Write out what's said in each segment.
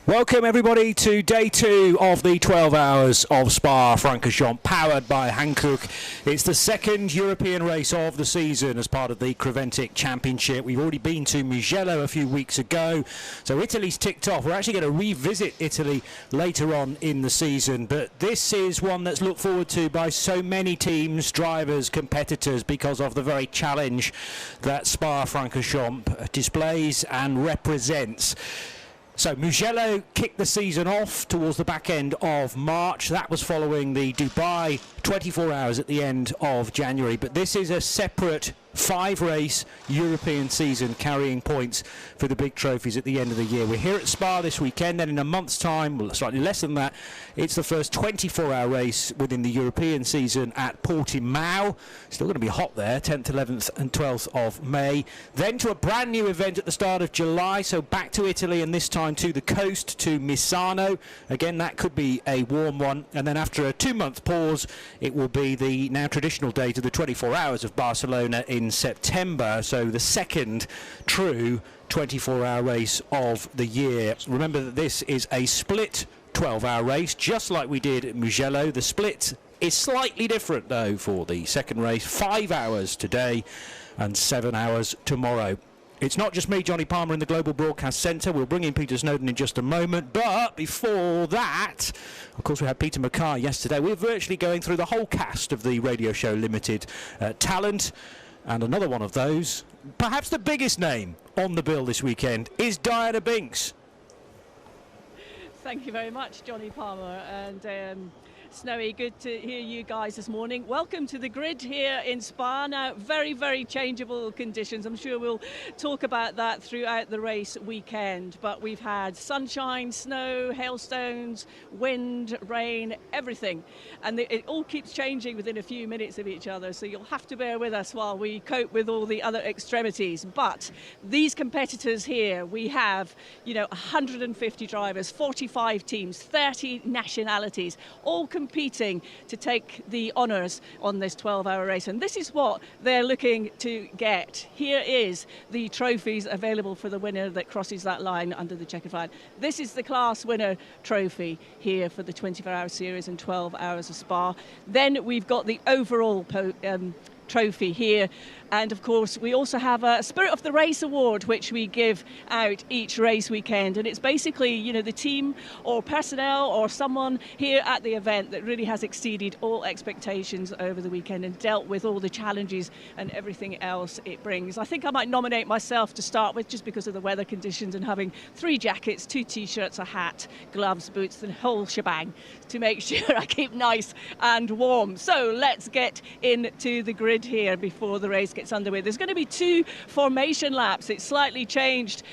Welcome everybody to day 2 of the 12 hours of SPA-FRANCORCHAMPS powered by Hankook. It's the second European race of the season as part of the Creventic Championship. We've already been to Mugello a few weeks ago, so Italy's ticked off. We're actually going to revisit Italy later on in the season, but this is one that's looked forward to by so many teams, drivers, competitors, because of the very challenge that SPA-FRANCORCHAMPS displays and represents. So Mugello kicked the season off towards the back end of March. That was following the Dubai 24 hours at the end of January. But this is a separate 5-race European season carrying points for the big trophies at the end of the year. We're here at Spa this weekend, and in a month's time, well, slightly less than that, it's the first 24-hour race within the European season at Portimao. Still going to be hot there, 10th, 11th and 12th of May. Then to a brand new event at the start of July, so back to Italy, and this time to the coast, to Misano. Again, that could be a warm one. And then after a 2-month pause, it will be the now traditional date of the 24 hours of Barcelona in September, so the second true 24-hour race of the year. Remember that this is a split 12-hour race, just like we did at Mugello. The split is slightly different though for the second race, 5 hours today and 7 hours tomorrow. It's not just me, Johnny Palmer, in the Global Broadcast Centre. We'll bring in Peter Snowden in just a moment. But before that, of course, we had Peter Mackay yesterday. We're virtually going through the whole cast of the Radio Show Limited talent. And another one of those, perhaps the biggest name on the bill this weekend, is Diana Binks. Thank you very much, Johnny Palmer. And Snowy, good to hear you guys this morning. Welcome to the grid here in Spa. Now, very, very changeable conditions. I'm sure we'll talk about that throughout the race weekend. But we've had sunshine, snow, hailstones, wind, rain, everything. And it all keeps changing within a few minutes of each other. So you'll have to bear with us while we cope with all the other extremities. But these competitors here, we have, 150 drivers, 45 teams, 30 nationalities, all competing to take the honours on this 12-hour race, and this is what they're looking to get. Here is the trophies available for the winner that crosses that line under the checkered flag. This is the class winner trophy here for the 24-hour series and 12 hours of Spa. Then we've got the overall trophy here, and of course we also have a Spirit of the Race award which we give out each race weekend, and it's basically the team or personnel or someone here at the event that really has exceeded all expectations over the weekend and dealt with all the challenges and everything else it brings. I think I might nominate myself to start with, just because of the weather conditions and having 3 jackets, 2 t-shirts, a hat, gloves, boots, the whole shebang to make sure I keep nice and warm. So let's get into the grid here before the race gets underway. There's going to be 2 formation laps. It's slightly changed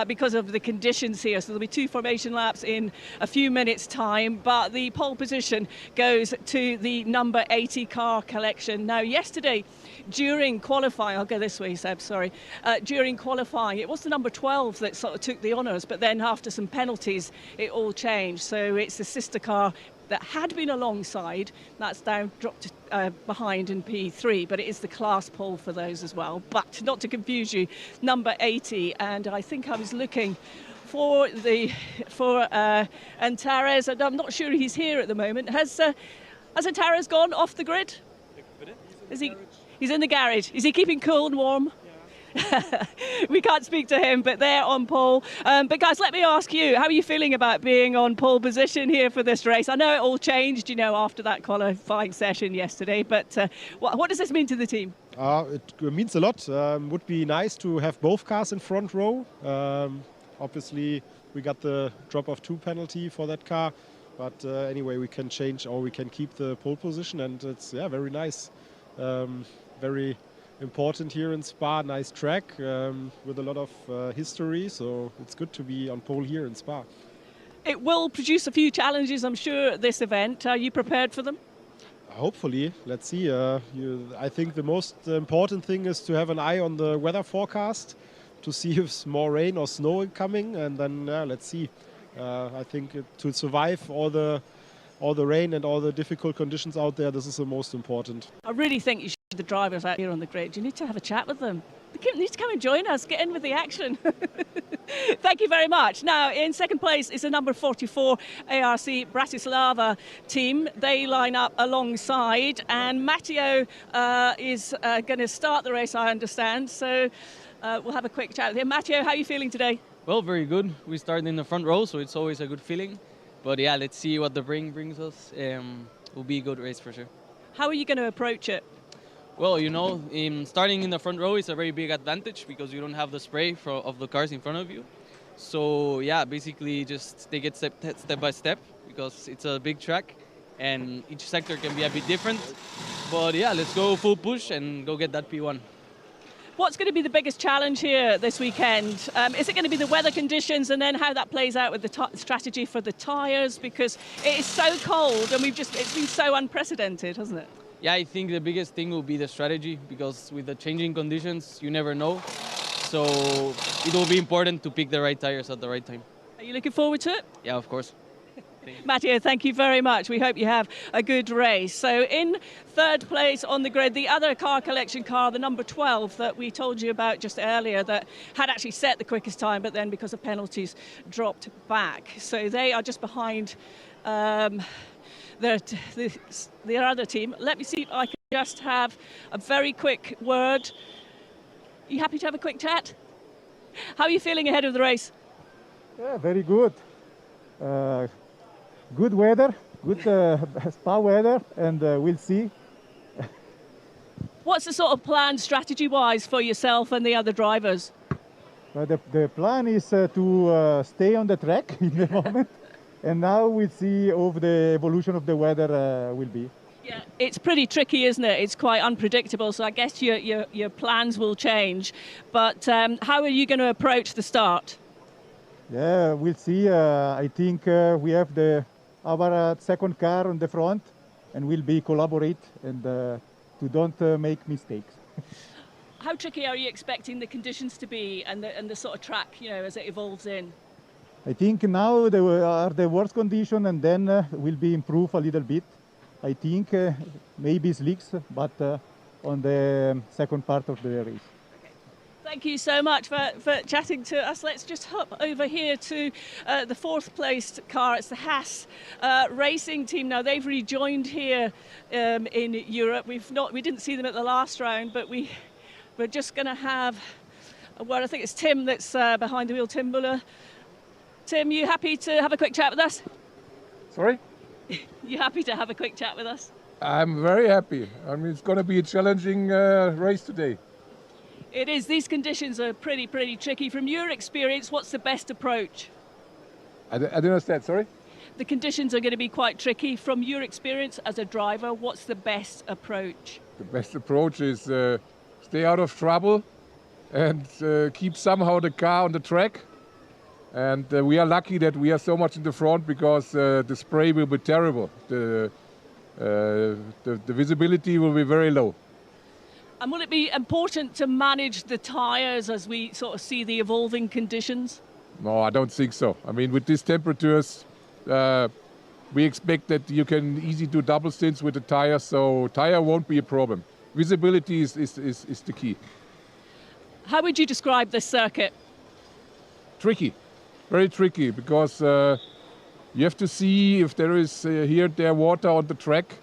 because of the conditions here, so there'll be 2 formation laps in a few minutes time, but the pole position goes to the number 80 car collection. Now yesterday during qualifying, I'll go this way, Seb, sorry, during qualifying it was the number 12 that sort of took the honours, but then after some penalties it all changed, so it's the sister car that had been alongside, that's down, dropped behind in P3, but it is the class pole for those as well. But not to confuse you, number 80, and I think I was looking for Antares, and I'm not sure he's here at the moment. Has Antares gone off the grid? He's in the garage. Is he keeping cool and warm? We can't speak to him, but they're on pole. But guys, let me ask you, how are you feeling about being on pole position here for this race? I know it all changed, after that qualifying session yesterday, but what does this mean to the team? It means a lot. Would be nice to have both cars in front row. Obviously, we got the drop of 2 penalty for that car, but anyway, we can change or we can keep the pole position, and it's very nice. Very important here in Spa, nice track with a lot of history, so it's good to be on pole here in Spa. It will produce a few challenges, I'm sure, at this event. Are you prepared for them? Hopefully, let's see. I think the most important thing is to have an eye on the weather forecast to see if there's more rain or snow coming, and then let's see. I think to survive all the rain and all the difficult conditions out there, this is the most important. I really think you should the drivers out here on the grid. You need to have a chat with them. need to come and join us. Get in with the action. Thank you very much. Now, in second place is the number 44 ARC Bratislava team. They line up alongside, and Matteo is going to start the race, I understand. So we'll have a quick chat with him. Matteo, how are you feeling today? Well, very good. We started in the front row, so it's always a good feeling. But yeah, let's see what the ring brings us. It will be a good race for sure. How are you going to approach it? Well, you know, starting in the front row is a very big advantage because you don't have the spray of the cars in front of you. So yeah, basically just take it step by step because it's a big track and each sector can be a bit different. But yeah, let's go full push and go get that P1. What's going to be the biggest challenge here this weekend? Is it going to be the weather conditions and then how that plays out with the strategy for the tyres? Because it is so cold and it's been so unprecedented, hasn't it? Yeah, I think the biggest thing will be the strategy because with the changing conditions, you never know. So it will be important to pick the right tires at the right time. Are you looking forward to it? Yeah, of course. Matteo, thank you very much. We hope you have a good race. So in third place on the grid, the other car collection car, the number 12 that we told you about just earlier that had actually set the quickest time, but then because of penalties dropped back. So they are just behind the other team. Let me see if I can just have a very quick word. You happy to have a quick chat? How are you feeling ahead of the race? Yeah, very good. Good weather, good spa weather, and we'll see. What's the sort of plan strategy-wise for yourself and the other drivers? The plan is to stay on the track in the moment, and now we'll see how the evolution of the weather will be. Yeah, it's pretty tricky, isn't it? It's quite unpredictable, so I guess your plans will change. But how are you going to approach the start? Yeah, we'll see. I think we have our second car on the front, and we'll be collaborate and to don't make mistakes. How tricky are you expecting the conditions to be and the sort of track, you know, as it evolves in? I think now they are the worst condition, and then will be improved a little bit. I think maybe slicks, but on the second part of the race. Thank you so much for chatting to us. Let's just hop over here to the fourth placed car. It's the Haas racing team. Now they've rejoined here in Europe. We didn't see them at the last round, but we're just going to have, well, I think it's Tim that's behind the wheel, Tim Muller. Tim, you happy to have a quick chat with us? Sorry? You happy to have a quick chat with us? I'm very happy. I mean, it's going to be a challenging race today. It is. These conditions are pretty tricky. From your experience, what's the best approach? I don't understand, sorry? The conditions are going to be quite tricky. From your experience as a driver, what's the best approach? The best approach is stay out of trouble and keep somehow the car on the track. And we are lucky that we are so much in the front because the spray will be terrible. The visibility will be very low. And will it be important to manage the tyres as we sort of see the evolving conditions? No, I don't think so. I mean, with these temperatures, we expect that you can easily do double stints with the tires, so tire won't be a problem. Visibility is the key. How would you describe this circuit? Tricky, very tricky, because you have to see if there is here and there water on the track.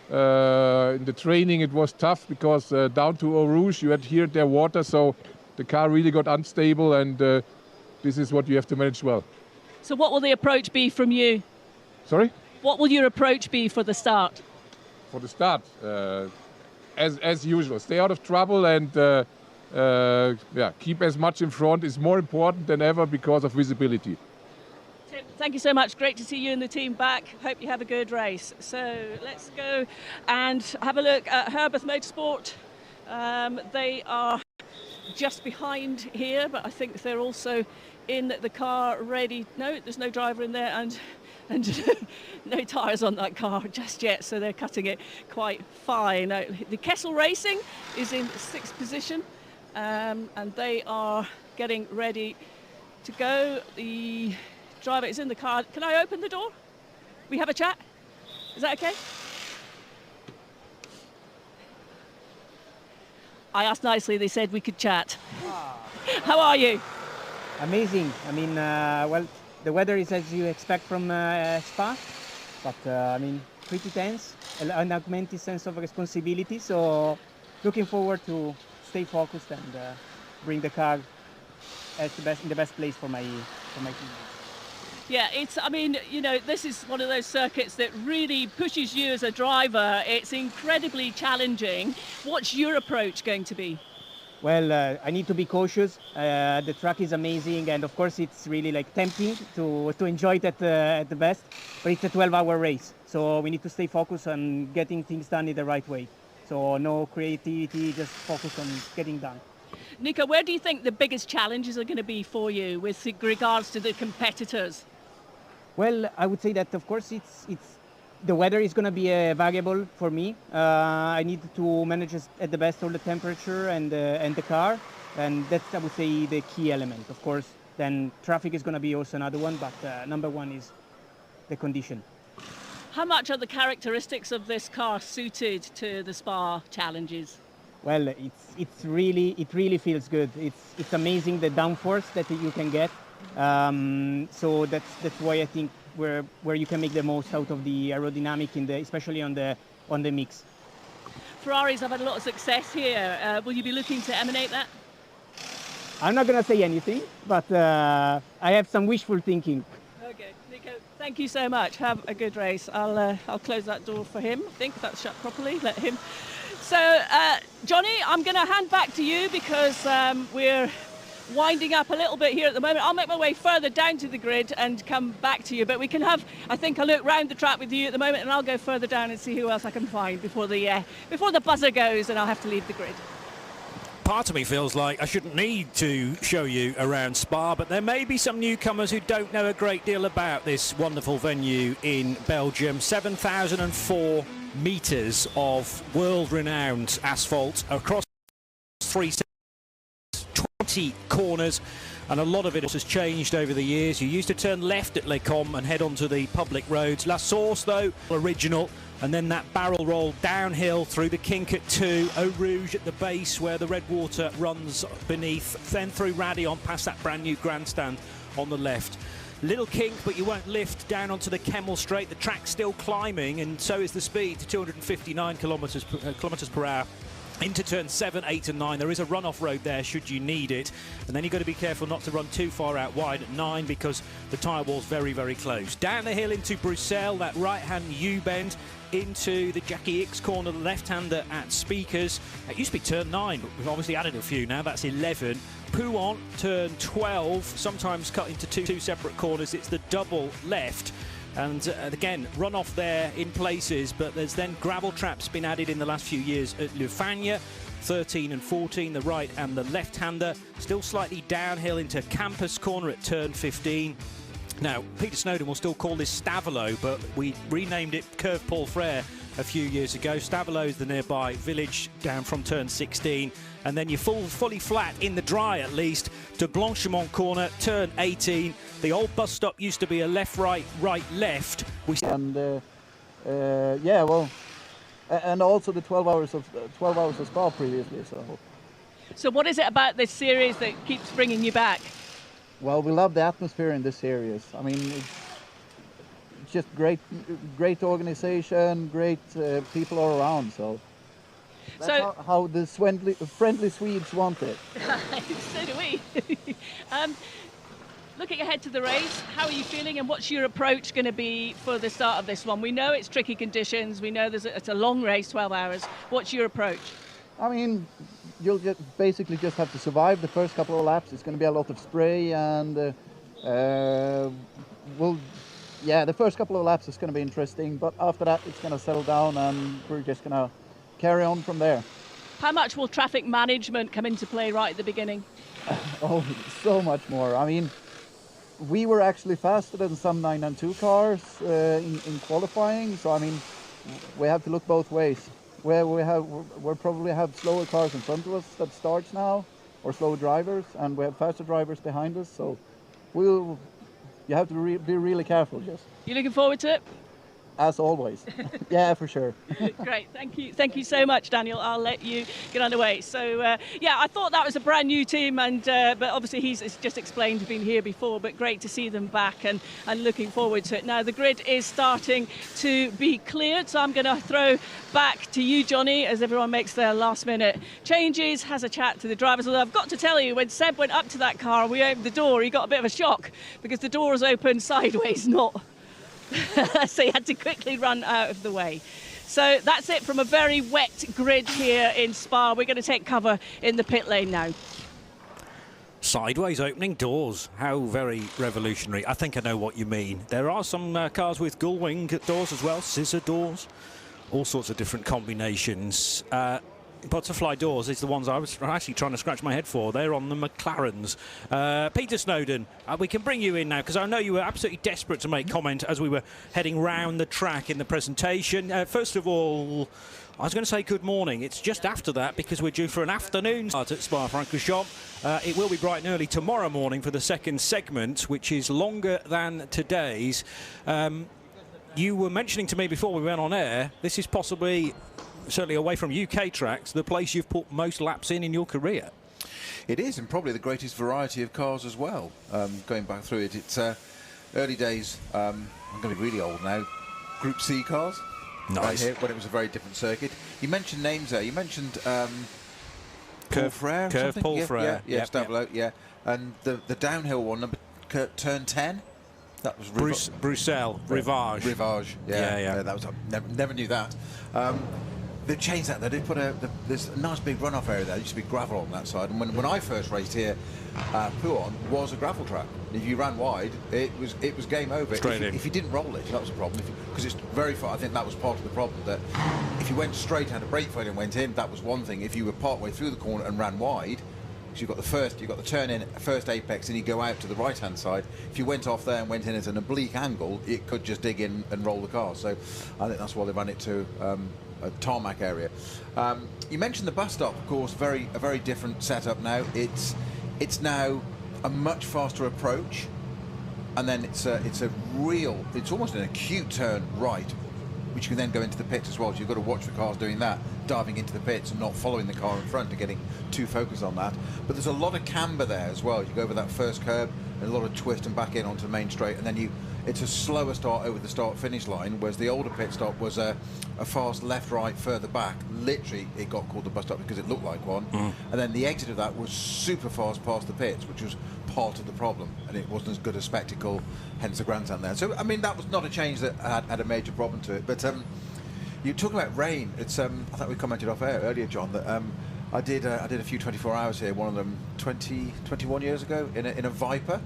In the training it was tough because down to Eau Rouge you had here and there water, so the car really got unstable, and this is what you have to manage well. So what will the approach be from you? Sorry? What will your approach be for the start? For the start, as usual, stay out of trouble and keep as much in front is more important than ever because of visibility. Tim, thank you so much. Great to see you and the team back. Hope you have a good race. So let's go and have a look at Herbeth Motorsport. They are just behind here, but I think they're also in the car ready. No, there's no driver in there, and no tyres on that car just yet, so they're cutting it quite fine. Now, the Kessel Racing is in 6th position, and they are getting ready to go. The driver is in the car. Can I open the door? We have a chat? Is that okay? I asked nicely, they said we could chat. How are you? Amazing. I mean, well, the weather is as you expect from Spa, but I mean, pretty tense, an augmented sense of responsibility. So, looking forward to stay focused and bring the car as in the best place for my team. Yeah, I mean, you know, this is one of those circuits that really pushes you as a driver. It's incredibly challenging. What's your approach going to be? Well, I need to be cautious. The track is amazing, and of course, it's really like tempting to enjoy it at the best. But it's a 12-hour race, so we need to stay focused on getting things done in the right way. So no creativity, just focus on getting done. Nico, where do you think the biggest challenges are going to be for you with regards to the competitors? Well, I would say that of course it's the weather is going to be a variable for me. I need to manage at the best all the temperature and the car, and that's, I would say, the key element. Of course, then traffic is going to be also another one, but number one is the condition. How much are the characteristics of this car suited to the Spa challenges? Well, it really feels good. It's amazing the downforce that you can get. So that's why I think where you can make the most out of the aerodynamic especially on the mix. Ferraris have had a lot of success here. Will you be looking to emanate that? I'm not going to say anything, but I have some wishful thinking. Okay, Nico, thank you so much. Have a good race. I'll close that door for him. I think that's shut properly. Let him. So, Johnny, I'm going to hand back to you because we're winding up a little bit here at the moment. I'll make my way further down to the grid and come back to you, but we can have, I think, a look round the track with you at the moment, and I'll go further down and see who else I can find before the buzzer goes and I'll have to leave the grid. Part of me feels like I shouldn't need to show you around Spa, but there may be some newcomers who don't know a great deal about this wonderful venue in Belgium. 7,004 metres of world-renowned asphalt across 20 corners, and a lot of it has changed over the years. You used to turn left at Les Combes and head onto the public roads. La Source, though, original, and then that barrel roll downhill through the kink at 2, Eau Rouge at the base where the red water runs beneath, then through Radion past that brand new grandstand on the left. Little kink, but you won't lift down onto the Kemmel Straight. The track's still climbing, and so is the speed to 259 kilometres per hour. Into turn 7, 8 and 9. There is a runoff road there should you need it, and then you've got to be careful not to run too far out wide at 9 because the tyre wall's very, very close. Down the hill into Bruxelles, that right-hand U-bend into the Jackie X corner, the left-hander at Speakers. It used to be turn 9, but we've obviously added a few now. That's 11. Pouhon, turn 12, sometimes cut into two separate corners. It's the double left. And again, runoff there in places, but there's then gravel traps been added in the last few years at Le Fagnes, 13 and 14, the right and the left-hander. Still slightly downhill into Campus Corner at turn 15. Now, Peter Snowden will still call this Stavelot, but we renamed it Curve Paul Frere a few years ago. Stavelot is the nearby village down from turn 16, and then you're fully flat in the dry at least to Blanchemont Corner, turn 18. The old bus stop used to be a left-right, right-left. Yeah, well, and also the 12 hours of Spa previously. So what is it about this series that keeps bringing you back? Well, we love the atmosphere in this series. I mean, it's just great organization, great people all around. So that's how the friendly Swedes want it. So do we. Looking ahead to the race, how are you feeling and what's your approach going to be for the start of this one? We know it's tricky conditions. We know it's a long race, 12 hours. What's your approach? I mean, you'll basically just have to survive the first couple of laps. It's going to be a lot of spray, and the first couple of laps is going to be interesting. But after that, it's going to settle down, and we're just going to carry on from there. How much will traffic management come into play right at the beginning? Oh, so much more. I mean, we were actually faster than some 992 cars in qualifying. So I mean, we have to look both ways. We'll probably have slower cars in front of us that starts now, or slower drivers, and we have faster drivers behind us. So you have to be really careful. Just. You looking forward to it? as always. Yeah, for sure. Great, thank you so much, Daniel. I'll let you get underway. So yeah, I thought that was a brand new team, and but obviously he's just explained been here before, but great to see them back and looking forward to it. Now the grid is starting to be cleared, so I'm going to throw back to you, Johnny, as everyone makes their last minute changes, has a chat to the drivers. Although I've got to tell you, when Seb went up to that car and we opened the door, he got a bit of a shock because the door was open sideways, not so he had to quickly run out of the way. So that's it from a very wet grid here in Spa. We're going to take cover in the pit lane now. Sideways opening doors, how very revolutionary. I think I know what you mean. There are some cars with gull wing doors as well, scissor doors, all sorts of different combinations. Butterfly doors is the ones I was actually trying to scratch my head for. They're on the McLarens. Peter Snowden, we can bring you in now because I know you were absolutely desperate to make comment as we were heading round the track in the presentation. First of all, I was going to say good morning. It's just after that because we're due for an afternoon start at Spa-Francorchamps. It will be bright and early tomorrow morning for the second segment, which is longer than today's. You were mentioning to me before we went on air, this is possibly, certainly away from UK tracks, the place you've put most laps in your career. It is, and probably the greatest variety of cars as well. Going back through it, it's early days. I'm going to be really old now. Group C cars. Nice. Right here, when it was a very different circuit. You mentioned names there. You mentioned Paul Frere. Paul Frere. Yeah, yeah. And the downhill one, turn 10. That was Bruxelles, Rivage. Rivage, yeah. That was never knew that. They've changed that. They did put there's a nice big runoff area there. There used to be gravel on that side. And when I first raced here, Pouon was a gravel track. If you ran wide, it was game over. If you didn't roll it, that was a problem. Because it's very far. I think that was part of the problem. That if you went straight, had a brake failure and went in, that was one thing. If you were part way through the corner and ran wide, because you've got the turn in, first apex, and you go out to the right hand side. If you went off there and went in at an oblique angle, it could just dig in and roll the car. So I think that's why they ran it to a tarmac area. You mentioned the bus stop, of course, a very different setup now. It's now a much faster approach, and then it's almost an acute turn right, which you can then go into the pits as well. So you've got to watch the cars doing that, diving into the pits and not following the car in front and getting too focused on that. But there's a lot of camber there as well. You go over that first curb and a lot of twist and back in onto the main straight, and then it's a slower start over the start-finish line, whereas the older pit stop was a fast left-right further back. Literally, it got called the bus stop because it looked like one. And then the exit of that was super fast past the pits, which was part of the problem, and it wasn't as good a spectacle, hence the grandstand there. So, I mean, that was not a change that had a major problem to it. But you talk about rain. It's I think we commented off air earlier, John, that I did a few 24 hours here, one of them 21 years ago in a Viper,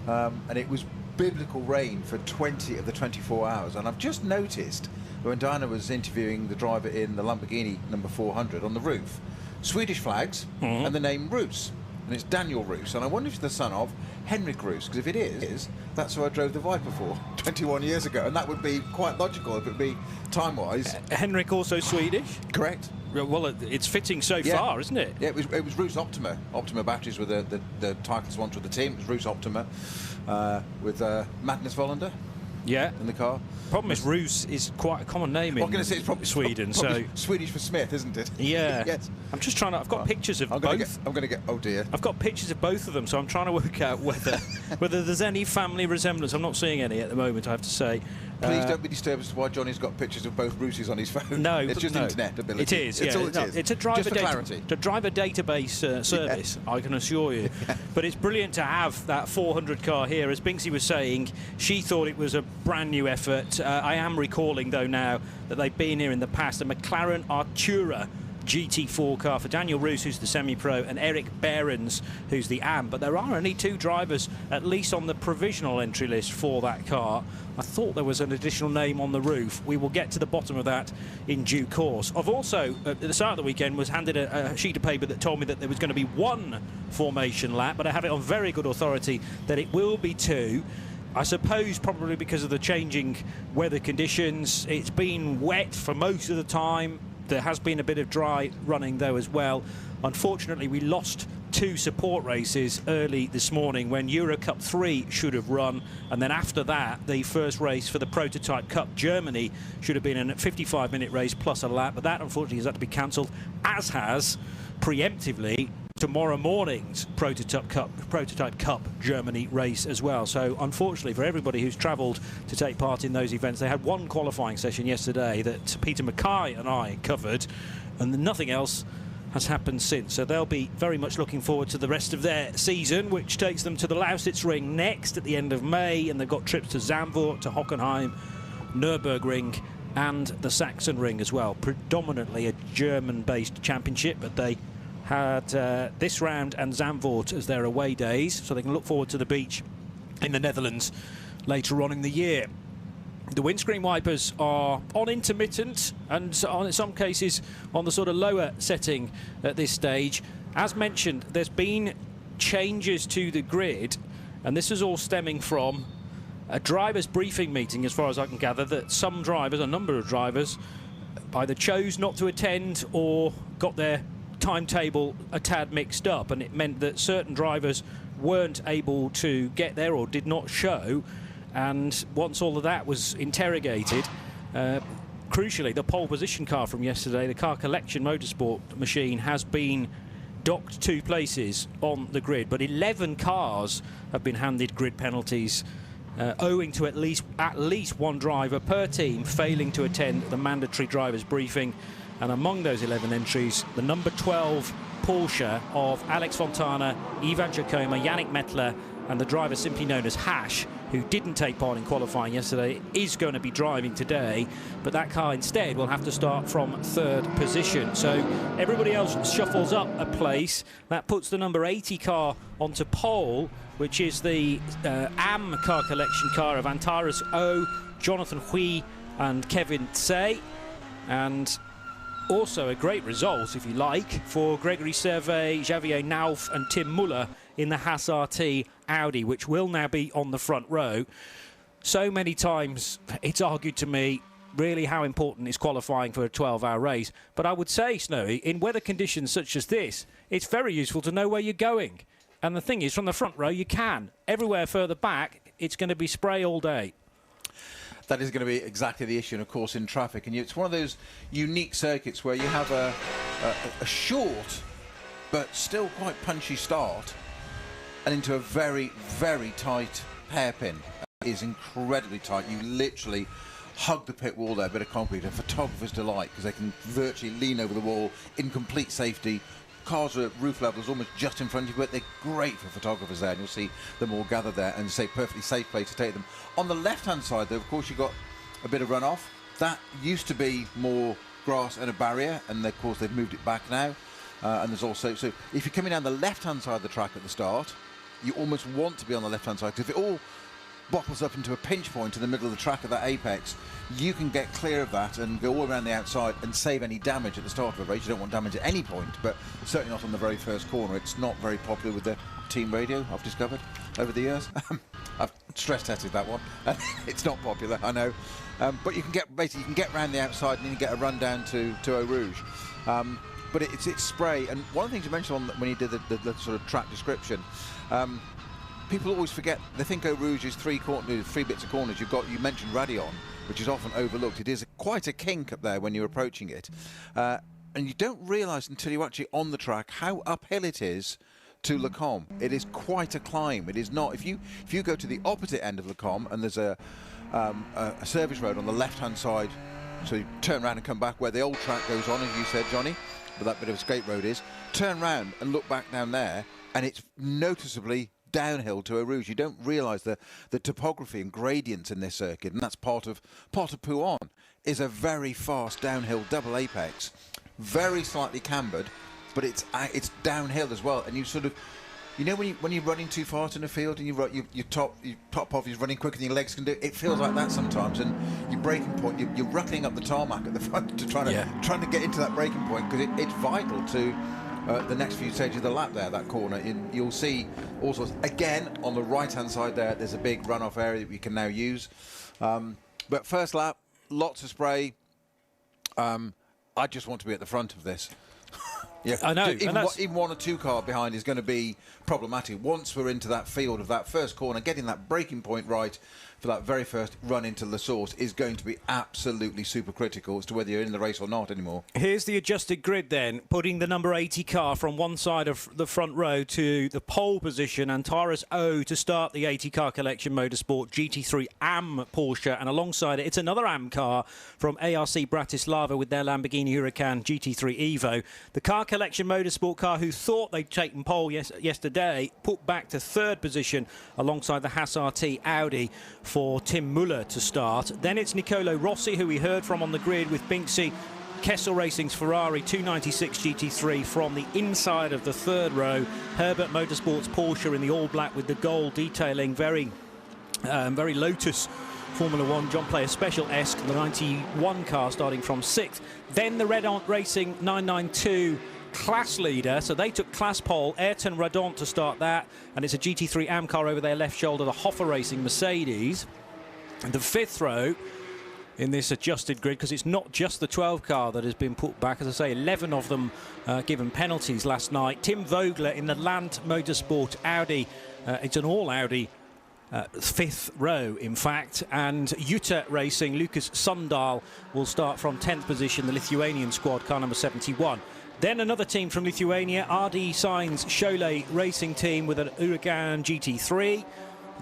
and it was biblical rain for 20 of the 24 hours. And I've just noticed when Diana was interviewing the driver in the Lamborghini number 400 on the roof, Swedish flags and the name Roos, and it's Daniel Roos, and I wonder if it's the son of Henrik Roos, because if it is, that's who I drove the Viper for 21 years ago, and that would be quite logical if it would be time-wise. Henrik also Swedish? Correct. Well, it's fitting so far, isn't it? Yeah, it was Roos Optima. Optima batteries were the title sponsor of the team. It was Roos Optima with Magnus Vollander. Yeah. In the car. Problem is, Roos is quite a common name in it's probably Sweden. Probably so Swedish for Smith, isn't it? Yeah. Yes. I'm just trying to. I've got pictures of both. I'm going to get. Oh dear. I've got pictures of both of them, so I'm trying to work out whether there's any family resemblance. I'm not seeing any at the moment, I have to say. Please don't be disturbed as to why Johnny's got pictures of both Rooses on his phone. No, it's just internet ability. It is. It's all it is. It's a driver database service, I can assure you. But it's brilliant to have that 400 car here. As Binksy was saying, she thought it was a brand new effort. I am recalling, though, now that they've been here in the past. The McLaren Artura GT4 car for Daniel Roos, who's the semi-pro, and Eric Behrens, who's the AM. But there are only two drivers, at least on the provisional entry list for that car. I thought there was an additional name on the roof. We will get to the bottom of that in due course. I've also, at the start of the weekend, was handed a sheet of paper that told me that there was going to be one formation lap, but I have it on very good authority that it will be two. I suppose probably because of the changing weather conditions. It's been wet for most of the time. There has been a bit of dry running, though, as well. Unfortunately, we lost 2 support races early this morning when Euro Cup 3 should have run, and then after that the first race for the Prototype Cup Germany should have been a 55-minute race plus a lap, but that unfortunately has had to be cancelled, as has preemptively tomorrow morning's Prototype Cup Germany race as well. So unfortunately for everybody who's travelled to take part in those events, they had one qualifying session yesterday that Peter Mackay and I covered, and nothing else has happened since. So they'll be very much looking forward to the rest of their season, which takes them to the Lausitz Ring next at the end of May, and they've got trips to Zandvoort, to Hockenheim, Nürburgring and the Saxon Ring as well. Predominantly a German-based championship, but they had this round and Zandvoort as their away days, so they can look forward to the beach in the Netherlands later on in the year. The windscreen wipers are on intermittent and in some cases on the sort of lower setting at this stage. As mentioned, there's been changes to the grid, and this is all stemming from a drivers' briefing meeting, as far as I can gather, that some drivers, a number of drivers, either chose not to attend or got their timetable a tad mixed up, and it meant that certain drivers weren't able to get there or did not show. And once all of that was interrogated, crucially the pole position car from yesterday, the car collection motorsport machine, has been docked 2 places on the grid, but 11 cars have been handed grid penalties owing to at least one driver per team failing to attend the mandatory drivers briefing. And among those 11 entries, the number 12 Porsche of Alex Fontana, Ivan Giacomo, Yannick Mettler, and the driver simply known as Hash, who didn't take part in qualifying yesterday, is going to be driving today, but that car instead will have to start from 3rd position. So everybody else shuffles up a place. That puts the number 80 car onto pole, which is the AM car collection car of Antares O, Jonathan Hui and Kevin Tsay. And also a great result, if you like, for Gregory Servet, Xavier Nauf and Tim Muller in the Haas RT Audi, which will now be on the front row. So many times it's argued to me really how important is qualifying for a 12-hour race. But I would say, Snowy, in weather conditions such as this, it's very useful to know where you're going. And the thing is, from the front row, you can. Everywhere further back, it's going to be spray all day. That is going to be exactly the issue, and of course in traffic. And it's one of those unique circuits where you have a short but still quite punchy start and into a very, very tight hairpin. It is incredibly tight. You literally hug the pit wall there, a bit of concrete, a photographer's delight, because they can virtually lean over the wall in complete safety. Cars are at roof levels almost just in front of you, but they're great for photographers there, and you'll see them all gathered there, and say perfectly safe place to take them. On the left-hand side, though, of course, you've got a bit of runoff. That used to be more grass and a barrier, and of course they've moved it back now. And there's also, so if you're coming down the left-hand side of the track at the start, you almost want to be on the left-hand side, because if it all bottles up into a pinch point in the middle of the track at that apex, you can get clear of that and go all around the outside and save any damage at the start of a race. You don't want damage at any point, but certainly not on the very first corner. It's not very popular with the team radio, I've discovered over the years. I've stress tested that one. It's not popular, I know, but you can get around the outside and then you get a run down to Eau Rouge. But it's spray, and one of the things you mentioned when you did the sort of track description, people always forget. They think Eau Rouge is 3 bits of corners. You mentioned Radion, which is often overlooked. It is quite a kink up there when you're approaching it, and you don't realise until you're actually on the track how uphill it is to Le Combe. It is quite a climb. It is not. If you go to the opposite end of Le Combe and there's a service road on the left-hand side, so you turn around and come back where the old track goes on, as you said, Johnny, where that bit of a skate road is. Turn round and look back down there, and it's noticeably downhill to Eau Rouge. You don't realise the topography and gradients in this circuit, and that's part of Pouhon is a very fast downhill double apex, very slightly cambered, but it's downhill as well. And you sort of, you know, when you're running too fast in a field and your top off is running quicker than your legs can do, it feels like that sometimes. And your braking point, you're ruckling up the tarmac at the front to trying to get into that braking point, because it's vital to the next few stages of the lap there, that corner. You'll see all sorts. Again, on the right-hand side there, there's a big runoff area that we can now use. But first lap, lots of spray. I just want to be at the front of this. Yeah, I know. Even one or two car behind is going to be problematic. Once we're into that field of that first corner, getting that braking point right for that very first run into La Source is going to be absolutely super critical as to whether you're in the race or not anymore. Here's the adjusted grid then, putting the number 80 car from one side of the front row to the pole position, Antares O to start the 80 car collection motorsport GT3 AM Porsche, and alongside it, it's another AM car from ARC Bratislava with their Lamborghini Huracan GT3 Evo. The car collection motorsport car who thought they'd taken pole yesterday put back to third position alongside the Haas RT Audi for Tim Muller to start. Then it's Nicolo Rossi, who we heard from on the grid, with Binksy. Kessel Racing's Ferrari 296 GT3 from the inside of the third row. Herbert Motorsports Porsche in the all black with the gold detailing, very Lotus Formula 1 John Player Special-esque, the 91 car starting from 6th. Then the Red Ant Racing 992 class leader, so they took class pole, Ayrton Radon to start that, and it's a GT3 AM car over their left shoulder, the Hoffer Racing Mercedes. And the fifth row in this adjusted grid, because it's not just the 12 car that has been put back, as I say, 11 of them given penalties last night. Tim Vogler in the Land Motorsport Audi, it's an all Audi fifth row, in fact, and Jutta Racing, Lucas Sundal will start from 10th position, the Lithuanian squad, car number 71. Then another team from Lithuania, RD Signs Cholet Racing Team with an Huracan GT3.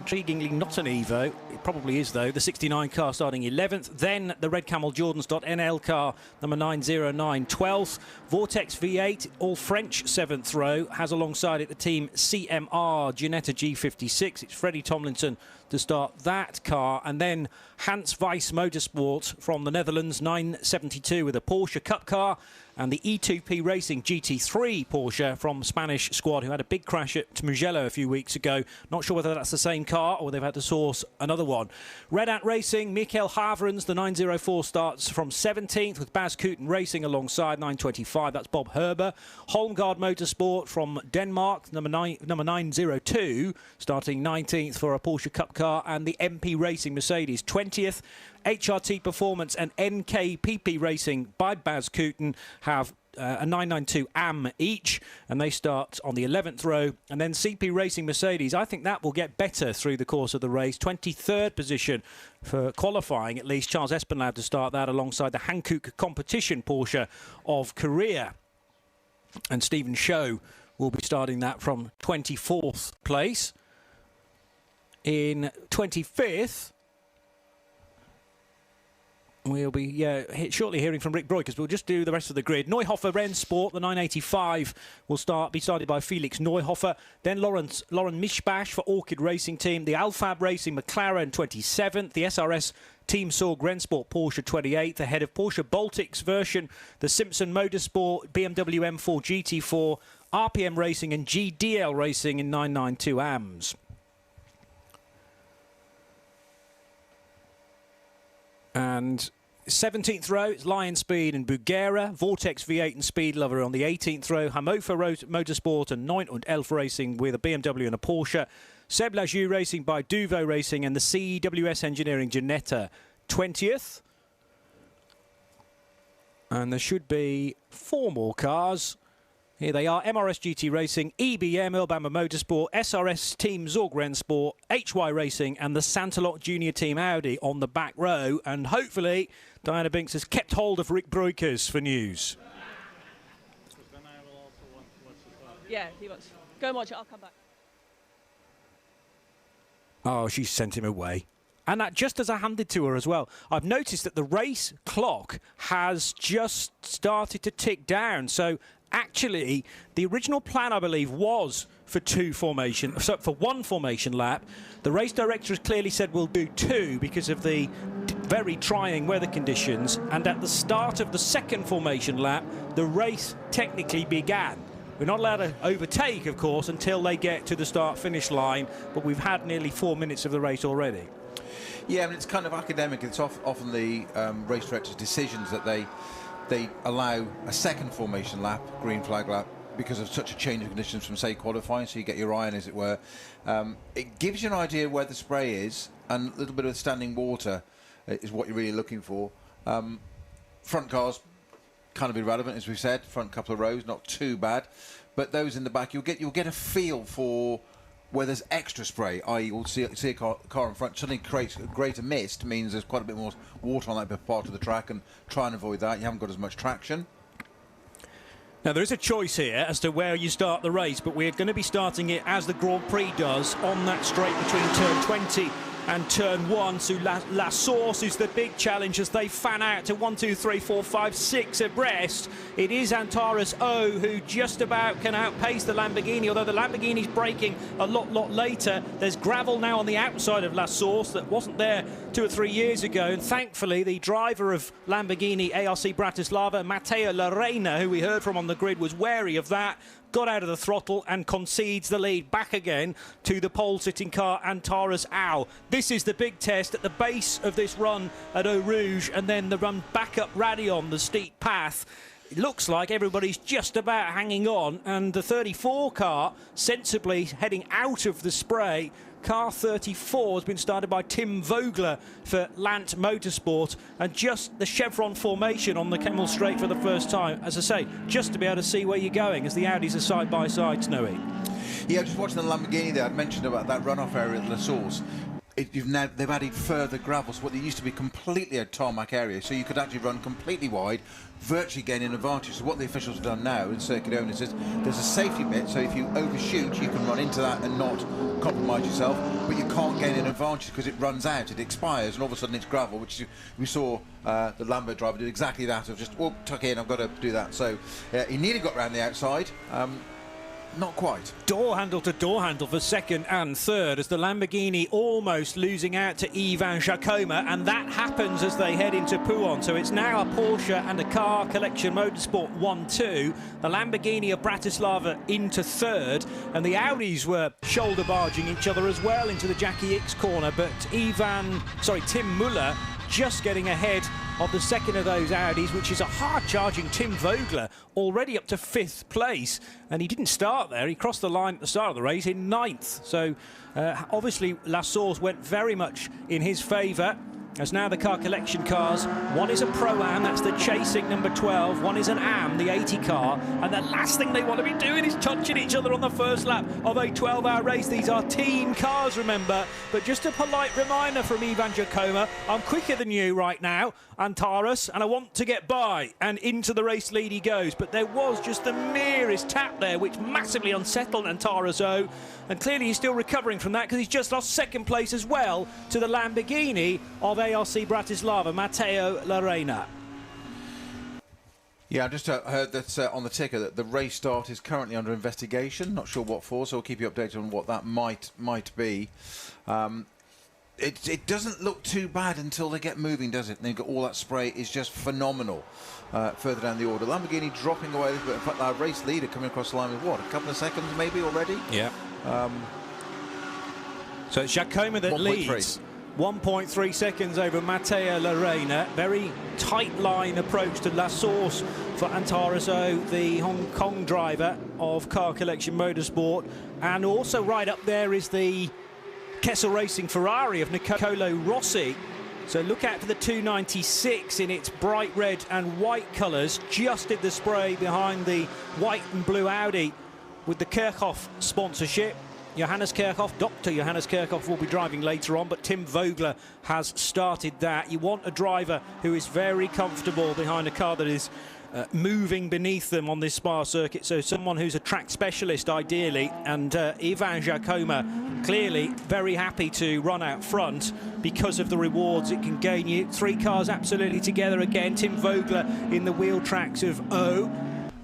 Intriguingly, not an Evo. It probably is, though. The 69 car starting 11th. Then the Red Camel Jordans.nl car, number 909, 12th. Vortex V8, all French, 7th row. Has alongside it the team CMR Ginetta G56. It's Freddie Tomlinson to start that car. And then Hans Weiss Motorsport from the Netherlands, 972 with a Porsche Cup car. And the E2P Racing GT3 Porsche from Spanish squad, who had a big crash at Mugello a few weeks ago. Not sure whether that's the same car or they've had to source another one. Red Ant Racing, Mikael Havrens, the 904 starts from 17th with Bas Kooten Racing alongside 925. That's Bob Herber. Holmgaard Motorsport from Denmark, number 902, starting 19th for a Porsche Cup car. And the MP Racing Mercedes, 20th. HRT Performance and NKPP Racing by Bas Kooten have a 992 AM each, and they start on the 11th row. And then CP Racing Mercedes, I think that will get better through the course of the race. 23rd position for qualifying, at least. Charles Espenlaub to start that alongside the Hankook Competition Porsche of Korea. And Stephen Show will be starting that from 24th place. In 25th, we'll be shortly hearing from Rick Broikers. We'll just do the rest of the grid. Neuhofer Rennsport, the 985, will be started by Felix Neuhofer. Then Lauren Mischbash for Orchid Racing Team. The Alfab Racing McLaren, 27th. The SRS Team Sorg Rennsport Porsche, 28th. Ahead of Porsche Baltics version, the Simpson Motorsport, BMW M4 GT4, RPM Racing and GDL Racing in 992 AMS. And 17th row, it's Lion Speed and Bugera, Vortex V8 and Speed Lover on the 18th row, Hamofa Motorsport and 9 und Elf Racing with a BMW and a Porsche, Seb Lajou Racing by Duvo Racing and the CWS Engineering Ginetta, 20th. And there should be 4 more cars. Here they are, MRS GT Racing, EBM, Alabama Motorsport, SRS Team Zorg Rennsport, HY Racing and the Santalot Junior Team Audi on the back row. And hopefully Diana Binks has kept hold of Rick Broikers for news. Yeah, he wants. Go and watch it, I'll come back. Oh, she sent him away. And that just as I handed to her as well, I've noticed that the race clock has just started to tick down. So actually, the original plan, I believe, was for one formation lap. The race director has clearly said we'll do 2 because of the very trying weather conditions. And at the start of the second formation lap, the race technically began. We're not allowed to overtake, of course, until they get to the start-finish line, but we've had nearly 4 minutes of the race already. Yeah, I mean, it's kind of academic. It's often the race director's decisions that they allow a second formation lap, green flag lap, because of such a change of conditions from, say, qualifying, so you get your eye on, as it were. It gives you an idea where the spray is, and a little bit of standing water is what you're really looking for. Front cars kind of irrelevant, as we've said. Front couple of rows, not too bad. But those in the back, you'll get a feel for where there's extra spray, i.e. you'll see a car in front suddenly creates a greater mist, means there's quite a bit more water on that part of the track, and try and avoid that. You haven't got as much traction. Now, there is a choice here as to where you start the race, but we're going to be starting it as the Grand Prix does, on that straight between turn 20 and turn 1. So La Source is the big challenge as they fan out to 1, 2, 3, 4, 5, 6 abreast. It is Antares O who just about can outpace the Lamborghini, although the Lamborghini's braking a lot later. There's gravel now on the outside of La Source that wasn't there 2 or 3 years ago, and thankfully the driver of Lamborghini ARC Bratislava, Matteo Larena, who we heard from on the grid, was wary of that, got out of the throttle and concedes the lead back again to the pole-sitting car Antares Au. This is the big test at the base of this run at Eau Rouge, and then the run back up Radion, the steep path. It looks like everybody's just about hanging on, and the 34 car sensibly heading out of the spray. Car 34 has been started by Tim Vogler for Lant Motorsport, and just the chevron formation on the Kemmel Straight for the first time, as I say, just to be able to see where you're going as the Audis are side by side, Snowy. Yeah, just watching the Lamborghini there, I'd mentioned about that runoff area at La Source. They've added further gravel, so what there used to be completely a tarmac area, so you could actually run completely wide, virtually gain an advantage. So what the officials have done now in circuit owners is there's a safety bit, so if you overshoot you can run into that and not compromise yourself, but you can't gain an advantage because it runs out, it expires, and all of a sudden it's gravel, which we saw the Lambo driver do exactly that, of just, oh, tuck in, I've got to do that. So he nearly got round the outside. Not quite. Door handle to door handle for second and third as the Lamborghini almost losing out to Ivan Jacoma, and that happens as they head into Pouhon. So it's now a Porsche and a Car Collection Motorsport 1-2. The Lamborghini of Bratislava into third, and the Audis were shoulder barging each other as well into the Jackie X corner, but Tim Muller just getting ahead of the second of those Audis, which is a hard-charging Tim Vogler, already up to 5th place. And he didn't start there. He crossed the line at the start of the race in 9th. So obviously La Source went very much in his favour. As now the Car Collection cars, one is a Pro-Am, that's the chasing number 12, one is an Am, the 80 car, and the last thing they want to be doing is touching each other on the first lap of a 12-hour race. These are team cars, remember, but just a polite reminder from Ivan Jacoma, I'm quicker than you right now, Antares, and I want to get by, and into the race lead he goes, but there was just the merest tap there which massively unsettled Antares O, and clearly he's still recovering from that because he's just lost second place as well to the Lamborghini of ARC Bratislava, Matteo Larena. Yeah, I just heard that on the ticker that the race start is currently under investigation. Not sure what for, so we'll keep you updated on what that might be. It doesn't look too bad until they get moving, does it? And they've got all that spray is just phenomenal further down the order. Lamborghini dropping away a little bit. In fact, our race leader coming across the line with what, a couple of seconds maybe already? Yeah. So it's Jacoma that leads. 1.3 seconds over Matteo Larena. Very tight line approach to La Source for Antares O, the Hong Kong driver of Car Collection Motorsport. And also right up there is the Kessel Racing Ferrari of Nicolo Rossi. So look out for the 296 in its bright red and white colours. Just did the spray behind the white and blue Audi with the Kirchhoff sponsorship. Johannes Kirchhoff, Dr. Johannes Kirchhoff will be driving later on, but Tim Vogler has started that. You want a driver who is very comfortable behind a car that is moving beneath them on this Spa circuit, so someone who's a track specialist ideally, and Ivan Jacoma clearly very happy to run out front because of the rewards it can gain you. 3 cars absolutely together again. Tim Vogler in the wheel tracks of O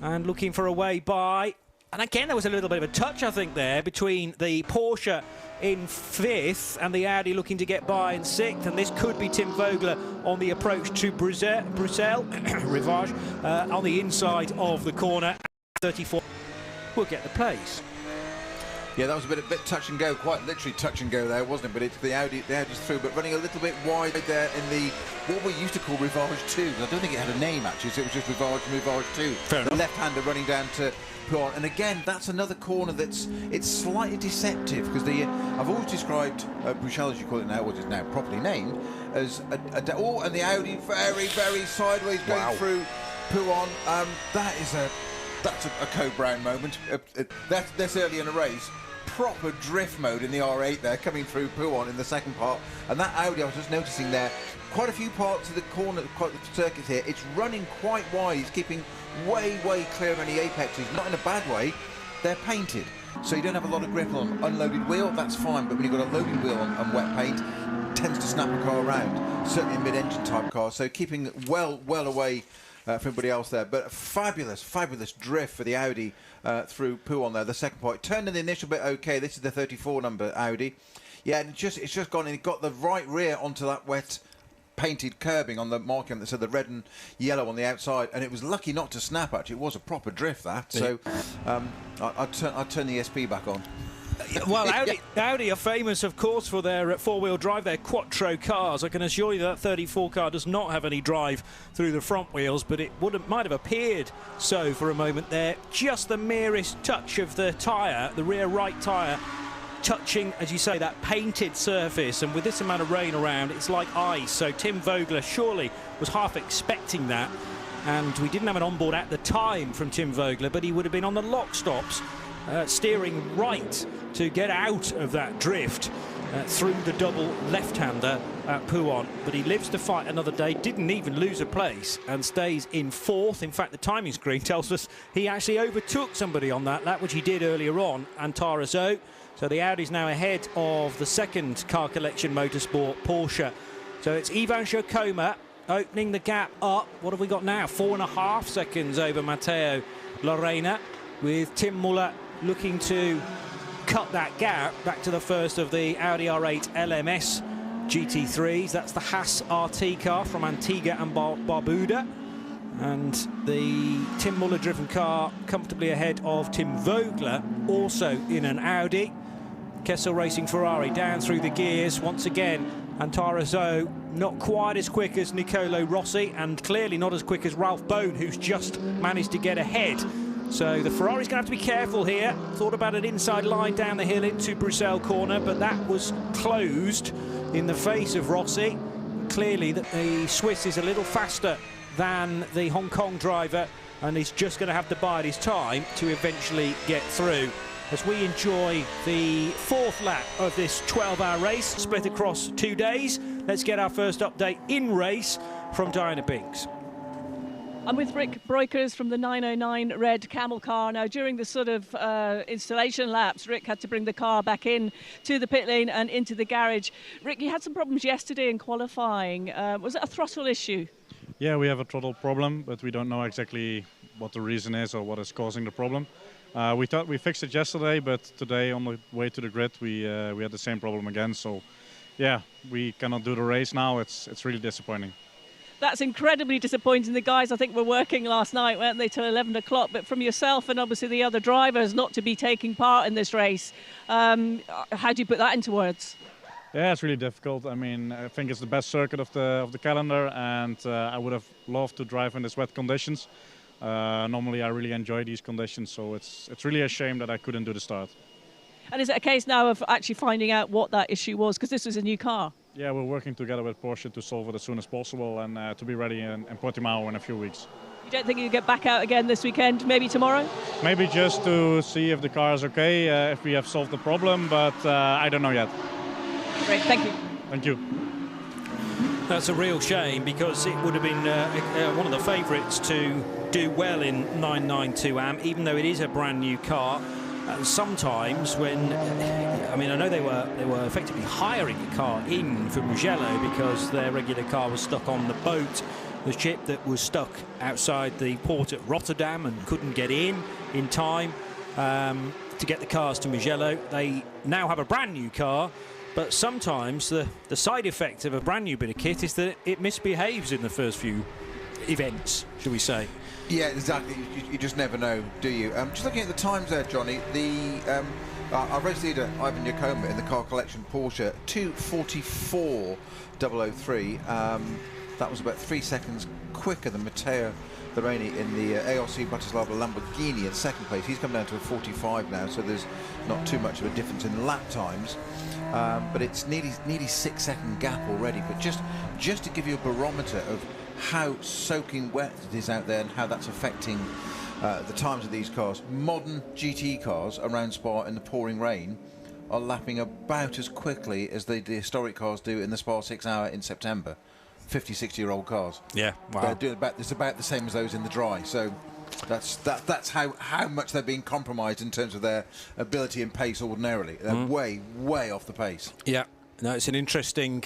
and looking for a way by. And again, there was a little bit of a touch, I think, there between the Porsche in 5th and the Audi looking to get by in 6th. And this could be Tim Vogler on the approach to Bruxelles, Rivage, on the inside of the corner. 34 will get the place. Yeah, that was a bit touch and go, quite literally touch and go there, wasn't it? But it's the Audi's through, but running a little bit wide there in the, what we used to call Rivage 2. I don't think it had a name, actually, so it was just Rivage 2. Fair enough. The left-hander running down to Pouhon. And again, that's another corner it's slightly deceptive, because I've always described Bruxelles, as you call it now, what is now properly named, as and the Audi very, very sideways going through Pouon, that's a Code Brown moment. That's early in the race. Proper drift mode in the R8 there, coming through Pouon in the second part. And that Audi, I was just noticing there, quite a few parts of the corner, quite the circuit here, it's running quite wide. It's keeping way clear of any apexes. Not in a bad way. They're painted, so you don't have a lot of grip on unloaded wheel. That's fine, but when you've got a loaded wheel on wet paint, it tends to snap a car around. Certainly a mid-engine type car. So keeping well away from everybody else there. But fabulous drift for the Audi through Pouon there. The second part turned in the initial bit okay. This is the 34 number Audi. Yeah, and it's just gone and it got the right rear onto that wet painted curbing on the marking that said the red and yellow on the outside, and it was lucky not to snap. Actually, it was a proper drift that. So I'd turn the SP back on. Well, Audi are famous, of course, for their four-wheel drive, their Quattro cars. I can assure you that 34 car does not have any drive through the front wheels, but it might have appeared so for a moment there. Just the merest touch of the tyre, the rear right tyre, touching, as you say, that painted surface, and with this amount of rain around, it's like ice. So Tim Vogler surely was half expecting that, and we didn't have an onboard at the time from Tim Vogler, but he would have been on the lock stops, steering right to get out of that drift through the double left-hander at Pouon. But he lives to fight another day, didn't even lose a place, and stays in fourth. In fact, the timing screen tells us he actually overtook somebody on that lap, which he did earlier on, Antara Zoe. So the Audi's now ahead of the second car collection motorsport, Porsche. So it's Ivan Shokoma opening the gap up. What have we got now? 4.5 seconds over Matteo Lorena, with Tim Muller looking to cut that gap back to the first of the Audi R8 LMS GT3s. That's the Haas RT car from Antigua and Barbuda. And the Tim Muller driven car comfortably ahead of Tim Vogler, also in an Audi. Kessel Racing Ferrari down through the gears once again. Antara Zoe not quite as quick as Nicolo Rossi, and clearly not as quick as Ralph Bone, who's just managed to get ahead. So the Ferrari's going to have to be careful here. Thought about an inside line down the hill into Bruxelles corner, but that was closed in the face of Rossi. Clearly that the Swiss is a little faster than the Hong Kong driver, and he's just going to have to bide his time to eventually get through. As we enjoy the fourth lap of this 12-hour race, split across 2 days, let's get our first update in race from Diana Binks. I'm with Rick Breukers from the 909 red camel car. Now, during the sort of installation laps, Rick had to bring the car back in to the pit lane and into the garage. Rick, you had some problems yesterday in qualifying. Was it a throttle issue? Yeah, we have a throttle problem, but we don't know exactly what the reason is or what is causing the problem. We thought we fixed it yesterday, but today on the way to the grid we had the same problem again. So yeah, we cannot do the race now. It's really disappointing. That's incredibly disappointing. The guys, I think, were working last night, weren't they, till 11 o'clock. But from yourself and obviously the other drivers not to be taking part in this race, how do you put that into words? Yeah, it's really difficult. I mean, I think it's the best circuit of the calendar, and I would have loved to drive in these wet conditions. Normally, I really enjoy these conditions, so it's really a shame that I couldn't do the start. And is it a case now of actually finding out what that issue was? Because this was a new car. Yeah, we're working together with Porsche to solve it as soon as possible and to be ready in Portimao in a few weeks. You don't think you'll get back out again this weekend, maybe tomorrow? Maybe just to see if the car is okay, if we have solved the problem, but I don't know yet. Great, thank you. Thank you. That's a real shame, because it would have been one of the favourites to do well in 992 AM, even though it is a brand new car. And sometimes when, I mean, I know they were effectively hiring a car in for Mugello because their regular car was stuck on the boat, the ship that was stuck outside the port at Rotterdam and couldn't get in time to get the cars to Mugello. They now have a brand new car, but sometimes the side effect of a brand new bit of kit is that it misbehaves in the first few events, shall we say. Yeah, exactly. You just never know, do you? Just looking at the times there, Johnny, our race leader, Ivan Yakoma, in the car collection Porsche, 2:44.003. That was about 3 seconds quicker than Matteo Loreni in the ARC Bratislava Lamborghini in second place. He's come down to a 45 now, so there's not too much of a difference in lap times. But it's nearly 6 second gap already. But just to give you a barometer of how soaking wet it is out there and how that's affecting the times of these cars. Modern GT cars around Spa in the pouring rain are lapping about as quickly as the historic cars do in the Spa 6 hour in September. 50, 60-year-old cars. Yeah, wow. They're doing it's about the same as those in the dry. So that's how much they're being compromised in terms of their ability and pace ordinarily. They're way off the pace. Yeah, no, it's an interesting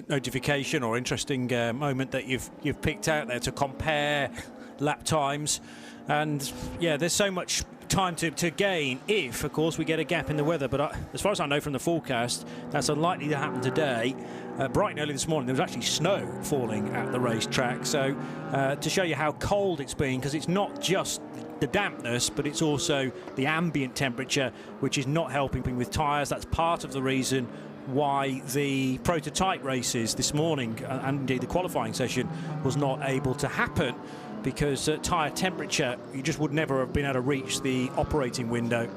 notification or interesting moment that you've picked out there to compare lap times. And yeah, there's so much time to gain if, of course, we get a gap in the weather. But as far as I know from the forecast, that's unlikely to happen today. Bright and early this morning, there was actually snow falling at the racetrack. So to show you how cold it's been, because it's not just the dampness, but it's also the ambient temperature, which is not helping with tyres. That's part of the reason why the prototype races this morning and indeed the qualifying session was not able to happen, because tyre temperature, you just would never have been able to reach the operating window.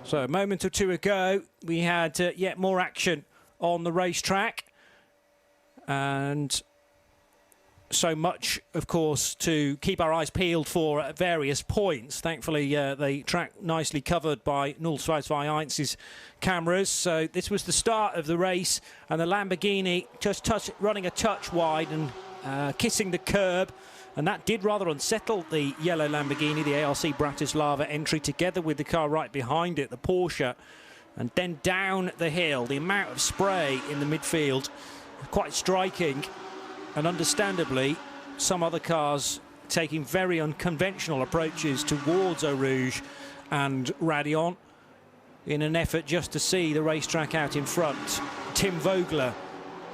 So a moment or two ago, we had yet more action on the racetrack. And so much, of course, to keep our eyes peeled for at various points. Thankfully, the track nicely covered by 021's cameras. So this was the start of the race, and the Lamborghini just running a touch wide and kissing the curb. And that did rather unsettle the yellow Lamborghini, the ARC Bratislava entry, together with the car right behind it, the Porsche. And then down the hill, the amount of spray in the midfield, quite striking. And understandably, some other cars taking very unconventional approaches towards Eau Rouge and Radion in an effort just to see the racetrack out in front. Tim Vogler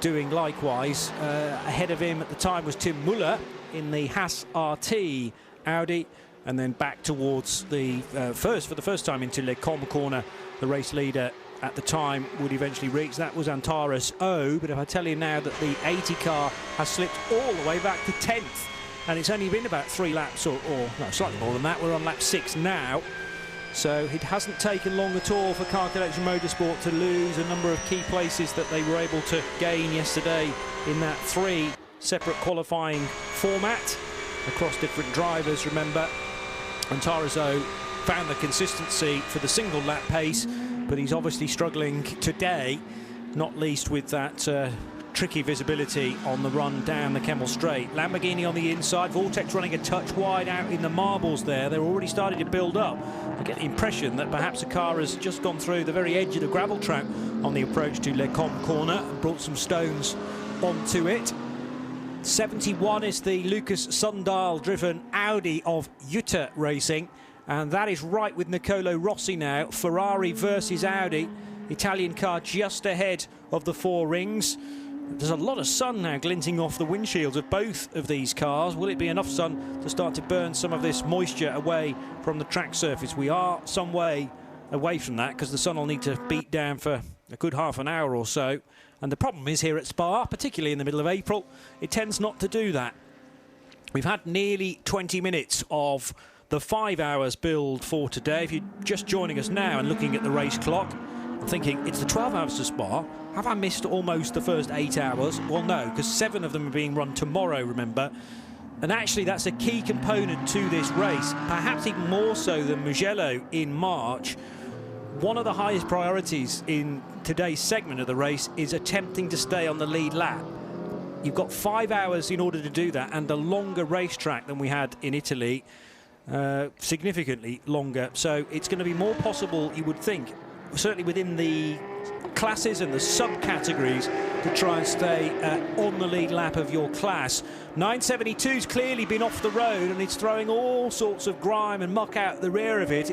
doing likewise. Ahead of him at the time was Tim Muller in the Haas RT Audi, and then back towards the for the first time into Le Combe corner. The race leader at the time would eventually reach. That was Antares O, but if I tell you now that the 80 car has slipped all the way back to 10th, and it's only been about 3 laps or no, slightly more than that. We're on lap 6 now. So it hasn't taken long at all for Car Collection Motorsport to lose a number of key places that they were able to gain yesterday in that 3 separate qualifying format across different drivers. Remember, Antarazo found the consistency for the single lap pace, but he's obviously struggling today, not least with that tricky visibility on the run down the Kemmel Straight. Lamborghini on the inside, Vortex running a touch wide out in the marbles there. They're already starting to build up. I get the impression that perhaps a car has just gone through the very edge of the gravel track on the approach to Le Combe corner and brought some stones onto it. 71 is the Lucas Sundahl driven Audi of Jutta Racing, and that is right with Nicolo Rossi now. Ferrari versus Audi, Italian car just ahead of the 4 rings. There's a lot of sun now glinting off the windshields of both of these cars. Will it be enough sun to start to burn some of this moisture away from the track surface? We are some way away from that, because the sun will need to beat down for a good half an hour or so. And the problem is here at Spa, particularly in the middle of April, it tends not to do that. We've had nearly 20 minutes of the 5 hours build for today. If you're just joining us now and looking at the race clock, thinking it's the 12 hours to Spa, have I missed almost the first 8 hours? Well, no, because 7 of them are being run tomorrow, remember. And actually, that's a key component to this race, perhaps even more so than Mugello in March. One of the highest priorities in today's segment of the race is attempting to stay on the lead lap. You've got 5 hours in order to do that, and a longer racetrack than we had in Italy, significantly longer. So it's going to be more possible, you would think, certainly within the classes and the subcategories, to try and stay on the lead lap of your class. 972's clearly been off the road, and it's throwing all sorts of grime and muck out the rear of it.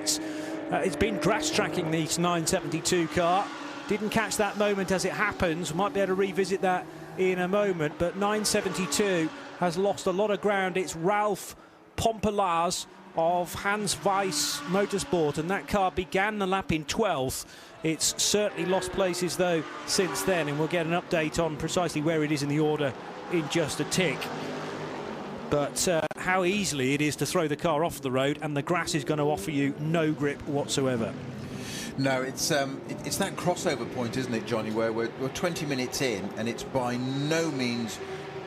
It's been grass tracking this 972 car. Didn't catch that moment as it happens. Might be able to revisit that in a moment, but 972 has lost a lot of ground. It's Ralph Pompalaz of Hans Weiss Motorsport, and that car began the lap in 12th. It's certainly lost places though since then, and we'll get an update on precisely where it is in the order in just a tick. But how easily it is to throw the car off the road, and the grass is going to offer you no grip whatsoever. No, it's that crossover point, isn't it, Johnny, where we're 20 minutes in and it's by no means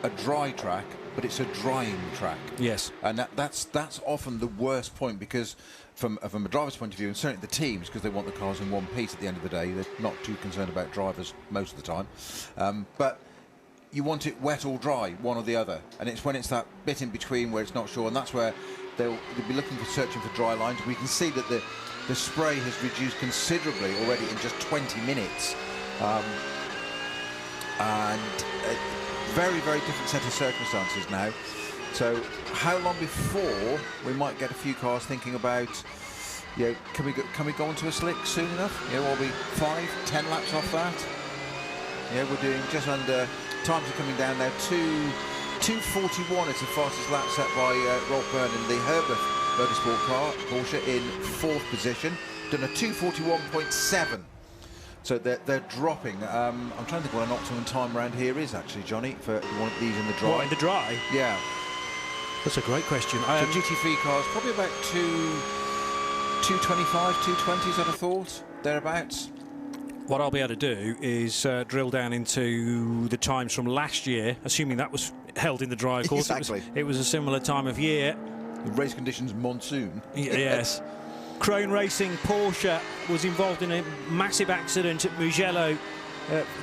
a dry track, but it's a drying track. Yes. And that's often the worst point, because from a driver's point of view, and certainly the teams, because they want the cars in one piece at the end of the day, they're not too concerned about drivers most of the time. But you want it wet or dry, one or the other. And it's when it's that bit in between where it's not sure, and that's where they'll be searching for dry lines. We can see that the spray has reduced considerably already in just 20 minutes. And very, very different set of circumstances now. So how long before we might get a few cars thinking about, can we go onto a slick soon enough? Are we 5-10 laps off that? We're doing just under, times are coming down now, 2:41 is the fastest lap set by Rolf Byrne in the Herbert Motorsport car, Porsche, in 4th position. Done a 2:41.7. So they're dropping. I'm trying to think what an optimum time around here is, actually, Johnny, for one of these in the dry. What, in the dry? Yeah. That's a great question. So GT3 cars, probably about 2:25, 2:20s, I'd have thought, thereabouts. What I'll be able to do is drill down into the times from last year, assuming that was held in the dry, of course. Exactly. It was a similar time of year. The race conditions monsoon. Yes. Krone Racing Porsche was involved in a massive accident at Mugello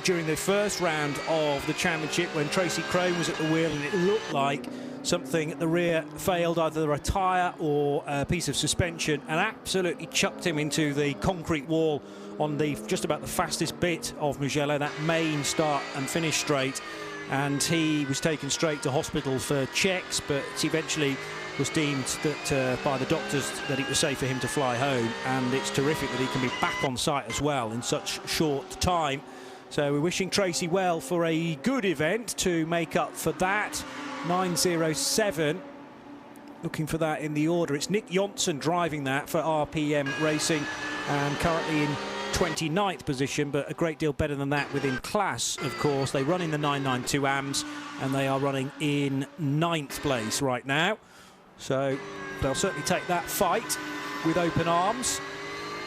during the first round of the championship when Tracy Krone was at the wheel, and it looked like something at the rear failed, either a tyre or a piece of suspension, and absolutely chucked him into the concrete wall on the just about the fastest bit of Mugello, that main start and finish straight. And he was taken straight to hospital for checks, but eventually was deemed that by the doctors that it was safe for him to fly home, and it's terrific that he can be back on site as well in such short time. So we're wishing Tracy well for a good event to make up for that. 9:07, looking for that in the order. It's Nick Johnson driving that for RPM Racing, and currently in 29th position, but a great deal better than that within class, of course. They run in the 992 AMS, and they are running in 9th place right now. So they'll certainly take that fight with open arms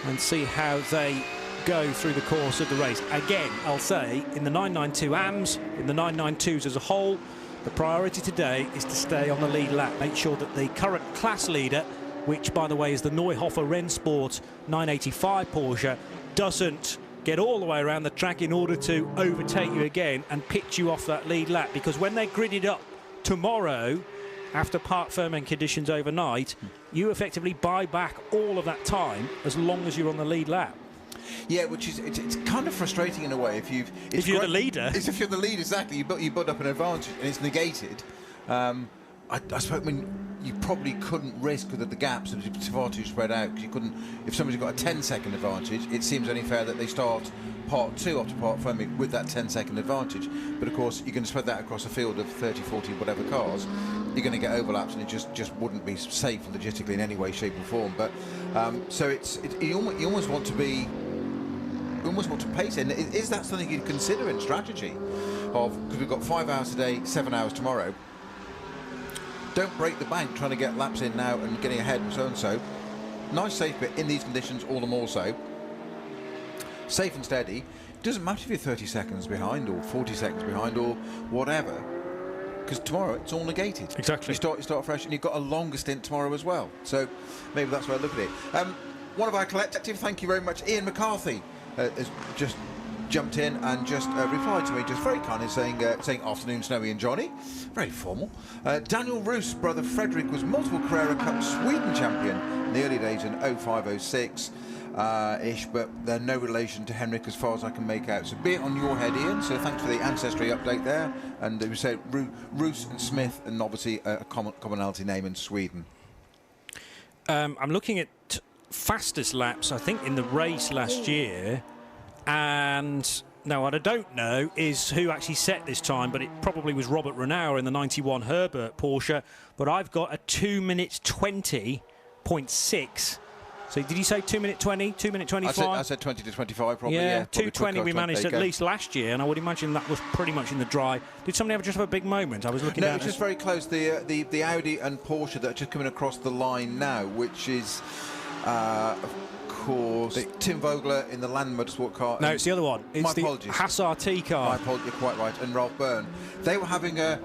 and see how they go through the course of the race. Again, I'll say, in the 992 AMS, in the 992s as a whole, the priority today is to stay on the lead lap. Make sure that the current class leader, which, by the way, is the Neuhofer Rennsport 985 Porsche, doesn't get all the way around the track in order to overtake you again and pitch you off that lead lap. Because when they're gridded up tomorrow, after parc fermement conditions overnight, you effectively buy back all of that time as long as you're on the lead lap. Yeah, which is it's kind of frustrating in a way if you're the leader. It's if you're the lead, exactly. You build up an advantage and it's negated. I suppose you probably couldn't risk that the gaps are far too spread out, because you couldn't. If somebody's got a 10-second advantage, it seems only fair that they start part 2 after parc fermement with that 10-second advantage. But of course, you're going to spread that across a field of 30, 40, whatever cars. You're going to get overlaps, and it just wouldn't be safe logistically in any way, shape, or form. But so you almost want to be. We almost want to pace it. And is that something you'd consider in strategy? Because we've got 5 hours today, 7 hours tomorrow. Don't break the bank trying to get laps in now and getting ahead and so and so. Nice safe bit in these conditions, all the more so. Safe and steady. Doesn't matter if you're 30 seconds behind or 40 seconds behind or whatever, because tomorrow it's all negated. Exactly. You start fresh, and you've got a longer stint tomorrow as well. So maybe that's where I look at it. One of our collective, thank you very much, Ian McCarthy, has just jumped in and just replied to me, just very kindly saying afternoon, Snowy and Johnny. Very formal. Daniel Roos' brother Frederick was multiple Carrera Cup Sweden champion in the early days in 05-06 ish, but they're no relation to Henrik as far as I can make out. So be it on your head, Ian. So thanks for the ancestry update there. And we say Roos and Smith, and obviously a commonality name in Sweden. I'm looking at fastest laps, I think, in the race last year, and now what I don't know is who actually set this time, but it probably was Robert Renauer in the 91 Herbert Porsche, but I've got a 2 minutes 20.6. So did you say 2 minute 20, 2 minute 25? I said 20 to 25 probably, yeah. 2:20 we managed at least last year, and I would imagine that was pretty much in the dry. Did somebody ever just have a big moment? I was looking No, at it's just very close. The Audi and Porsche that are just coming across the line now, which is, of course, Tim Vogler in the Land Motorsport car. No, it's the other one. It's the apologies. Hassar T car. My apologies, you're quite right. And Ralph Byrne. They were having a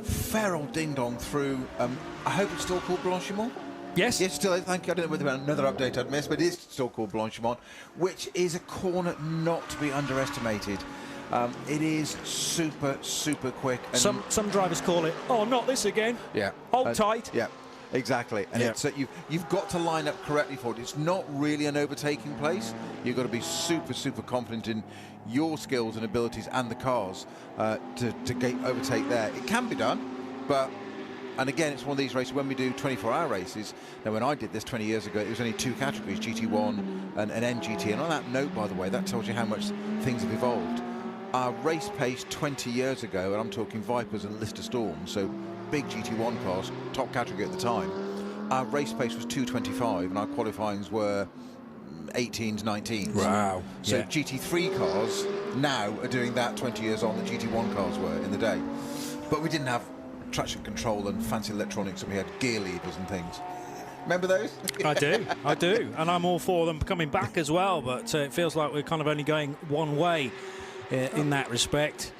fair old ding-dong through, I hope it's still called Blanchimont? Yes. Yes, still, thank you. I don't know whether another update I'd missed, but it is still called Blanchimont, which is a corner not to be underestimated. It is super, super quick. And Some drivers call it, oh, not this again. yeah. Hold tight. Yeah, exactly. And it's you've got to line up correctly for it. It's not really an overtaking place. You've got to be super, super confident in your skills and abilities and the cars to overtake there. It can be done, but... And again, it's one of these races when we do 24-hour races. Now, when I did this 20 years ago, it was only 2 categories, GT1 and NGT. And on that note, by the way, that tells you how much things have evolved. Our race pace 20 years ago, and I'm talking Vipers and Lister Storms, so big GT1 cars, top category at the time, our race pace was 2:25, and our qualifyings were 18s, 19s. Wow. So Yeah. GT3 cars now are doing that 20 years on the GT1 cars were in the day. But we didn't have traction control and fancy electronics, and we had gear levers and things. Remember those? I do, and I'm all for them coming back as well, but it feels like we're kind of only going one way in that respect,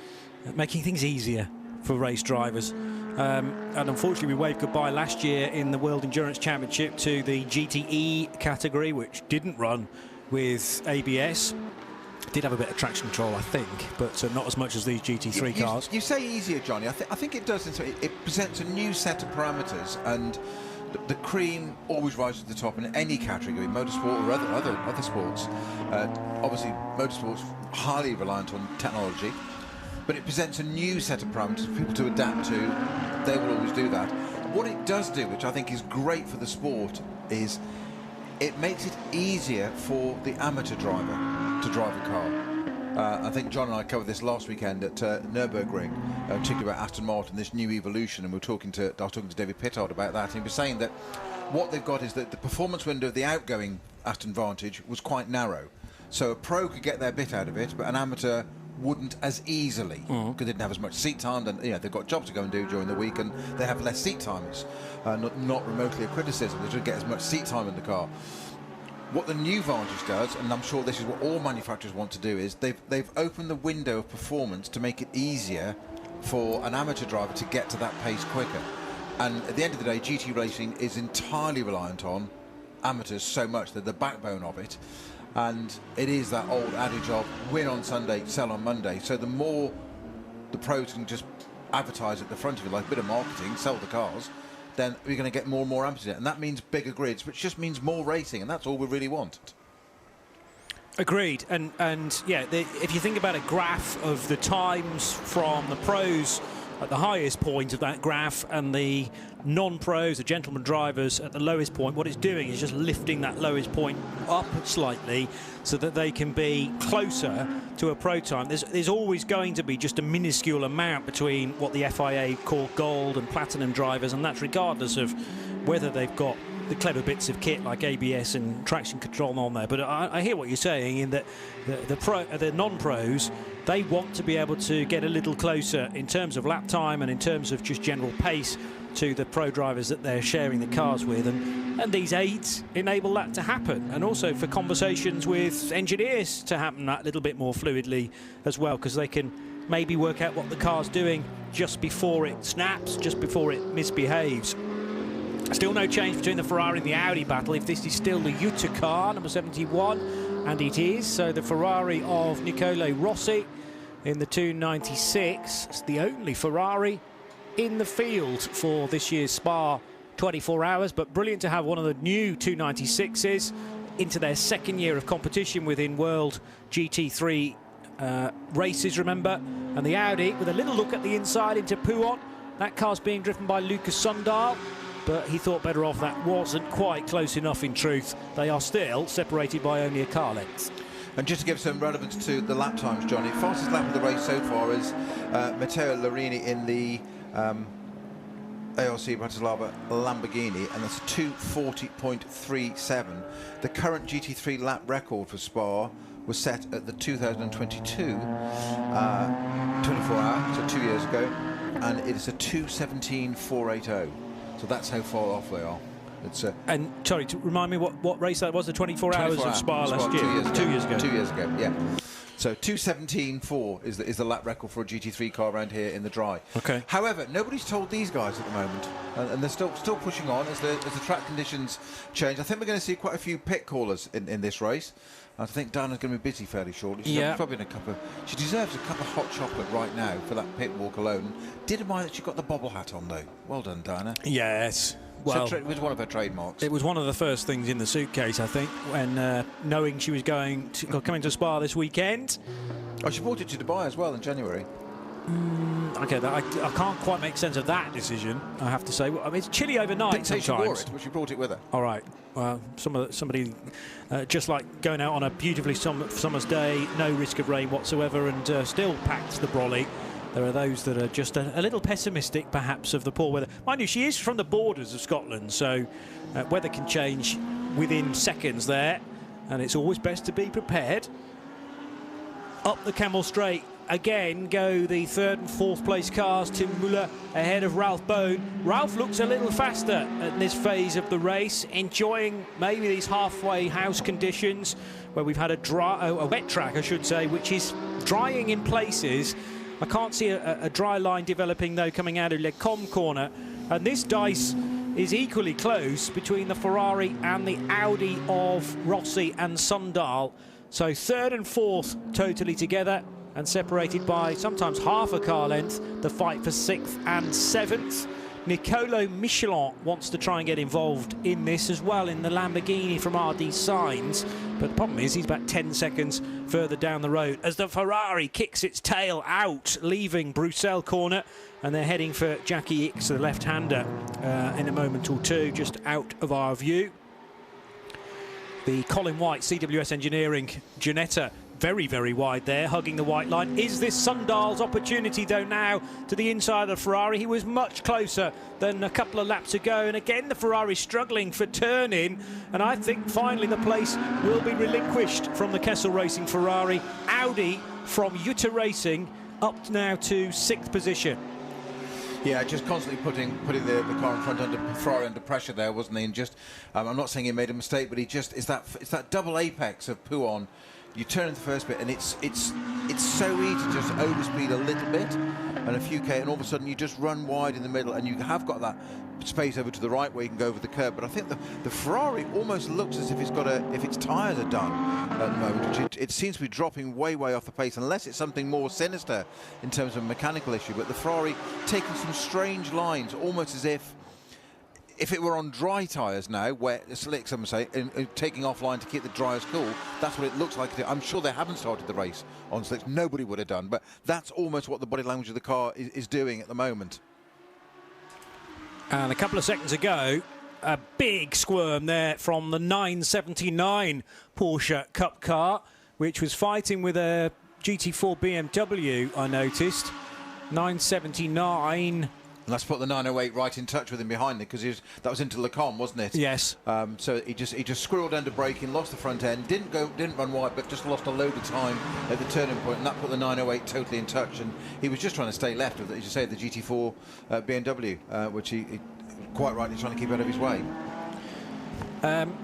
making things easier for race drivers. And unfortunately, we waved goodbye last year in the World Endurance Championship to the GTE category, which didn't run with ABS. Did have a bit of traction control, I think, but not as much as these GT3 cars. You say easier, Johnny. I think it does. It presents a new set of parameters, and the cream always rises to the top in any category, motorsport or other sports. Obviously, motorsport's highly reliant on technology, but it presents a new set of parameters for people to adapt to. They will always do that. What it does do, which I think is great for the sport, is it makes it easier for the amateur driver to drive a car. I think John and I covered this last weekend at Nürburgring, particularly about Aston Martin, this new evolution, and I was talking to David Pittard about that, and he was saying that what they've got is that the performance window of the outgoing Aston Vantage was quite narrow. So a pro could get their bit out of it, but an amateur wouldn't as easily, because they didn't have as much seat time, and they've got jobs to go and do during the week, and they have less seat times. Not remotely a criticism, they don't get as much seat time in the car. What the new Vantage does, and I'm sure this is what all manufacturers want to do, is they've opened the window of performance to make it easier for an amateur driver to get to that pace quicker. And at the end of the day, GT racing is entirely reliant on amateurs so much. They're the backbone of it. And it is that old adage of win on Sunday, sell on Monday. So the more the pros can just advertise at the front of it, like a bit of marketing, sell the cars, then we're going to get more and more amateurs in it. And that means bigger grids, which just means more racing, and that's all we really want. Agreed. And yeah, if you think about a graph of the times from the pros at the highest point of that graph and the non-pros, the gentleman drivers at the lowest point, what it's doing is just lifting that lowest point up slightly so that they can be closer to a pro time. There's always going to be just a minuscule amount between what the FIA call gold and platinum drivers, and that's regardless of whether they've got the clever bits of kit like ABS and traction control on there. But I hear what you're saying in that the non-pros, they want to be able to get a little closer in terms of lap time and in terms of just general pace to the pro drivers that they're sharing the cars with, and these aids enable that to happen, and also for conversations with engineers to happen that little bit more fluidly as well, because they can maybe work out what the car's doing just before it snaps, just before it misbehaves. Still no change between the Ferrari and the Audi battle. If this is still the Jutta car, number 71, and it is, so the Ferrari of Nicole Rossi in the 296. It's the only Ferrari in the field for this year's Spa 24 hours, but brilliant to have one of the new 296s into their second year of competition within World GT3 races, remember. And the Audi with a little look at the inside into Pouon. That car's being driven by Lucas Sundahl, but he thought better off. That wasn't quite close enough in truth. They are still separated by only a car length. And just to give some relevance to the lap times, Johnny, fastest lap of the race so far is Matteo Larini in the ARC Bratislava Lamborghini, and that's 2:40.37. The current GT3 lap record for Spa was set at the 2022 24 hour, so 2 years ago, and it is a 2:17.480. So that's how far off they are. It's And sorry, to remind me what race that was, the 24 hours of Spa last year? 2 years ago. 2 years ago, yeah. So 2:17.4 is the lap record for a GT3 car around here in the dry. Okay. However, nobody's told these guys at the moment, and they're still pushing on as the track conditions change. I think we're going to see quite a few pit callers in this race. I think Diana's going to be busy fairly shortly. She's probably in she deserves a cup of hot chocolate right now for that pit walk alone. Did admire that she got the bobble hat on though. Well done, Diana. Yes. Well, it was one of her trademarks. It was one of the first things in the suitcase, I think, when knowing she was coming to Spa this weekend. Oh, she brought it to Dubai as well in January. Okay, I can't quite make sense of that decision, I have to say. I mean, it's chilly overnight Didn't say sometimes. she wore it, but she brought it with her. All right. Well, somebody just like going out on a beautifully summer's day, no risk of rain whatsoever, and still packed the brolly. There are those that are just a little pessimistic, perhaps, of the poor weather. Mind you, she is from the borders of Scotland, so weather can change within seconds there, and it's always best to be prepared. Up the Camel Straight again go the third and fourth place cars. Tim Muller ahead of Ralph Bone. Ralph looks a little faster at this phase of the race, enjoying maybe these halfway house conditions where we've had a wet track, I should say, which is drying in places. I can't see a dry line developing, though, coming out of Le Com corner. And this dice is equally close between the Ferrari and the Audi of Rossi and Sundal. So third and fourth totally together and separated by sometimes half a car length. The fight for sixth and seventh. Nicolo Michelin wants to try and get involved in this as well in the Lamborghini from RD Signs. But the problem is he's about 10 seconds further down the road as the Ferrari kicks its tail out, leaving Bruxelles corner. And they're heading for Jackie Ickx, the left-hander, in a moment or two, just out of our view. The Colin White, CWS Engineering, Ginetta, very, very wide there, hugging the white line. Is this Sundal's opportunity, though, now to the inside of the Ferrari? He was much closer than a couple of laps ago, and again the Ferrari struggling for turn-in, and I think finally the place will be relinquished from the Kessel Racing Ferrari. Audi from Jutta Racing up now to sixth position. Yeah, just constantly putting the car in front under Ferrari under pressure there, wasn't he? And just, I'm not saying he made a mistake, but it's that double apex of Pouon. You turn in the first bit, and it's so easy to just overspeed a little bit, and a few K, and all of a sudden you just run wide in the middle, and you have got that space over to the right where you can go over the curb. But I think the Ferrari almost looks as if if its tyres are done at the moment, which it seems to be dropping way off the pace, unless it's something more sinister in terms of a mechanical issue. But the Ferrari taking some strange lines, almost as if it were on dry tyres now, where slick, some say, taking offline to keep the dryers cool. That's what it looks like. I'm sure they haven't started the race on slicks. Nobody would have done, but that's almost what the body language of the car is doing at the moment. And a couple of seconds ago, a big squirm there from the 979 Porsche Cup car, which was fighting with a GT4 BMW, I noticed. 979. And let's put the 908 right in touch with him behind it, because that was into Le Com, wasn't it? Yes. So he just squirreled under braking, lost the front end, didn't run wide, but just lost a load of time at the turning point, and that put the 908 totally in touch. And he was just trying to stay left of, as you say, the GT4 BMW, which he quite rightly trying to keep out of his way.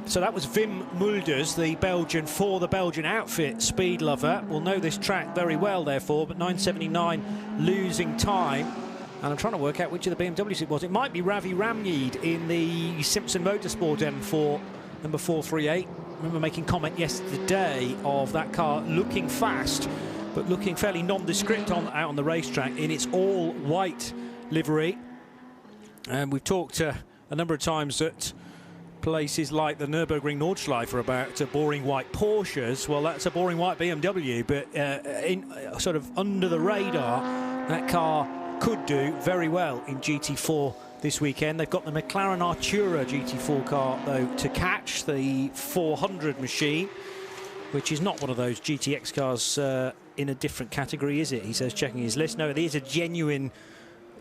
So that was Wim Mulders, the Belgian, for the Belgian outfit speed lover. Will know this track very well, therefore, but 979 losing time. And I'm trying to work out which of the BMWs it was. It might be Ravi Ramneed in the Simpson Motorsport M4, number 438. I remember making comment yesterday of that car looking fast, but looking fairly nondescript out on the racetrack in its all-white livery. And we've talked a number of times at places like the Nürburgring Nordschleife about boring white Porsches. Well, that's a boring white BMW, but sort of under the radar, that car could do very well in GT4 this weekend. They've got the McLaren Artura GT4 car, though, to catch, the 400 machine, which is not one of those GTX cars in a different category, is it? He says, checking his list. No, it is a genuine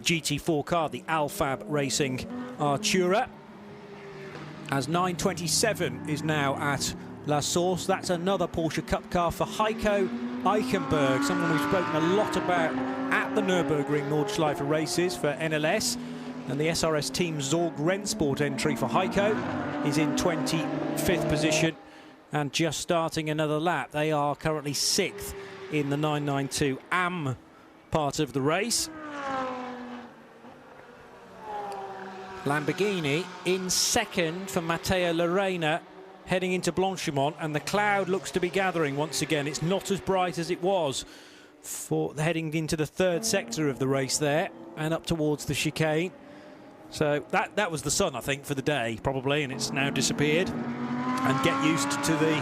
GT4 car, the Alfab Racing Artura. As 927 is now at La Source. That's another Porsche Cup car for Heiko Eichenberg, someone we've spoken a lot about at the Nürburgring Nordschleife races for NLS. And the SRS Team Zorg Rennsport entry for Heiko is in 25th position and just starting another lap. They are currently 6th in the 992 AM part of the race. Lamborghini in second for Matteo Lorena, heading into Blanchimont, and the cloud looks to be gathering once again. It's not as bright as it was for heading into the third sector of the race there and up towards the chicane. So that was the sun, I think, for the day, probably, and it's now disappeared. And get used to the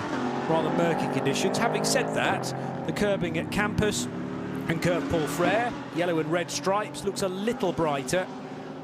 rather murky conditions. Having said that, the curbing at Campus and Curve Paul Frere, yellow and red stripes, looks a little brighter.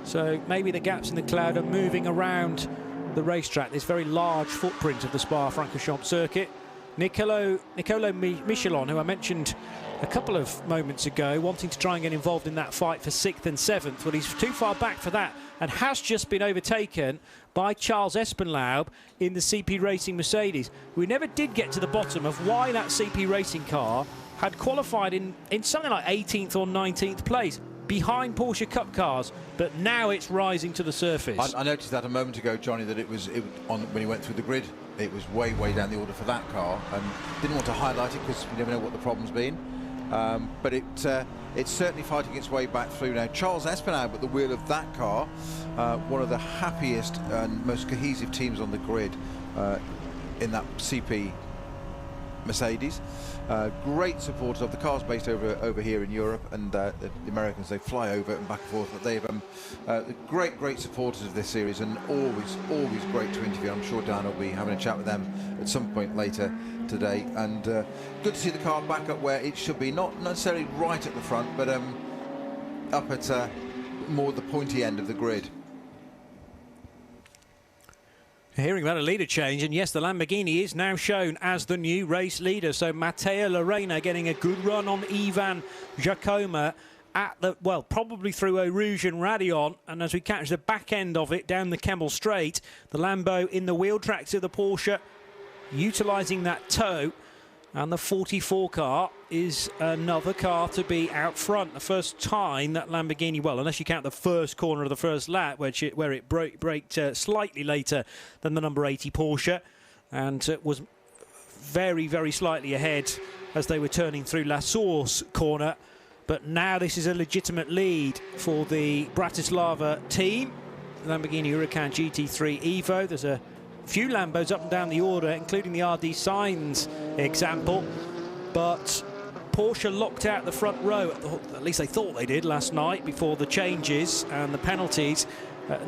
So maybe the gaps in the cloud are moving around the racetrack, this very large footprint of the Spa-Francorchamps circuit. Nicolo Michelon, who I mentioned a couple of moments ago, wanting to try and get involved in that fight for 6th and 7th. Well, he's too far back for that and has just been overtaken by Charles Espenlaub in the CP Racing Mercedes. We never did get to the bottom of why that CP Racing car had qualified in something like 18th or 19th place behind Porsche Cup cars, but now it's rising to the surface. I noticed that a moment ago, Johnny, that it was on when he went through the grid, it was way down the order for that car, and didn't want to highlight it because we never know what the problem's been. But it's certainly fighting its way back through now. Charles Espenlaub at the wheel of that car, one of the happiest and most cohesive teams on the grid in that CP Mercedes. Great supporters of the cars based over here in Europe, and the Americans, they fly over and back and forth. But they've great supporters of this series, and always great to interview. I'm sure Dan will be having a chat with them at some point later today. And good to see the car back up where it should be, not necessarily right at the front, but up at more the pointy end of the grid. Hearing about a leader change, and yes, the Lamborghini is now shown as the new race leader. So Matteo Lorena getting a good run on Ivan Jacoma at the, well, probably through Eau Rouge and Radion. And as we catch the back end of it down the Kemmel Straight, the Lambo in the wheel tracks of the Porsche, utilising that toe. And the 44 car is another car to be out front. The first time that Lamborghini, well, unless you count the first corner of the first lap, where it braked slightly later than the number 80 Porsche, and was very slightly ahead as they were turning through La Source corner. But now this is a legitimate lead for the Bratislava team. Lamborghini Huracan GT3 Evo. There's a few Lambos up and down the order, including the RD Sainz example, but Porsche locked out the front row, at least they thought they did last night before the changes and the penalties.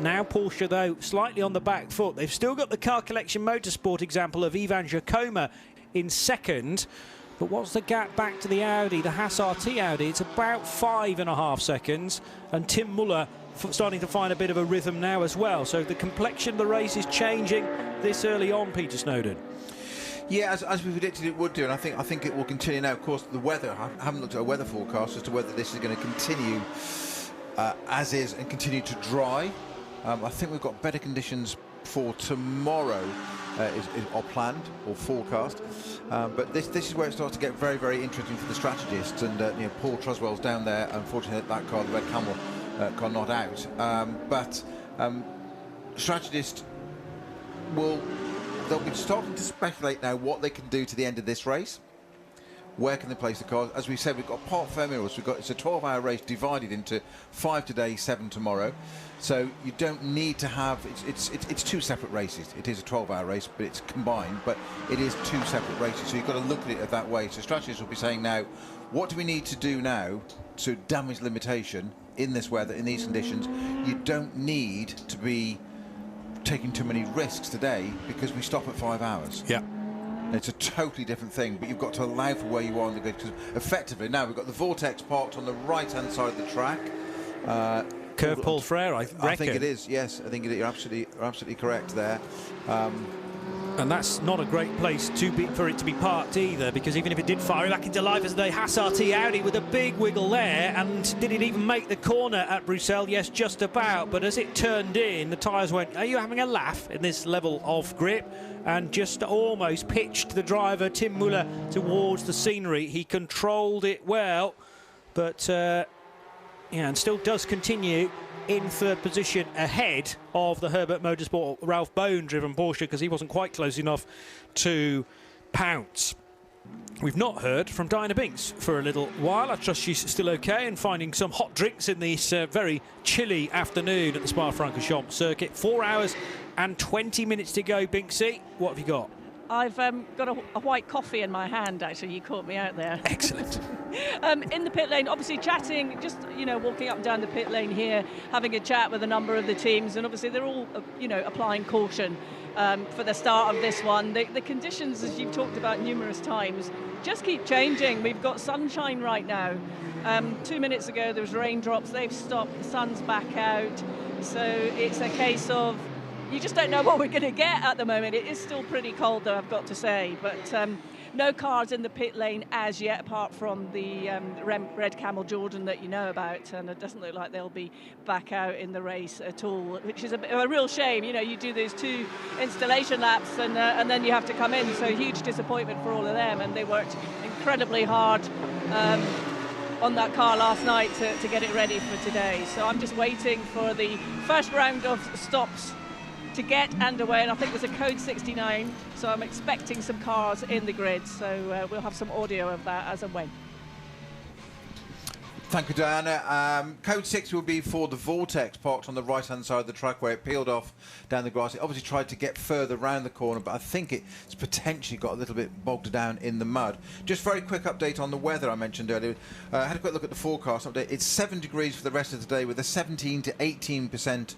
Now Porsche, though, slightly on the back foot. They've still got the Car Collection Motorsport example of Ivan Jacoma in second, but what's the gap back to the Audi, the Haas RT Audi? It's about 5.5 seconds, and Tim Muller starting to find a bit of a rhythm now as well. So the complexion of the race is changing this early on, Peter Snowden. Yeah, as we predicted it would do, and I think it will continue now. Of course, the weather, I haven't looked at a weather forecast as to whether this is going to continue as is and continue to dry. I think we've got better conditions for tomorrow are planned or forecast, but this is where it starts to get very interesting for the strategists. And you know, Paul Truswell's down there. Unfortunately, that car, the Red Camel car, not out. But strategists they'll be starting to speculate now what they can do to the end of this race. Where can they place the cars? As we said, we've got Parc Fermé. It's a 12-hour race divided into 5 today, 7 tomorrow. So you don't need to have. It's two separate races. It is a 12-hour race, but it's combined. But it is two separate races. So you've got to look at it that way. So strategists will be saying now, what do we need to do now to damage limitation in this weather, in these conditions? You don't need to be taking too many risks today because we stop at 5 hours. Yeah. It's a totally different thing, but you've got to allow for where you are on the grid, because effectively now we've got the Vortex parked on the right-hand side of the track. Curve Paul Frere, I reckon. I think it is, yes. I think you're absolutely correct there. And that's not a great place for it to be parked either, because even if it did fire back into life as the Haas RT Audi with a big wiggle there, and did it even make the corner at Bruxelles? Yes, just about. But as it turned in, the tyres went, are you having a laugh in this level of grip? And just almost pitched the driver, Tim Muller, towards the scenery. He controlled it well, but Yeah, and still does continue in third position ahead of the Herbert Motorsport Ralph Bone driven Porsche, because he wasn't quite close enough to pounce. We've not heard from Diana Binks for a little while. I trust she's still okay and finding some hot drinks in this very chilly afternoon at the Spa-Francorchamps circuit. 4 hours and 20 minutes to go, Binksy. What have you got? I've got a white coffee in my hand, actually. You caught me out there. Excellent. In the pit lane, obviously chatting, just, walking up and down the pit lane here, having a chat with a number of the teams, and obviously they're all, applying caution for the start of this one. The conditions, as you've talked about numerous times, just keep changing. We've got sunshine right now. 2 minutes ago there was raindrops, they've stopped, the sun's back out. So it's a case of, you just don't know what we're going to get at the moment. It is still pretty cold, though, I've got to say. But no cars in the pit lane as yet, apart from the Red Camel Jordan that you know about. And it doesn't look like they'll be back out in the race at all, which is a real shame. You do those 2 installation laps and then you have to come in. So huge disappointment for all of them. And they worked incredibly hard on that car last night to get it ready for today. So I'm just waiting for the first round of stops to get underway, and I think there's a code 69, so I'm expecting some cars in the grid, so we'll have some audio of that as and when. Thank you, Diana. Code 6 will be for the Vortex, parked on the right-hand side of the track where it peeled off down the grass. It obviously tried to get further round the corner, but I think it's potentially got a little bit bogged down in the mud. Just very quick update on the weather I mentioned earlier. I had a quick look at the forecast update. It's 7 degrees for the rest of the day with a 17 to 18%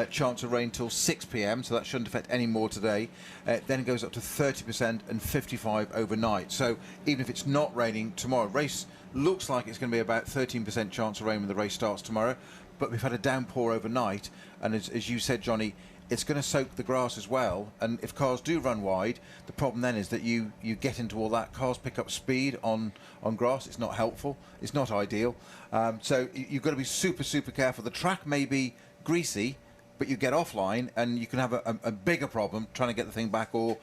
chance of rain till 6 p.m, so that shouldn't affect any more today. Then it goes up to 30% and 55 overnight. So even if it's not raining tomorrow, race looks like it's going to be about 13% chance of rain when the race starts tomorrow, but we've had a downpour overnight, and as you said, Johnny, it's going to soak the grass as well, and if cars do run wide, the problem then is that you get into all that. Cars pick up speed on grass. It's not helpful. It's not ideal. So you've got to be super, super careful. The track may be greasy, but you get offline and you can have a bigger problem trying to get the thing back, or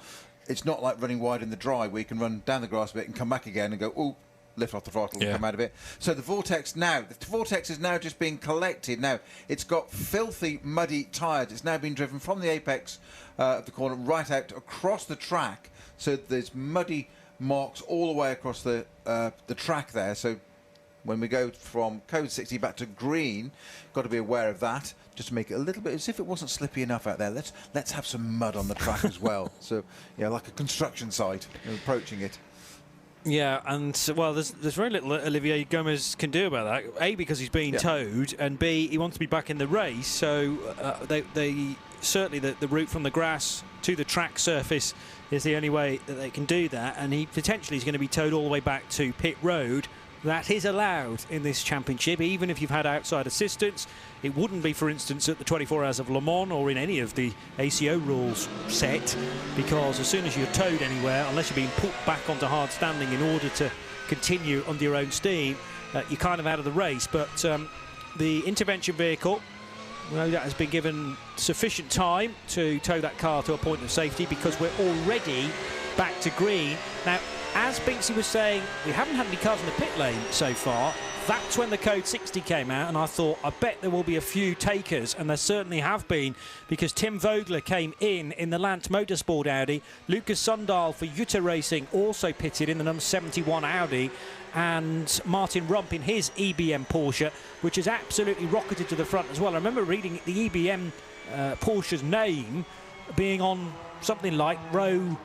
it's not like running wide in the dry where you can run down the grass a bit and come back again and go, oh, lift off the throttle and come out of it. So the Vortex is now just being collected. Now, it's got filthy, muddy tyres. It's now been driven from the apex of the corner right out across the track. So there's muddy marks all the way across the track there. So when we go from code 60 back to green, got to be aware of that, just to make it a little bit as if it wasn't slippy enough out there. Let's have some mud on the track as well. So, yeah, like a construction site, approaching it. Yeah, and well, there's very little Olivier Gomez can do about that. A, because he's being towed, and B, he wants to be back in the race. So they certainly the route from the grass to the track surface is the only way that they can do that. And he potentially is going to be towed all the way back to pit road. That is allowed in this championship, even if you've had outside assistance. It wouldn't be, for instance, at the 24 Hours of Le Mans or in any of the ACO rules set, because as soon as you're towed anywhere, unless you're being put back onto hard standing in order to continue under your own steam, you're kind of out of the race. But the intervention vehicle, well, that has been given sufficient time to tow that car to a point of safety, because we're already back to green. Now, as Binksy was saying, we haven't had any cars in the pit lane so far. That's when the code 60 came out, and I thought, I bet there will be a few takers, and there certainly have been, because Tim Vogler came in the Lance Motorsport Audi. Lucas Sundahl for Jutta Racing also pitted in the number 71 Audi, and Martin Rump in his EBM Porsche, which has absolutely rocketed to the front as well. I remember reading the EBM Porsche's name being on something like row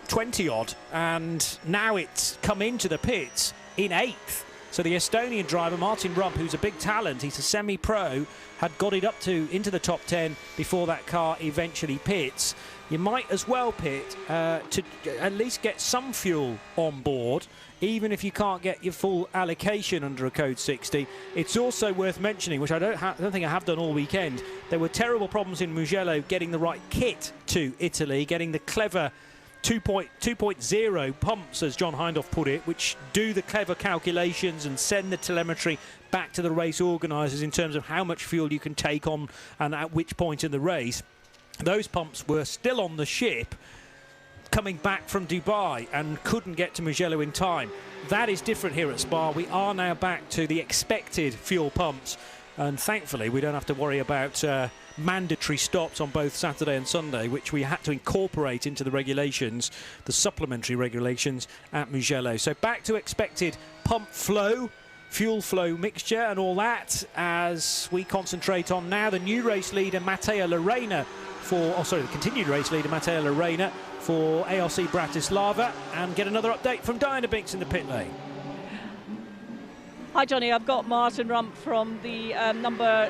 20 odd, and now it's come into the pits in 8th. So the Estonian driver Martin Rump, who's a big talent, he's a semi-pro, had got it up into the top 10 before that car eventually pits. You might as well pit to at least get some fuel on board, even if you can't get your full allocation under a code 60. It's also worth mentioning, which I don't think I have done all weekend, there were terrible problems in Mugello getting the right kit to Italy, getting the clever 2.0 pumps, as John Hindhoff put it, which do the clever calculations and send the telemetry back to the race organisers in terms of how much fuel you can take on and at which point in the race. Those pumps were still on the ship coming back from Dubai and couldn't get to Mugello in time. That is different here at Spa. We are now back to the expected fuel pumps, and thankfully we don't have to worry about mandatory stops on both Saturday and Sunday, which we had to incorporate into the regulations, the supplementary regulations at Mugello. So back to expected pump flow, fuel flow mixture and all that, as we concentrate on now the new race leader Matteo Lorena the continued race leader Matteo Lorena for ARC Bratislava, and get another update from Dynabix in the pit lane. Hi Johnny, I've got Martin Rump from the number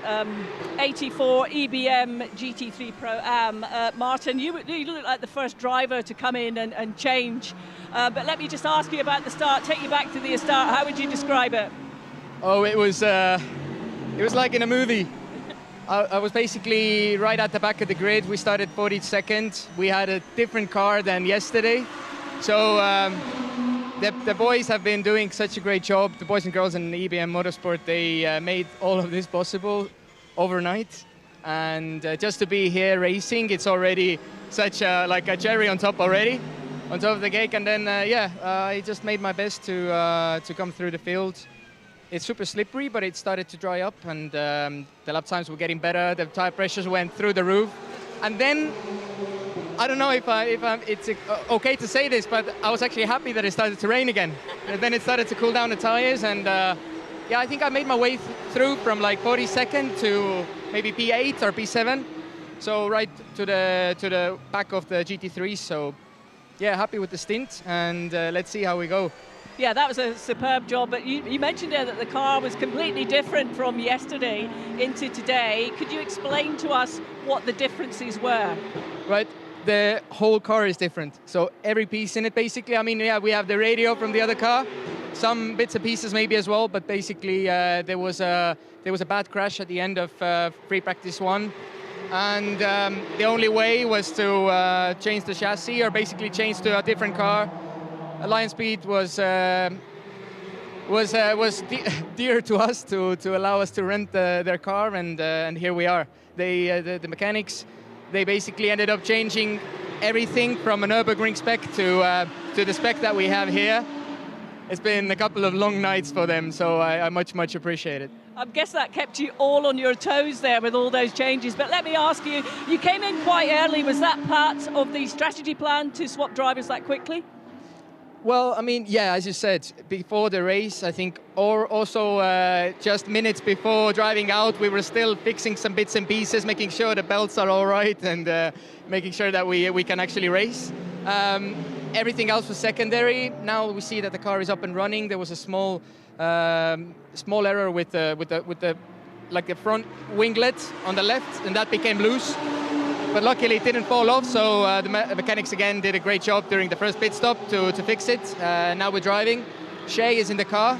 84 EBM GT3 Pro-Am. Martin, you look like the first driver to come in and change, but let me just ask you about the start, take you back to the start. How would you describe it? Oh, it was like in a movie. I was basically right at the back of the grid. We started 42nd. We had a different car than yesterday. So the boys have been doing such a great job. The boys and girls in EBM Motorsport, they made all of this possible overnight. And just to be here racing, it's already such like a cherry on top already, on top of the cake. And then, I just made my best to come through the field. It's super slippery, but it started to dry up, and the lap times were getting better. The tire pressures went through the roof, and then I don't know if it's okay to say this, but I was actually happy that it started to rain again. And then it started to cool down the tires, and I think I made my way through from like 42nd to maybe P8 or P7, so right to the back of the GT3. So yeah, happy with the stint, and let's see how we go. Yeah, that was a superb job, but you mentioned there that the car was completely different from yesterday into today. Could you explain to us what the differences were? Right, the whole car is different. So every piece in it, basically, I mean, yeah, we have the radio from the other car, some bits and pieces maybe as well, but basically there was a bad crash at the end of free practice 1. And the only way was to change the chassis, or basically change to a different car. Lion Speed was dear to us to allow us to rent their car, and here we are. The mechanics, they basically ended up changing everything from an Nürburgring spec to the spec that we have here. It's been a couple of long nights for them, so I much appreciate it. I guess that kept you all on your toes there with all those changes. But let me ask you, you came in quite early. Was that part of the strategy plan to swap drivers that quickly? Well, I mean, yeah, as you said, before the race, I think, or also just minutes before driving out, we were still fixing some bits and pieces, making sure the belts are all right, and making sure that we can actually race. Everything else was secondary. Now we see that the car is up and running. There was a small error with the front winglet on the left, and that became loose. But luckily it didn't fall off, so the mechanics again did a great job during the first pit stop to fix it. Now we're driving. Shay is in the car.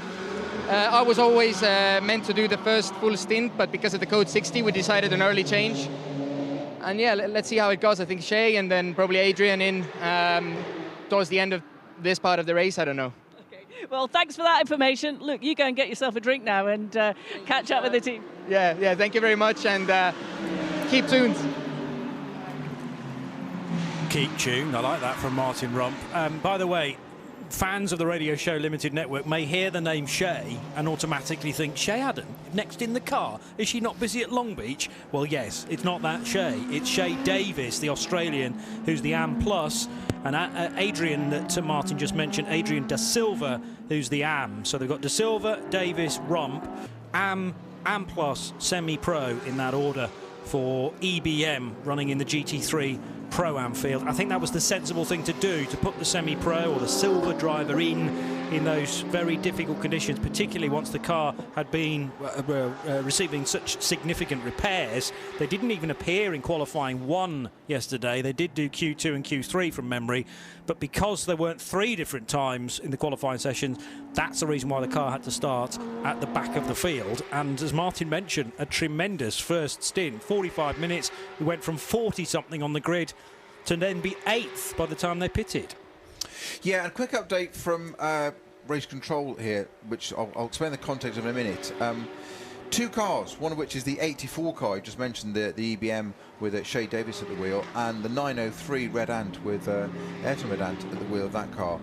I was always meant to do the first full stint, but because of the code 60 we decided an early change. And yeah, let's see how it goes. I think Shay and then probably Adrian in towards the end of this part of the race, I don't know. Okay. Well, thanks for that information. Look, you go and get yourself a drink now and catch up with the team. Yeah, thank you very much, and keep tuned. Keep tuned. I like that from Martin Rump. By the way, fans of the Radio Show Limited Network may hear the name Shay and automatically think, Shay Adam, next in the car, is she not busy at Long Beach? Well, yes, it's not that Shay. It's Shay Davis, the Australian, who's the AM Plus, and Adrian that Martin just mentioned, Adrian Da Silva, who's the AM. So they've got Da Silva, Davis, Rump, AM Plus, Semi-Pro in that order for EBM running in the GT3 Pro-Am field. I think that was the sensible thing to do, to put the semi-pro or the silver driver in those very difficult conditions, particularly once the car had been receiving such significant repairs. They didn't even appear in qualifying 1 yesterday. They did do Q2 and Q3 from memory, but because there weren't 3 different times in the qualifying sessions, that's the reason why the car had to start at the back of the field. And as Martin mentioned, a tremendous first stint, 45 minutes. We went from 40-something on the grid to then be 8th by the time they pitted. Yeah, and a quick update from race control here, which I'll explain the context of in a minute. Two cars, one of which is the 84 car, you just mentioned the EBM with Shay Davis at the wheel, and the 903 Red Ant with Ayrton Red Ant at the wheel of that car.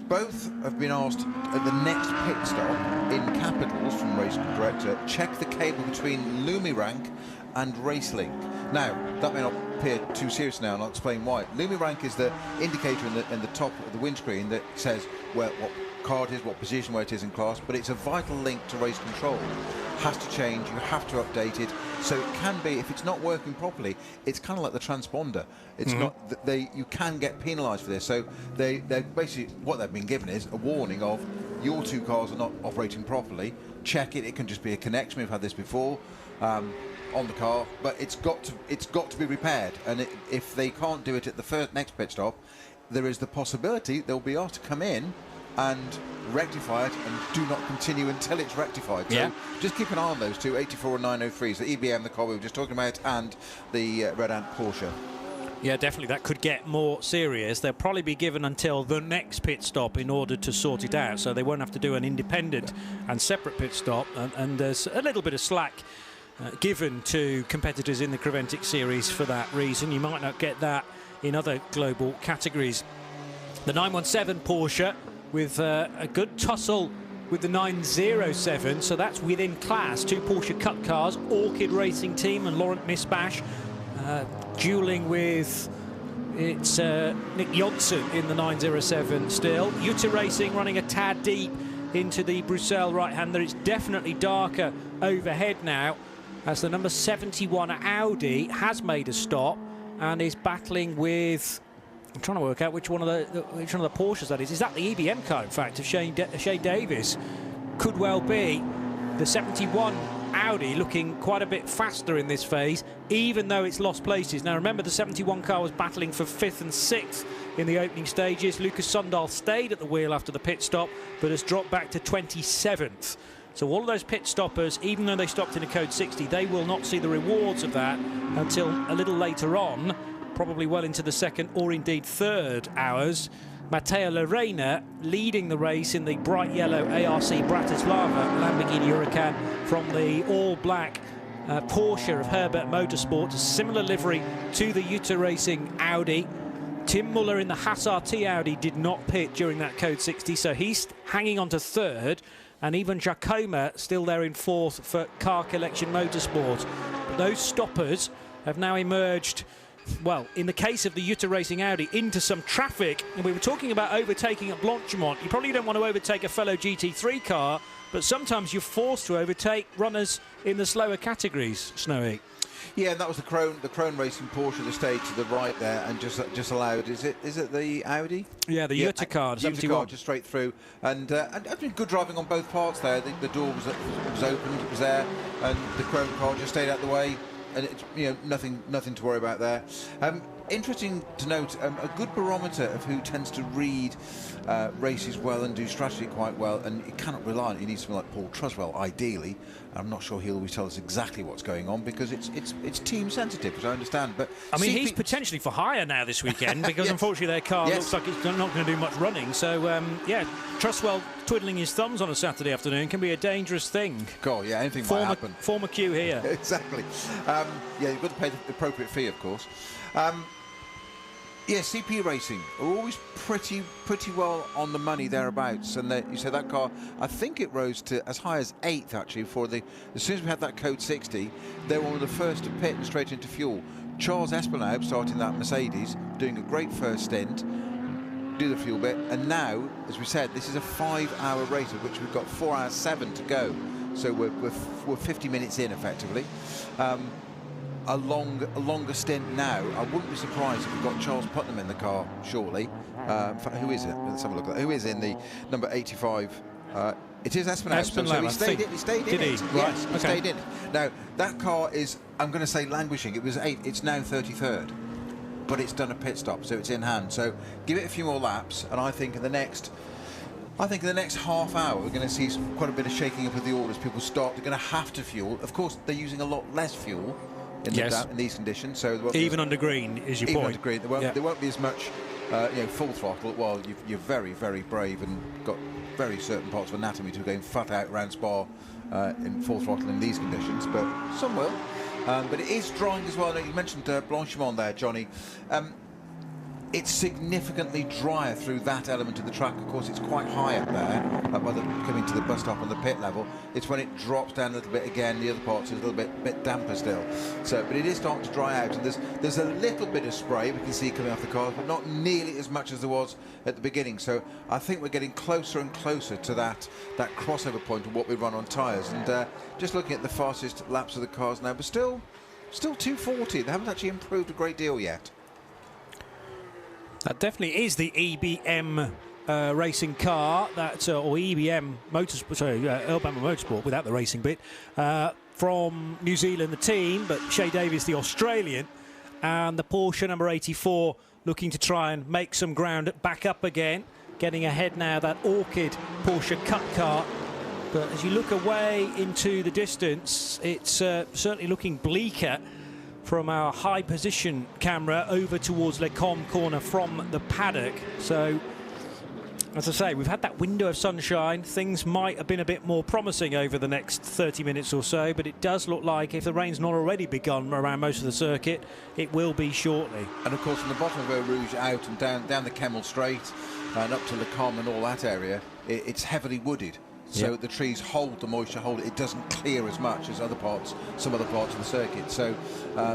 Both have been asked at the next pit stop, in capitals from race director, check the cable between Lumirank and RaceLink. Now, that may not appear too serious now, and I'll explain why. Lumirank is the indicator in the top of the windscreen that says what car it is, what position, where it is in class, but it's a vital link to race control. Has to change, you have to update it, so it can be, if it's not working properly, it's kind of like the transponder. It's not, you can get penalised for this, so they basically, what they've been given is a warning of, your two cars are not operating properly, check it can just be a connection, we've had this before, on the car, but it's got to be repaired, and if they can't do it at the next pit stop, there is the possibility they'll be asked to come in and rectify it and do not continue until it's rectified. So just keep an eye on those two, 84 and 903s, the EBM, the car we were just talking about, and the Red Ant Porsche. Yeah, definitely, that could get more serious. They'll probably be given until the next pit stop in order to sort it out, so they won't have to do an independent and separate pit stop, and there's a little bit of slack given to competitors in the Creventic series for that reason. You might not get that in other global categories. The 917 Porsche with a good tussle with the 907, so that's within class. Two Porsche Cup cars, Orchid Racing Team and Laurent Misbash duelling with Nick Johnson in the 907 still. Jutta Racing running a tad deep into the Bruxelles right-hander. It's definitely darker overhead now, as the number 71 Audi has made a stop and is battling with, I'm trying to work out which one of the Porsches that is. Is that the EBM car, in fact, of Shay Davis? Could well be. The 71 Audi looking quite a bit faster in this phase, even though it's lost places. Now remember, the 71 car was battling for 5th and 6th in the opening stages. Lucas Sundahl stayed at the wheel after the pit stop, but has dropped back to 27th. So all of those pit stoppers, even though they stopped in a code 60, they will not see the rewards of that until a little later on, probably well into the second or indeed third hours. Matteo Lorena leading the race in the bright yellow ARC Bratislava Lamborghini Huracan from the all-black Porsche of Herbert Motorsport, a similar livery to the Jutta Racing Audi. Tim Muller in the Haas RT Audi did not pit during that code 60, so he's hanging on to third, and even Giacomo still there in fourth for Car Collection Motorsport. But those stoppers have now emerged, well, in the case of the Jutta Racing Audi, into some traffic. And we were talking about overtaking at Blanchimont. You probably don't want to overtake a fellow GT3 car, but sometimes you're forced to overtake runners in the slower categories, Snowy. Yeah, and that was the Krone Racing Porsche that stayed to the right there and just allowed. Is it the Audi? Yeah, the Jutta car, 71. Jutta car just straight through, and I think good driving on both parts there. The door was opened, it was there, and the Krone car just stayed out the way, and it's, you know, nothing to worry about there. Interesting to note, a good barometer of who tends to read races well and do strategy quite well, and you cannot rely on it. You need someone like Paul Truswell, ideally. I'm not sure he'll always tell us exactly what's going on because it's team sensitive, as I understand. But I mean, he's potentially for hire now this weekend because unfortunately their car looks like it's not going to do much running. So yeah, Truswell twiddling his thumbs on a Saturday afternoon can be a dangerous thing. God, yeah, anything might happen. Former Q here. Exactly. Yeah, you've got to pay the appropriate fee, of course. Yeah, CP Racing are always pretty well on the money thereabouts, and you said that car, I think it rose to as high as 8th actually as soon as we had that code 60, they were one of the first to pit and straight into fuel. Charles Espinaub starting that Mercedes, doing a great first stint, do the fuel bit, and now, as we said, this is a 5-hour race of which we've got 4 hours 7 to go, so we're 50 minutes in effectively. A longer stint now. I wouldn't be surprised if we've got Charles Putnam in the car shortly. In fact, who is it? Let's have a look at that. Who is in the number 85? It is Espinaub. So he stayed in. He stayed in. Did he? Yes, he stayed in. Now that car is, I'm going to say, languishing. It was 8th. It's now 33rd, but it's done a pit stop, so it's in hand. So give it a few more laps, and I think in the next half hour we're going to see quite a bit of shaking up of the orders. People start. They're going to have to fuel. Of course, they're using a lot less fuel in these conditions, so even under green is your point. Under green, there won't be as much, full throttle. While you're very, very brave and got very certain parts of anatomy to go flat out around Spa in full throttle in these conditions, but some will. But it is drying as well. You mentioned Blanchimont there, Johnny. It's significantly drier through that element of the track. Of course, it's quite high up there, coming to the bus stop on the pit level. It's when it drops down a little bit again. The other parts are a little bit damper still. So, but it is starting to dry out, and there's a little bit of spray we can see coming off the cars, but not nearly as much as there was at the beginning. So, I think we're getting closer and closer to that crossover point of what we run on tyres. And just looking at the fastest laps of the cars now, but still 240. They haven't actually improved a great deal yet. That definitely is the EBM racing car, that or EBM Motorsport, sorry, Alabama Motorsport without the racing bit, from New Zealand, the team, but Shea Davies, the Australian, and the Porsche number 84 looking to try and make some ground back up again, getting ahead now, that Orchid Porsche Cup car. But as you look away into the distance, it's certainly looking bleaker from our high position camera over towards Le Com corner from the paddock. So, as I say, we've had that window of sunshine. Things might have been a bit more promising over the next 30 minutes or so, but it does look like if the rain's not already begun around most of the circuit, it will be shortly. And of course, from the bottom of Eau Rouge out and down the Kemmel Straight and up to Le Com and all that area, it's heavily wooded. So the trees hold the moisture, it doesn't clear as much as some other parts of the circuit. So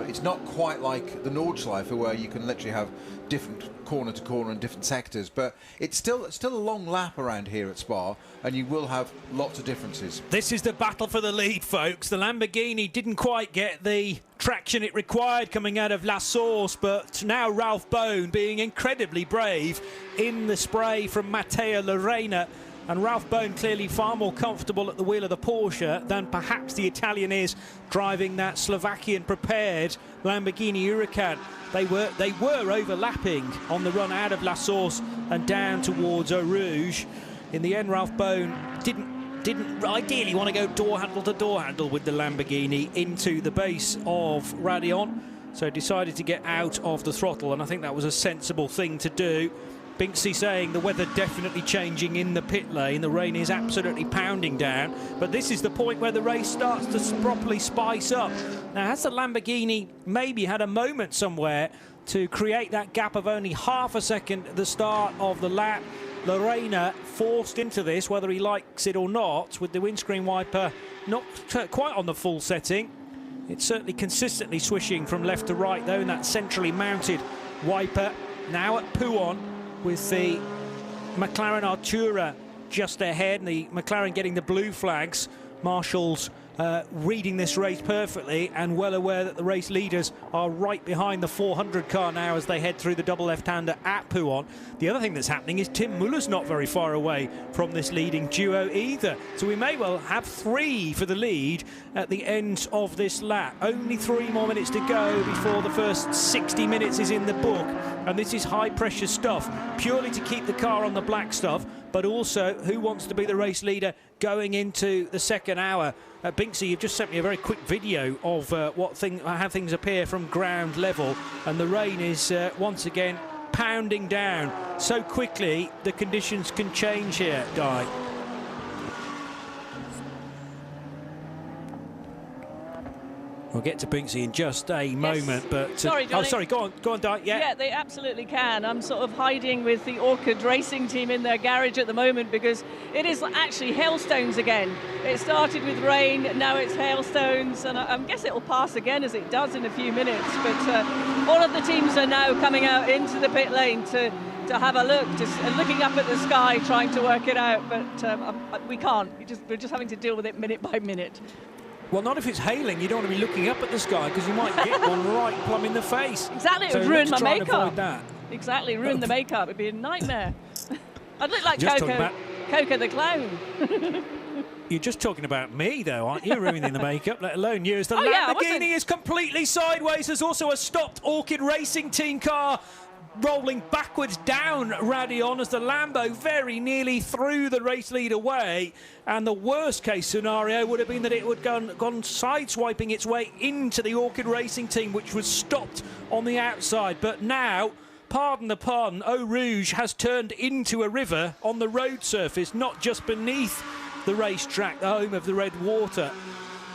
it's not quite like the Nordschleife where you can literally have different corner to corner and different sectors, but it's still a long lap around here at Spa, and you will have lots of differences. This is the battle for the lead, folks. The Lamborghini didn't quite get the traction it required coming out of La Source, but now Ralph Bone being incredibly brave in the spray from Matteo Lorena. And Ralph Bone clearly far more comfortable at the wheel of the Porsche than perhaps the Italian is driving that Slovakian prepared Lamborghini Huracan. They were overlapping on the run out of La Source and down towards Eau Rouge. In the end, Ralph Bone didn't ideally want to go door handle to door handle with the Lamborghini into the base of Raidillon, so decided to get out of the throttle, and I think that was a sensible thing to do. Binksy saying the weather definitely changing in the pit lane. The rain is absolutely pounding down. But this is the point where the race starts to properly spice up. Now, has the Lamborghini maybe had a moment somewhere to create that gap of only half a second at the start of the lap? Lorena forced into this, whether he likes it or not, with the windscreen wiper not quite on the full setting. It's certainly consistently swishing from left to right, though, in that centrally mounted wiper. Now at Pouhon, with the McLaren Artura just ahead, and the McLaren getting the blue flags. Marshall's reading this race perfectly and well aware that the race leaders are right behind the 400 car now as they head through the double left-hander at Pouhon. The other thing that's happening is Tim Muller's not very far away from this leading duo either. So we may well have three for the lead at the end of this lap. Only 3 more minutes to go before the first 60 minutes is in the book. And this is high-pressure stuff, purely to keep the car on the black stuff, but also who wants to be the race leader going into the second hour. Binksy, you've just sent me a very quick video of how things appear from ground level, and the rain is once again pounding down so quickly. The conditions can change here, Di. We'll get to Binksy in just a moment, but... Sorry, Johnny. Oh, sorry, go on, Di. Yeah, they absolutely can. I'm sort of hiding with the Orchid racing team in their garage at the moment because it is actually hailstones again. It started with rain, now it's hailstones, and I guess it'll pass again as it does in a few minutes. But all of the teams are now coming out into the pit lane to have a look, just looking up at the sky, trying to work it out, but we can't. We're just having to deal with it minute by minute. Well, not if it's hailing. You don't want to be looking up at the sky because you might get one right plumb in the face. Exactly, it would ruin my makeup. Exactly, ruin the makeup. It'd be a nightmare. I'd look like Coco the clown. You're just talking about me, though, aren't you? Ruining the makeup, let alone you. As the Lamborghini is completely sideways. There's also a stopped Orchid Racing Team car rolling backwards down Raidillon as the Lambo very nearly threw the race lead away, and the worst case scenario would have been that it would gone sideswiping its way into the Orchid Racing Team, which was stopped on the outside. But now, pardon the pun, Eau Rouge has turned into a river on the road surface, not just beneath the racetrack, the home of the red water.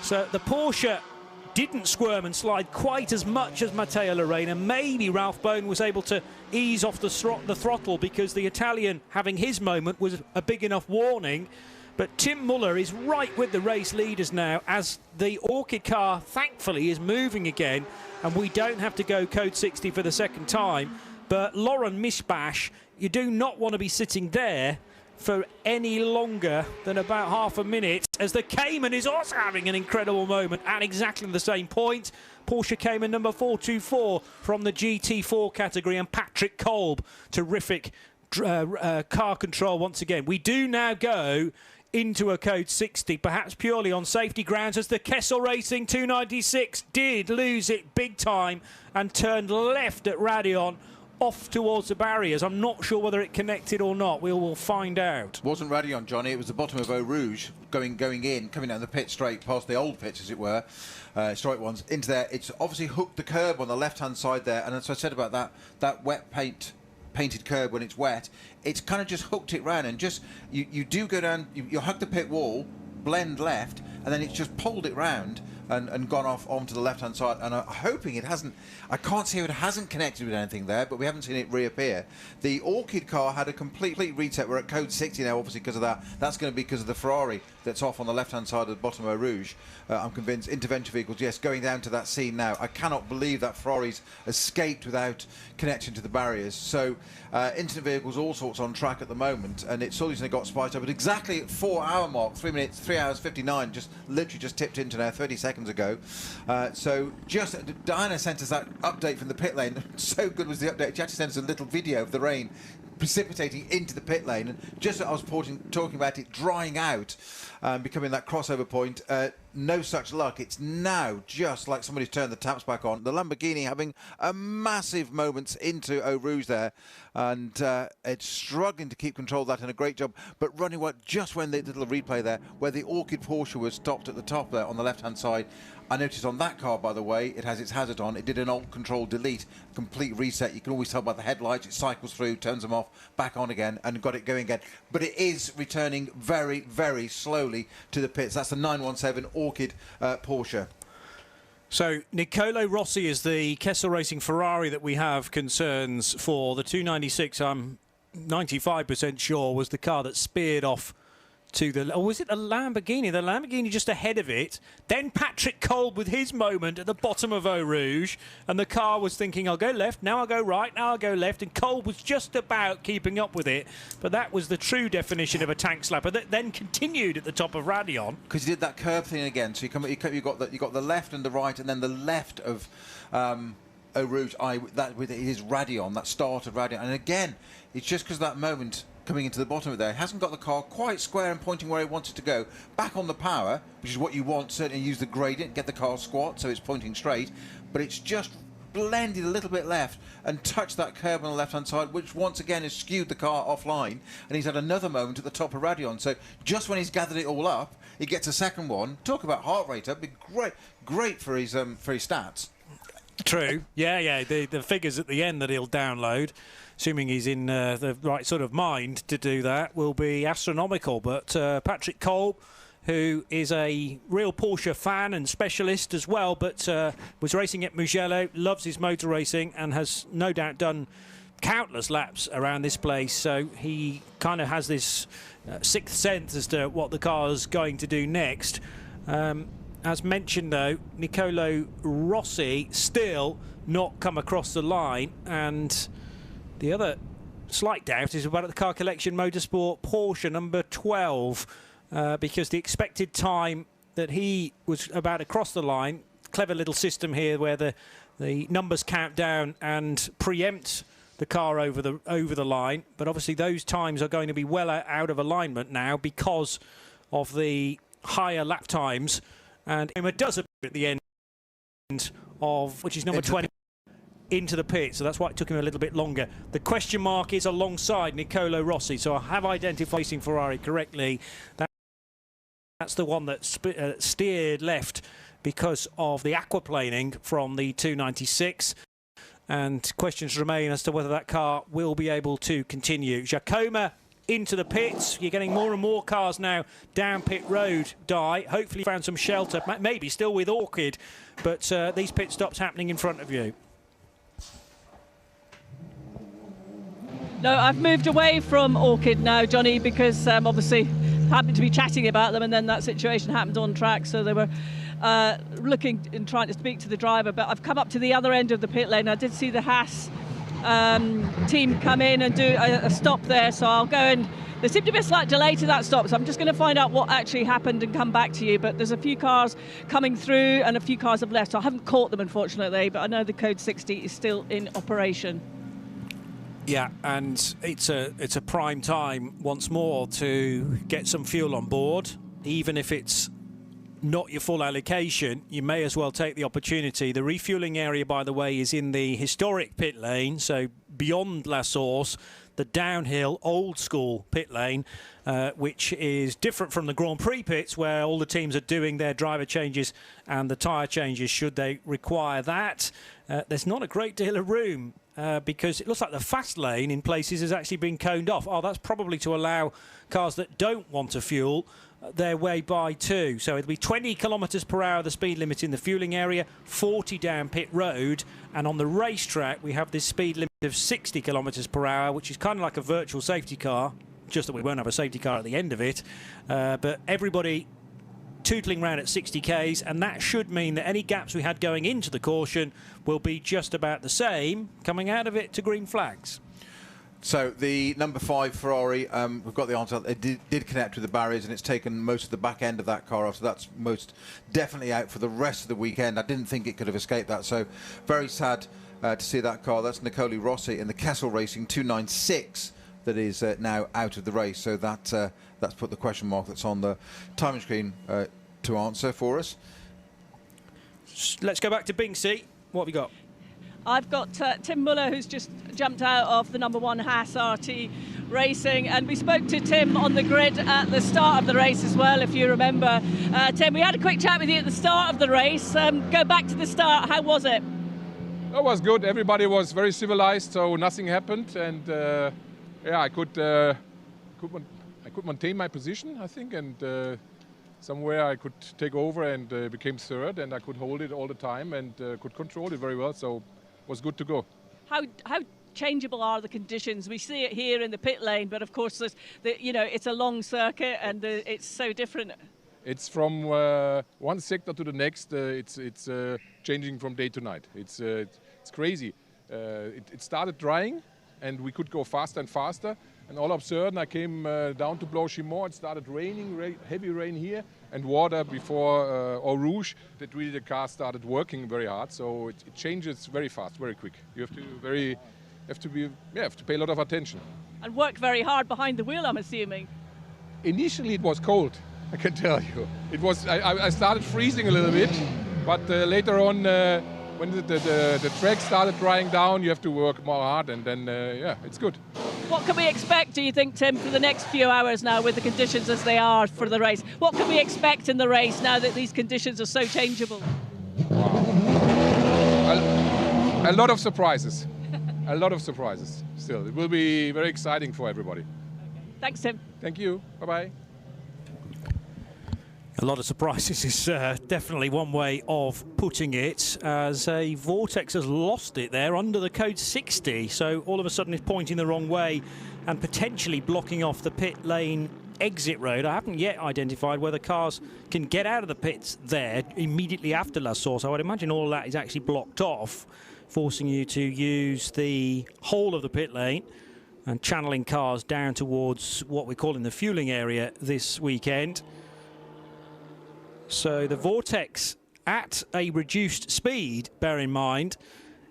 So the Porsche didn't squirm and slide quite as much as Matteo Lorena. Maybe Ralph Bone was able to ease off the throttle because the Italian having his moment was a big enough warning. But Tim Muller is right with the race leaders now as the Orchid car, thankfully, is moving again and we don't have to go code 60 for the second time. But Lauren Mishbash, you do not want to be sitting there for any longer than about half a minute as the Cayman is also having an incredible moment at exactly the same point. Porsche Cayman number 424 from the GT4 category, and Patrick Kolb, terrific car control once again. We do now go into a code 60, perhaps purely on safety grounds, as the Kessel Racing 296 did lose it big time and turned left at Radion off towards the barriers. I'm not sure whether it connected or not. We will find out. It wasn't Radion, Johnny. It was the bottom of Eau Rouge going in, coming down the pit straight past the old pits, as it were, straight ones, into there. It's obviously hooked the curb on the left-hand side there, and as I said about that wet painted curb when it's wet, it's kind of just hooked it round, and just you do go down, you hug the pit wall, blend left, and then it's just pulled it round and gone off onto the left-hand side. And I'm hoping it hasn't, I can't see if it hasn't connected with anything there, but we haven't seen it reappear. The Orchid car had a complete reset. We're at code 60 now, obviously, because of that. That's going to be because of the Ferrari that's off on the left-hand side of the bottom of Eau Rouge. I'm convinced. Intervention vehicles, yes, going down to that scene now. I cannot believe that Ferrari's escaped without connection to the barriers. So incident vehicles, all sorts on track at the moment, and it's suddenly got spiced up. But exactly at 4-hour mark, 3 hours 59, just literally just tipped into now, 30 seconds ago. So just Diana sent us that update from the pit lane. So good was the update. She actually sent us a little video of the rain precipitating into the pit lane, and just as I was talking about it drying out, becoming that crossover point, no such luck. It's now just like somebody's turned the taps back on. The Lamborghini having a massive moments into Eau Rouge there, and it's struggling to keep control of that, and a great job, but running what just when the little replay there where the Orchid Porsche was stopped at the top there on the left hand side. I noticed on that car, by the way, it has its hazard on. It did an alt control delete, complete reset. You can always tell by the headlights. It cycles through, turns them off, back on again, and got it going again. But it is returning very, very slowly to the pits. That's the 917 Orchid Porsche. So Nicolo Rossi is the Kessel Racing Ferrari that we have concerns for. The 296, I'm 95% sure, was the car that speared off to the, or was it the Lamborghini? The Lamborghini just ahead of it. Then Patrick Kolb with his moment at the bottom of Eau Rouge, and the car was thinking, I'll go left, now I'll go right, now I'll go left, and Kolb was just about keeping up with it. But that was the true definition of a tank slapper that then continued at the top of Radion. Because he did that curb thing again. So you got the left and the right, and then the left of Eau Rouge. That with his Radion, that start of Radion, and again, it's just because of that moment coming into the bottom of there. He hasn't got the car quite square and pointing where he wants it to go. Back on the power, which is what you want, certainly use the gradient, get the car squat so it's pointing straight, but it's just blended a little bit left and touched that curb on the left-hand side, which once again has skewed the car offline, and he's had another moment at the top of Radion. So just when he's gathered it all up, he gets a second one. Talk about heart rate, that'd be great for his stats. True. Yeah. The figures at the end that he'll download, assuming he's in the right sort of mind to do that, will be astronomical. But Patrick Kolb, who is a real Porsche fan and specialist as well, but was racing at Mugello, loves his motor racing, and has no doubt done countless laps around this place. So he kind of has this sixth sense as to what the car's going to do next. As mentioned, though, Nicolo Rossi still not come across the line, and the other slight doubt is about the Car Collection Motorsport Porsche number 12, because the expected time that he was about to cross the line, clever little system here where the numbers count down and preempt the car over the line, but obviously those times are going to be well out of alignment now because of the higher lap times. And it does appear at the end of, which is number 20, into the pit. So that's why it took him a little bit longer. The question mark is alongside Nicolo Rossi. So I have identified Racing Ferrari correctly. That's the one that steered left because of the aquaplaning from the 296. And questions remain as to whether that car will be able to continue. Giacomo into the pits. You're getting more and more cars now down pit road, Di. Hopefully found some shelter, maybe still with Orchid, but these pit stops happening in front of you. No, I've moved away from Orchid now, Johnny, because obviously happened to be chatting about them, and then that situation happened on track, so they were looking and trying to speak to the driver. But I've come up to the other end of the pit lane. I did see the Haas team come in and do a stop there, so I'll go, and there seemed to be a slight delay to that stop, so I'm just going to find out what actually happened and come back to you. But there's a few cars coming through and a few cars have left, so I haven't caught them unfortunately, but I know the code 60 is still in operation. Yeah, and it's a prime time once more to get some fuel on board. Even if it's not your full allocation, you may as well take the opportunity. The refueling area, by the way, is in the historic pit lane, so beyond La Source, the downhill old school pit lane, which is different from the Grand Prix pits, where all the teams are doing their driver changes and the tyre changes should they require that. There's not a great deal of room because it looks like the fast lane in places has actually been coned off. Oh, that's probably to allow cars that don't want to fuel their way by too. So it'll be 20 kilometres per hour the speed limit in the fueling area, 40 down pit road, and on the racetrack we have this speed limit of 60 kilometres per hour, which is kind of like a virtual safety car, just that we won't have a safety car at the end of it. But everybody tootling round at 60 k's, and that should mean that any gaps we had going into the caution will be just about the same coming out of it to green flags. So the number 5 Ferrari, we've got the answer. It did connect with the barriers, and it's taken most of the back end of that car off. So that's most definitely out for the rest of the weekend. I didn't think it could have escaped that. So very sad to see that car. That's Nicole Rossi in the Kessel Racing 296 that is now out of the race. So that's put the question mark that's on the timing screen to answer for us. Let's go back to Binksy. What have you got? I've got Tim Muller, who's just jumped out of the number 1 Haas RT Racing, and we spoke to Tim on the grid at the start of the race as well, if you remember. Tim, we had a quick chat with you at the start of the race. Go back to the start. How was it? It was good. Everybody was very civilized, so nothing happened, and yeah, I could maintain my position, I think, and somewhere I could take over and became third, and I could hold it all the time and could control it very well. So it was good to go. How changeable are the conditions? We see it here in the pit lane, but of course, it's a long circuit and it's so different. It's from one sector to the next. It's changing from day to night. It's crazy. It started drying, and we could go faster and faster. And all of a sudden, I came down to Blanchimont. It started raining, heavy rain here, and water before Eau Rouge. That really the car started working very hard. So it changes very fast, very quick. You have to pay a lot of attention. And work very hard behind the wheel, I'm assuming. Initially, it was cold, I can tell you. It was. I started freezing a little bit, but later on, when the track started drying down, you have to work more hard, and then yeah, it's good. What can we expect, do you think, Tim, for the next few hours now with the conditions as they are for the race? What can we expect in the race now that these conditions are so changeable? A lot of surprises. A lot of surprises still. It will be very exciting for everybody. Thanks, Tim. Thank you. Bye-bye. A lot of surprises is definitely one way of putting it, as a Vortex has lost it there under the code 60, so all of a sudden it's pointing the wrong way and potentially blocking off the pit lane exit road. I haven't yet identified whether cars can get out of the pits there immediately after La Source. I would imagine all of that is actually blocked off, forcing you to use the whole of the pit lane and channeling cars down towards what we're calling the fueling area this weekend. So the Vortex at a reduced speed, bear in mind,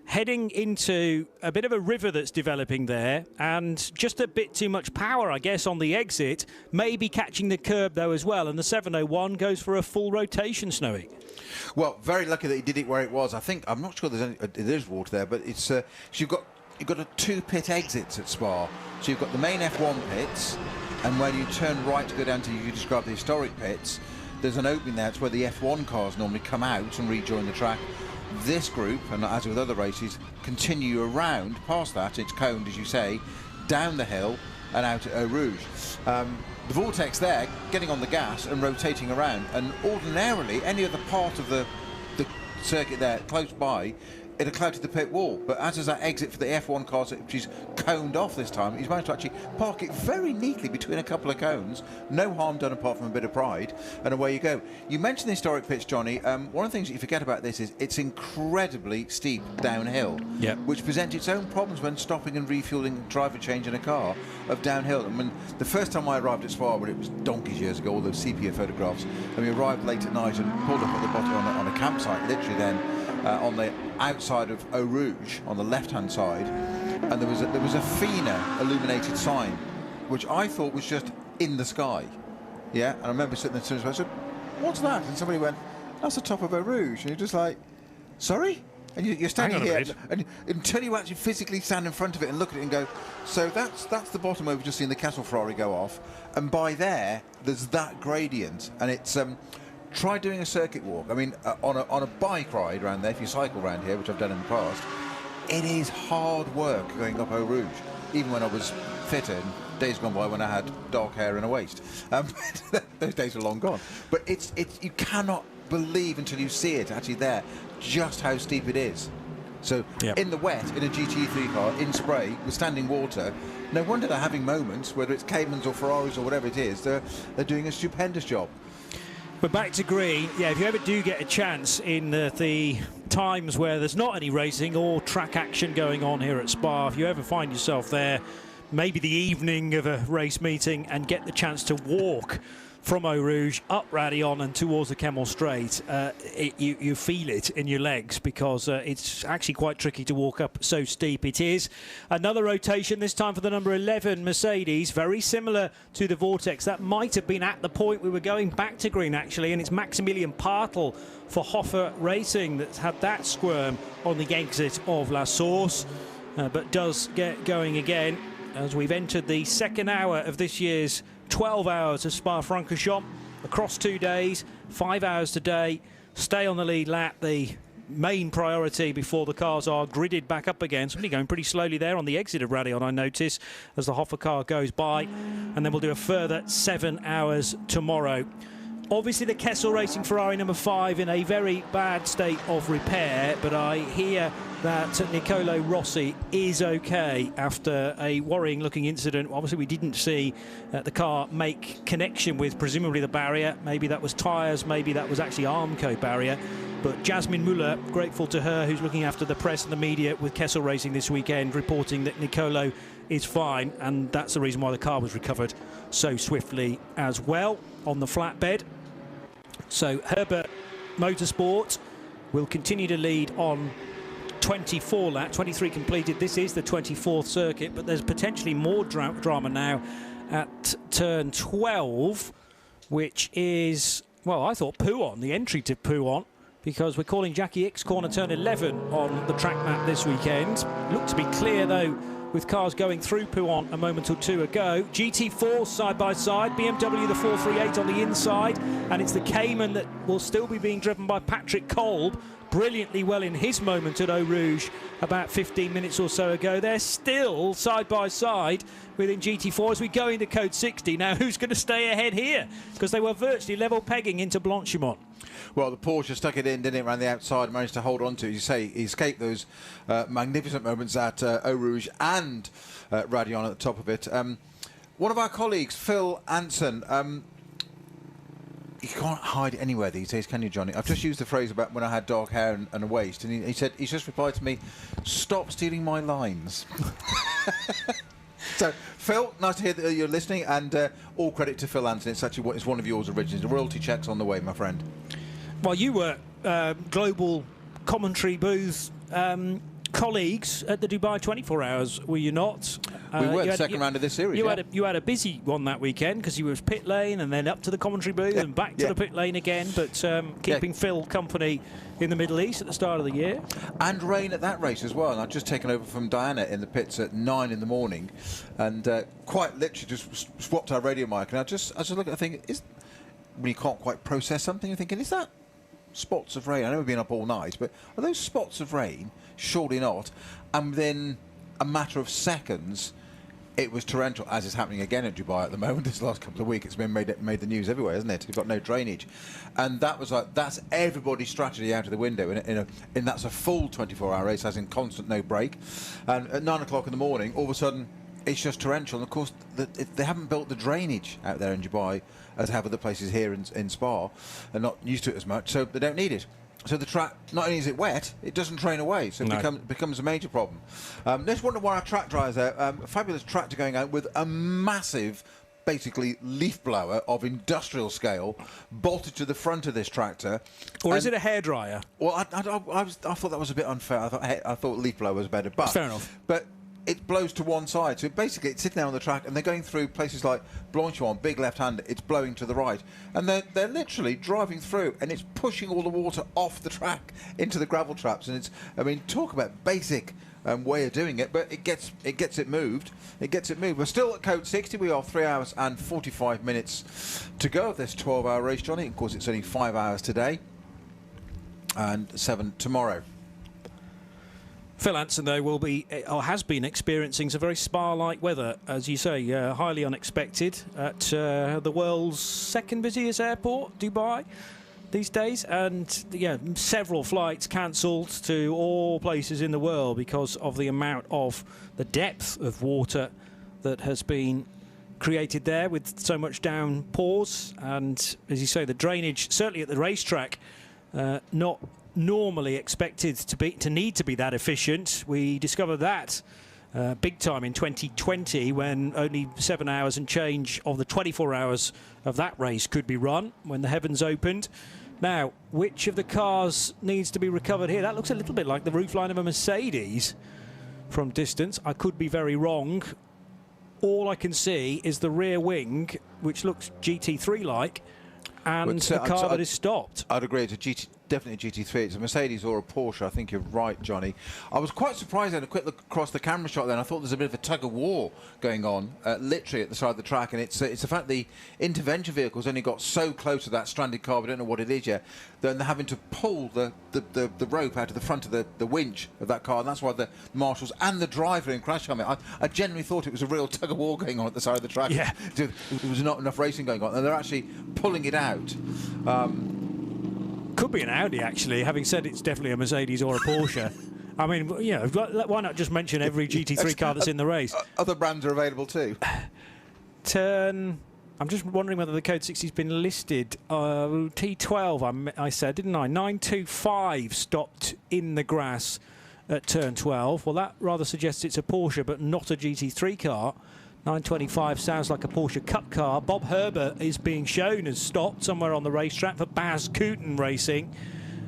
heading into a bit of a river that's developing there, and just a bit too much power, I guess, on the exit, maybe catching the curb though as well, and the 701 goes for a full rotation, Snowy. Well, very lucky that he did it where it was. I'm not sure there's water there, but it's so you've got a 2 pit exits at Spa. So you've got the main F1 pits, and when you turn right to go down to, you described the historic pits, there's an opening there. It's where the F1 cars normally come out and rejoin the track. This group, and as with other races, continue around past that. It's coned, as you say, down the hill, and out at Eau Rouge. The vortex there, getting on the gas and rotating around, and ordinarily any other part of the circuit there close by, it had clouded the pit wall, but as is that exit for the F1 cars, which is coned off this time, he's managed to actually park it very neatly between a couple of cones. No harm done apart from a bit of pride, and away you go. You mentioned the historic pitch, Johnny. One of the things that you forget about this is it's incredibly steep downhill, which presents its own problems when stopping and refueling, driver change in a car of downhill. And when the first time I arrived at Spa, when it was donkeys years ago, all those sepia photographs, and we arrived late at night and pulled up at the bottom on a campsite, literally then on the outside of Eau Rouge, on the left-hand side, and there was a FINA illuminated sign, which I thought was just in the sky. Yeah, and I remember sitting there and I said, "What's that?" And somebody went, "That's the top of Eau Rouge." And you're just like, "Sorry?" And you're standing here, and until you actually physically stand in front of it and look at it and go, "So that's the bottom where we've just seen the Castle Ferrari go off, and by there's that gradient, and it's." Try doing a circuit walk. I mean, on a bike ride around there, if you cycle around here, which I've done in the past, it is hard work going up Eau Rouge, even when I was fitter, and days gone by when I had dark hair and a waist. Those days are long gone. But it's you cannot believe until you see it actually there just how steep it is. So in the wet, in a GT3 car, in spray, with standing water, no wonder they're having moments, whether it's Caymans or Ferraris or whatever it is, they're doing a stupendous job. But back to green, if you ever do get a chance in the times where there's not any racing or track action going on here at Spa, if you ever find yourself there, maybe the evening of a race meeting, and get the chance to walk from Eau Rouge up Raidillon and towards the Kemmel Straight, you feel it in your legs, because it's actually quite tricky to walk up, so steep it is. Another rotation, this time for the number 11 Mercedes, very similar to the Vortex. That might have been at the point we were going back to green, actually, and it's Maximilian Partl for Hoffer Racing that's had that squirm on the exit of La Source, but does get going again as we've entered the second hour of this year's 12 hours of Spa-Francorchamps across 2 days, 5 hours today. Stay on the lead lap, the main priority before the cars are gridded back up again. Somebody going pretty slowly there on the exit of Raidillon, I notice, as the Hoffer car goes by. And then we'll do a further 7 hours tomorrow. Obviously the Kessel Racing Ferrari number 5 in a very bad state of repair, but I hear that Nicolo Rossi is okay after a worrying looking incident. Obviously we didn't see the car make connection with presumably the barrier. Maybe that was tyres, maybe that was actually Armco barrier. But Jasmine Muller, grateful to her, who's looking after the press and the media with Kessel Racing this weekend, reporting that Nicolo is fine, and that's the reason why the car was recovered so swiftly as well on the flatbed. So Herbert Motorsport will continue to lead on 24 laps, 23 completed. This is the 24th circuit, but there's potentially more drama now at turn 12, which is, well, I thought Pouhon, the entry to Pouhon, because we're calling Jackie Ickx corner turn 11 on the track map this weekend. Looked to be clear, though, with cars going through Pouhon a moment or two ago. GT4 side by side, BMW the 438 on the inside, and it's the Cayman that will still be being driven by Patrick Kolb, brilliantly well in his moment at Eau Rouge about 15 minutes or so ago. They're still side by side within GT4 as we go into Code 60. Now, who's going to stay ahead here? Because they were virtually level pegging into Blanchimont. Well, the Porsche stuck it in, didn't it, around the outside, managed to hold on to, you say, he escaped those magnificent moments at Eau Rouge and Raidillon at the top of it. One of our colleagues, Phil Anson, you can't hide anywhere these days, can you, Johnny? I've just used the phrase about when I had dark hair and a waist, and he said, he's just replied to me, "Stop stealing my lines." So, Phil, nice to hear that you're listening, and all credit to Phil Anson. It's actually one of yours originally. The royalty check's on the way, my friend. Well, you were global commentary booth colleagues at the Dubai 24 Hours, were you not? We were the second round of this series. You had a busy one that weekend because you was pit lane and then up to the commentary booth and back to the pit lane again, but keeping Phil company in the Middle East at the start of the year. And rain at that race as well. And I've just taken over from Diana in the pits at 9 in the morning, and quite literally just swapped our radio mic. And I just look at it, I think, when you can't quite process something, you're thinking, is that spots of rain? I know we've been up all night, but are those spots of rain? Surely not. And within a matter of seconds, it was torrential, as is happening again at Dubai at the moment. This last couple of weeks, it's been made the news everywhere, hasn't it? You've got no drainage, and that was like, that's everybody's strategy out of the window. In that's a full 24-hour race, as in constant no break. And at 9 o'clock in the morning, all of a sudden, it's just torrential. And of course, they haven't built the drainage out there in Dubai as have other places here in Spa. They're not used to it as much, so they don't need it. So the track, not only is it wet, it doesn't drain away, so it becomes a major problem. Let's wonder why our track dryers out. A fabulous tractor going out with a massive, basically, leaf blower of industrial scale bolted to the front of this tractor. Or is it a hairdryer? Well, I thought that was a bit unfair. I thought leaf blower was better. But, fair enough. But it blows to one side, so basically it's sitting there on the track, and they're going through places like Blanchard, big left-hander, it's blowing to the right, and they're literally driving through, and it's pushing all the water off the track into the gravel traps, and I mean, talk about basic way of doing it, but it gets it moved. It gets it moved. We're still at Code 60. We are 3 hours and 45 minutes to go of this 12-hour race, Johnny. Of course, it's only 5 hours today and 7 tomorrow. Phil Anson, though, will be, or has been, experiencing some very Spa-like weather, as you say, highly unexpected at the world's second busiest airport, Dubai, these days, and yeah, several flights cancelled to all places in the world because of the amount of the depth of water that has been created there with so much downpours, and as you say, the drainage, certainly at the racetrack, not normally expected to need to be that efficient. We discovered that big time in 2020 when only 7 hours and change of the 24 hours of that race could be run when the heavens opened. Now, which of the cars needs to be recovered here? That looks a little bit like the roofline of a Mercedes from distance. I could be very wrong. All I can see is the rear wing, which looks GT3-like, and a car that is stopped. I'd agree. It's a definitely a GT3. It's a Mercedes or a Porsche. I think you're right, Johnny. I was quite surprised at a quick look across the camera shot then. I thought there's a bit of a tug-of-war going on, literally at the side of the track, and it's the fact the intervention vehicle's only got so close to that stranded car, we don't know what it is yet, then they're having to pull the rope out of the front of the winch of that car, and that's why the marshals and the driver in crash helmet, I genuinely thought it was a real tug-of-war going on at the side of the track. Yeah. There was not enough racing going on, and they're actually pulling it out. Could be an Audi, actually, having said it's definitely a Mercedes or a Porsche. I mean, you know, why not just mention every GT3 car that's in the race? Other brands are available too. I'm just wondering whether the Code 60's been listed. T12, I said, didn't I? 925 stopped in the grass at turn 12. Well, that rather suggests it's a Porsche, but not a GT3 car. 925 sounds like a Porsche Cup car. Bob Herbert is being shown as stopped somewhere on the racetrack for Baz Kooten Racing,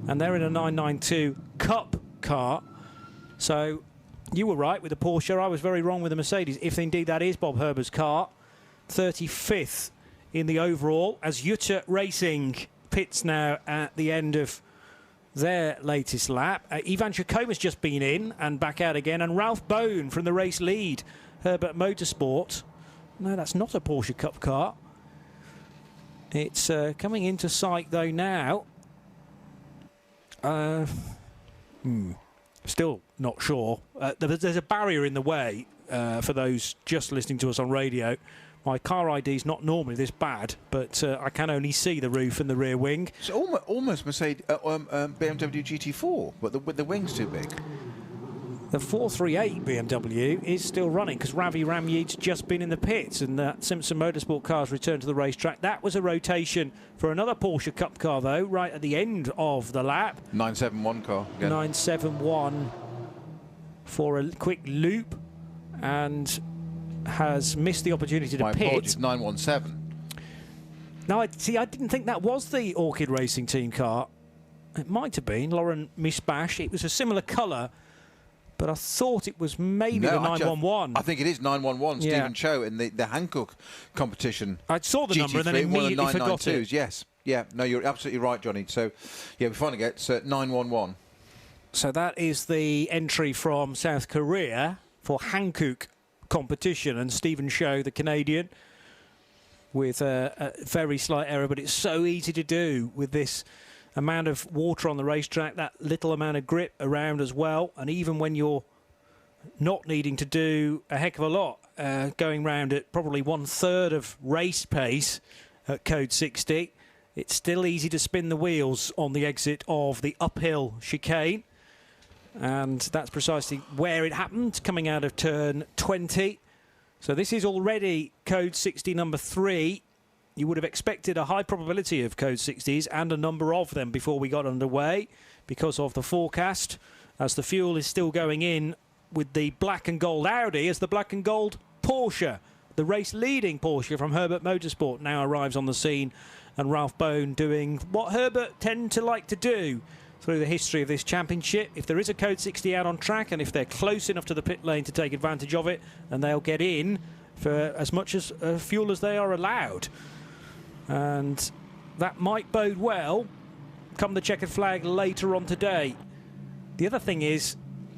and they're in a 992 Cup car. So you were right with the Porsche. I was very wrong with the Mercedes, if indeed that is Bob Herbert's car. 35th in the overall as Jutta Racing pits now at the end of their latest lap. Ivan Chacoma's just been in and back out again, and Ralph Bone from the race lead, Herbert Motorsport. No, that's not a Porsche Cup car. It's coming into sight though now. Still not sure. There's a barrier in the way for those just listening to us on radio. My car ID's not normally this bad, but I can only see the roof and the rear wing. It's almost Mercedes, BMW GT4, but the wing's too big. The 438 BMW is still running because Ravi Ramyeed's just been in the pits, and that Simpson Motorsport car's returned to the racetrack. That was a rotation for another Porsche Cup car, though, right at the end of the lap. 971 car. Again. 971 for a quick loop and has missed the opportunity to pit. Apologies, 917. Now, I didn't think that was the Orchid Racing Team car. It might have been Lauren Misbash. It was a similar colour, but I thought it was maybe the 911. I think it is 911, yeah. Stephen Cho in the Hankook competition. I saw the number and then immediately forgot it. Yes. Yeah, no, you're absolutely right, Johnny. So, yeah, we finally get 911. So that is the entry from South Korea for Hankook competition, and Stephen Cho, the Canadian, with a very slight error, but it's so easy to do with this amount of water on the racetrack, that little amount of grip around as well, and even when you're not needing to do a heck of a lot, going round at probably 1/3 of race pace at Code 60. It's still easy to spin the wheels on the exit of the uphill chicane, and that's precisely where it happened, coming out of turn 20. So this is already Code 60 number 3. You would have expected a high probability of Code 60s and a number of them before we got underway because of the forecast, as the fuel is still going in with the black and gold Audi as the black and gold Porsche. The race-leading Porsche from Herbert Motorsport now arrives on the scene, and Ralph Bone doing what Herbert tend to like to do through the history of this championship. If there is a Code 60 out on track, and if they're close enough to the pit lane to take advantage of it, and they'll get in for as much as fuel as they are allowed. And that might bode well come the checkered flag later on today. The other thing is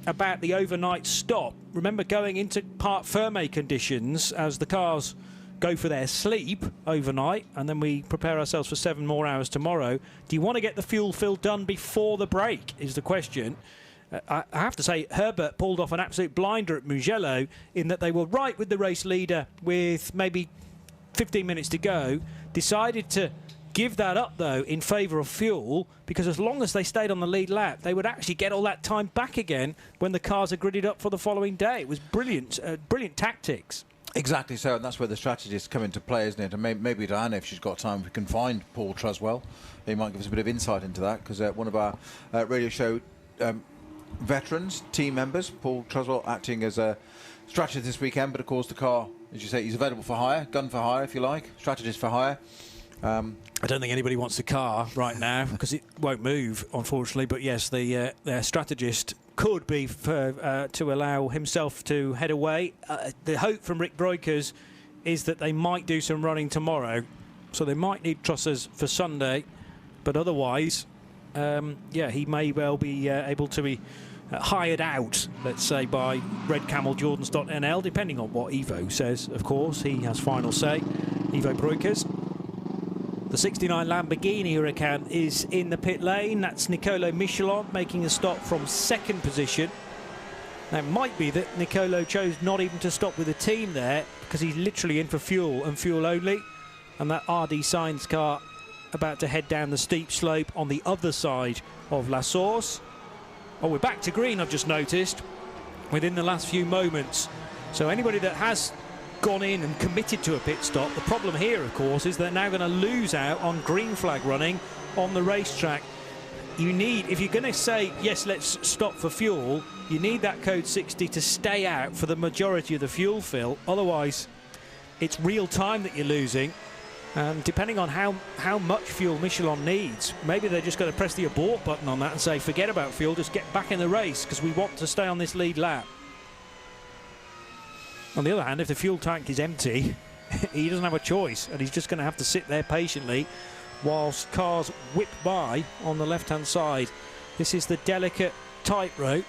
about the overnight stop. Remember, going into part ferme conditions as the cars go for their sleep overnight, and then we prepare ourselves for 7 more hours tomorrow. Do you want to get the fuel fill done before the break is the question. I have to say, Herbert pulled off an absolute blinder at Mugello in that they were right with the race leader with maybe 15 minutes to go, decided to give that up, though, in favour of fuel, because as long as they stayed on the lead lap, they would actually get all that time back again when the cars are gridded up for the following day. It was brilliant, brilliant tactics. Exactly so, and that's where the strategists come into play, isn't it? And maybe Diana, if she's got time, we can find Paul Truswell. He might give us a bit of insight into that, because one of our radio show veterans, team members, Paul Truswell, acting as a strategist this weekend, but of course the car, as you say, he's available for hire, gun for hire if you like, strategist for hire. I don't think anybody wants the car right now because it won't move, unfortunately. But yes, the strategist could be to allow himself to head away. The hope from Rick Breukers is that they might do some running tomorrow, so they might need trussers for Sunday. But otherwise, yeah, he may well be able to be hired out, let's say, by Red Camel Jordans.nl, depending on what Ivo says, of course. He has final say, Ivo Breukers. The 69 Lamborghini Huracan is in the pit lane. That's Nicolo Michelon making a stop from 2nd position. Now, it might be that Nicolo chose not even to stop with the team there because he's literally in for fuel and fuel only. And that RD Sainz car about to head down the steep slope on the other side of La Source. Oh, we're back to green, I've just noticed, within the last few moments. So anybody that has gone in and committed to a pit stop, the problem here, of course, is they're now going to lose out on green flag running on the racetrack. You need, if you're going to say, yes, let's stop for fuel, you need that Code 60 to stay out for the majority of the fuel fill. Otherwise, it's real time that you're losing. And depending on how much fuel Michelin needs, maybe they're just going to press the abort button on that and say, forget about fuel, just get back in the race because we want to stay on this lead lap. On the other hand, if the fuel tank is empty, he doesn't have a choice, and he's just going to have to sit there patiently whilst cars whip by on the left-hand side. This is the delicate tightrope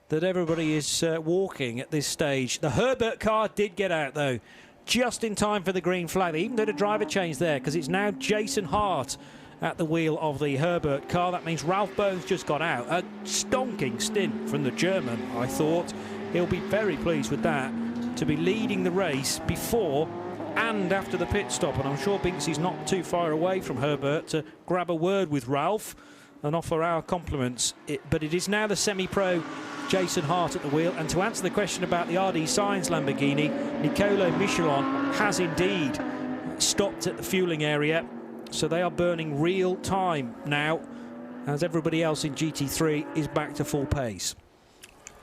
that everybody is walking at this stage. The Herbert car did get out, though, just in time for the green flag. They even did a driver change there, because it's now Jason Hart at the wheel of the Herbert car. That means Ralph Bone's just got out. A stonking stint from the German, I thought. He'll be very pleased with that, to be leading the race before and after the pit stop. And I'm sure Binksy's not too far away from Herbert to grab a word with Ralph and offer our compliments. But it is now the semi-pro Jason Hart at the wheel. And to answer the question about the RD Sainz Lamborghini, Nicolo Michelon has indeed stopped at the fueling area. So they are burning real time now, as everybody else in GT3 is back to full pace.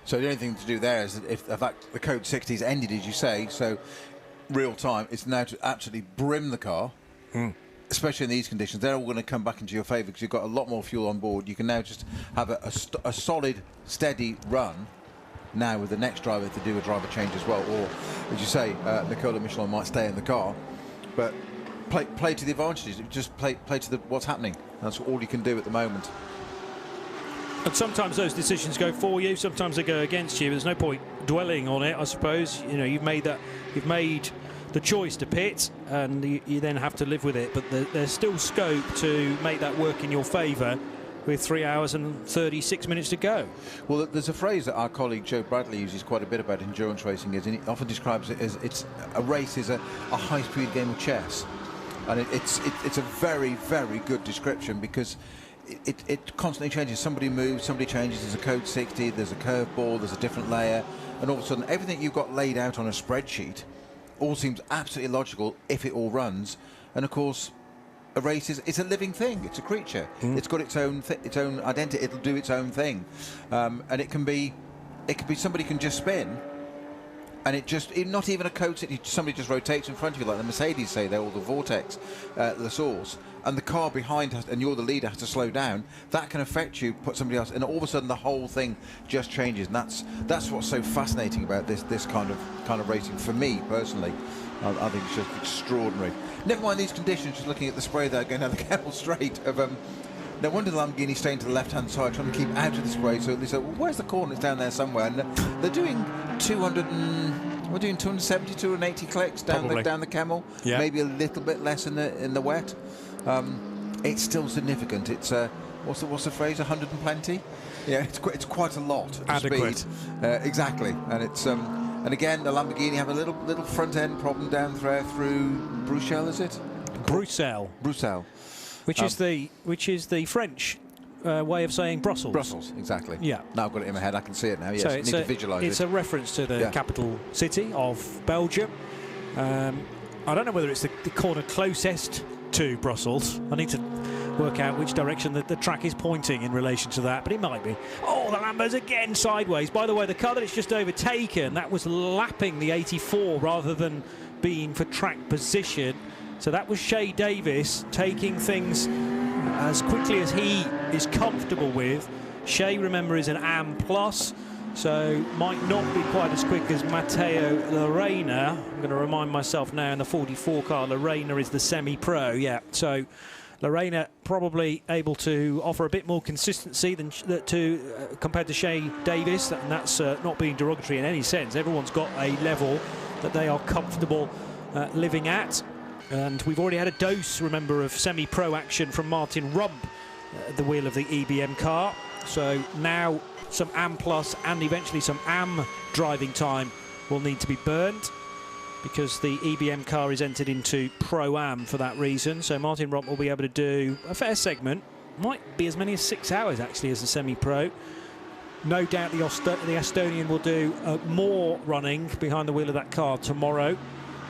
So the only thing to do there is that if, in fact, the Code 60's ended, as you say, so real time, it's now to absolutely brim the car, especially in these conditions. They're all going to come back into your favour because you've got a lot more fuel on board. You can now just have a solid, steady run now with the next driver to do a driver change as well. Or, as you say, Nicolo Michelin might stay in the car, but play to the advantages. Just play to what's happening. That's all you can do at the moment. And sometimes those decisions go for you, sometimes they go against you. There's no point dwelling on it, I suppose. You know, you've made the choice to pit, and you then have to live with it. But there's still scope to make that work in your favour. with 3 hours and 36 minutes to go. Well, there's a phrase that our colleague Joe Bradley uses quite a bit about endurance racing, and he often describes it as a race is a high-speed game of chess. And it's a very, very good description, because it constantly changes. Somebody moves, somebody changes. There's a code 60, there's a curveball, there's a different layer, and all of a sudden everything you've got laid out on a spreadsheet all seems absolutely logical if it all runs. And of course, a race is a living thing. It's a creature. It's got its own identity. It'll do its own thing, and it can be somebody can just spin. And not even a code, somebody just rotates in front of you, like the Mercedes say, they're all the vortex, the source, and the car behind, and you're the leader, has to slow down. That can affect you, put somebody else, and all of a sudden the whole thing just changes. And that's what's so fascinating about this kind of racing for me personally. I think it's just extraordinary. Never mind these conditions. Just looking at the spray there, going down the Camel Straight of. No wonder the Lamborghini staying to the left-hand side, trying to keep out of the spray. So they say, well, where's the corner? It's down there somewhere. And they're doing 270, 280 clicks down the Camel. Yeah. Maybe a little bit less in the wet. It's still significant. It's what's the phrase? 100 and plenty. Yeah, it's quite a lot. Adequate. Speed. Exactly. And it's and again, the Lamborghini have a little front end problem down through Bruxelles, is it? Bruxelles. Which is the French way of saying Brussels. Brussels, exactly. Yeah. Now I've got it in my head. I can see it now. Yes. So I need to visualise it. It's a reference to the capital city of Belgium. I don't know whether it's the corner closest to Brussels. I need to work out which direction the track is pointing in relation to that, but it might be. Oh, the Lambo's again sideways. By the way, the car that it's just overtaken, that was lapping the 84 rather than being for track position. So that was Shea Davis taking things as quickly as he is comfortable with. Shea, remember, is an AM+, so might not be quite as quick as Matteo Lorena. I'm going to remind myself now, in the 44 car, Lorena is the semi-pro, yeah. So Lorena probably able to offer a bit more consistency than compared to Shea Davis, and that's not being derogatory in any sense. Everyone's got a level that they are comfortable living at. And we've already had a dose, remember, of semi-pro action from Martin Rump at the wheel of the EBM car. So now some AM+ and eventually some AM driving time will need to be burned, because the EBM car is entered into Pro-Am for that reason. So Martin Rump will be able to do a fair segment. Might be as many as 6 hours, actually, as a semi-pro. No doubt the Estonian will do more running behind the wheel of that car tomorrow.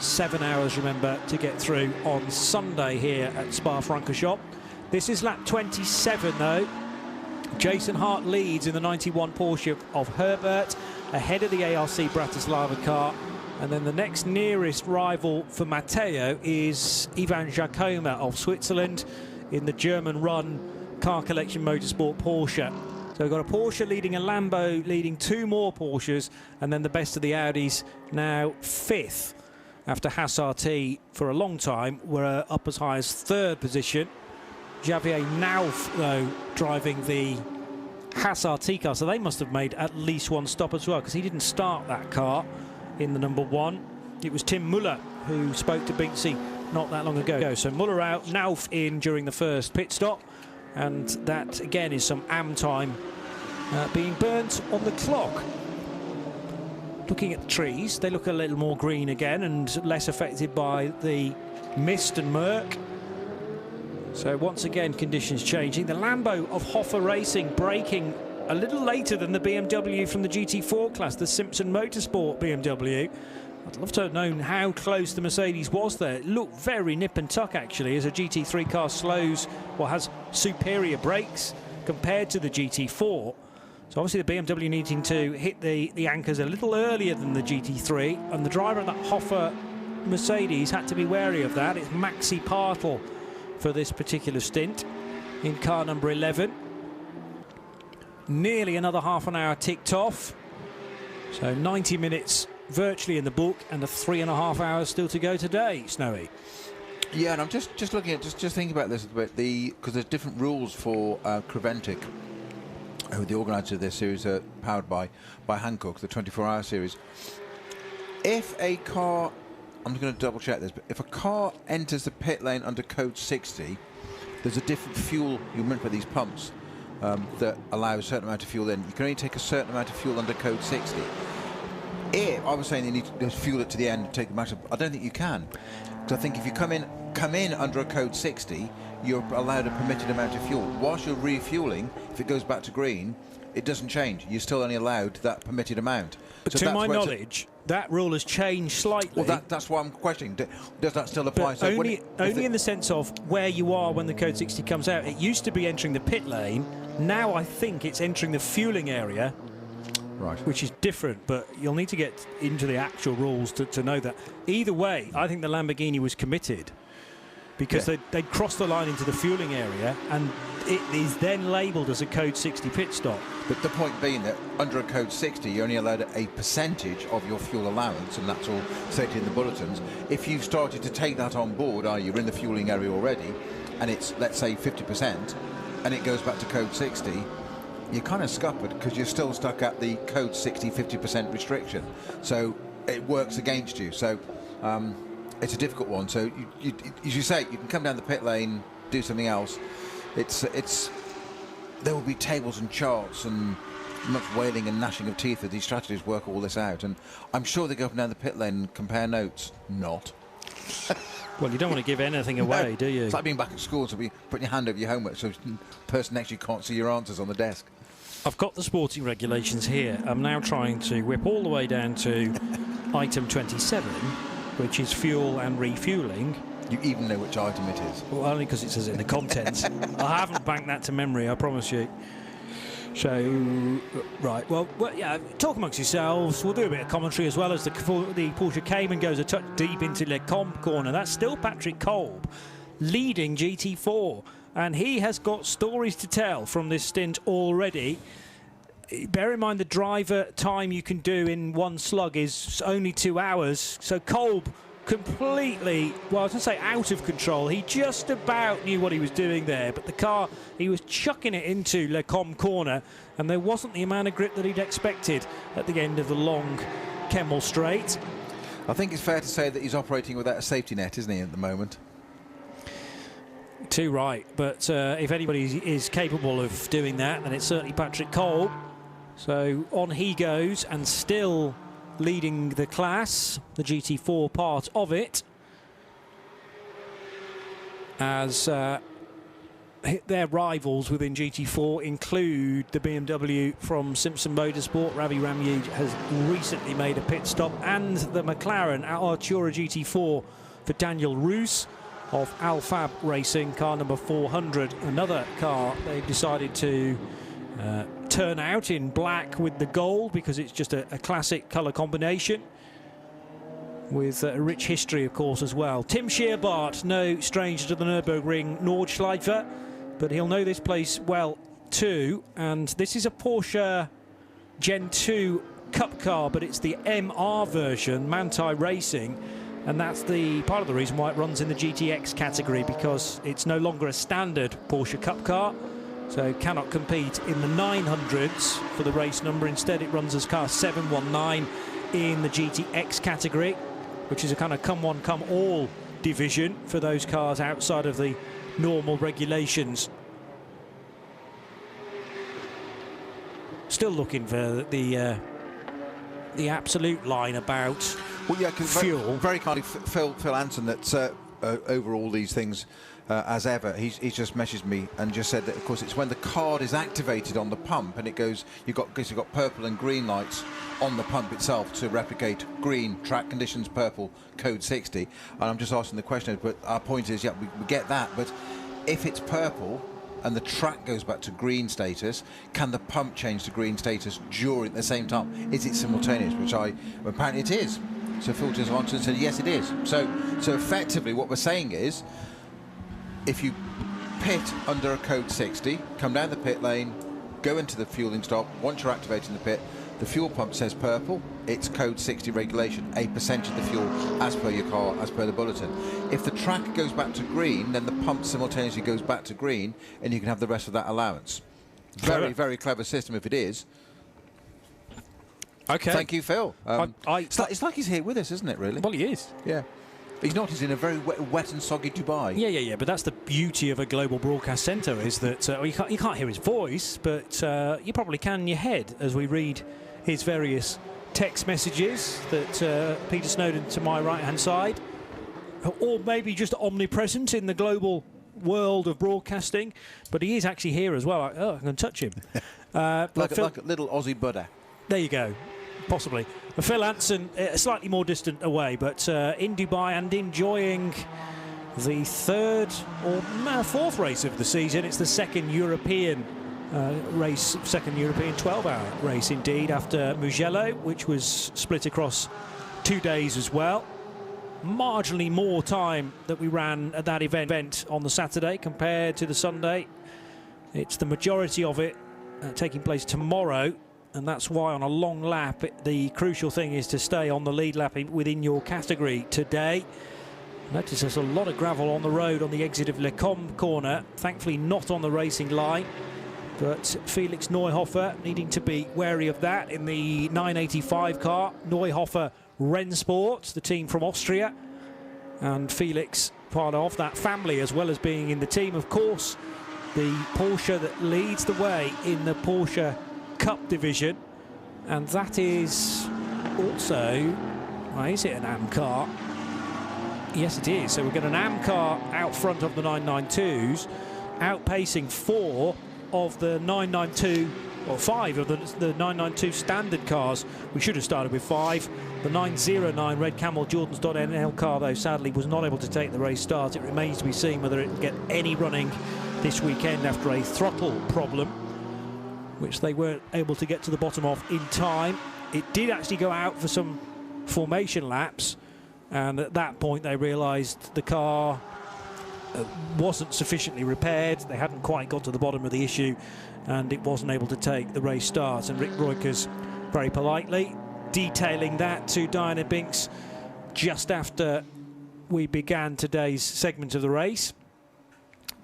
7 hours, remember, to get through on Sunday here at Spa-Francorchamps. This is lap 27, though. Jason Hart leads in the 91 Porsche of Herbert, ahead of the ARC Bratislava car. And then the next nearest rival for Matteo is Ivan Jacoma of Switzerland in the German-run Car Collection Motorsport Porsche. So we've got a Porsche leading a Lambo, leading 2 more Porsches, and then the best of the Audis now 5th. After Haas RT for a long time were up as high as 3rd position. Javier Nauf, though, driving the Haas RT car, so they must have made at least one stop as well, because he didn't start that car in the number 1. It was Tim Muller who spoke to Binksy not that long ago. So Muller out, Nauf in during the first pit stop, and that again is some AM time being burnt on the clock. Looking at the trees, they look a little more green again and less affected by the mist and murk. So once again, conditions changing. The Lambo of Hoffa Racing braking a little later than the BMW from the GT4 class, the Simpson Motorsport BMW. I'd love to have known how close the Mercedes was there. It looked very nip and tuck, actually, as a GT3 car slows, or has superior brakes compared to the GT4. So obviously the BMW needing to hit the anchors a little earlier than the GT3, and the driver of that Hoffa Mercedes had to be wary of that. It's Maxi Partel for this particular stint in car number 11. Nearly another half an hour ticked off. So 90 minutes virtually in the book, and the 3.5 hours still to go today, Snowy. Yeah, and I'm just looking at, just thinking about this a bit, because there's different rules for Creventic, who the organiser of this series are powered by Hankook, the 24-hour series. If a car, I'm just going to double check this, but if a car enters the pit lane under code 60, there's a different fuel, you remember these pumps, that allows a certain amount of fuel in. You can only take a certain amount of fuel under code 60. If I was saying you need to fuel it to the end, take the max, I don't think you can. Because I think if you come in under a code 60, you're allowed a permitted amount of fuel. Whilst you're refueling, if it goes back to green, it doesn't change. You're still only allowed that permitted amount. But so to my knowledge, that rule has changed slightly. Well, that's why I'm questioning. Does that still apply? But So only in the sense of where you are when the code 60 comes out. It used to be entering the pit lane. Now I think it's entering the fueling area, right, which is different. But you'll need to get into the actual rules to know that. Either way, I think the Lamborghini was committed, because they'd crossed the line into the fueling area, and it is then labelled as a code 60 pit stop. But the point being that under a code 60, you're only allowed a percentage of your fuel allowance, and that's all stated in the bulletins. If you've started to take that on board, you're in the fueling area already, and it's, let's say, 50%, and it goes back to code 60, you're kind of scuppered, because you're still stuck at the code 60 50% restriction. So it works against you. So it's a difficult one. So as you say, you can come down the pit lane, do something else. There will be tables and charts and much wailing and gnashing of teeth as these strategies work all this out. And I'm sure they go up and down the pit lane and compare notes. Not. Well, you don't want to give anything away, No. do you? It's like being back at school, so putting your hand over your homework so the person next to you can't see your answers on the desk. I've got the sporting regulations here. I'm now trying to whip all the way down to item 27, which is fuel and refueling. You even know which item it is. Well, only because it says it in the contents. I haven't banked that to memory, I promise you. So, right, well, yeah, talk amongst yourselves. We'll do a bit of commentary as well as the Porsche Cayman goes a touch deep into Le Combe corner. That's still Patrick Kolb leading GT4, and he has got stories to tell from this stint already. Bear in mind the driver time you can do in one slug is only 2 hours, so Kolb completely, well, I was going to say out of control. He just about knew what he was doing there, but the car, he was chucking it into Le Combe corner, and there wasn't the amount of grip that he'd expected at the end of the long Kemmel straight. I think it's fair to say that he's operating without a safety net, isn't he, at the moment? Too right, but if anybody is capable of doing that, then it's certainly Patrick Kolb. So on he goes, and still leading the class, the GT4 part of it, as their rivals within GT4 include the BMW from Simpson Motorsport. Ravi Ramyud has recently made a pit stop, and the McLaren Artura GT4 for Daniel Roos of Alfab Racing, car number 400, another car they've decided to turn out in black with the gold, because it's just a classic colour combination with a rich history, of course, as well. Tim Scheerbart, no stranger to the Nürburgring Nordschleife, but he'll know this place well too. And this is a Porsche Gen 2 Cup car, but it's the MR version, Manthey Racing, and that's the part of the reason why it runs in the GTX category, because it's no longer a standard Porsche Cup car. So cannot compete in the 900s for the race number. Instead, it runs as car 719 in the GTX category, which is a kind of come one, come all division for those cars outside of the normal regulations. Still looking for the absolute line about fuel. Very kindly, Phil Anson, that's over all these things as ever. He's just messaged me and just said that, of course, it's when the card is activated on the pump and it goes, you've got purple and green lights on the pump itself to replicate green track conditions, purple code 60. And I'm just asking the question, but our point is, yeah, we get that, but if it's purple and the track goes back to green status, can the pump change to green status during the same time? Is it simultaneous? Which apparently it is. So Phil just answered and said yes, it is. So effectively what we're saying is, if you pit under a code 60, come down the pit lane, go into the fueling stop, once you're activating the pit, the fuel pump says purple, it's code 60 regulation, a percentage of the fuel as per your car, as per the bulletin. If the track goes back to green, then the pump simultaneously goes back to green, and you can have the rest of that allowance. Very, very clever system if it is. Okay. Thank you, Phil. It's like he's here with us, isn't it, really? Well, he is. Yeah. He's not. He's in a very wet and soggy Dubai. Yeah. But that's the beauty of a global broadcast centre, is that you can't hear his voice, but you probably can in your head as we read his various text messages that Peter Snowden to my right-hand side, or maybe just omnipresent in the global world of broadcasting, but he is actually here as well. I can touch him. like a little Aussie Buddha. There you go. Possibly. Phil Anson, slightly more distant away, but in Dubai and enjoying the third or fourth race of the season. It's the second European race, second European 12-hour race indeed, after Mugello, which was split across 2 days as well. Marginally more time that we ran at that event on the Saturday compared to the Sunday. It's the majority of it taking place tomorrow. And that's why on a long lap, the crucial thing is to stay on the lead lap within your category today. Notice there's a lot of gravel on the road on the exit of Le Combe corner. Thankfully not on the racing line. But Felix Neuhofer needing to be wary of that in the 985 car. Neuhofer Rennsport, the team from Austria. And Felix part of that family, as well as being in the team, of course. The Porsche that leads the way in the Porsche Cup division, and that is also, is it an AM car? Yes, it is. So we've got an AM car out front of the 992s, outpacing 4 of the 992, or 5 of the 992 standard cars. We should have started with 5. The 909 Red Camel Jordans.nl car, though, sadly was not able to take the race start. It remains to be seen whether it can get any running this weekend after a throttle problem, which they weren't able to get to the bottom of in time. It did actually go out for some formation laps, and at that point they realised the car wasn't sufficiently repaired. They hadn't quite got to the bottom of the issue, and it wasn't able to take the race start. And Rick Roykers very politely detailing that to Diana Binks just after we began today's segment of the race.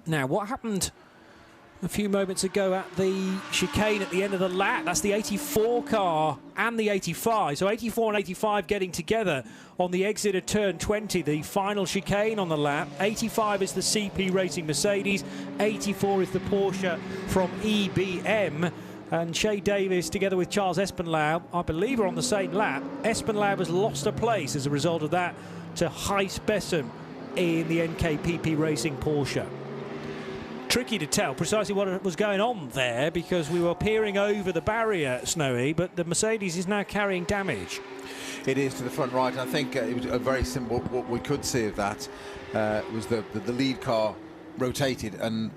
Now, what happened a few moments ago at the chicane at the end of the lap? That's the 84 car and the 85. So 84 and 85 getting together on the exit of turn 20, the final chicane on the lap. 85 is the CP Racing Mercedes. 84 is the Porsche from EBM. And Shay Davis, together with Charles Espenlaub, I believe are on the same lap. Espenlaub has lost a place as a result of that to Gijs Bessem in the NKPP Racing Porsche. Tricky to tell precisely what was going on there, because we were peering over the barrier, Snowy, but the Mercedes is now carrying damage. It is to the front right. I think it was a very simple, what we could see of that was the lead car rotated and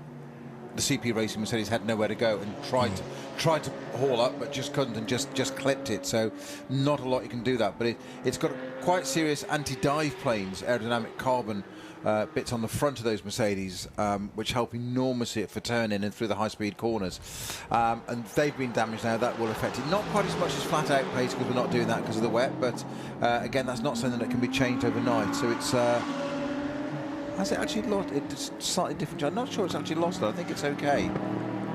the CP Racing Mercedes had nowhere to go and tried to haul up, but just couldn't, and just clipped it. So not a lot you can do that, but it's got quite serious anti-dive planes, aerodynamic carbon bits on the front of those Mercedes, which help enormously for turning and through the high-speed corners. And they've been damaged now. That will affect it. Not quite as much as flat-out pace, because we're not doing that because of the wet, but again, that's not something that can be changed overnight. So it's... has it actually lost? It's slightly different. I'm not sure it's actually lost, though. I think it's okay.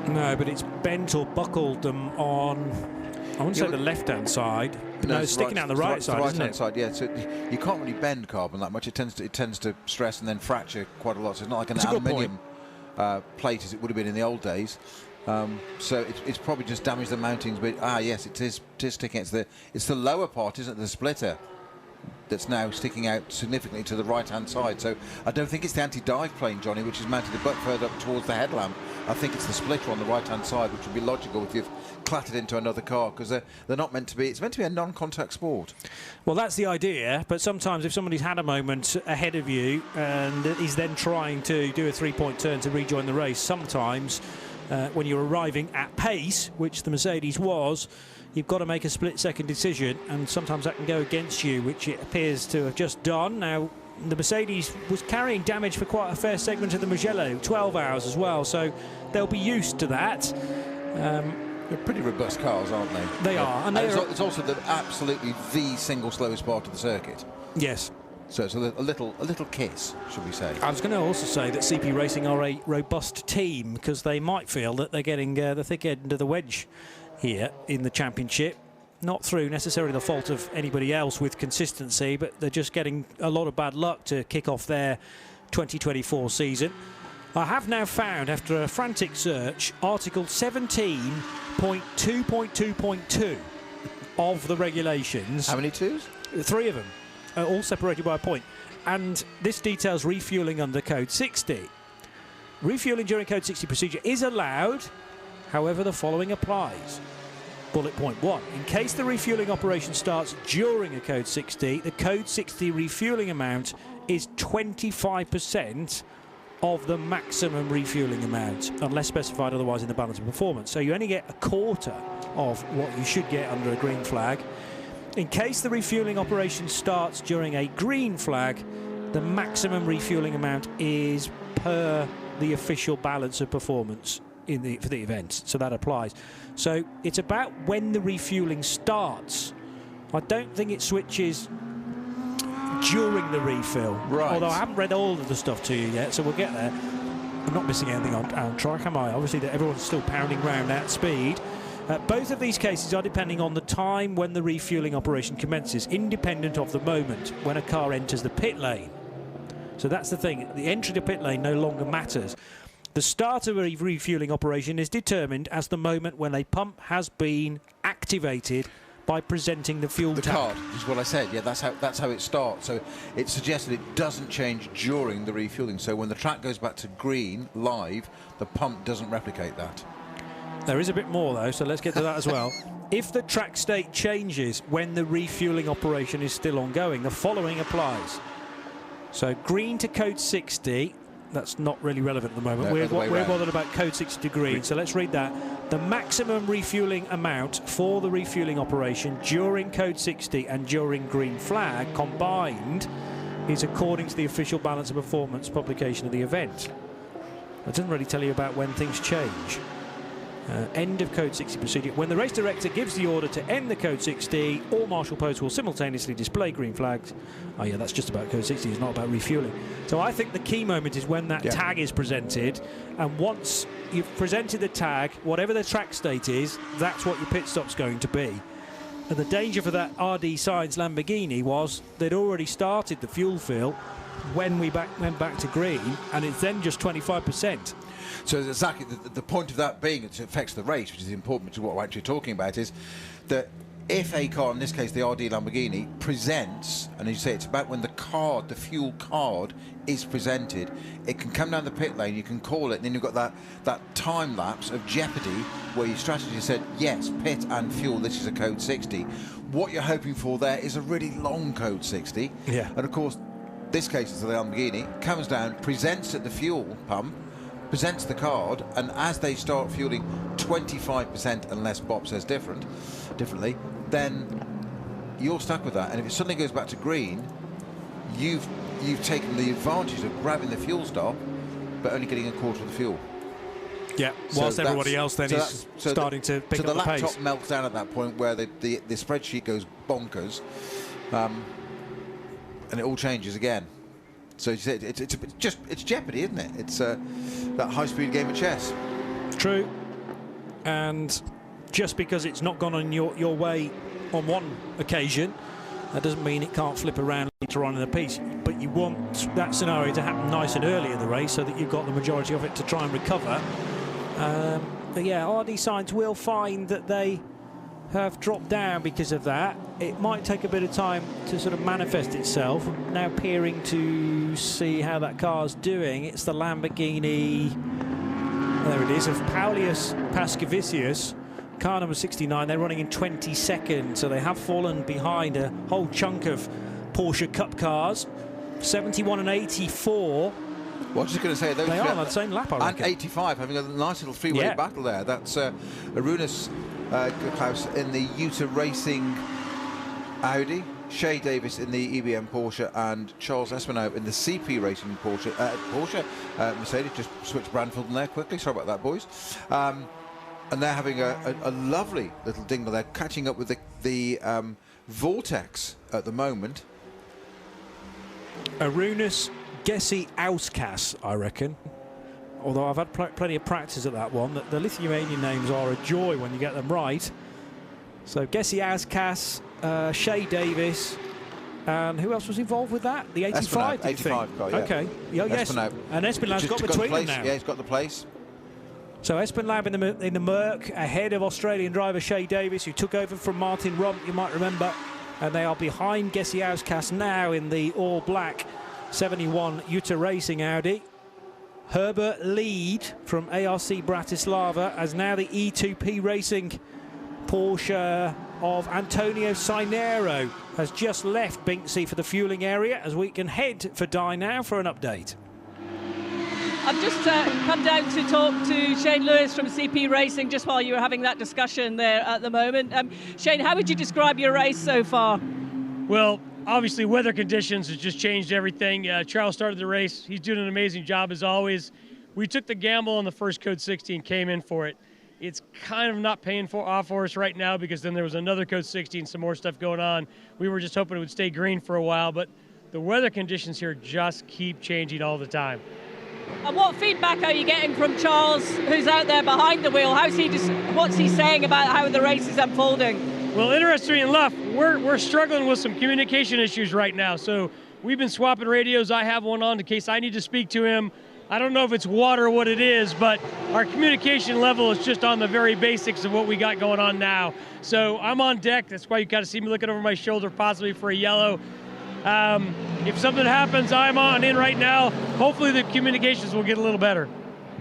No, but it's bent or buckled them on, I wouldn't say the left-hand side. No, it's sticking out the right side, isn't it? Side, yeah. So you can't really bend carbon that much. It tends to stress and then fracture quite a lot. So it's not like an aluminium plate as it would have been in the old days. So it's probably just damaged the mountings. But yes, it is sticking. It's the lower part, isn't it? The splitter that's now sticking out significantly to the right-hand side. So I don't think it's the anti-dive plane, Johnny, which is mounted a bit further up towards the headlamp. I think it's the splitter on the right-hand side, which would be logical if you've clattered into another car, because they're not meant to be. It's meant to be a non-contact sport. Well, that's the idea, but sometimes if somebody's had a moment ahead of you and is then trying to do a three-point turn to rejoin the race, sometimes when you're arriving at pace, which the Mercedes was, you've got to make a split-second decision, and sometimes that can go against you, which it appears to have just done. Now, the Mercedes was carrying damage for quite a fair segment of the Mugello, 12 hours as well, so they'll be used to that. They're pretty robust cars, aren't they? They are. And it's also absolutely the single slowest part of the circuit. Yes. So it's a little kiss, should we say. I was going to also say that CP Racing are a robust team, because they might feel that they're getting the thick end of the wedge here in the championship. not through necessarily the fault of anybody else with consistency, but they're just getting a lot of bad luck to kick off their 2024 season. I have now found, after a frantic search, Article 17.2.2.2 of the regulations. How many twos? 3 of them, all separated by a point. And this details refuelling under Code 60. Refuelling during Code 60 procedure is allowed, however the following applies. Bullet point 1. In case the refuelling operation starts during a Code 60, the Code 60 refuelling amount is 25% of the maximum refuelling amount, unless specified otherwise in the balance of performance. So you only get a quarter of what you should get under a green flag. In case the refuelling operation starts during a green flag, the maximum refuelling amount is per the official balance of performance for the event, so that applies. So it's about when the refuelling starts. I don't think it switches during the refill. Right. Although I haven't read all of the stuff to you yet, so we'll get there. I'm not missing anything on track, am I? Obviously, that everyone's still pounding around at speed. Both of these cases are depending on the time when the refuelling operation commences, independent of the moment when a car enters the pit lane. So that's the thing. The entry to pit lane no longer matters. The start of a refuelling operation is determined as the moment when a pump has been activated by presenting the fuel tank. The card is what I said. Yeah, that's how it starts. So it suggests that it doesn't change during the refueling. So when the track goes back to green live, the pump doesn't replicate that. There is a bit more though, so let's get to that as well. If the track state changes when the refueling operation is still ongoing, the following applies. So green to Code 60. That's not really relevant at the moment. No, we're bothered about Code 60 to green, so let's read that. The maximum refueling amount for the refueling operation during Code 60 and during green flag combined is according to the official balance of performance publication of the event. It doesn't really tell you about when things change. End of Code 60 procedure. When the race director gives the order to end the Code 60, all marshal posts will simultaneously display green flags. Oh yeah, that's just about Code 60, it's not about refueling. So I think the key moment is when that tag is presented, and once you've presented the tag, whatever the track state is, that's what your pit stop's going to be. And the danger for that RD Science Lamborghini was they'd already started the fuel fill when we went back to green, and it's then just 25%. So exactly the point of that being it affects the race, which is important, which is what we're actually talking about, is that if a car, in this case the RD Lamborghini, presents, and as you say, it's about when the card, the fuel card, is presented, it can come down the pit lane, you can call it, and then you've got that time lapse of jeopardy where your strategy said, yes, pit and fuel, this is a Code 60. What you're hoping for there is a really long Code 60. Yeah. And of course, this case is the Lamborghini, comes down, presents at the fuel pump, presents the card, and as they start fueling 25%, unless Bob says differently, then you're stuck with that. And if it suddenly goes back to green, you've taken the advantage of grabbing the fuel stop, but only getting a quarter of the fuel. Yeah, whilst everybody else then is starting to pick up the pace. So the laptop melts down at that point where the spreadsheet goes bonkers, and it all changes again. So it's jeopardy, isn't it? It's that high-speed game of chess. True. And just because it's not gone on your way on one occasion, that doesn't mean it can't flip around later on in the piece. But you want that scenario to happen nice and early in the race so that you've got the majority of it to try and recover. But yeah, RD Science will find that they have dropped down because of that. It might take a bit of time to sort of manifest itself. I'm now peering to see how that car's doing. It's the Lamborghini, there it is, of Paulius Pascavicius, car number 69. They're running in 22nd, so they have fallen behind a whole chunk of Porsche Cup cars. 71 and 84. Well, I was just going to say, those they are on the same lap, I reckon. And 85, having a nice little three-way battle there. That's Arunus Klaus in the Utah Racing Audi, Shay Davis in the EBM Porsche, and Charles Espinel in the CP Racing Porsche. Mercedes just switched Brandfield in there quickly. Sorry about that, boys. And they're having a lovely little dingle. They're catching up with the Vortex at the moment. Arunus Gessi Auskas, I reckon. Although I've had plenty of practice at that one. The Lithuanian names are a joy when you get them right. So Gessi Askas, Shea Davis, and who else was involved with that? The 85, did you think? 85 car, yeah. Okay. Oh, yes. Espinal. And Espinal's got between them now. Yeah, he's got the place. So Espinal in the Merc, ahead of Australian driver Shea Davis, who took over from Martin Rump, you might remember. And they are behind Gessi Askas now in the all-black 71 Jutta Racing Audi. Herbert Lead from ARC Bratislava as now the E2P Racing Porsche of Antonio Sainero has just left Binksy for the fueling area, as we can head for Dye now for an update. I've just come down to talk to Shane Lewis from CP Racing just while you were having that discussion there at the moment. Shane, how would you describe your race so far? Well, obviously weather conditions has just changed everything. Charles started the race. He's doing an amazing job as always. We took the gamble on the first Code 60 and came in for it. It's kind of not paying off for us right now because then there was another Code 60 and some more stuff going on. We were just hoping it would stay green for a while, but the weather conditions here just keep changing all the time. And what feedback are you getting from Charles, who's out there behind the wheel? What's he saying about how the race is unfolding? Well, interestingly enough, we're struggling with some communication issues right now. So we've been swapping radios. I have one on in case I need to speak to him. I don't know if it's water or what it is, but our communication level is just on the very basics of what we got going on now. So I'm on deck. That's why you got to see me looking over my shoulder, possibly for a yellow. If something happens, I'm on in right now. Hopefully the communications will get a little better.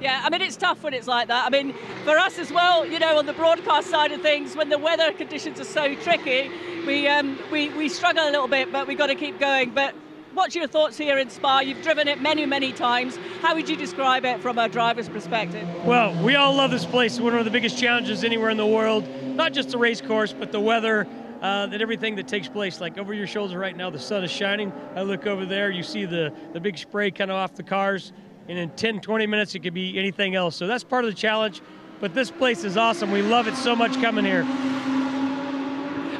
Yeah, I mean, it's tough when it's like that. I mean, for us as well, you know, on the broadcast side of things, when the weather conditions are so tricky, we struggle a little bit, but we've got to keep going. But what's your thoughts here in Spa? You've driven it many, many times. How would you describe it from a driver's perspective? Well, we all love this place. It's one of the biggest challenges anywhere in the world. Not just the race course, but the weather, that everything that takes place. Like over your shoulder right now, the sun is shining. I look over there, you see the big spray kind of off the cars. And in 10, 20 minutes, it could be anything else. So that's part of the challenge. But this place is awesome. We love it so much coming here.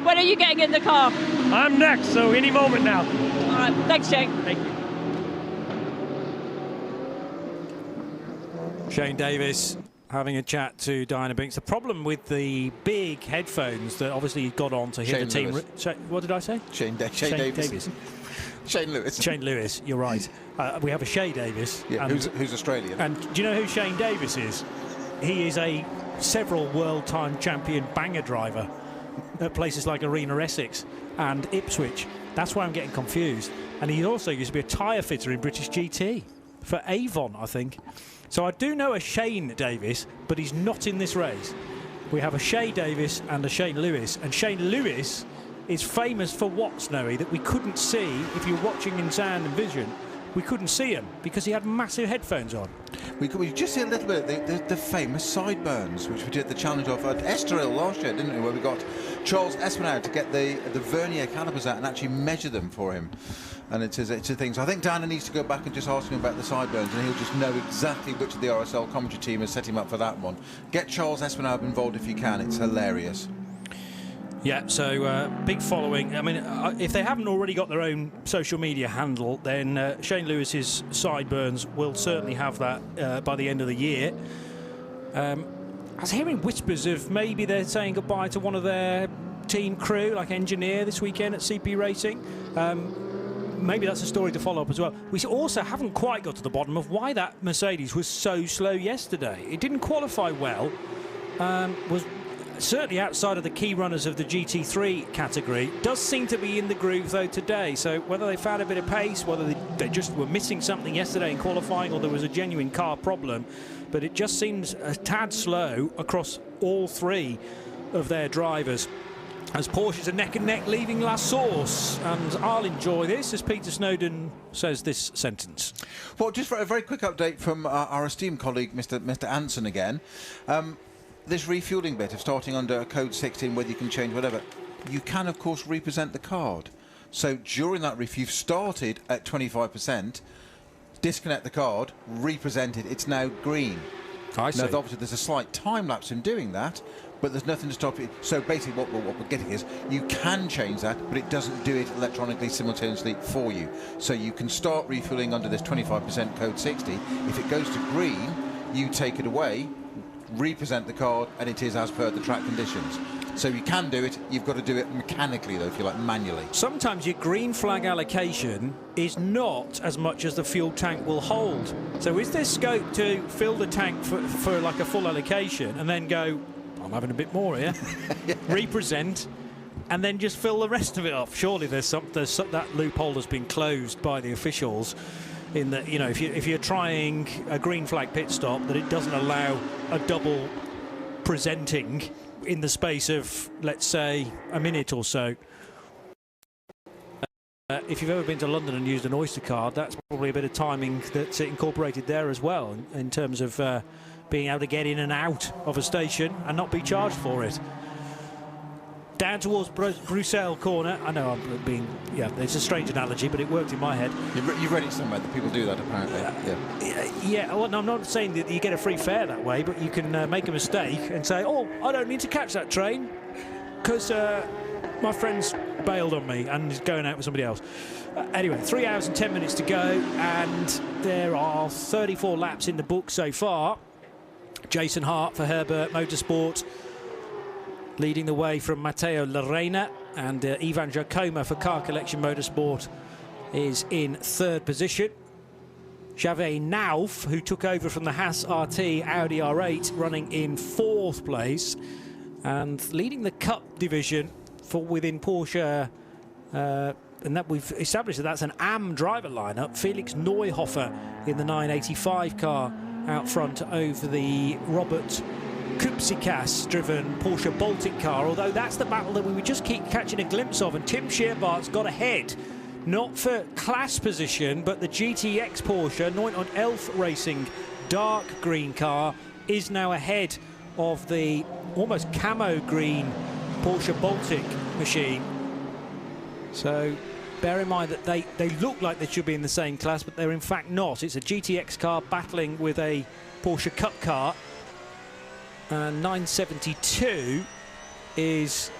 When are you getting in the car? I'm next, so any moment now. All right, thanks, Shane. Thank you. Shane Davis having a chat to Diana Binks. The problem with the big headphones that obviously he got on to hear Shane the team. Lewis. What did I say? Shane Davis. Shane Lewis. Shane Lewis, you're right. We have a Shea Davis. Yeah, who's Australian. And do you know who Shane Davis is? He is a several world time champion banger driver at places like Arena Essex and Ipswich. That's why I'm getting confused. And he also used to be a tyre fitter in British GT for Avon, I think. So I do know a Shane Davis, but he's not in this race. We have a Shea Davis and a Shane Lewis. And Shane Lewis is famous for what, Snowy, that we couldn't see if you're watching in sound and vision. We couldn't see him because he had massive headphones on. We just see a little bit the famous sideburns, which we did the challenge of at Estoril last year, didn't we? Where we got Charles Espinal to get the vernier calipers out and actually measure them for him. And it's a thing. So I think Dana needs to go back and just ask him about the sideburns, and he'll just know exactly which of the RSL commentary team has set him up for that one. Get Charles Espinal involved if you can. It's hilarious. Yeah, so big following. I mean, if they haven't already got their own social media handle, then Shane Lewis's sideburns will certainly have that by the end of the year. I was hearing whispers of maybe they're saying goodbye to one of their team crew, like engineer, this weekend at CP Racing. Maybe that's a story to follow up as well. We also haven't quite got to the bottom of why that Mercedes was so slow yesterday. It didn't qualify well, was certainly outside of the key runners of the GT3 category. Does seem to be in the groove though today, so whether they found a bit of pace, whether they just were missing something yesterday in qualifying, or there was a genuine car problem, but it just seems a tad slow across all three of their drivers, as Porsches are neck and neck leaving La Source. And I'll enjoy this as Peter Snowden says this sentence. Well, just for a very quick update from our esteemed colleague Mr. Anson again. This refueling bit of starting under code 16, whether you can change whatever, you can of course represent the card. So during that reef, you've started at 25%, disconnect the card, represent it, it's now green. I see. Now obviously there's a slight time lapse in doing that, but there's nothing to stop it. So basically what we're getting is you can change that, but it doesn't do it electronically simultaneously for you. So you can start refueling under this 25% code 60. If it goes to green, you take it away, represent the card, and it is as per the track conditions. So you can do it, you've got to do it mechanically though, if you like, manually. Sometimes your green flag allocation is not as much as the fuel tank will hold. So is there scope to fill the tank for like a full allocation and then go, I'm having a bit more here, represent, and then just fill the rest of it off? Surely that loophole has been closed by the officials, in that, you know, if you're trying a green flag pit stop, that it doesn't allow a double presenting in the space of, let's say, a minute or so. If you've ever been to London and used an Oyster card, that's probably a bit of timing that's incorporated there as well, in terms of being able to get in and out of a station and not be charged for it. Down towards Bruxelles corner. I know I'm being, it's a strange analogy, but it worked in my head. You've read it somewhere that people do that, apparently. Yeah, well, no, I'm not saying that you get a free fare that way, but you can make a mistake and say, oh, I don't need to catch that train because my friend's bailed on me and is going out with somebody else. Anyway, 3 hours and 10 minutes to go, and there are 34 laps in the book so far. Jason Hart for Herbert Motorsport leading the way from Matteo Lorena, and Ivan Giacomo for Car Collection Motorsport is in third position. Javet Nauf, who took over from the Haas RT Audi R8, running in fourth place, and leading the Cup division for within Porsche, and that we've established that's an AM driver lineup. Felix Neuhofer in the 985 car out front over the Robert Kupsikas driven Porsche Baltic car, although that's the battle that we would just keep catching a glimpse of, and Tim Scheerbart's got ahead, not for class position, but the GTX Porsche 911 Racing dark green car is now ahead of the almost camo green Porsche Baltic machine. So bear in mind that they look like they should be in the same class, but they're in fact not. It's a GTX car battling with a Porsche Cup car. And 972 is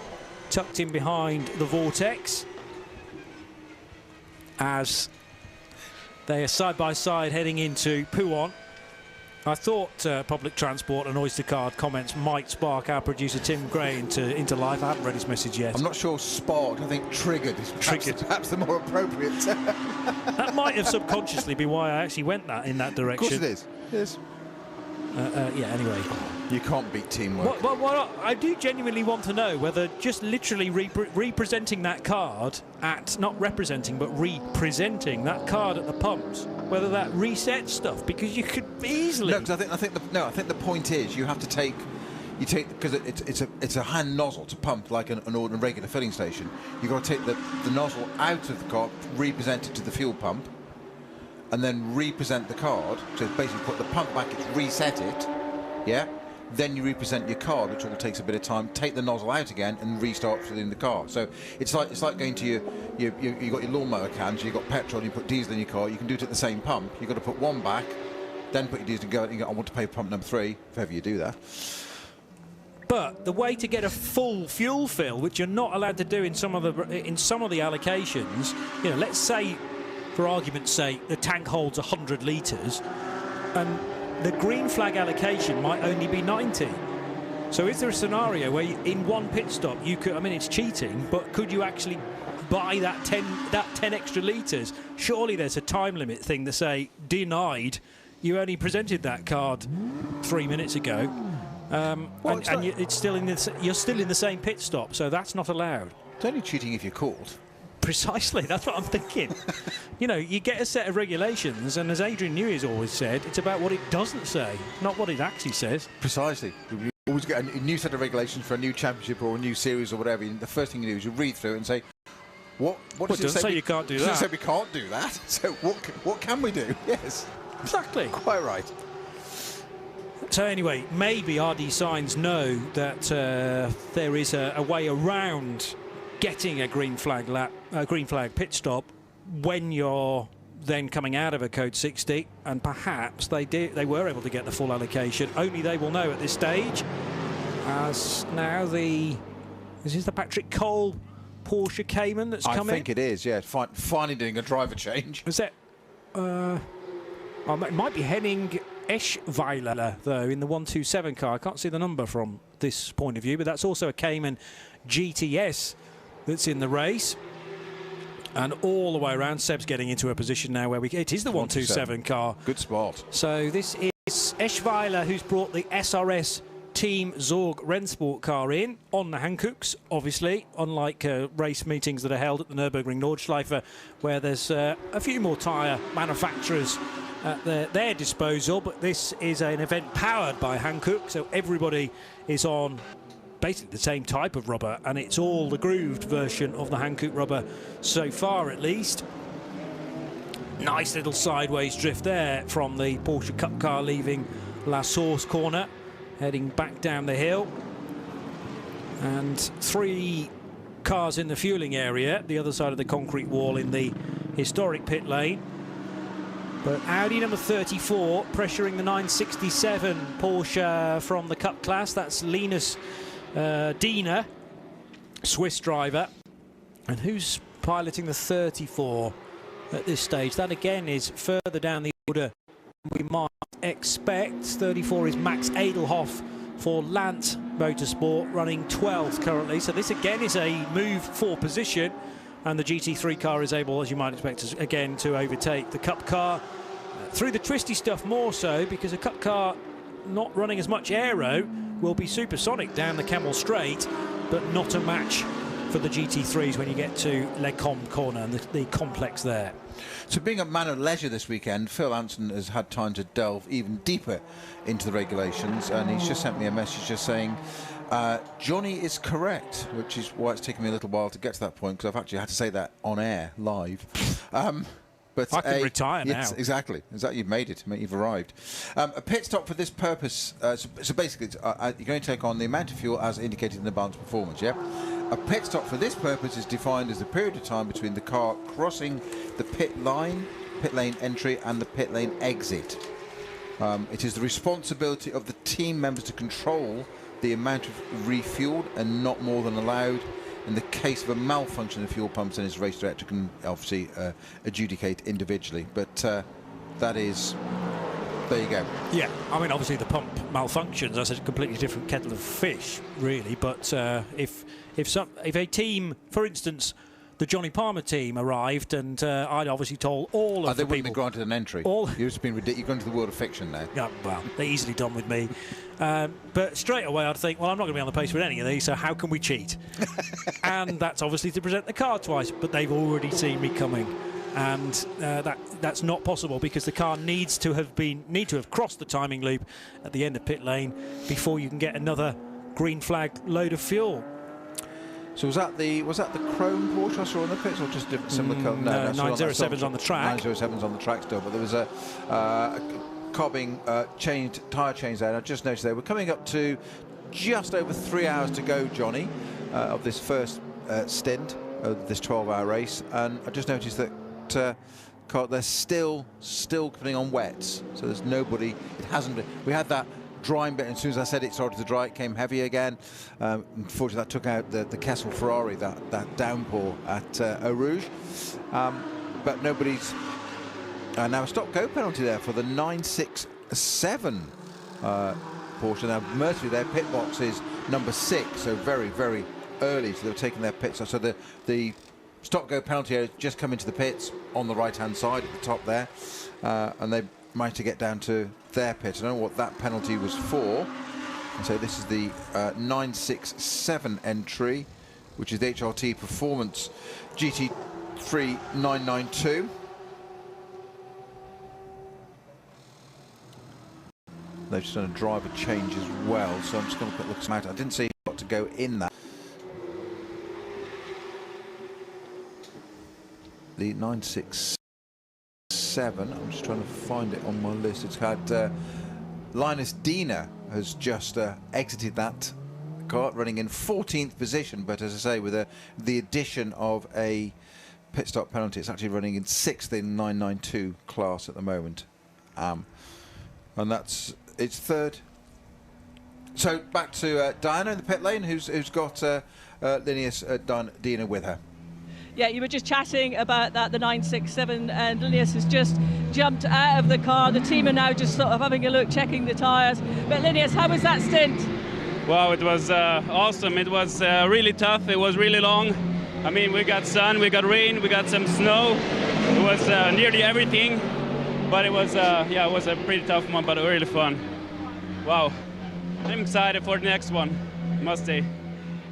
tucked in behind the Vortex as they are side by side heading into Pouhon. I thought public transport and Oyster card comments might spark our producer Tim Gray into life. I haven't read his message yet. I'm not sure sparked, I think triggered is perhaps the more appropriate. That might have subconsciously been why I actually went in that direction. Of course it is. Yeah, anyway. You can't beat teamwork. What I do genuinely want to know whether just literally representing that card not representing, but representing that card at the pumps, whether that resets stuff, because you could easily. No, because I think the point is you have to take because it's a hand nozzle to pump like an ordinary regular filling station. You've got to take the nozzle out of the car, represent it to the fuel pump, and then represent the card. So basically put the pump back, reset it, yeah. Then you represent your card, which all takes a bit of time. Take the nozzle out again and restart filling the car. So it's like going to you got your lawnmower cans, you got petrol, you put diesel in your car. You can do it at the same pump. You've got to put one back, then put your diesel and go. And you go, I want to pay pump number 3, if ever you do that. But the way to get a full fuel fill, which you're not allowed to do in some of the allocations, you know, let's say, for argument's sake, the tank holds 100 litres, and the green flag allocation might only be 90. So is there a scenario where in one pit stop you could, I mean, it's cheating, but could you actually buy that 10 extra litres? Surely there's a time limit thing to say, denied, you only presented that card 3 minutes ago. You're still in the same pit stop, so that's not allowed. It's only cheating if you're caught. Precisely, that's what I'm thinking. You know, you get a set of regulations, and as Adrian Newey has always said, it's about what it doesn't say, not what it actually says. Precisely. You always get a new set of regulations for a new championship or a new series or whatever. The first thing you do is you read through it and say, what does it say? You can't do that. It doesn't say we can't do that. So what can we do? Yes. Exactly. Quite right. So anyway, maybe RD Signs know that there is a way around getting a green flag pit stop when you're then coming out of a code 60, and perhaps they were able to get the full allocation. Only they will know at this stage, as now this is the Patrick Cole Porsche Cayman that's coming. I think it is, yeah. Finally doing a driver change. Is that it might be Henning Eschweiler, though, in the 127 car. I can't see the number from this point of view, but that's also a Cayman GTS that's in the race. And all the way around, Seb's getting into a position now where it is the 127 car. Good spot. So this is Eschweiler, who's brought the SRS Team Zorg Rennsport car in on the Hankooks, obviously, unlike race meetings that are held at the Nürburgring Nordschleife, where there's a few more tyre manufacturers at their disposal. But this is an event powered by Hankook, so everybody is on basically the same type of rubber, and it's all the grooved version of the Hankook rubber so far, at least. Nice little sideways drift there from the Porsche Cup car leaving La Source corner, heading back down the hill. And 3 cars in the fueling area, the other side of the concrete wall in the historic pit lane. But Audi number 34 pressuring the 967 Porsche from the Cup class. That's Linus Diener, Swiss driver. And who's piloting the 34 at this stage? That again is further down the order we might expect. 34 is Max Edelhoff for Lant Motorsport, running 12th currently. So this again is a move for position, and the GT3 car is able, as you might expect, again to overtake the Cup car. Through the twisty stuff more so, because a Cup car not running as much aero will be supersonic down the Camel Straight, but not a match for the GT3s when you get to Les Combes corner and the complex there. So being a man of leisure this weekend, Phil Anson has had time to delve even deeper into the regulations, and he's just sent me a message just saying Johnny is correct, which is why it's taken me a little while to get to that point, because I've actually had to say that on air, live. But I can retire now. Exactly. You've made it. You've arrived. A pit stop for this purpose. So basically, you're going to take on the amount of fuel as indicated in the balance performance. Yeah. A pit stop for this purpose is defined as the period of time between the car crossing the pit lane entry, and the pit lane exit. It is the responsibility of the team members to control the amount of refueled and not more than allowed. In the case of a malfunction of fuel pumps, then its race director can obviously adjudicate individually. But that is, there you go. Yeah, I mean, obviously the pump malfunctions, that's a completely different kettle of fish, really. But if a team, for instance, the Johnny Palmer team arrived, and I'd obviously told all of the they wouldn't people... be granted an entry. You've just been ridiculous. You've gone to the world of fiction now. Yeah, well, they're easily done with me. But straight away I'd think, well, I'm not going to be on the pace with any of these, so how can we cheat? And that's obviously to present the car twice, but they've already seen me coming. And that's not possible, because the car needs to have crossed the timing loop at the end of pit lane before you can get another green flag load of fuel. So was that the chrome Porsche I saw in the pits, or just different similar colour? No, 907's on the track. 907's on the track still, but there was a car being tyre changed there. And I just noticed they were coming up to just over 3 hours to go, Johnny, of this first stint of this 12-hour race, and I just noticed that they're still putting on wets, so there's nobody. It hasn't been. We had that drying bit, and as soon as I said it started to dry, it came heavy again. Unfortunately, that took out the Kessel Ferrari, that downpour at Eau Rouge. But nobody's... now a stop-go penalty there for the 967 Porsche. Now, mercifully, their pit box is number 6, so very, very early, so they've taken their pits. So the stop-go penalty has just come into the pits on the right-hand side at the top there, and they managed to get down to their pit. I don't know what that penalty was for. And so this is the 967 entry, which is the HRT Performance GT3 992. They've just done a driver change as well, so I'm just going to look at I didn't see what to go in that. The 967, I'm just trying to find it on my list. It's had Linus Diener has just exited that car, running in 14th position, but as I say, with the addition of a pit stop penalty, it's actually running in 6th in 992 class at the moment. And that's its third. So back to Diana in the pit lane, who's got Linus Diener with her. Yeah, you were just chatting about that, the 967, and Linus has just jumped out of the car. The team are now just sort of having a look, checking the tyres. But Linus, how was that stint? Wow, it was awesome. It was really tough. It was really long. I mean, we got sun, we got rain, we got some snow. It was nearly everything. But it was, yeah, it was a pretty tough one, but really fun. Wow. I'm excited for the next one, must say.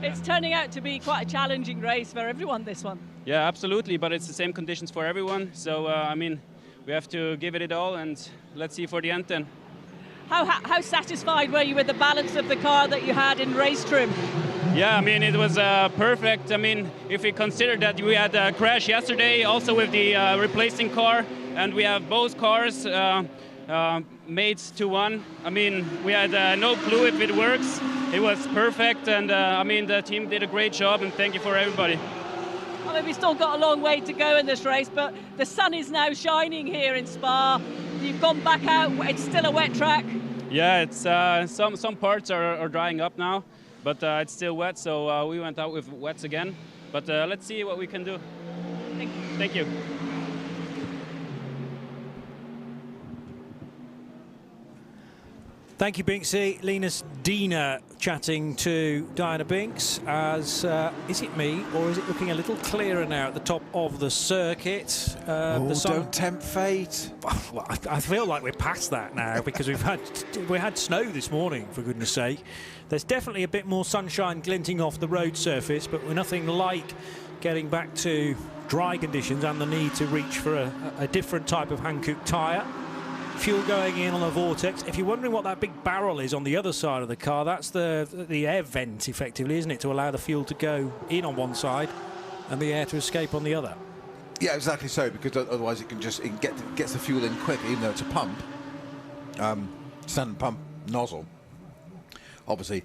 It's turning out to be quite a challenging race for everyone, this one. Yeah, absolutely, but it's the same conditions for everyone. So, I mean, we have to give it all, and let's see for the end then. How satisfied were you with the balance of the car that you had in race trim? Yeah, I mean, it was perfect. I mean, if we consider that we had a crash yesterday, also with the replacing car, and we have both cars mates to one. I mean, we had no clue if it works. It was perfect, and I mean, the team did a great job, and thank you for everybody. I mean, we've still got a long way to go in this race, but the sun is now shining here in Spa. You've gone back out. It's still a wet track. Yeah, it's some parts are drying up now, but it's still wet, so we went out with wets again. But let's see what we can do. Thank you. Thank you. Thank you, Binksy. Linus Diener chatting to Diana Binks as, is it me, or is it looking a little clearer now at the top of the circuit? The sun... don't tempt fate. Well, I feel like we're past that now because we had snow this morning, for goodness sake. There's definitely a bit more sunshine glinting off the road surface, but we're nothing like getting back to dry conditions and the need to reach for a different type of Hankook tyre. Fuel going in on a vortex. If you're wondering what that big barrel is on the other side of the car, that's the air vent, effectively, isn't it, to allow the fuel to go in on one side and the air to escape on the other. Yeah, exactly so, because otherwise it gets the fuel in quick, even though it's a pump, standard pump nozzle. Obviously,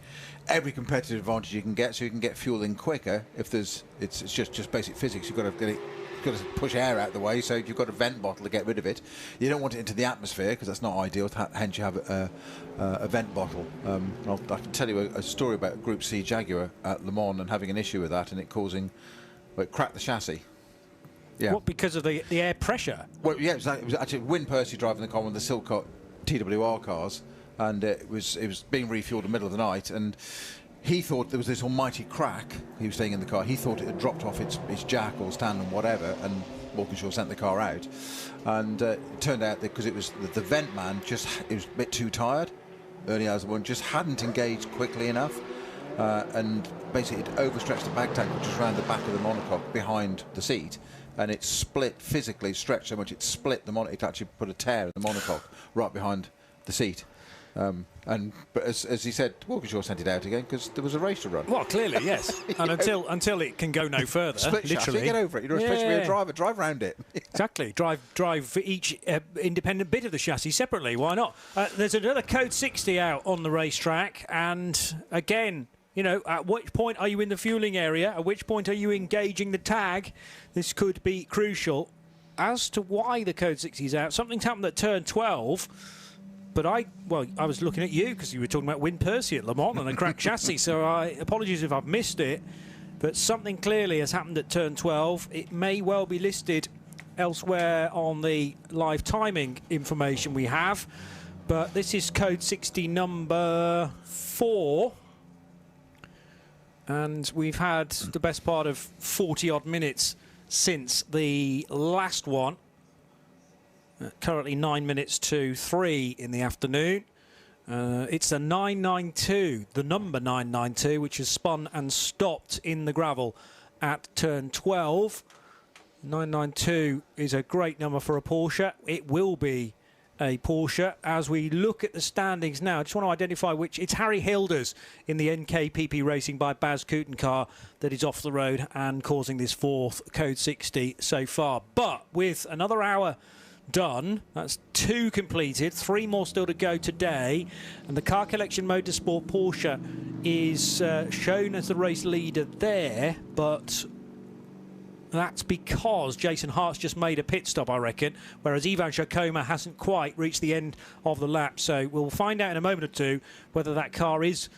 every competitive advantage you can get, so you can get fuel in quicker. If it's just basic physics, you've got to get it. Got to push air out the way, so you've got a vent bottle to get rid of it. You don't want it into the atmosphere because that's not ideal. Hence, you have a vent bottle. I can tell you a story about Group C Jaguar at Le Mans and having an issue with that, and it cracked the chassis. Yeah. What, because of the air pressure? Well, yeah, it was actually Win Percy driving the car, one of the Silcott TWR cars, and it was being refueled in the middle of the night, and he thought there was this almighty crack. He was staying in the car. He thought it had dropped off its jack or stand and whatever, and Walkinshaw sent the car out. And it turned out that because it was the vent man, it was a bit too tired. Early hours of the morning, just hadn't engaged quickly enough, and basically it overstretched the bag tank, which was around the back of the monocoque behind the seat, and it split physically, stretched so much it split the monocoque. It actually put a tear in the monocoque right behind the seat. But as he said, Walkinshaw sent it out again because there was a race to run. Well, clearly, yes. And until it can go no further, split literally. Get over it. You're supposed to be a driver. Drive around it. Exactly. Drive each independent bit of the chassis separately. Why not? There's another Code 60 out on the racetrack, and again, you know, at which point are you in the fueling area? At which point are you engaging the tag? This could be crucial as to why the Code 60 is out. Something's happened at turn 12. But I was looking at you because you were talking about Win Percy at Le Mans and a cracked chassis, so apologies if I've missed it. But something clearly has happened at turn 12. It may well be listed elsewhere on the live timing information we have. But this is Code 60 number 4. And we've had the best part of 40-odd minutes since the last one. Currently 9 minutes to 3 in the afternoon. It's a 992, the number 992, which has spun and stopped in the gravel at turn 12. 992 is a great number for a Porsche. It will be a Porsche. As we look at the standings now, I just want to identify which. It's Harry Hilders in the NKPP Racing by Baz Kutenkar that is off the road and causing this fourth Code 60 so far. But with another hour done, that's 2 completed, 3 more still to go today, and the Car Collection Motorsport Porsche is shown as the race leader there, but that's because Jason Hart's just made a pit stop, I reckon, whereas Ivan Shakoma hasn't quite reached the end of the lap. So we'll find out in a moment or two whether that car is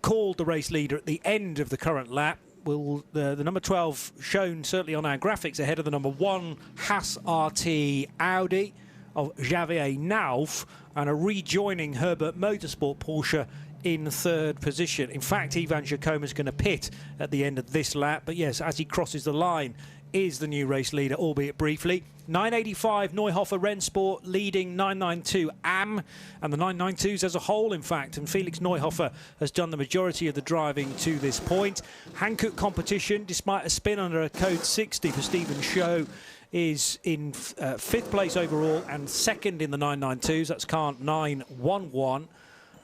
called the race leader at the end of the current lap. the number 12 shown certainly on our graphics ahead of the number 1 Haas RT Audi of Javier Nauf, and a rejoining Herbert Motorsport Porsche in 3rd position. In fact, Ivan Giacomo is going to pit at the end of this lap, but yes, as he crosses the line, is the new race leader, albeit briefly. 985 Neuhofer Rennsport leading 992 AM, and the 992s as a whole, in fact, and Felix Neuhofer has done the majority of the driving to this point. Hankook competition, despite a spin under a code 60 for Stephen Shaw, is in 5th place overall and 2nd in the 992s. That's car 911.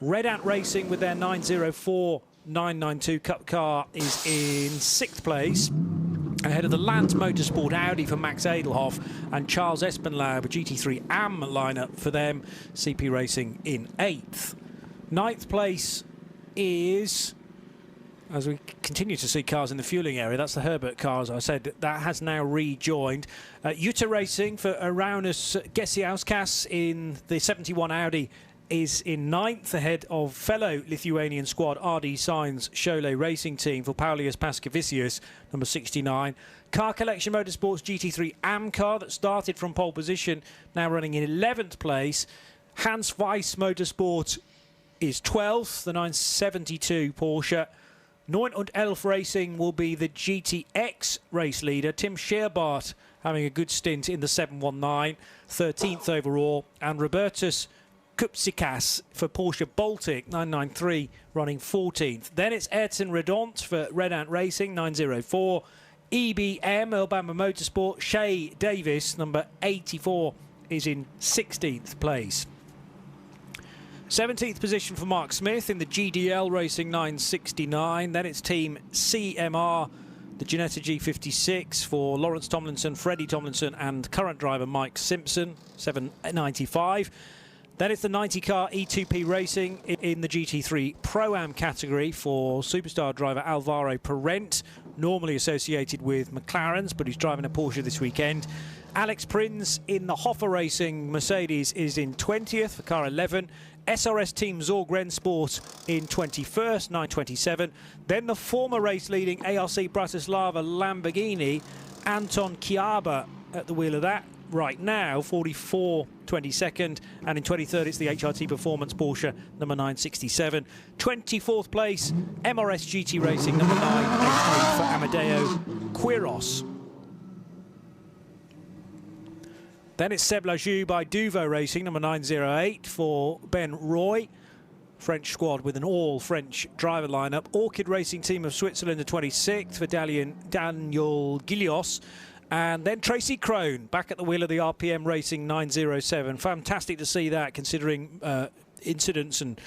Red Ant Racing with their 904 992 Cup car is in 6th place, ahead of the Lanz Motorsport Audi for Max Edelhoff and Charles Espenlaub, a GT3 AM lineup for them. CP Racing in 8th. 9th place is, as we continue to see cars in the fueling area, that's the Herbert car, as I said, that has now rejoined. Jutta Racing for Araunis Gesiauskas in the 71 Audi is in 9th, ahead of fellow Lithuanian squad RD Sainz Cholet Racing Team for Paulius Paskevicius, number 69. Car Collection Motorsports GT3 AM car that started from pole position, now running in 11th place. Hans Weiss Motorsport is 12th, the 972 Porsche. 9 und 11 Racing will be the GTX race leader. Tim Scherbart having a good stint in the 719, 13th overall. And Robertus Kupsikas for Porsche Baltic 993 running 14th. Then it's Ayrton Redont for Red Ant Racing 904. EBM Alabama Motorsport Shay Davis number 84 is in 16th place. 17th position for Mark Smith in the GDL Racing 969. Then it's Team CMR, the Ginetta G56 for Lawrence Tomlinson, Freddie Tomlinson and current driver Mike Simpson 795. Then it's the 90 car E2P Racing in the GT3 Pro-Am category for superstar driver Alvaro Parent, normally associated with McLaren's, but he's driving a Porsche this weekend. Alex Prinz in the Hoffer Racing Mercedes is in 20th for car 11. SRS Team Zorg Rennsport in 21st, 927. Then the former race-leading ARC Bratislava Lamborghini, Anton Chiaba at the wheel of that right now, 44, 22nd, and in 23rd it's the HRT Performance Porsche number 967. 24th place, MRS GT Racing number 988 for Amadeo Quiros. Then it's Seb Lajou by Duvo Racing number 908 for Ben Roy. French squad with an all-French driver lineup. Orchid Racing Team of Switzerland the 26th for Daniel Gillios. And then Tracy Crone back at the wheel of the RPM Racing 907. Fantastic to see that, considering incidents and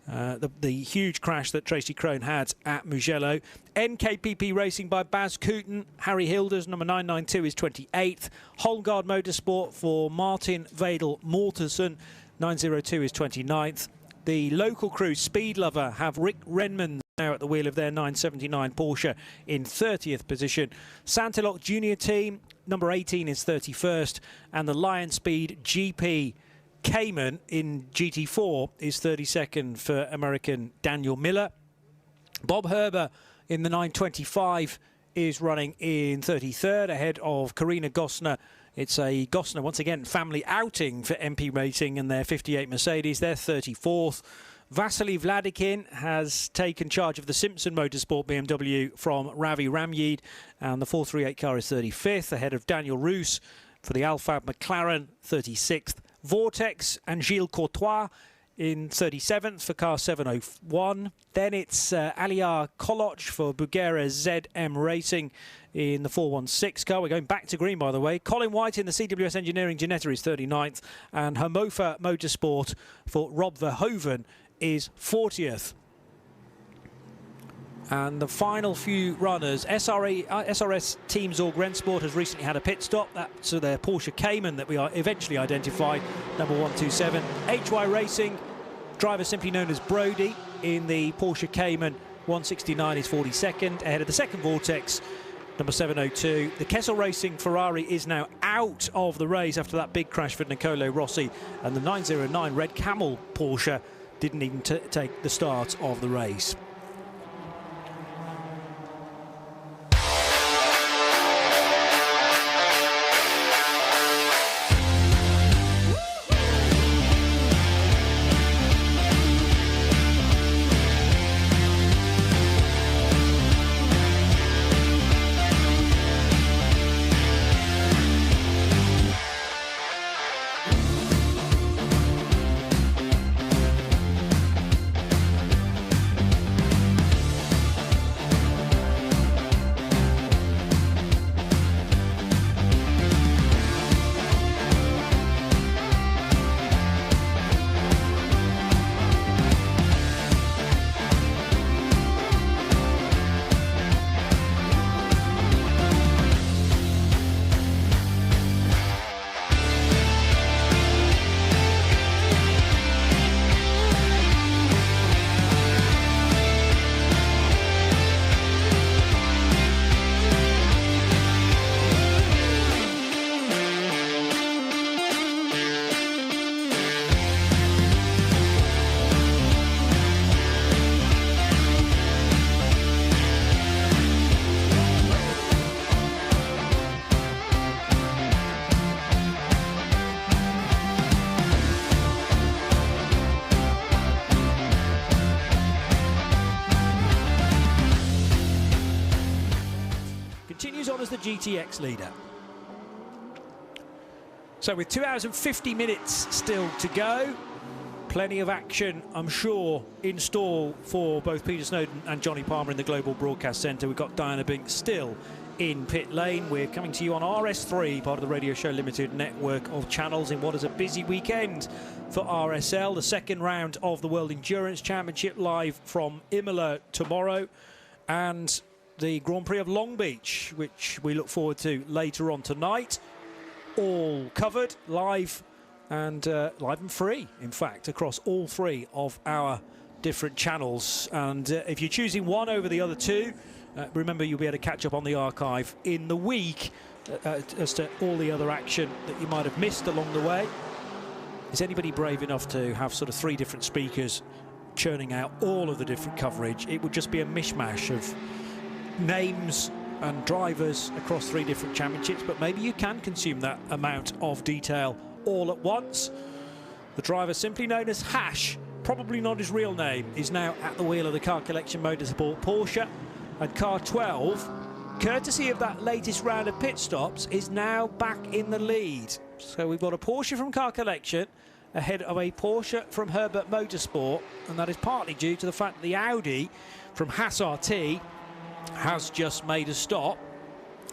the huge crash that Tracy Crone had at Mugello. NKPP Racing by Baz Kooten. Harry Hilders, number 992, is 28th. Holmgard Motorsport for Martin Vedel Mortensen, 902 is 29th. The local crew, Speed Lover, have Rick Renman now at the wheel of their 979 Porsche in 30th position. Santilok Junior Team, number 18, is 31st. And the Lion Speed GP Cayman in GT4 is 32nd for American Daniel Miller. Bob Herber in the 925 is running in 33rd, ahead of Karina Gosner. It's a Gosner, once again, family outing for MP Racing and their 58 Mercedes. They're 34th. Vasily Vladikin has taken charge of the Simpson Motorsport BMW from Ravi Ramyid, and the 438 car is 35th, ahead of Daniel Roos for the Alphab McLaren, 36th. Vortex and Gilles Courtois in 37th for car 701. Then it's Aliar Koloch for Bugera ZM Racing in the 416 car. We're going back to green, by the way. Colin White in the CWS Engineering Ginetta is 39th. And Homofa Motorsport for Rob Verhoeven is 40th. And the final few runners, SRS Team Zorg Rennsport has recently had a pit stop. That's their Porsche Cayman that we are eventually identified, number 127. HY Racing, driver simply known as Brody, in the Porsche Cayman 169 is 42nd, ahead of the second Vortex, number 702. The Kessel Racing Ferrari is now out of the race after that big crash for Nicolo Rossi, and the 909 Red Camel Porsche didn't even take the start of the race. continues on as the GTX leader. So with 2 hours and 50 minutes still to go, plenty of action, I'm sure, in store for both Peter Snowden and Johnny Palmer in the Global Broadcast Centre. We've got Diana Binks still in pit lane. We're coming to you on RS3, part of the Radio Show Limited network of channels, in what is a busy weekend for RSL. The second round of the World Endurance Championship live from Imola tomorrow, and the Grand Prix of Long Beach, which we look forward to later on tonight. All covered live and free, in fact, across all three of our different channels. And if you're choosing one over the other two, remember you'll be able to catch up on the archive in the week as to all the other action that you might have missed along the way. Is anybody brave enough to have sort of 3 different speakers churning out all of the different coverage? It would just be a mishmash of names and drivers across 3 different championships, but maybe you can consume that amount of detail all at once. The driver, simply known as Hash, probably not his real name, is now at the wheel of the Car Collection Motorsport Porsche, and car 12, courtesy of that latest round of pit stops, is now back in the lead. So we've got a Porsche from Car Collection ahead of a Porsche from Herbert Motorsport, and that is partly due to the fact that the Audi from Haas RT has just made a stop,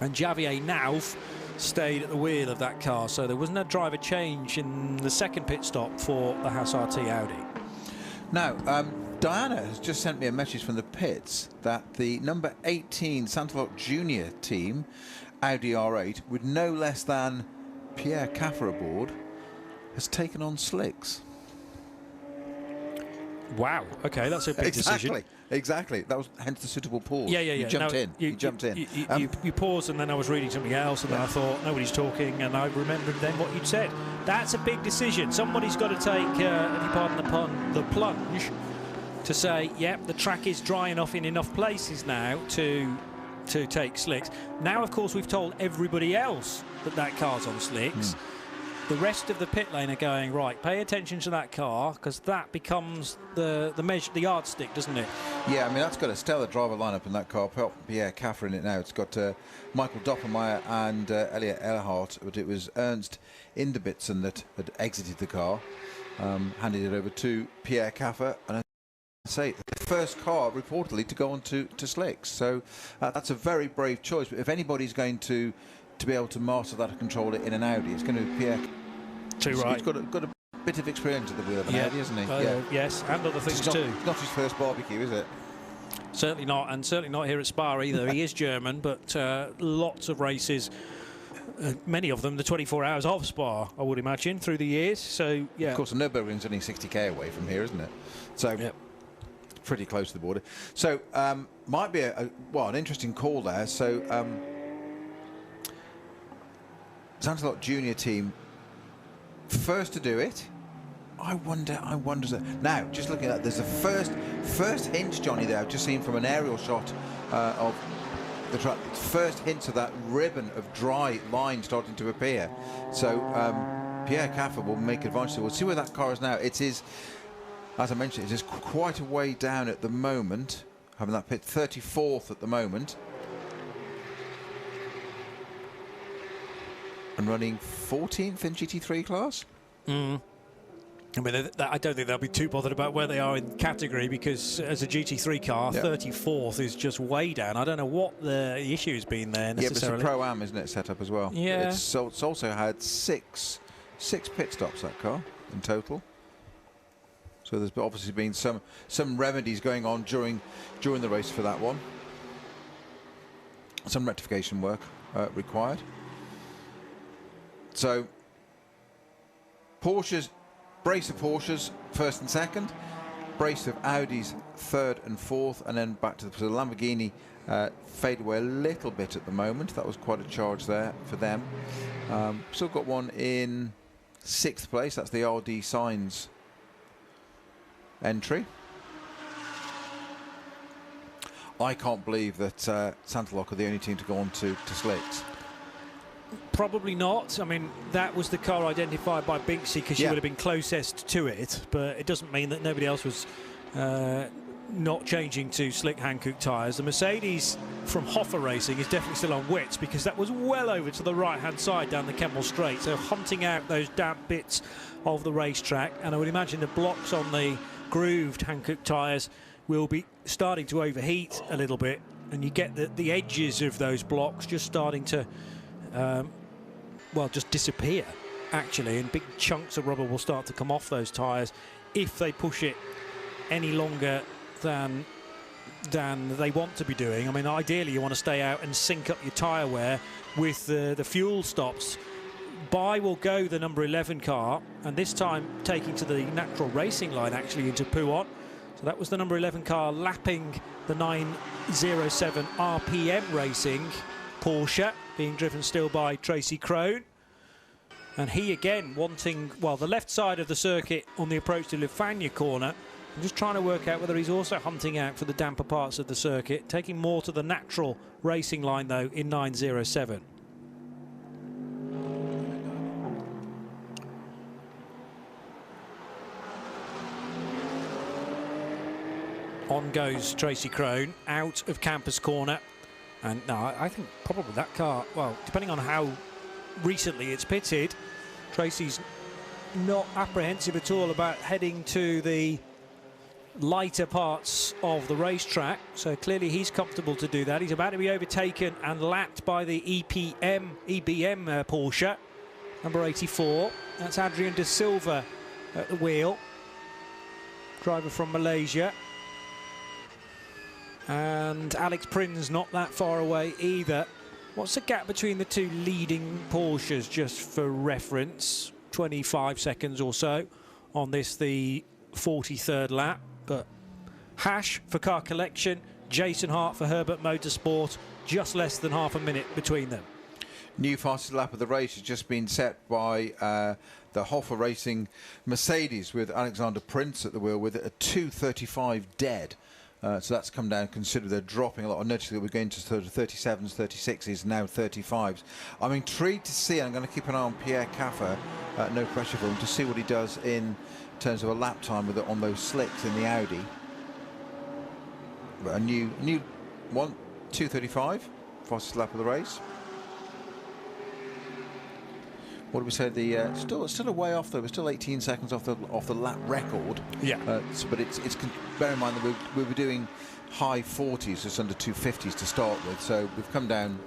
and Javier Nauf stayed at the wheel of that car. So there wasn't a driver change in the second pit stop for the Haas RT Audi. Now, Diana has just sent me a message from the pits that the number 18 Santalok Junior team, Audi R8, with no less than Pierre Caffer aboard, has taken on slicks. Wow, okay, that's a big decision. Exactly. That was hence the suitable pause. Yeah. You jumped in. You jumped in. You paused, and then I was reading something else, and then I thought, nobody's talking, and I remembered then what you'd said. That's a big decision. Somebody's got to take, if you pardon the pun, the plunge to say, yep, the track is dry enough in enough places now to take slicks. Now, of course, we've told everybody else that that car's on slicks. The rest of the pit lane are going, right, pay attention to that car, because that becomes the measure, the yardstick, doesn't it? Yeah, I mean, that's got a stellar driver lineup in that car. Pierre Caffer in it now. It's got Michael Doppelmayr and Elliot Earhart, but it was Ernst Inderbitzen that had exited the car, handed it over to Pierre Caffer, and I say the first car reportedly to go on to slicks. So that's a very brave choice. But if anybody's going to be able to master that and control it in an Audi, it's going to be Pierre. Too right. He's got a bit of experience at the wheel of an Audi, hasn't he? Yes, and other things too. It's not his first barbecue, is it? Certainly not, and certainly not here at Spa either. He is German, but lots of races, many of them the 24 hours of Spa, I would imagine, through the years. So, yeah. Of course, the Nürburgring's only 60k away from here, isn't it? So, pretty close to the border. So, might be an interesting call there. So, Santalok Junior team first to do it. I wonder. Now, just looking at, there's a first hint, Johnny, there I've just seen from an aerial shot of the track. First hints of that ribbon of dry line starting to appear. So Pierre Caffer will make advantage. We'll see where that car is now. It is, as I mentioned, it is quite a way down at the moment. Having that pit 34th at the moment. And running 14th in GT3 class. I mean, I don't think they'll be too bothered about where they are in category, because as a GT3 car, 34th is just way down. I don't know what the issue has been there necessarily. Yeah, but it's a Pro-Am, isn't it, set up as well? Yeah. It's also had six pit stops, that car, in total. So there's obviously been some remedies going on during the race for that one. Some rectification work required. So brace of Porsches first and second, brace of Audis third and fourth, and then back to the Lamborghini fade away a little bit at the moment. That was quite a charge there for them. Still got one in 6th place. That's the RD Signs entry. I can't believe that Santalok are the only team to go on to slicks. Probably not. I mean, that was the car identified by Binksy because she would have been closest to it, but it doesn't mean that nobody else was not changing to slick Hankook tyres. The Mercedes from Hoffa Racing is definitely still on wets because that was well over to the right-hand side down the Kemmel Straight, so hunting out those damp bits of the racetrack. And I would imagine the blocks on the grooved Hankook tyres will be starting to overheat a little bit, and you get the edges of those blocks just starting to, well, just disappear, actually, and big chunks of rubber will start to come off those tyres if they push it any longer than they want to be doing. I mean, ideally you want to stay out and sync up your tyre wear with the fuel stops. By will go the number 11 car, and this time taking to the natural racing line actually into Puon. So that was the number 11 car lapping the 907 RPM Racing Porsche, being driven still by Tracy Crone. And he again wanting, well, the left side of the circuit on the approach to Lefagna corner. I'm just trying to work out whether he's also hunting out for the damper parts of the circuit, taking more to the natural racing line though in 907. On goes Tracy Crone out of Campus Corner, and no, I think probably that car, well, depending on how recently it's pitted, Tracy's not apprehensive at all about heading to the lighter parts of the racetrack, so clearly he's comfortable to do that. He's about to be overtaken and lapped by the EBM Porsche, number 84. That's Adrian De Silva at the wheel, driver from Malaysia. And Alex Prinz not that far away either. What's the gap between the two leading Porsches, just for reference? 25 seconds or so on this, the 43rd lap. But Hash for Car Collection, Jason Hart for Herbert Motorsport, just less than half a minute between them. New fastest lap of the race has just been set by the Hoffa Racing Mercedes with Alexander Prinz at the wheel with a 2:35 dead. So that's come down considerably. They're dropping a lot. I noticed that we're going to sort of 37s, 36s, now 35s. I'm intrigued to see, I'm going to keep an eye on Pierre Caffer, no pressure for him, to see what he does in terms of a lap time with it on those slicks in the Audi. But a new one, 2:35, fastest lap of the race. What did we say? The still a way off though. We're still 18 seconds off the lap record. Yeah. But it's bear in mind that we were doing high 40s, just under 250s to start with. So we've come down,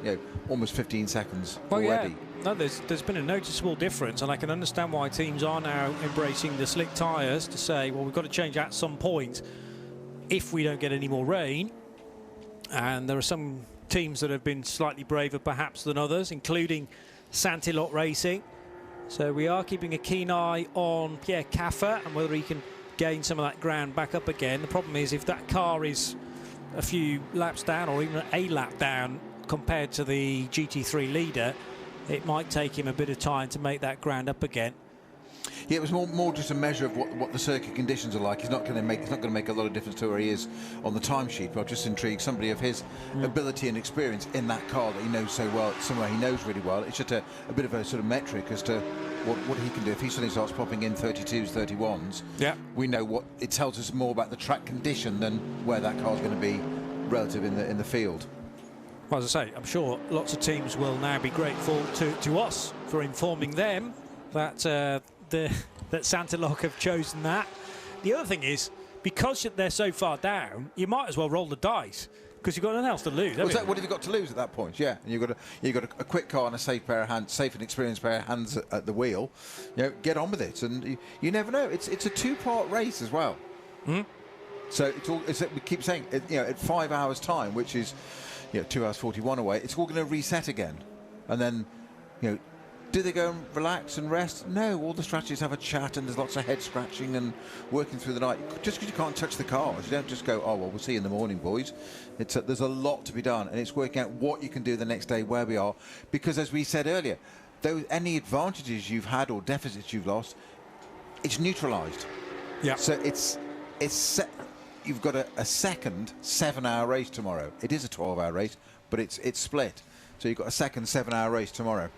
almost 15 seconds already. Yeah. No, there's been a noticeable difference, and I can understand why teams are now embracing the slick tyres to say, well, we've got to change at some point if we don't get any more rain. And there are some teams that have been slightly braver perhaps than others, including Santilot Racing. So we are keeping a keen eye on Pierre Caffer and whether he can gain some of that ground back up again. The problem is if that car is a few laps down or even a lap down compared to the GT3 leader, it might take him a bit of time to make that ground up again. Yeah, it was more just a measure of what the circuit conditions are like. It's not going to make a lot of difference to where he is on the timesheet. But I'm just intrigued, somebody of his ability and experience in that car that he knows so well, somewhere he knows really well. It's just a bit of a sort of metric as to what he can do. If he suddenly starts popping in 32s, 31s, yeah, we know what it tells us more about the track condition than where that car's going to be relative in the field. Well, as I say, I'm sure lots of teams will now be grateful to us for informing them that that Santilot have chosen that. The other thing is, because they're so far down, you might as well roll the dice because you've got nothing else to lose. What have you got to lose at that point? Yeah, and you've got a quick car and a safe pair of hands, safe and experienced pair of hands at the wheel. Get on with it, and you never know. It's a two-part race as well. Mm-hmm. So we keep saying at 5 hours time, which is 2 hours 41 away. It's all going to reset again, and then do they go and relax and rest? No, all the strategists have a chat and there's lots of head scratching and working through the night. Just because you can't touch the cars, you don't just go, oh, well, we'll see you in the morning, boys. There's a lot to be done, and it's working out what you can do the next day, where we are. Because as we said earlier, any advantages you've had or deficits you've lost, it's neutralised. Yeah. So you've got a second 7-hour race tomorrow. It is a 12-hour race, but it's split. So you've got a second 7-hour race tomorrow.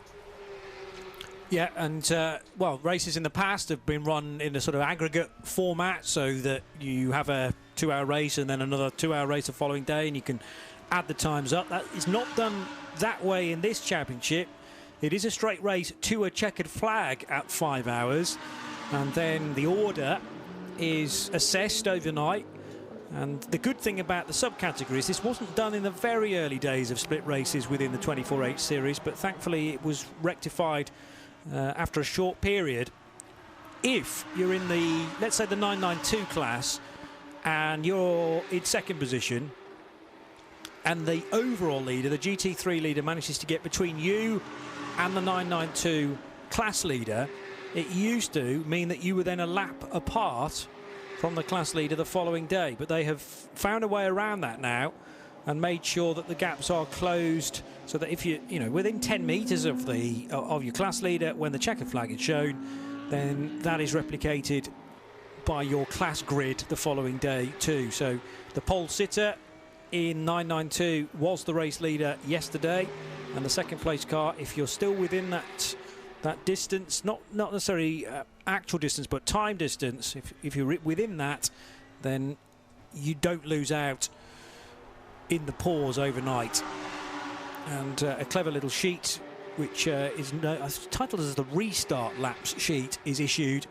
Yeah, and well, races in the past have been run in a sort of aggregate format, so that you have a 2-hour race and then another 2-hour race the following day, and you can add the times up. That is not done that way in this championship. It is a straight race to a checkered flag at 5 hours, and then the order is assessed overnight. And the good thing about the subcategories, this wasn't done in the very early days of split races within the 24H series, but thankfully it was rectified after a short period. If you're in the, let's say, the 992 class, and you're in second position, and the overall leader, the GT3 leader, manages to get between you and the 992 class leader, it used to mean that you were then a lap apart from the class leader the following day. But they have found a way around that now and made sure that the gaps are closed, so that if you're within 10 metres of your class leader when the checker flag is shown, then that is replicated by your class grid the following day too. So the pole sitter in 992 was the race leader yesterday, and the second place car, if you're still within that distance, not necessarily actual distance but time distance, if you're within that, then you don't lose out in the pause overnight. And a clever little sheet which is titled as the restart laps sheet is issued,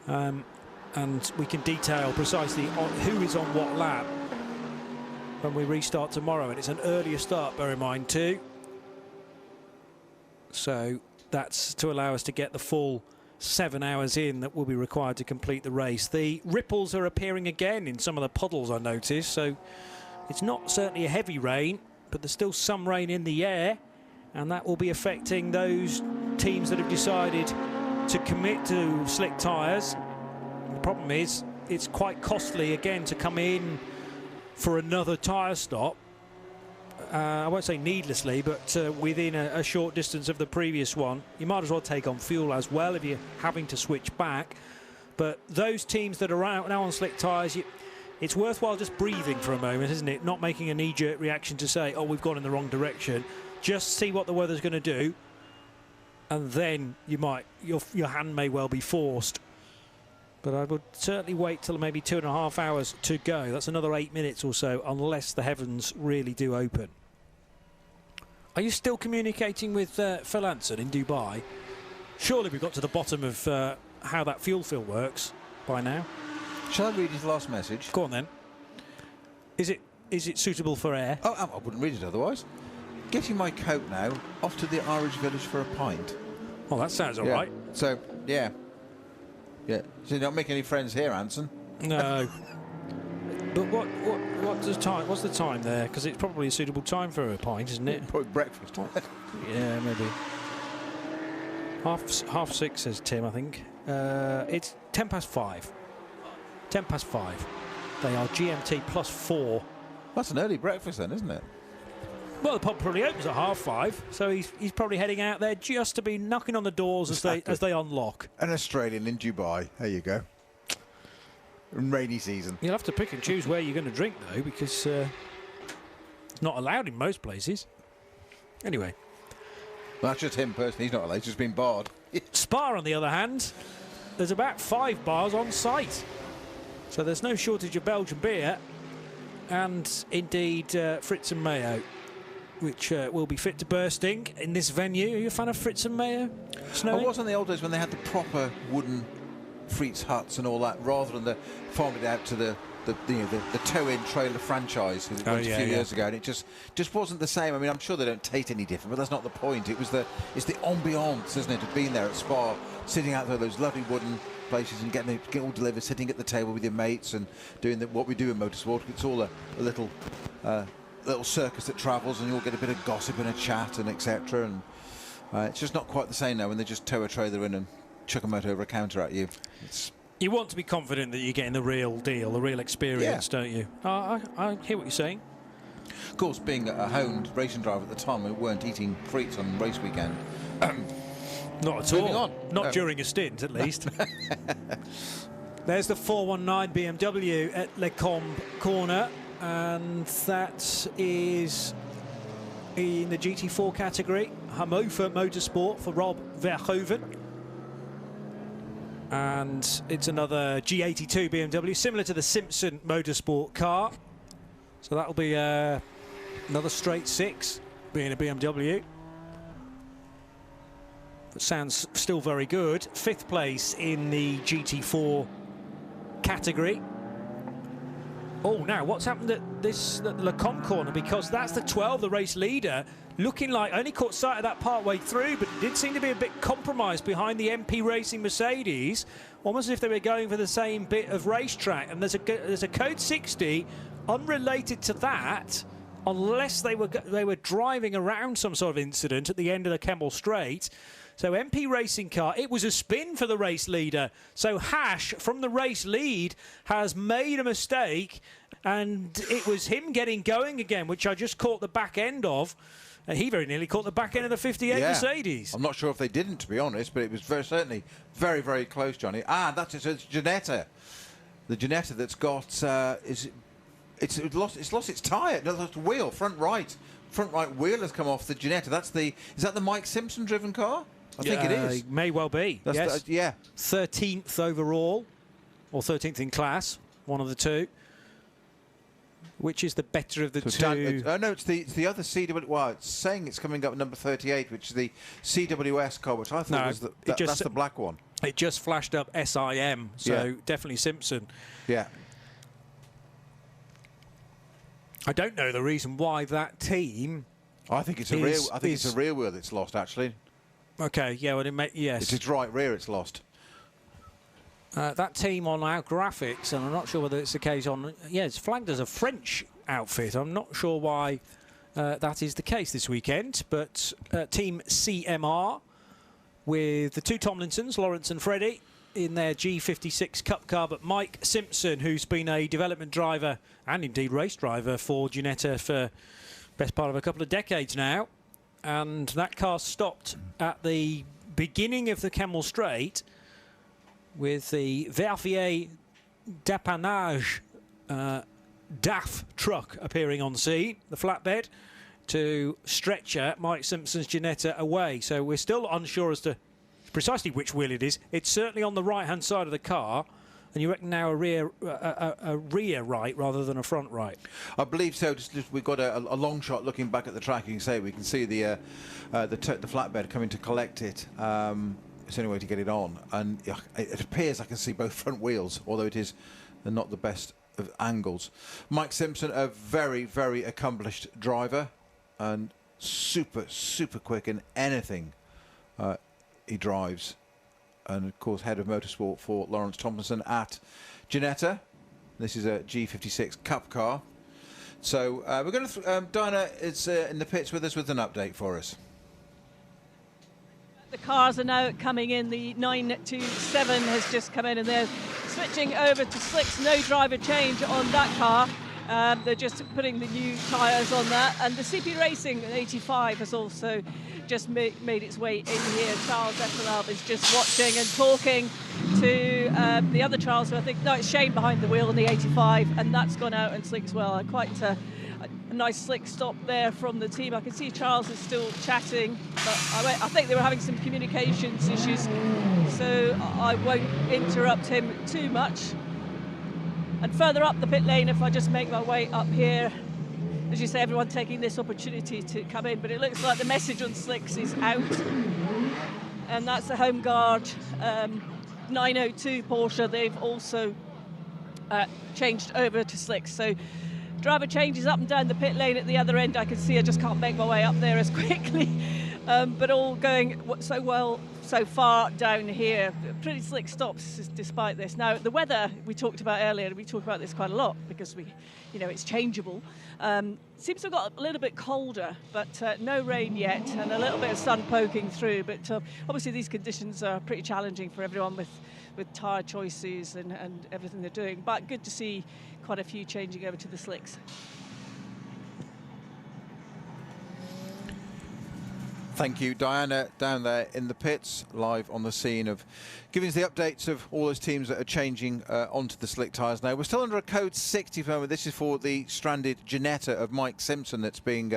and we can detail precisely who is on what lap when we restart tomorrow. And it's an earlier start, bear in mind too, so that's to allow us to get the full 7 hours in that will be required to complete the race. The ripples are appearing again in some of the puddles, I noticed, so it's not certainly a heavy rain, but there's still some rain in the air, and that will be affecting those teams that have decided to commit to slick tyres. The problem is it's quite costly again to come in for another tyre stop. I won't say needlessly, but within a short distance of the previous one. You might as well take on fuel as well if you're having to switch back. But those teams that are out now on slick tyres, it's worthwhile just breathing for a moment, isn't it? Not making a knee-jerk reaction to say, oh, we've gone in the wrong direction. Just see what the weather's going to do, and then your hand may well be forced. But I would certainly wait till maybe 2.5 hours to go. That's another 8 minutes or so, unless the heavens really do open. Are you still communicating with Phil Anson in Dubai? Surely we've got to the bottom of how that fuel fill works by now. Shall I read his last message? Go on then. Is it suitable for air? Oh, I wouldn't read it otherwise. Getting my coat now, off to the Irish village for a pint. Oh, that sounds all right. So, yeah. Yeah. So you're not making any friends here, Anson? No. But what's the time there? Because it's probably a suitable time for a pint, isn't it? Probably breakfast. Yeah, maybe. Half six, says Tim, I think. It's 5:10. 5:10. They are GMT +4. That's an early breakfast then, isn't it? Well, the pub probably opens at 5:30, so he's probably heading out there just to be knocking on the doors as they unlock. An Australian in Dubai. There you go. In rainy season. You'll have to pick and choose where you're going to drink, though, because it's not allowed in most places. Anyway. Well, that's just him personally. He's not allowed. He's just been barred. Spa, on the other hand, there's about 5 bars on site. So there's no shortage of Belgian beer, and indeed Fritz and Mayo, which will be fit to bursting in this venue. Are you a fan of Fritz and Mayo, Snowy? I was in the old days when they had the proper wooden Fritz huts and all that, rather than farmed it out to the tow-in trailer franchise that went a few years ago, and it just wasn't the same. I mean, I'm sure they don't taste any different, but that's not the point. It's the ambiance, isn't it, of being there at Spa, sitting out there, those lovely wooden places, and getting it all delivered, sitting at the table with your mates and doing what we do in motorsport. It's all a little circus that travels, and you all get a bit of gossip and a chat and etc. And it's just not quite the same now when they just tow a trailer in and chuck them out over a counter at you. You want to be confident that you're getting the real deal, the real experience, don't you? I hear what you're saying. Of course, being a honed racing driver at the time, we weren't eating frites on race weekend. Not at all. Not during a stint, at least. There's the 419 BMW at Le Combe corner, and that is in the GT4 category. Hankook Motorsport for Rob Verhoeven. And it's another G82 BMW, similar to the Simpson Motorsport car. So that'll be another straight 6, being a BMW. But sounds still very good. 5th place in the GT4 category. Oh, now what's happened at this Lecombe corner? Because that's the 12, the race leader, looking like only caught sight of that part way through, but did seem to be a bit compromised behind the MP Racing Mercedes, almost as if they were going for the same bit of racetrack. And there's a code 60 unrelated to that, unless they were driving around some sort of incident at the end of the Kemmel Straight. So MP Racing car, it was a spin for the race leader. So Hash, from the race lead, has made a mistake, and it was him getting going again, which I just caught the back end of. He very nearly caught the back end of the 58 Mercedes. I'm not sure if they didn't, to be honest, but it was certainly very, very close, Johnny. Ah, that's it. So it's Ginetta. The Ginetta that's got... It's lost its tyre. No, that's wheel, front right wheel has come off the Ginetta. Is that the Mike Simpson driven car? I think it is. May well be. Yes. Yeah. 13th overall, or 13th in class, one of the two. Which is the better of the two? No, it's the other CW. Well, it's saying it's coming up at number 38, which is the CWS car, which I thought was that's the black one. It just flashed up SIM, so definitely Simpson. Yeah. I don't know the reason why that team. I think it's a rear. I think it's a rear wheel that's lost, actually. Okay, yeah, well, yes. It's its right rear it's lost. That team on our graphics, and I'm not sure whether it's the case on... Yeah, it's flagged as a French outfit. I'm not sure why that is the case this weekend, but Team CMR with the two Tomlinsons, Lawrence and Freddie, in their G56 Cup car, but Mike Simpson, who's been a development driver and indeed race driver for Ginetta for best part of a couple of decades now. And that car stopped at the beginning of the Kemmel Straight with the Verviers d'Apanage DAF truck appearing on scene, the flatbed, to stretcher Mike Simpson's Ginetta away. So we're still unsure as to precisely which wheel it is. It's certainly on the right-hand side of the car. And you reckon now a rear right rather than a front right? I believe so. We've got a long shot looking back at the track. You can say we can see the flatbed coming to collect it. It's the only way to get it on, and it appears I can see both front wheels, although it is not the best of angles. Mike Simpson, a very, very accomplished driver, and super, super quick in anything he drives. And of course, head of motorsport for Lawrence Tomlinson at Ginetta. This is a G56 Cup car. So we're going to... Dinah is in the pits with us with an update for us. The cars are now coming in. The 927 has just come in, and they're switching over to slicks. No driver change on that car. They're just putting the new tyres on that. And the CP Racing 85 has also just made its way in here. Charles Efferalb is just watching and talking to the other Charles, who I think... No, it's Shane behind the wheel in the 85, and that's gone out and slick as well. Quite a nice slick stop there from the team. I can see Charles is still chatting, but I think they were having some communications issues, so I won't interrupt him too much. And further up the pit lane, if I just make my way up here, as you say, everyone taking this opportunity to come in, but it looks like the message on slicks is out. And that's the Home Guard 902 Porsche. They've also changed over to slicks. So driver changes up and down the pit lane at the other end. I can see I just can't make my way up there as quickly. But all going so well so far down here. Pretty slick stops despite this. Now, the weather we talked about earlier, we talk about this quite a lot because it's changeable. Seems to have got a little bit colder, but no rain yet, and a little bit of sun poking through. But obviously these conditions are pretty challenging for everyone with tyre choices and everything they're doing. But good to see quite a few changing over to the slicks. Thank you, Diana, down there in the pits, live on the scene of giving us the updates of all those teams that are changing onto the slick tyres now. We're still under a code 60 for the moment. This is for the stranded Ginetta of Mike Simpson that's being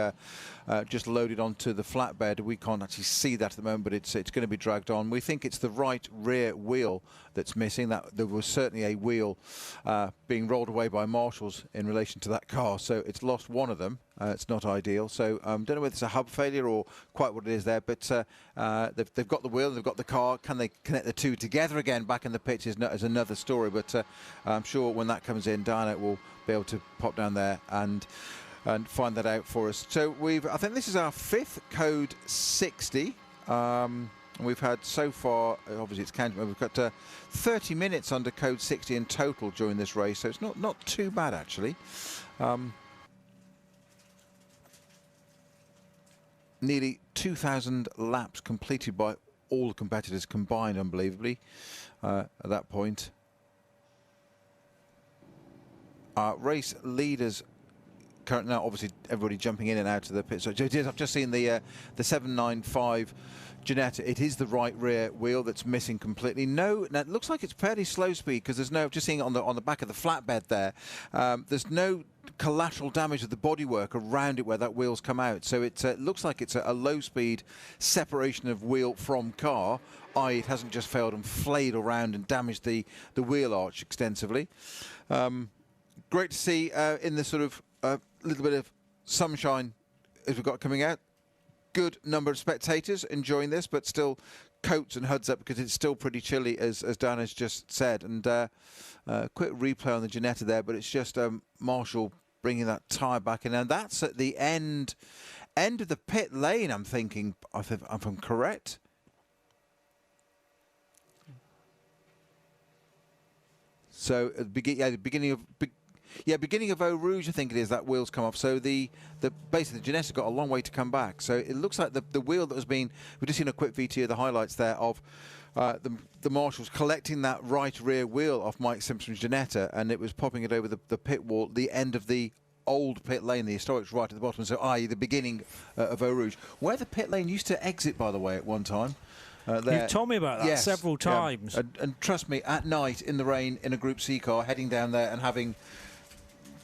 just loaded onto the flatbed. We can't actually see that at the moment, but it's going to be dragged on. We think it's the right rear wheel that's missing. That there was certainly a wheel being rolled away by marshals in relation to that car, so it's lost one of them. It's not ideal. So don't know whether it's a hub failure or quite what it is there, but they've got the wheel, they've got the car. Can they connect the two together again back in the pitch is another story, but I'm sure when that comes in, Diana will be able to pop down there and find that out for us. So I think this is our 5th code 60. We've had so far, obviously it's counting, we've got 30 minutes under code 60 in total during this race, so it's not too bad actually. Nearly 2,000 laps completed by all the competitors combined, unbelievably, at that point. Our race leaders currently, now obviously everybody jumping in and out of the pit. So I've just seen the 795 Ginetta. It is the right rear wheel that's missing completely. No, now it looks like it's fairly slow speed because there's no, just seeing it on the back of the flatbed there, there's no collateral damage of the bodywork around it where that wheel's come out. So it looks like it's a low speed separation of wheel from car, i.e. it hasn't just failed and flayed around and damaged the wheel arch extensively. Great to see in this sort of little bit of sunshine as we've got coming out. Good number of spectators enjoying this, but still coats and hoods up because it's still pretty chilly, as Dan has just said. And quick replay on the Ginetta there, but it's just Marshall bringing that tyre back in, and that's at the end of the pit lane. I'm thinking, if I'm correct. So at the beginning of Eau Rouge, I think it is, that wheel's come off. So basically the Ginetta got a long way to come back. So it looks like the wheel that was being, we've just seen a quick VT of the highlights there of the marshals collecting that right rear wheel off Mike Simpson's Ginetta, and it was popping it over the pit wall, the end of the old pit lane, the historic's right at the bottom, so i.e. the beginning of Eau Rouge, where the pit lane used to exit, by the way, at one time. You've told me about that several times. Yeah. And trust me, at night in the rain in a Group C car, heading down there and having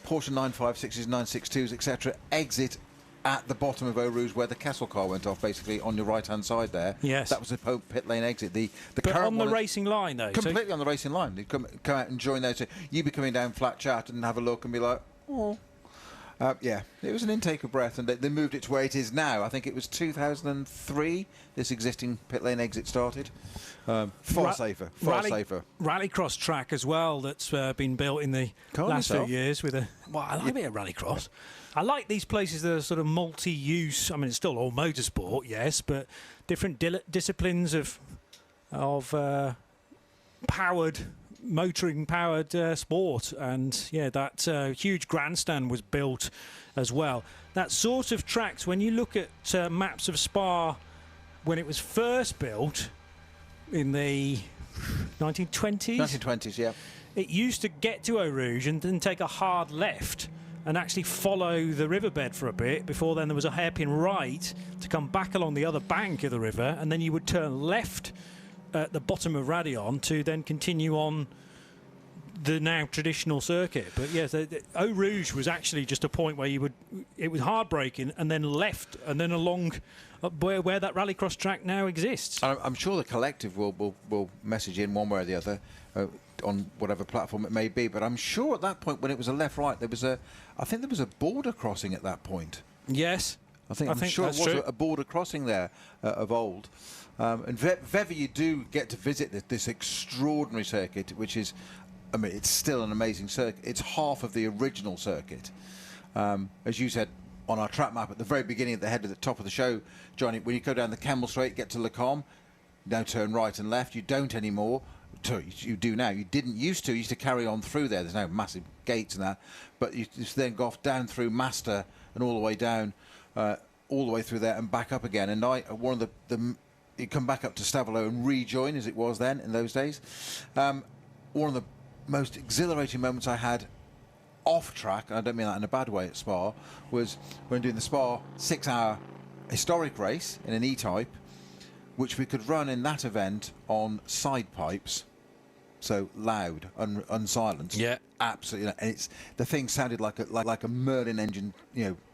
Porsche 956s, 962s, etc., exit at the bottom of Eau Rouge where the Kessel car went off, basically on your right-hand side there. Yes. That was the pit lane exit. The but current on the racing line, though? Completely on the racing line. They come out and join there. So you'd be coming down Flat Chat and have a look and be like, oh. Yeah, it was an intake of breath, and they moved it to where it is now. I think it was 2003 this existing pit lane exit started. Far safer. Rallycross track as well that's been built in the last few years with a... Well, I like a bit of rallycross. I like these places that are sort of multi-use. I mean, it's still all motorsport, yes, but different disciplines of motoring-powered sport. And, yeah, that huge grandstand was built as well. That sort of tracks, when you look at maps of Spa when it was first built in the 1920s? 1920s, yeah. It used to get to Eau Rouge and then take a hard left and actually follow the riverbed for a bit. Before then, there was a hairpin right to come back along the other bank of the river, and then you would turn left at the bottom of Radion to then continue on the now traditional circuit. But yes, Eau Rouge was actually just a point where it was hard braking and then left and then along where that rallycross track now exists. I'm sure the collective will message in one way or the other on whatever platform it may be, but I'm sure at that point when it was a left-right, I think there was a border crossing at that point. Yes. I'm sure it was true. a border crossing there of old. And if ever you do get to visit this extraordinary circuit, which is, I mean, it's still an amazing circuit. It's half of the original circuit. As you said on our track map at the very beginning, at the top of the show, Johnny, when you go down the Kemmel Straight, get to Le Combe, now turn right and left. You don't anymore. You do now. You didn't used to. You used to carry on through there. There's now massive gates and that. But you just then go off down through Master and all the way down, all the way through there and back up again. And one of you come back up to Stavelot and rejoin, as it was then in those days. One of the most exhilarating moments I had off track, and I don't mean that in a bad way at Spa, was when doing the Spa 6-hour historic race in an E-type, which we could run in that event on side pipes, so loud, unsilenced. Yeah, absolutely. And the thing sounded like a Merlin engine,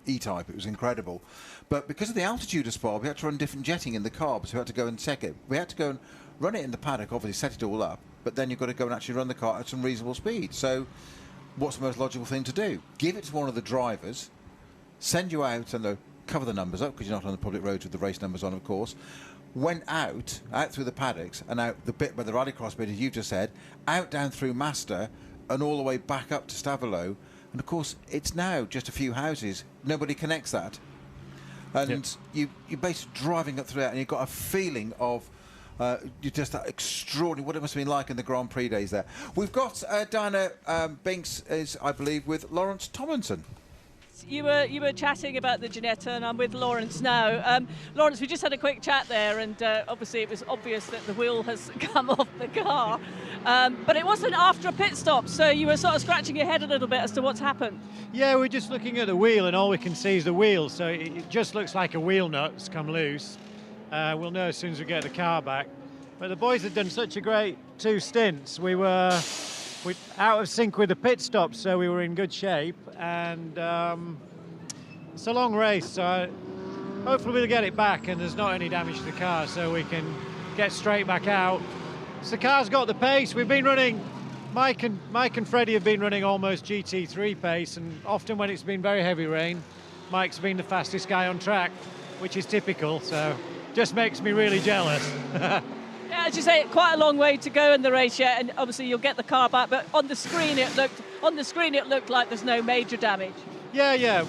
E-type. It was incredible. But because of the altitude of Spa, we had to run different jetting in the carbs. We had to go and check it. We had to go and run it in the paddock, obviously set it all up, but then you've got to go and actually run the car at some reasonable speed. So what's the most logical thing to do? Give it to one of the drivers, send you out and cover the numbers up, because you're not on the public roads with the race numbers on, of course. Went out through the paddocks and out the bit where the rallycross bit, as you just said, out down through Master and all the way back up to Stavelot. And of course, it's now just a few houses. Nobody connects that. And you're basically driving up through that, and you've got a feeling of you're just that extraordinary, what it must have been like in the Grand Prix days there. We've got Diana Binks, is, I believe, with Lawrence Tomlinson. You were chatting about the Ginetta, and I'm with Lawrence now. Lawrence, we just had a quick chat there, and obviously it was obvious that the wheel has come off the car. But it wasn't after a pit stop, so you were sort of scratching your head a little bit as to what's happened. Yeah, we're just looking at the wheel, and all we can see is the wheel, so it just looks like a wheel nut's come loose. We'll know as soon as we get the car back. But the boys had done such a great 2 stints. We were out of sync with the pit stop, so we were in good shape, and it's a long race, so hopefully we'll get it back and there's not any damage to the car, so we can get straight back out. So the car's got the pace. We've been running, Mike and Freddie have been running almost GT3 pace, and often when it's been very heavy rain, Mike's been the fastest guy on track, which is typical, so just makes me really jealous. Yeah, as you say, quite a long way to go in the race yet, and obviously you'll get the car back. But on the screen, it looked like there's no major damage. Yeah.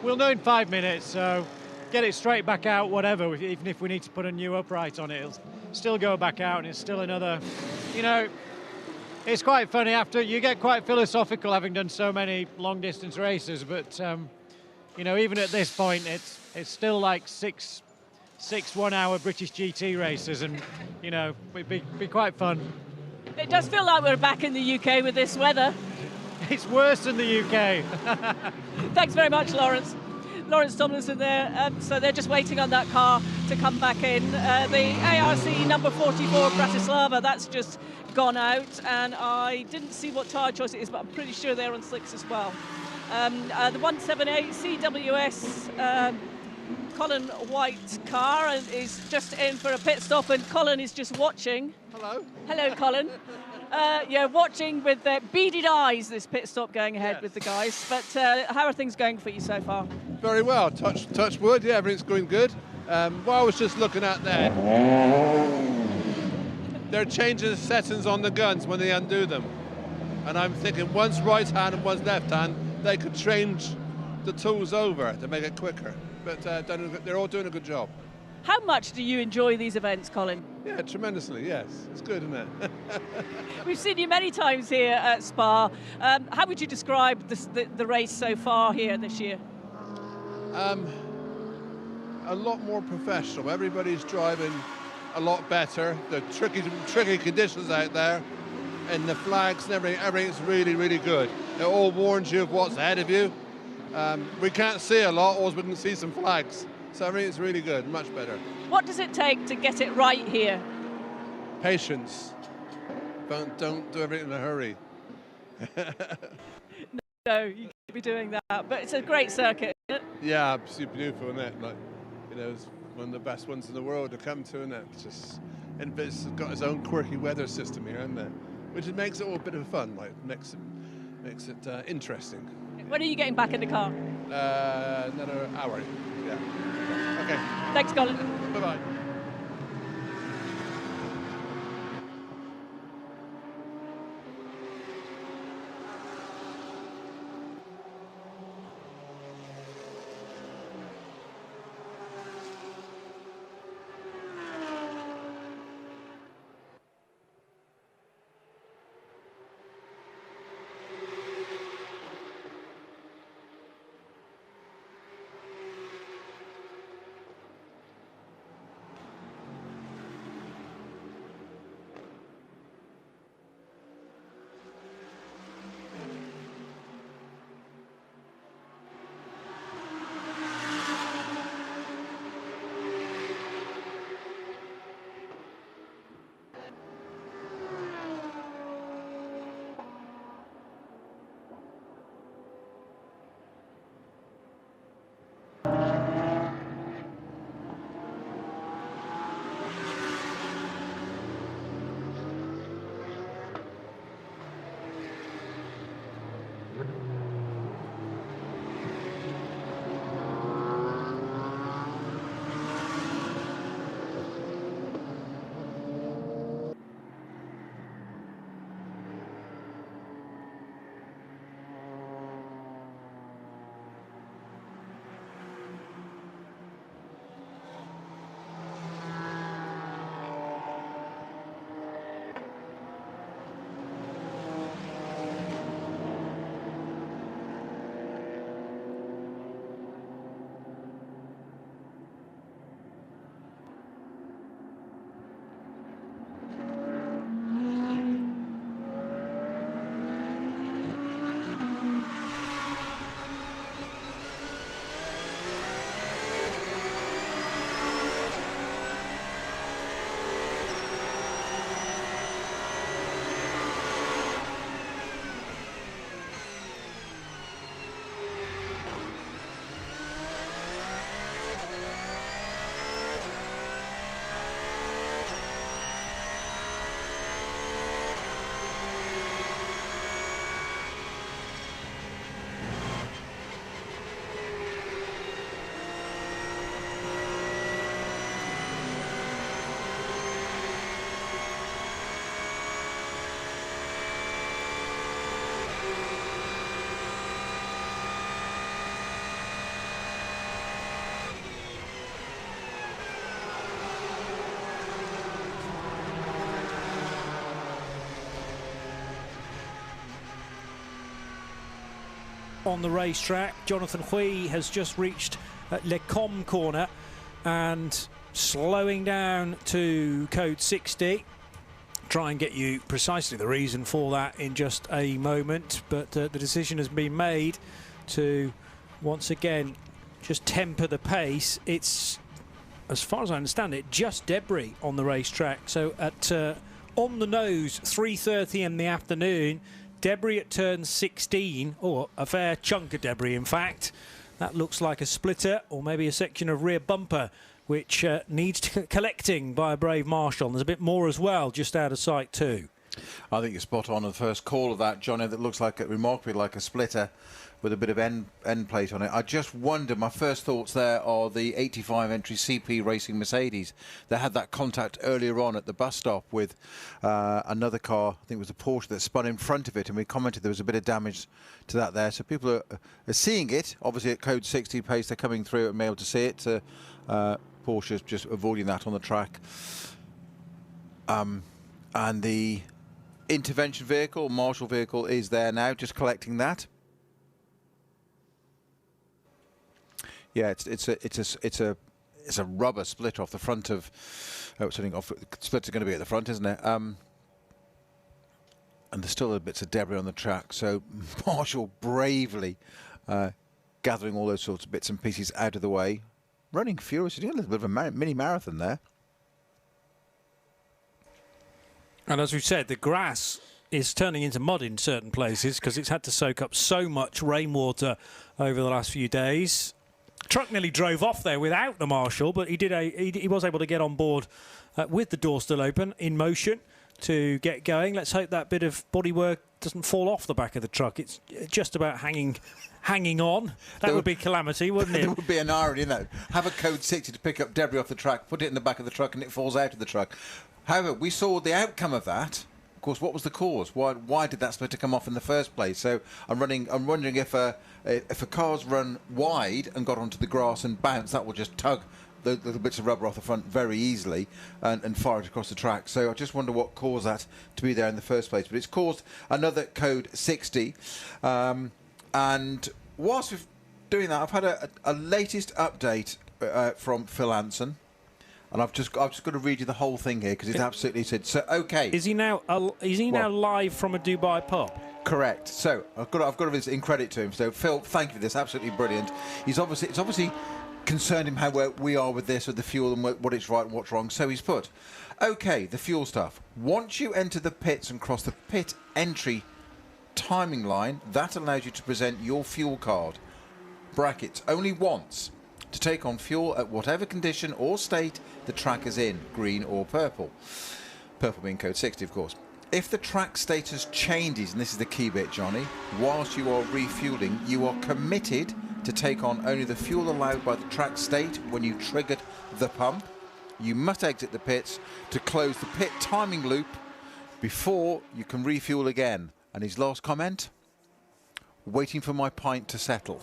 We'll know in 5 minutes. So get it straight back out. Whatever. Even if we need to put a new upright on it, it'll still go back out, and it's still another. It's quite funny. After you get quite philosophical, having done so many long distance races. But even at this point, it's still like six 1-hour British GT races, and it'd be quite fun. It does feel like we're back in the UK with this weather. It's worse than the UK. Thanks very much, Lawrence. Lawrence Tomlinson there. So they're just waiting on that car to come back in. The ARC number 44 Bratislava, that's just gone out, and I didn't see what tyre choice it is, but I'm pretty sure they're on slicks as well. The 178 CWS Colin White car is just in for a pit stop, and Colin is just watching. Hello, Colin. Watching with beaded eyes this pit stop going ahead with the guys. But how are things going for you so far? Very well. Touch wood. Yeah, everything's going good. What I was just looking at there, they're changing the settings on the guns when they undo them, and I'm thinking one's right hand and one's left hand, they could change the tools over to make it quicker. But they're all doing a good job. How much do you enjoy these events, Colin? Yeah, tremendously, yes. It's good, isn't it? We've seen you many times here at Spa. How would you describe the race so far here this year? A lot more professional. Everybody's driving a lot better. The tricky conditions out there, and the flags and everything's really, really good. It all warns you of what's ahead of you. We can't see a lot, or we can see some flags. So everything's really good, much better. What does it take to get it right here? Patience. Don't do everything in a hurry. No, you can't be doing that. But it's a great circuit, isn't it? Yeah, super beautiful, isn't it? It's one of the best ones in the world to come to, isn't it? And it's got its own quirky weather system here, isn't it? Which makes it all a bit of fun, makes it interesting. When are you getting back in the car? Another hour. Yeah. Okay. Thanks, Colin. Bye-bye. on the racetrack. Jonathan Hui has just reached Le Com corner and slowing down to code 60. Try and get you precisely the reason for that in just a moment, but the decision has been made to once again just temper the pace. It's, as far as I understand it, just debris on the racetrack. So at on the nose, 3:30 in the afternoon, debris at turn 16, or a fair chunk of debris in fact. That looks like a splitter or maybe a section of rear bumper which needs collecting by a brave marshal. And there's a bit more as well just out of sight too. I think you're spot on the first call of that, Johnny. That looks like remarkably like a splitter with a bit of end plate on it. I just wonder, my first thoughts there are the 85 entry CP Racing Mercedes that had that contact earlier on at the bus stop with another car. I think it was a Porsche that spun in front of it, and we commented there was a bit of damage to that there. So people are seeing it. Obviously at code 60 pace, they're coming through and being able to see it. Porsche's just avoiding that on the track. And the intervention vehicle, marshal vehicle, is there now, just collecting that. Yeah, it's a rubber splitter off the front of. Oh, something off. Splitter's going to be at the front, isn't it? And there's still bits of debris on the track. So Marshall bravely gathering all those sorts of bits and pieces out of the way, running furiously. A little bit of a mini marathon there. And as we've said, the grass is turning into mud in certain places because it's had to soak up so much rainwater over the last few days. Truck nearly drove off there without the marshal, but he was able to get on board with the door still open, in motion to get going. Let's hope that bit of bodywork doesn't fall off the back of the truck. It's just about hanging on. That would be calamity, wouldn't it? There would be an irony in that. Have a code 60 to pick up debris off the truck, put it in the back of the truck, and it falls out of the truck. However, we saw the outcome of that. Of course, what was the cause? Why did that splitter come off in the first place? So I'm wondering if a car's run wide and got onto the grass and bounced, that will just tug the little bits of rubber off the front very easily and fire it across the track. So I just wonder what caused that to be there in the first place. But it's caused another code 60. And whilst we're doing that, I've had a latest update from Phil Anson. And I've just got to read you the whole thing here because it's absolutely said. So okay, is he now live from a Dubai pub? Correct. So I've got to give this in credit to him. So Phil, thank you for this. Absolutely brilliant. It's obviously concerned him how we are with this, with the fuel and what it's right and what's wrong. So he's put, okay, the fuel stuff. Once you enter the pits and cross the pit entry timing line, that allows you to present your fuel card. Brackets only once. To take on fuel at whatever condition or state the track is in, green or purple. Purple being code 60, of course. If the track status changes, and this is the key bit, Johnny, whilst you are refueling, you are committed to take on only the fuel allowed by the track state when you triggered the pump. You must exit the pits to close the pit timing loop before you can refuel again. And his last comment? Waiting for my pint to settle.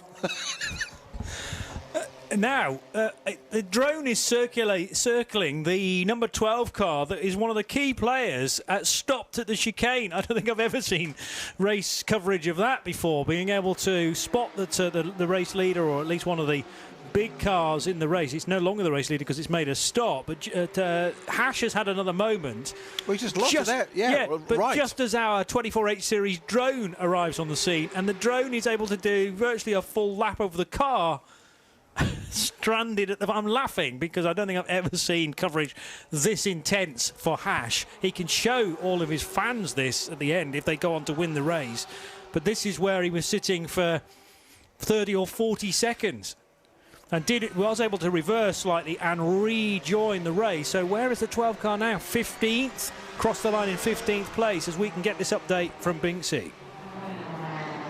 Now, the drone is circling the number 12 car that is one of the key players stopped at the chicane. I don't think I've ever seen race coverage of that before, being able to spot the race leader, or at least one of the big cars in the race. It's no longer the race leader because it's made a stop, but Hash has had another moment. Well, he just lost it there. Yeah, but right. Just as our 24H series drone arrives on the scene, and the drone is able to do virtually a full lap over the car, stranded at the... I'm laughing because I don't think I've ever seen coverage this intense for Hash. He can show all of his fans this at the end if they go on to win the race. But this is where he was sitting for 30 or 40 seconds and was able to reverse slightly and rejoin the race. So where is the 12 car now? 15th? Cross the line in 15th place as we can get this update from Binksy.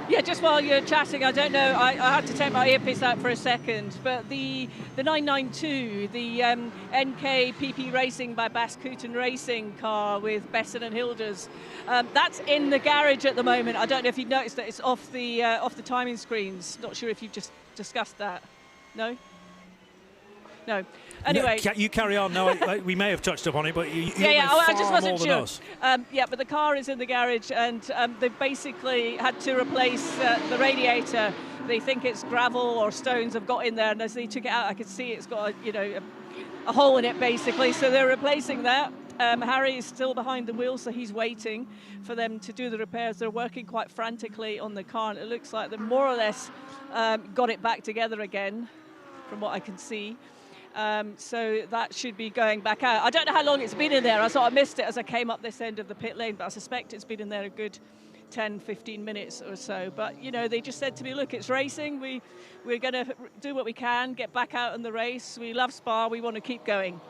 Yeah, just while you're chatting, I don't know, I had to take my earpiece out for a second, but the 992, the NK PP Racing by Baskuten Racing car with Besson and Hilders, that's in the garage at the moment. I don't know if you've noticed that it's off the timing screens. Not sure if you've just discussed that. No? No. Anyway, No, you carry on. No, we may have touched upon it, but you yeah. know I just far wasn't more than sure. us. Yeah, but the car is in the garage, and they've basically had to replace the radiator. They think it's gravel or stones have got in there, and as they took it out, I could see it's got a hole in it basically. So they're replacing that. Harry is still behind the wheel, so he's waiting for them to do the repairs. They're working quite frantically on the car, and it looks like they've more or less got it back together again, from what I can see. So that should be going back out. I don't know how long it's been in there. I sort of missed it as I came up this end of the pit lane, but I suspect it's been in there a good 10, 15 minutes or so. But, they just said to me, look, it's racing. We're going to do what we can, get back out in the race. We love Spa. We want to keep going.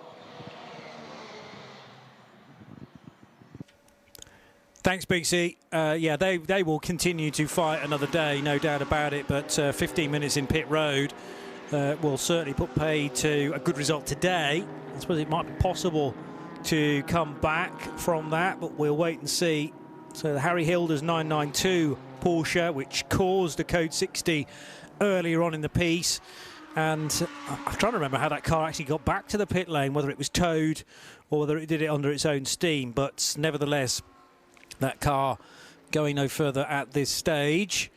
Thanks, BC. Yeah, they will continue to fight another day, no doubt about it. But 15 minutes in pit road will certainly put paid to a good result today. I suppose it might be possible to come back from that, but we'll wait and see. So the Harry Hilder's 992 Porsche, which caused a code 60 earlier on in the piece. And I'm trying to remember how that car actually got back to the pit lane, whether it was towed or whether it did it under its own steam. But nevertheless, that car going no further at this stage.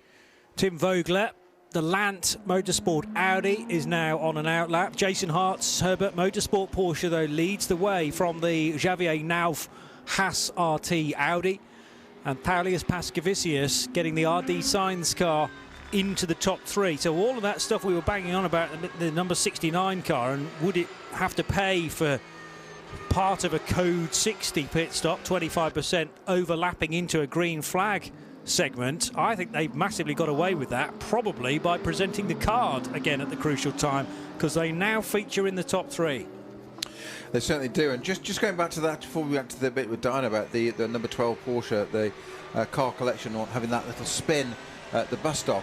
Tim Vogler, the Lant Motorsport Audi, is now on an outlap. Jason Hart's Herbert Motorsport Porsche, though, leads the way from the Javier Nauf Haas RT Audi. And Paulius Pascavicius getting the RD Sainz car into the top three. So all of that stuff we were banging on about, the number 69 car, and would it have to pay for part of a code 60 pit stop, 25% overlapping into a green flag segment? I think they've massively got away with that, probably by presenting the card again at the crucial time, because they now feature in the top three. They certainly do. And just going back to that, before we went to the bit with Diana about the number 12 Porsche, the car collection, or having that little spin at the bus stop,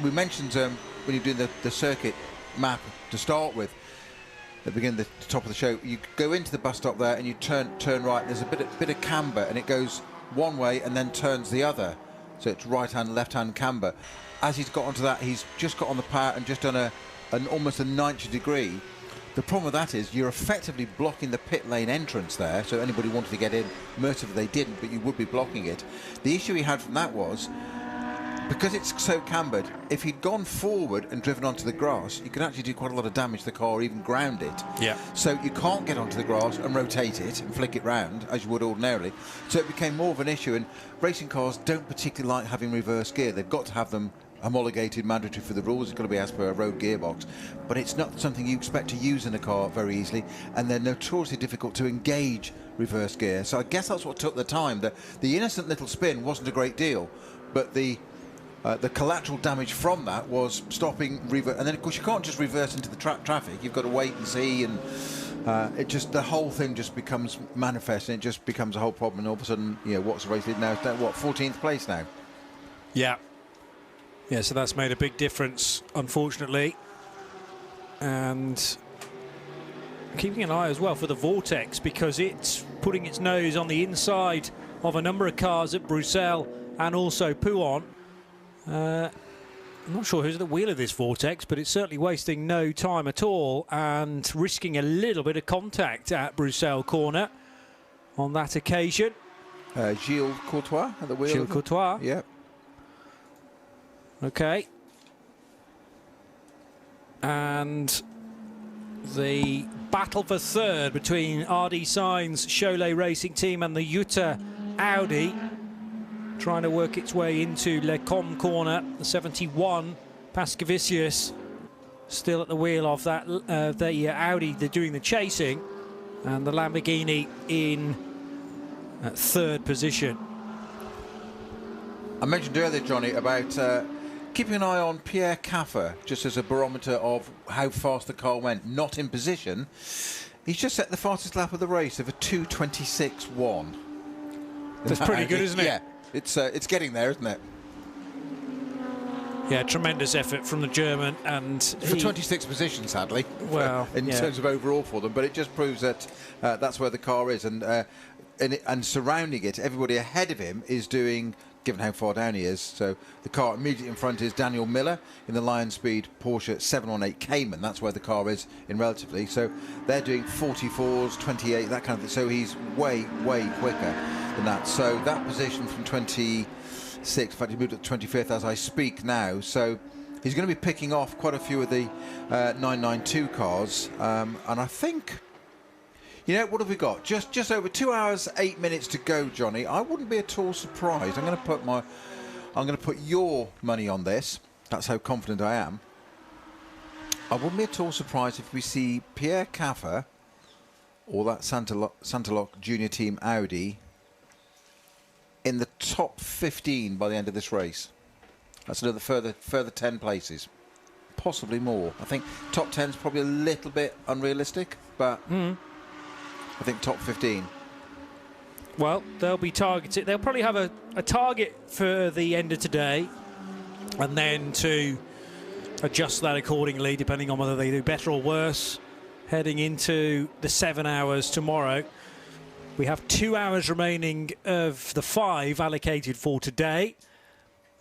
we mentioned when you're doing the circuit map to start with, at the beginning, the top of the show, you go into the bus stop there and you turn right. There's a bit of camber, and it goes one way and then turns the other. So it's right-hand, left-hand camber. As he's got onto that, he's just got on the power and just done almost a 90 degree. The problem with that is you're effectively blocking the pit lane entrance there. So anybody wanted to get in, mercifully they didn't, but you would be blocking it. The issue he had from that was, because it's so cambered, if he'd gone forward and driven onto the grass, you could actually do quite a lot of damage to the car, or even ground it. Yeah. So you can't get onto the grass and rotate it and flick it round as you would ordinarily. So it became more of an issue, and racing cars don't particularly like having reverse gear. They've got to have them homologated, mandatory for the rules. It's got to be as per a road gearbox, but it's not something you expect to use in a car very easily, and they're notoriously difficult to engage reverse gear. So I guess that's what took the time. The innocent little spin wasn't a great deal, but the collateral damage from that was stopping reverse, and then of course you can't just reverse into the traffic. You've got to wait and see, and the whole thing just becomes manifest, and it just becomes a whole problem. And all of a sudden, what's the race lead now? What, 14th place now? Yeah. Yeah, so that's made a big difference, unfortunately. And keeping an eye as well for the Vortex, because it's putting its nose on the inside of a number of cars at Bruxelles and also Pouhon. I'm not sure who's at the wheel of this Vortex, but it's certainly wasting no time at all and risking a little bit of contact at Bruxelles corner on that occasion. Gilles Courtois at the wheel. Gilles Courtois. Yeah. Okay. And the battle for third between RD Sainz, Cholet Racing Team, and the Jutta Audi, trying to work its way into Le Com corner. The 71 Pascavicius still at the wheel of that the Audi. They're doing the chasing, and the Lamborghini in third position. I mentioned earlier, Johnny, about keeping an eye on Pierre Caffer, just as a barometer of how fast the car went, not in position. He's just set the fastest lap of the race of a 2:26.1. That's pretty good, isn't it? Yeah, it's getting there, isn't it? Yeah, tremendous effort from the German, and for 26th position, sadly. Well, in terms of overall for them, but it just proves that that's where the car is, and surrounding it, everybody ahead of him is doing given how far down he is. So the car immediately in front is Daniel Miller in the Lion Speed Porsche 718 Cayman. That's where the car is in relatively. So they're doing 44s, 28, that kind of thing. So he's way, way quicker than that. So that position from 26, in fact he moved to 25th as I speak now. So he's going to be picking off quite a few of the 992 cars. And I think, you know, what have we got? Just over 2 hours, 8 minutes to go, Johnny. I wouldn't be at all surprised. I'm going to put your money on this. That's how confident I am. I wouldn't be at all surprised if we see Pierre Caffer or that Santalok Junior Team Audi in the top 15 by the end of this race. That's another further 10 places, possibly more. I think top 10 is probably a little bit unrealistic, but I think top 15. Well, they'll be targeted. They'll probably have a target for the end of today, and then to adjust that accordingly, depending on whether they do better or worse, heading into the 7 hours tomorrow. We have 2 hours remaining of the 5 allocated for today.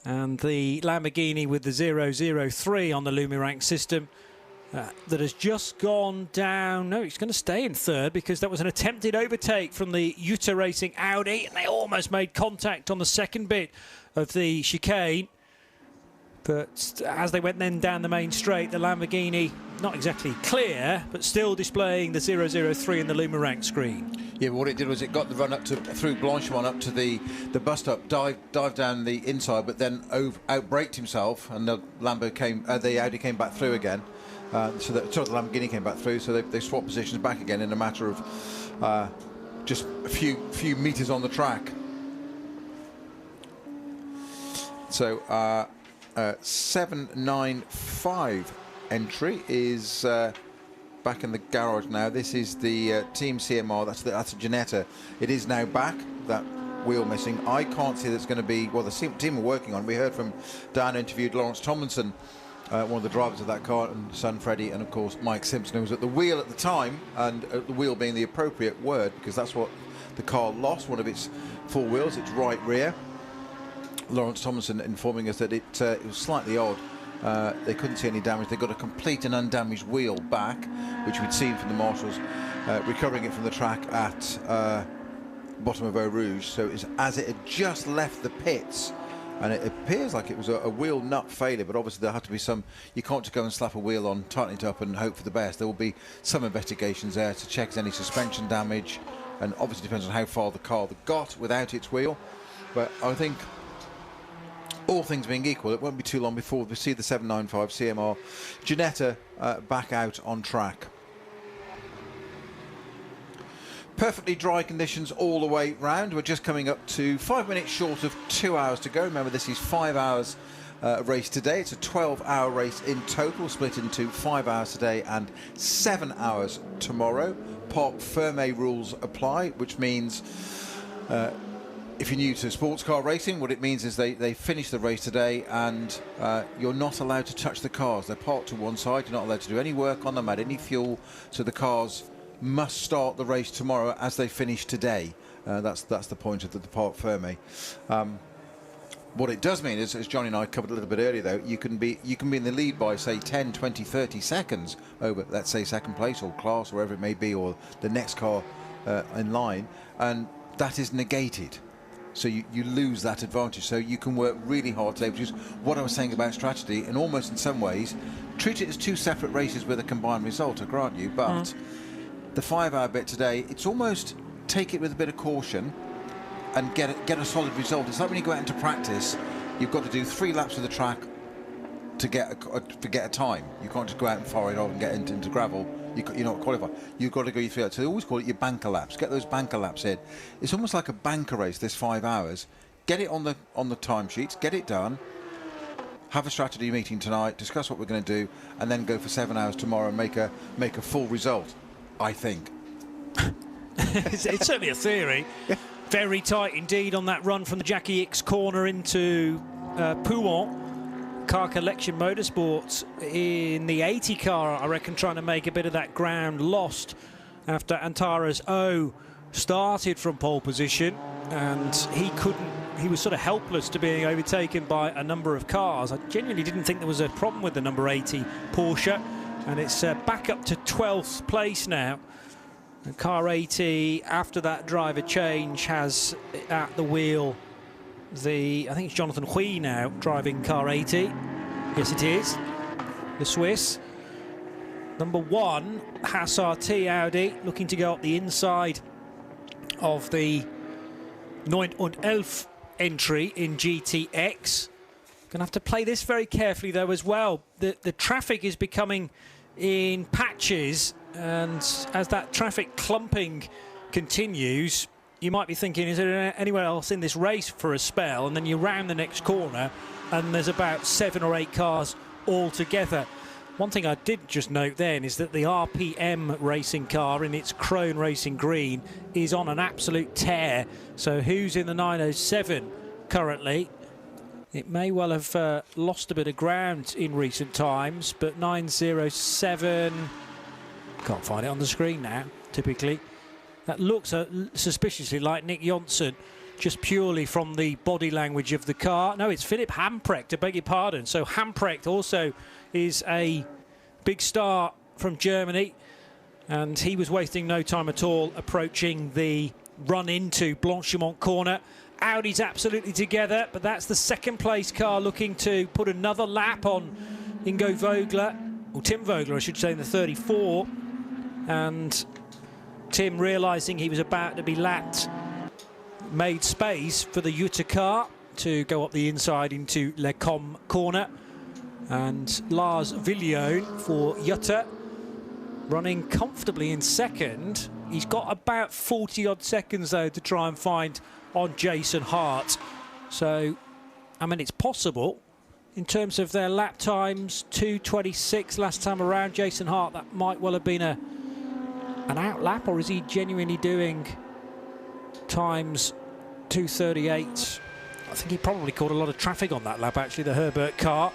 And the Lamborghini with the 003 on the Lumirank system that has just gone down. No, it's going to stay in third because that was an attempted overtake from the Utah Racing Audi, and they almost made contact on the second bit of the chicane. But as they went then down the main straight, the Lamborghini, not exactly clear, but still displaying the 003 in the Lumirank screen. Yeah, but what it did was it got the run up to through Blanchimont up to the bus stop, dived down the inside, but then outbraked himself, and the the Audi came back through again. So the Lamborghini came back through, so they swapped positions back again in a matter of just a few meters on the track. So 795 entry is back in the garage now. This is the Team CMR. That's a Ginetta. It is now back. That wheel missing. I can't see that's going to be. Well, the team are working on. We heard from Dan, interviewed Lawrence Tomlinson, one of the drivers of that car, and son Freddie, and of course Mike Simpson, who was at the wheel at the time, and the wheel being the appropriate word because that's what the car lost. One of its four wheels, its right rear. Lawrence Tomlinson informing us that it was slightly odd. They couldn't see any damage. They got a complete and undamaged wheel back, which we'd seen from the marshals, recovering it from the track at bottom of Eau Rouge. So it was as it had just left the pits, and it appears like it was a wheel nut failure, but obviously there had to be some. You can't just go and slap a wheel on, tighten it up and hope for the best. There will be some investigations there to check any suspension damage, and obviously depends on how far the car got without its wheel. But I think, all things being equal, it won't be too long before we see the 795 CMR Ginetta back out on track. Perfectly dry conditions all the way round. We're just coming up to 5 minutes short of 2 hours to go. Remember, this is 5 hours race today. It's a 12-hour race in total, split into 5 hours today and 7 hours tomorrow. Parc Ferme rules apply, which means if you're new to sports car racing, what it means is they finish the race today, and you're not allowed to touch the cars. They're parked to one side. You're not allowed to do any work on them, add any fuel. So the cars must start the race tomorrow as they finish today. That's the point of the Parc Ferme. What it does mean is, as Johnny and I covered a little bit earlier, though, you can be in the lead by, say, 10, 20, 30 seconds over, let's say, second place or class, or wherever it may be, or the next car in line, and that is negated. So you lose that advantage. So you can work really hard today, which is what I was saying about strategy, and almost in some ways treat it as two separate races with a combined result, I grant you. But the 5 hour bit today, it's almost take it with a bit of caution and get a solid result. It's like when you go out into practice, you've got to do 3 laps of the track to get a time. You can't just go out and fire it off and get into gravel. You're not qualified. You've got to go through that. So they always call it your banker laps. Get those banker laps in. It's almost like a banker race, this 5 hours. Get it on the timesheets, get it done, have a strategy meeting tonight, discuss what we're going to do, and then go for 7 hours tomorrow and make a full result, I think. It's certainly a theory. Yeah. Very tight indeed on that run from the Jackie X corner into Pouon. Car Collection Motorsports in the 80 car, I reckon, trying to make a bit of that ground lost after Antara's started from pole position, and he was sort of helpless to being overtaken by a number of cars. I genuinely didn't think there was a problem with the number 80 Porsche, and it's back up to 12th place now. And car 80, after that driver change, has at the wheel I think it's Jonathan Hui now driving car 80. Yes, it is. The Swiss. Number 1, Hassar T Audi, looking to go up the inside of the 9 und 11 entry in GTX. Gonna have to play this very carefully though as well. The traffic is becoming in patches, and as that traffic clumping continues, you might be thinking, is there anywhere else in this race for a spell? And then you round the next corner and there's about 7 or 8 cars all together. One thing I did just note then is that the RPM racing car in its Krone Racing Green is on an absolute tear. So who's in the 907 currently? It may well have lost a bit of ground in recent times, but 907, can't find it on the screen now, typically. That looks suspiciously like Nick Johnson, just purely from the body language of the car. No, it's Philipp Hamprecht, I beg your pardon. So Hamprecht also is a big star from Germany, and he was wasting no time at all approaching the run into Blanchimont corner. Audi's absolutely together, but that's the second place car looking to put another lap on Ingo Vogler, or Tim Vogler I should say, in the 34, and Tim, realising he was about to be lapped, made space for the Jutta car to go up the inside into Le Com corner. And Lars Viljoen for Jutta, running comfortably in second. He's got about 40-odd seconds, though, to try and find on Jason Hart. So, I mean, it's possible. In terms of their lap times, 2:26 last time around. Jason Hart, that might well have been an outlap, or is he genuinely doing times 2:38? I think he probably caught a lot of traffic on that lap, actually, the Herbert car.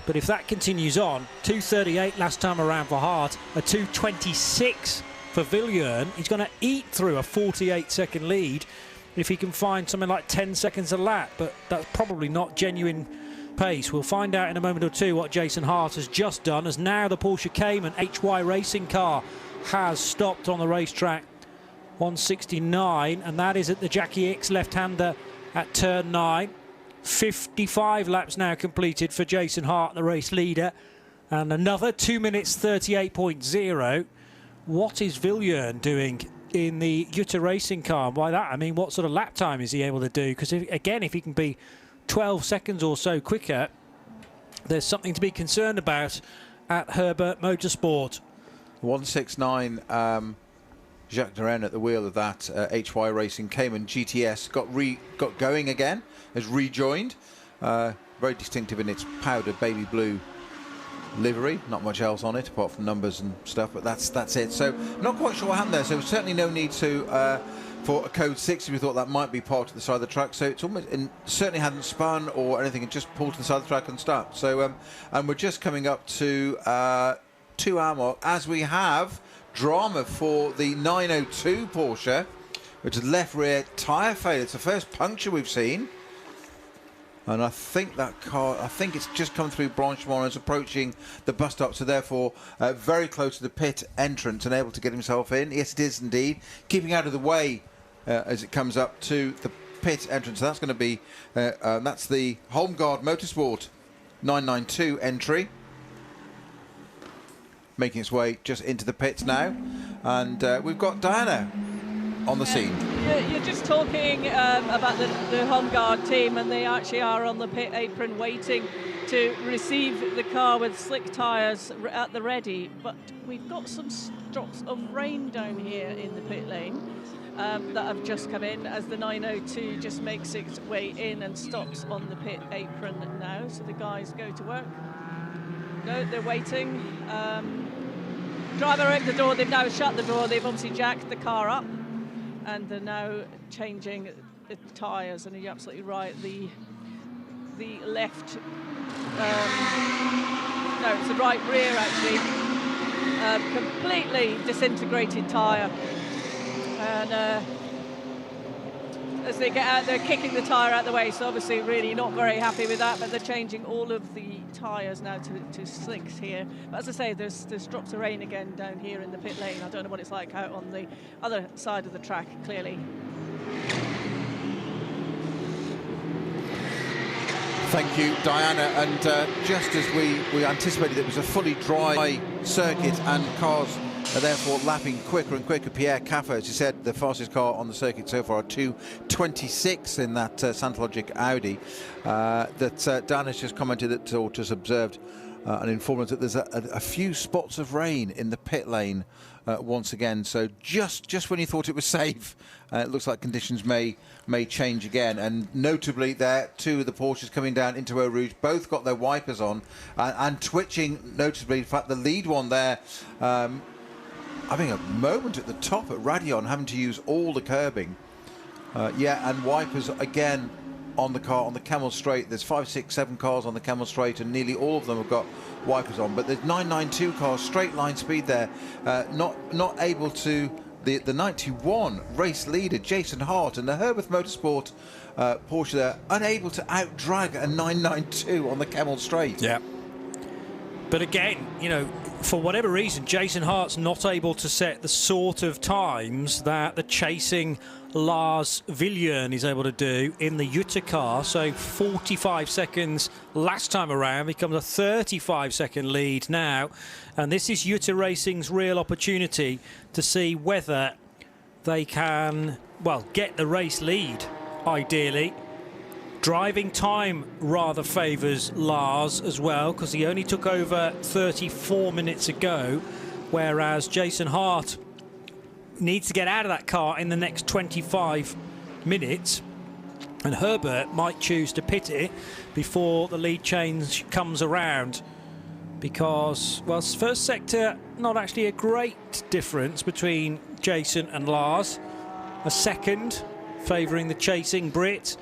But if that continues on, 2:38 last time around for Hart, a 2:26 for Viljoen. He's going to eat through a 48-second lead if he can find something like 10 seconds a lap, but that's probably not genuine pace. We'll find out in a moment or two what Jason Hart has just done, as now the Porsche Cayman HY racing car has stopped on the racetrack. 169, and that is at the Jackie X left-hander at turn 9. 55 laps now completed for Jason Hart, the race leader, and another 2 minutes 38.0. What is Viljoen doing in the Jutta racing car? And by that I mean, what sort of lap time is he able to do? Because again, if he can be 12 seconds or so quicker, there's something to be concerned about at Herbert Motorsport. 169, Jacques Duren at the wheel of that HY Racing Cayman GTS got going again, has rejoined. Very distinctive in its powder baby blue livery, not much else on it apart from numbers and stuff, but that's it. So not quite sure what happened there. So certainly no need to for a code 60. We thought that might be part of the side of the track. So it's almost certainly hadn't spun or anything. It just pulled to the side of the track and stopped. So and we're just coming up to 2 hour mark as we have drama for the 902 Porsche, which is left rear tyre failure. It's the first puncture we've seen. And I think that car, I think it's just come through Blanchimont and is approaching the bus stop, so therefore very close to the pit entrance and able to get himself in. Yes, it is indeed. Keeping out of the way as it comes up to the pit entrance. So that's going to be, that's the Holmgaard Motorsport 992 entry. Making its way just into the pits now. And we've got Diana on the scene. You're just talking about the Holmgaard team, and they actually are on the pit apron waiting to receive the car with slick tyres at the ready. But we've got some drops of rain down here in the pit lane that have just come in as the 902 just makes its way in and stops on the pit apron now. So the guys go to work. No, they're waiting. Driver at the door, they've now shut the door, they've obviously jacked the car up, and they're now changing the tyres. And you're absolutely right, the left, no, it's the right rear actually, completely disintegrated tyre. And as they get out, they're kicking the tyre out the way, so obviously really not very happy with that, but they're changing all of the tyres now to slicks here. But as I say, there's drops of rain again down here in the pit lane. I don't know what it's like out on the other side of the track, clearly. Thank you, Diana. And just as we anticipated, it was a fully dry circuit and cars are therefore lapping quicker and quicker. Pierre Caffa, as you said, the fastest car on the circuit so far, 2:26 in that Santlogic Audi. That Diana's just commented that, or just observed and informed us that there's a few spots of rain in the pit lane once again. So just when you thought it was safe, it looks like conditions may change again. And notably, there two of the Porsches coming down into Eau Rouge, both got their wipers on and twitching. Notably, in fact, the lead one there, having a moment at the top at Radeon, having to use all the curbing. And wipers again on the car on the Camel Straight. There's 5, 6, 7 cars on the Camel Straight, and nearly all of them have got wipers on. But there's 992 cars, straight line speed there, not able to. The 91 race leader Jason Hart and the Herbert Motorsport Porsche there, unable to outdrag a 992 on the Camel Straight. Yeah. But again, you know, for whatever reason, Jason Hart's not able to set the sort of times that the chasing Lars Viljoen is able to do in the Jutta car. So 45 seconds last time around becomes a 35-second lead now. And this is Jutta Racing's real opportunity to see whether they can, well, get the race lead, ideally. Driving time rather favours Lars as well, because he only took over 34 minutes ago, whereas Jason Hart needs to get out of that car in the next 25 minutes, and Herbert might choose to pit it before the lead change comes around, because, well, first sector, not actually a great difference between Jason and Lars. A second favouring the chasing Brit.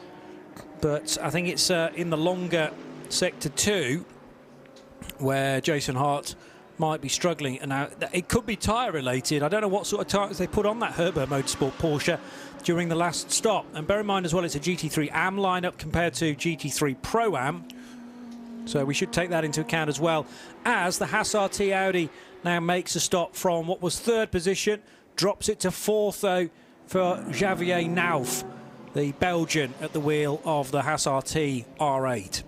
But I think it's in the longer sector 2 where Jason Hart might be struggling. And now it could be tyre related. I don't know what sort of tyres they put on that Herbert Motorsport Porsche during the last stop. And bear in mind as well, it's a GT3 AM lineup compared to GT3 Pro Am. So we should take that into account as well, as the Haas RT Audi now makes a stop from what was 3rd position, drops it to 4th though for Javier Nauf, the Belgian at the wheel of the Haas RT R8.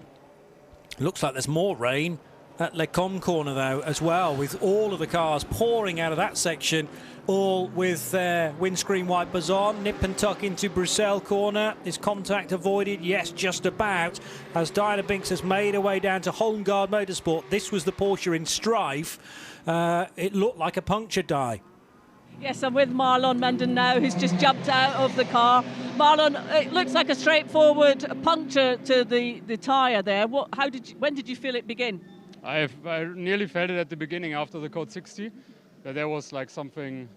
Looks like there's more rain at Le Com corner though as well, with all of the cars pouring out of that section, all with their windscreen wipers on. Nip and tuck into Bruxelles corner. Is contact avoided? Yes, just about, as Diana Binks has made her way down to Holmgaard Motorsport. This was the Porsche in strife. It looked like a puncture die. Yes, I'm with Marlon Menden now, who's just jumped out of the car. Marlon, it looks like a straightforward puncture to the tyre there. When did you feel it begin? I nearly felt it at the beginning after the code 60. That there was like something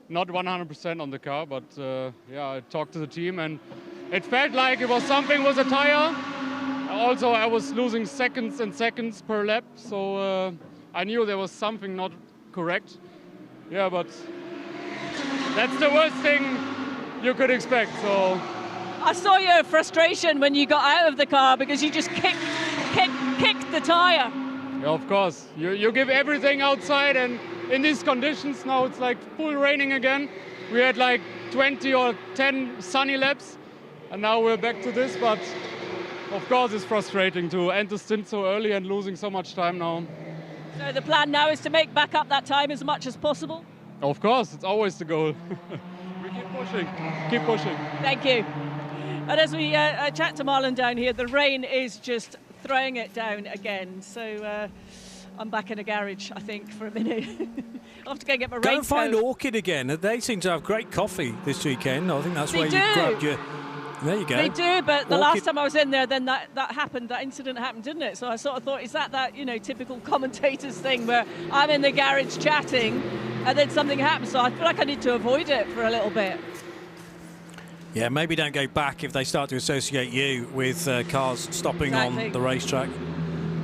not 100% on the car, but I talked to the team and it felt like it was something with the tyre. Also, I was losing seconds and seconds per lap, so I knew there was something not correct. Yeah, but that's the worst thing you could expect. So I saw your frustration when you got out of the car because you just kicked the tyre. Yeah, of course. You give everything outside, and in these conditions now it's like full raining again. We had like 20 or 10 sunny laps, and now we're back to this. But of course it's frustrating to end the stint so early and losing so much time now. So the plan now is to make back up that time as much as possible? Of course, it's always the goal. We keep pushing. Thank you. And as we chat to Marlon down here, the rain is just throwing it down again. So I'm back in a garage, I think, for a minute. I'll have to go and get my raincoat. Go and find Orchid again. They seem to have great coffee this weekend. I think that's where you grabbed your... There you go. They do, but the last time I was in there, then that happened. That incident happened, didn't it? So I sort of thought, is that typical commentators thing where I'm in the garage chatting and then something happens? So I feel like I need to avoid it for a little bit. Yeah, maybe don't go back if they start to associate you with cars stopping on the racetrack.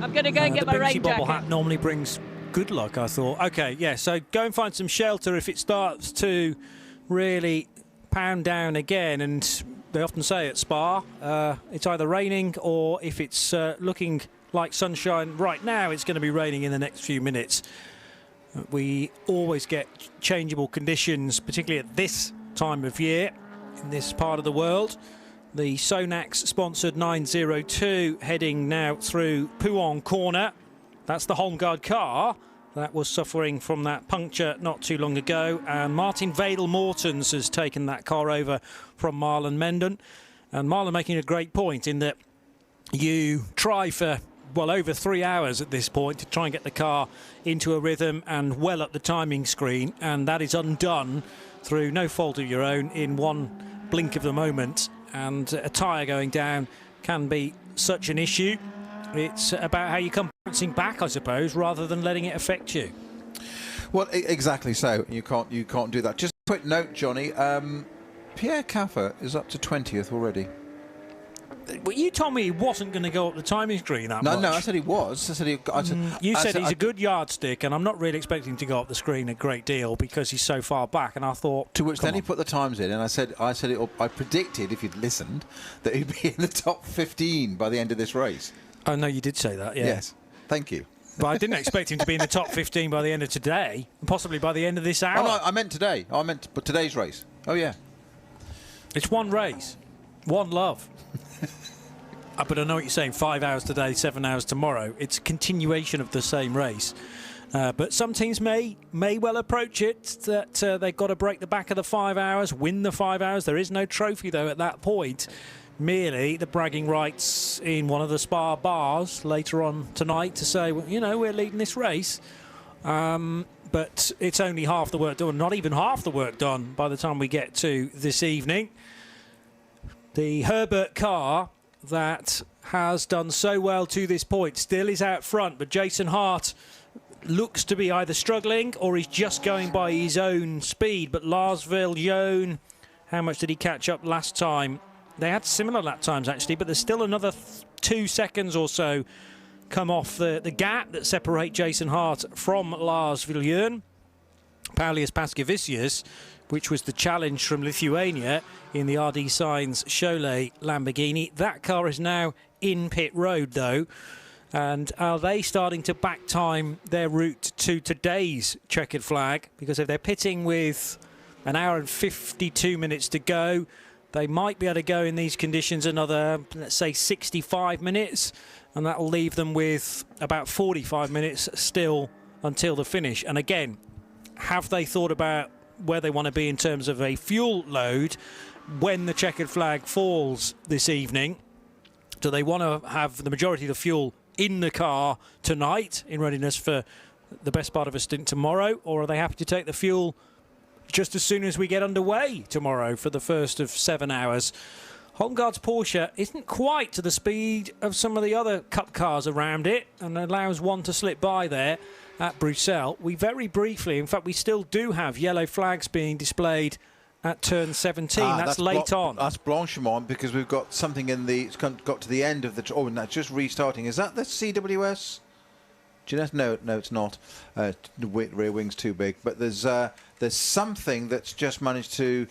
I'm going to go and get my rain bobble jacket. hat normally brings good luck, I thought. Okay, yeah, so go and find some shelter if it starts to really pound down again. And they often say at Spa, it's either raining, or if it's looking like sunshine right now, it's going to be raining in the next few minutes. We always get changeable conditions, particularly at this time of year in this part of the world. The Sonax sponsored 902 heading now through Puon Corner. That's the Holmgaard car that was suffering from that puncture not too long ago. And Martin Vedel-Mortens has taken that car over from Marlon Menden. And Marlon making a great point in that you try for, well, over 3 hours at this point to try and get the car into a rhythm and well up the timing screen. And that is undone through no fault of your own in one blink of the moment. And a tyre going down can be such an issue. It's about how you come bouncing back, I suppose, rather than letting it affect you. Well, exactly so. You can't do that. Just a quick note, Johnny. Pierre Caffer is up to 20th already. Well, you told me he wasn't going to go up the timing screen that much. No, I said he was. I said you said he's a good yardstick, and I'm not really expecting him to go up the screen a great deal because he's so far back. And I thought, to which then he put the times in, and I predicted, if you'd listened, that he'd be in the top 15 by the end of this race. Oh no, you did say that. Yeah. Yes, thank you. But I didn't expect him to be in the top 15 by the end of today, and possibly by the end of this hour. Oh no, I meant today. But today's race. Oh yeah. It's one race, one love. But I know what you're saying, 5 hours today, 7 hours tomorrow. It's a continuation of the same race. But some teams may well approach it, that they've got to break the back of the 5 hours, win the 5 hours. There is no trophy, though, at that point. Merely the bragging rights in one of the Spa bars later on tonight to say, well, you know, we're leading this race. But it's only half the work done, not even half the work done by the time we get to this evening. The Herbert car that has done so well to this point still is out front, but Jason Hart looks to be either struggling or he's just going by his own speed. But Lars Viljoen, how much did he catch up last time? They had similar lap times actually, but there's still another 2 seconds or so come off the gap that separate Jason Hart from Lars Viljoen. Paulius Paskevicius, which was the challenge from Lithuania in the RD Sainz Cholet Lamborghini. That car is now in pit road, though. And are they starting to back time their route to today's checkered flag? Because if they're pitting with an hour and 52 minutes to go, they might be able to go in these conditions another, let's say, 65 minutes. And that will leave them with about 45 minutes still until the finish. And again, have they thought about where they want to be in terms of a fuel load when the checkered flag falls this evening? Do they want to have the majority of the fuel in the car tonight in readiness for the best part of a stint tomorrow, or are they happy to take the fuel just as soon as we get underway tomorrow for the first of 7 hours? Holmgaard's Porsche isn't quite to the speed of some of the other Cup cars around it and allows one to slip by there at Bruxelles. We very briefly, in fact, we still do have yellow flags being displayed at turn 17. That's late on. That's Blanchimont, because we've got something in the... It's got to the end of the... Oh, and that's just restarting. Is that the CWS? Jeanette? No, it's not. The rear wing's too big. But there's something that's just managed to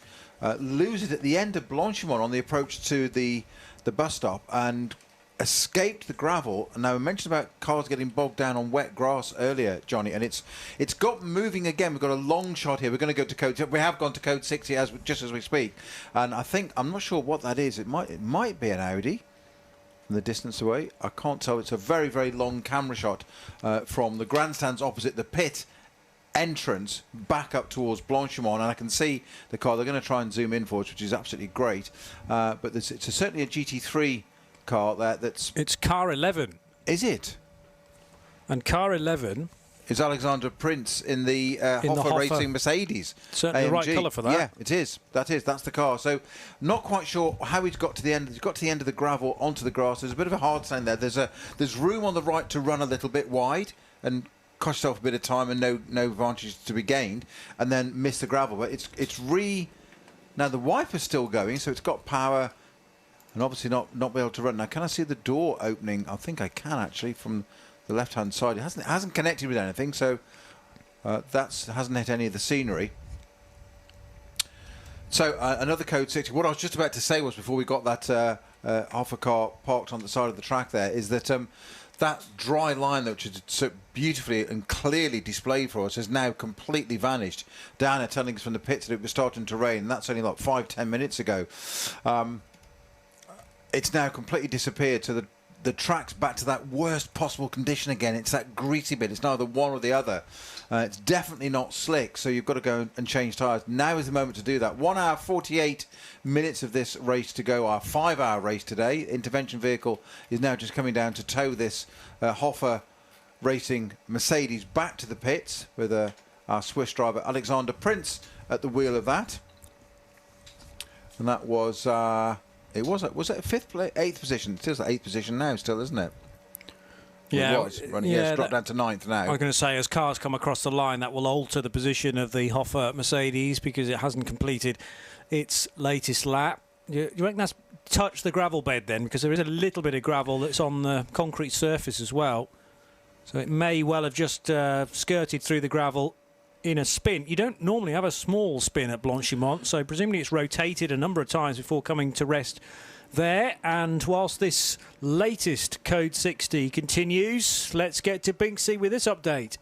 lose it at the end of Blanchimont on the approach to the bus stop and escaped the gravel. And now, I mentioned about cars getting bogged down on wet grass earlier, Johnny, and it's got moving again. We've got a long shot here. We're going to go to code... We have gone to code 60 just as we speak. And I think... I'm not sure what that is. It might be an Audi from the distance away. I can't tell. It's a very, very long camera shot from the grandstands opposite the pit entrance back up towards Blanchimont, and I can see the car. They're going to try and zoom in for us, which is absolutely great. But it's certainly a GT3 car there. It's car 11. Is it? And car 11 is Alexander Prince in the Hoffa Racing Mercedes. Certainly AMG. the right colour for that. Yeah, it is. That's the car. So not quite sure how he's got to the end. He's got to the end of the gravel onto the grass. There's a bit of a hard stand there. There's room on the right to run a little bit wide and cost yourself a bit of time and no advantage to be gained, and then miss the gravel. But now the wiper's still going, so it's got power. And obviously not be able to run. Now, can I see the door opening? I think I can, actually, from the left-hand side. It hasn't connected with anything, so that hasn't hit any of the scenery. So another code 60. What I was just about to say was, before we got that Hoffer car parked on the side of the track there, is that that dry line, which is so beautifully and clearly displayed for us, has now completely vanished. Dana telling us from the pits that it was starting to rain, and that's only like 5-10 minutes ago. It's now completely disappeared, so the track's back to that worst possible condition again. It's that greasy bit. It's neither one or the other. It's definitely not slick, so you've got to go and change tyres. Now is the moment to do that. 1 hour 48 minutes of this race to go. Our 5-hour race today. Intervention vehicle is now just coming down to tow this Hoffer Racing Mercedes back to the pits with our Swiss driver Alexander Prinz at the wheel of that. And that was... was it a eighth position? It still 8th position now, still, isn't it? Yeah, it's dropped down to 9th now. I was going to say, as cars come across the line, that will alter the position of the Hoffer Mercedes because it hasn't completed its latest lap. You reckon that's touched the gravel bed then? Because there is a little bit of gravel that's on the concrete surface as well. So it may well have just skirted through the gravel in a spin. You don't normally have a small spin at Blanchimont, so presumably it's rotated a number of times before coming to rest there. And whilst this latest Code 60 continues, let's get to Binksy with this update.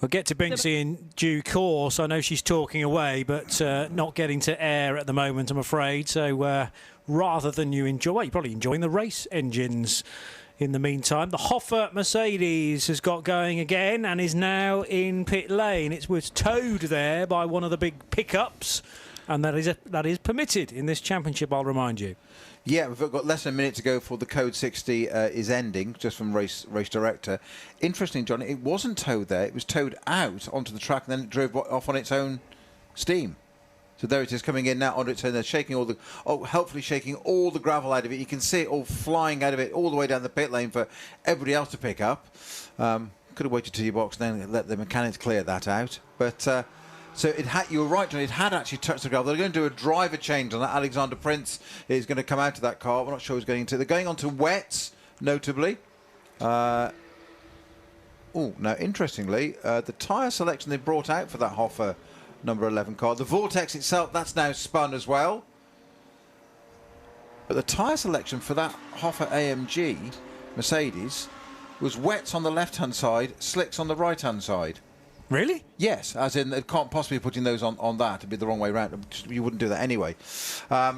We'll get to Binksy in due course. I know she's talking away, but not getting to air at the moment, I'm afraid. So rather than you enjoy, well, you're probably enjoying the race engines in the meantime. The Hoffer Mercedes has got going again and is now in pit lane. It was towed there by one of the big pickups, and that is permitted in this championship, I'll remind you. Yeah, we've got less than a minute to go before the Code 60 is ending, just from race director. Interesting, John, it wasn't towed there. It was towed out onto the track, and then it drove off on its own steam. So there it is, coming in now on its own. They're shaking helpfully shaking all the gravel out of it. You can see it all flying out of it all the way down the pit lane for everybody else to pick up. Could have waited till your box and then let the mechanics clear that out. But so you were right, John, it had actually touched the gravel. They're going to do a driver change on that. Alexander Prinz is going to come out of that car. We're not sure who's going into. They're going on to wets, notably. Now, interestingly, the tyre selection they brought out for that Hoffer number 11 car, the Vortex itself, that's now spun as well. But the tyre selection for that Hoffer AMG Mercedes was wets on the left-hand side, slicks on the right-hand side. Really? Yes, as in they can't possibly be putting those on that. It'd be the wrong way around. You wouldn't do that anyway. That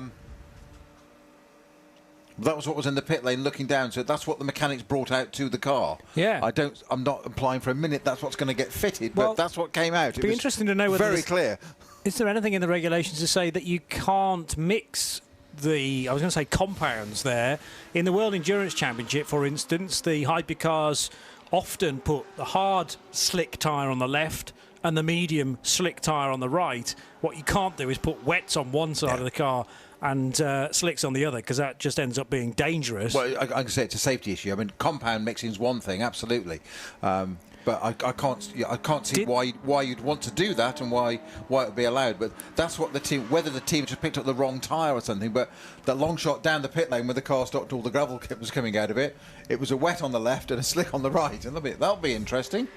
was what was in the pit lane looking down, so that's what the mechanics brought out to the car. Yeah. I'm not implying for a minute that's what's going to get fitted, but that's what came out. It'd be interesting to know whether very clear. Is there anything in the regulations to say that you can't mix I was going to say compounds there? In the World Endurance Championship, for instance, the hypercars often put the hard slick tyre on the left and the medium slick tyre on the right. What you can't do is put wets on one side of the car and slicks on the other, because that just ends up being dangerous. Well, I can say it's a safety issue. I mean, compound mixing is one thing, absolutely. But I can't see why you'd want to do that and why it would be allowed. But that's what the team, whether the team just picked up the wrong tyre or something. But that long shot down the pit lane where the car stopped, all the gravel was coming out of it. It was a wet on the left and a slick on the right, and that'll be interesting.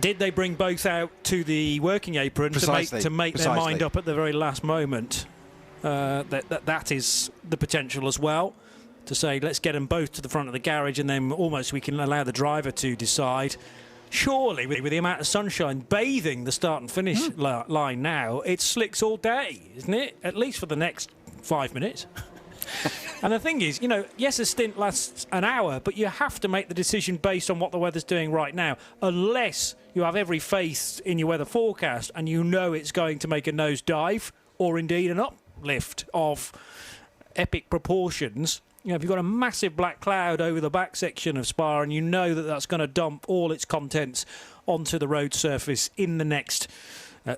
Did they bring both out to the working apron to make their mind up at the very last moment? That is the potential as well, to say let's get them both to the front of the garage and then almost we can allow the driver to decide. Surely, with the amount of sunshine bathing the start and finish line now, it slicks all day, isn't it? At least for the next 5 minutes. And the thing is, yes, a stint lasts an hour, but you have to make the decision based on what the weather's doing right now, unless you have every faith in your weather forecast and you know it's going to make a nosedive or indeed an uplift of epic proportions. If you've got a massive black cloud over the back section of Spa and you know that that's going to dump all its contents onto the road surface in the next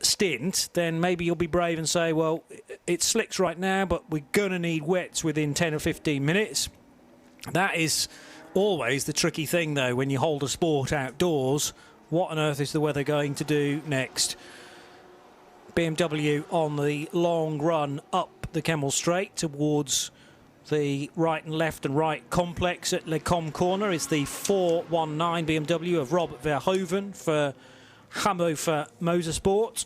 stint, then maybe you'll be brave and say, well, it's slicks right now, but we're going to need wets within 10 or 15 minutes. That is always the tricky thing, though, when you hold a sport outdoors. What on earth is the weather going to do next? BMW on the long run up the Kemmel Straight towards the right and left and right complex at Le Com corner is the 419 BMW of Rob Verhoeven for Hankook Motorsport,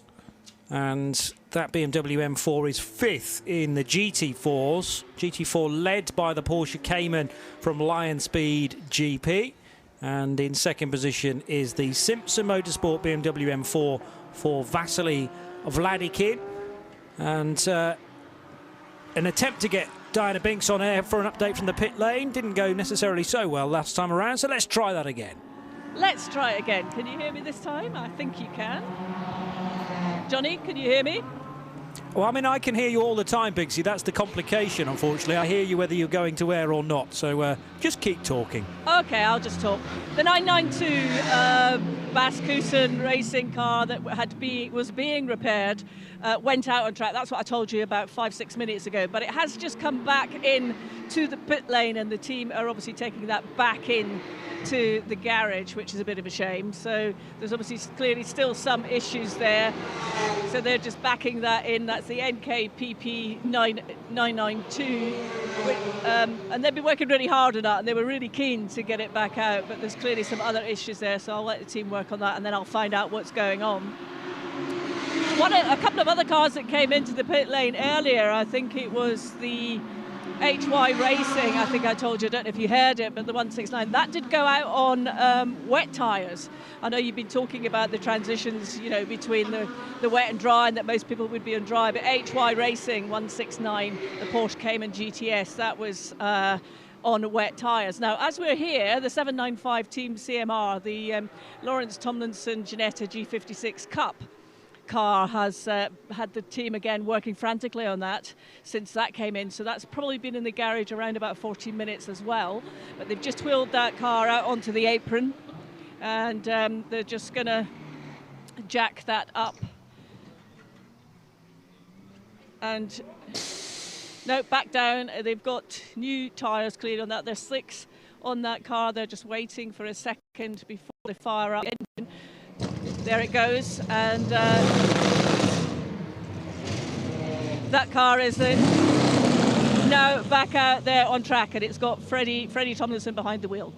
and that BMW M4 is 5th in the GT4s. GT4 led by the Porsche Cayman from Lion Speed GP, and in second position is the Simpson Motorsport BMW M4 for Vasily Vladikin, and an attempt to get Diana Binks on air for an update from the pit lane didn't go necessarily so well last time around, so let's try that again. Let's try it again. Can you hear me this time? I think you can. Johnny, can you hear me? Well, I mean, I can hear you all the time, Bigsy. That's the complication, unfortunately. I hear you whether you're going to air or not, so just keep talking. Okay, I'll just talk. The 992 Baskusen racing car that was being repaired went out on track. That's what I told you about 5-6 minutes ago. But it has just come back in to the pit lane, and the team are obviously taking that back in to the garage, which is a bit of a shame. So there's obviously clearly still some issues there. So they're just backing that in. That's the NKPP 992. And they've been working really hard on that, and they were really keen to get it back out. But there's clearly some other issues there, so I'll let the team work on that, and then I'll find out what's going on. A couple of other cars that came into the pit lane earlier, I think it was the HY Racing, I think I told you, I don't know if you heard it, but the 169, that did go out on wet tyres. I know you've been talking about the transitions, you know, between the wet and dry, and that most people would be on dry, but HY Racing 169, the Porsche Cayman GTS, that was on wet tyres. Now, as we're here, the 795 Team CMR, the Lawrence Tomlinson Ginetta G56 Cup car has had the team again working frantically on that since that came in, so that's probably been in the garage around about 40 minutes as well. But they've just wheeled that car out onto the apron, and they're just going to jack that up. And no, back down. They've got new tyres cleared on that. There's 6 on that car. They're just waiting for a second before they fire up the engine. There it goes, and that car is now back out there on track, and it's got Freddie Tomlinson behind the wheel.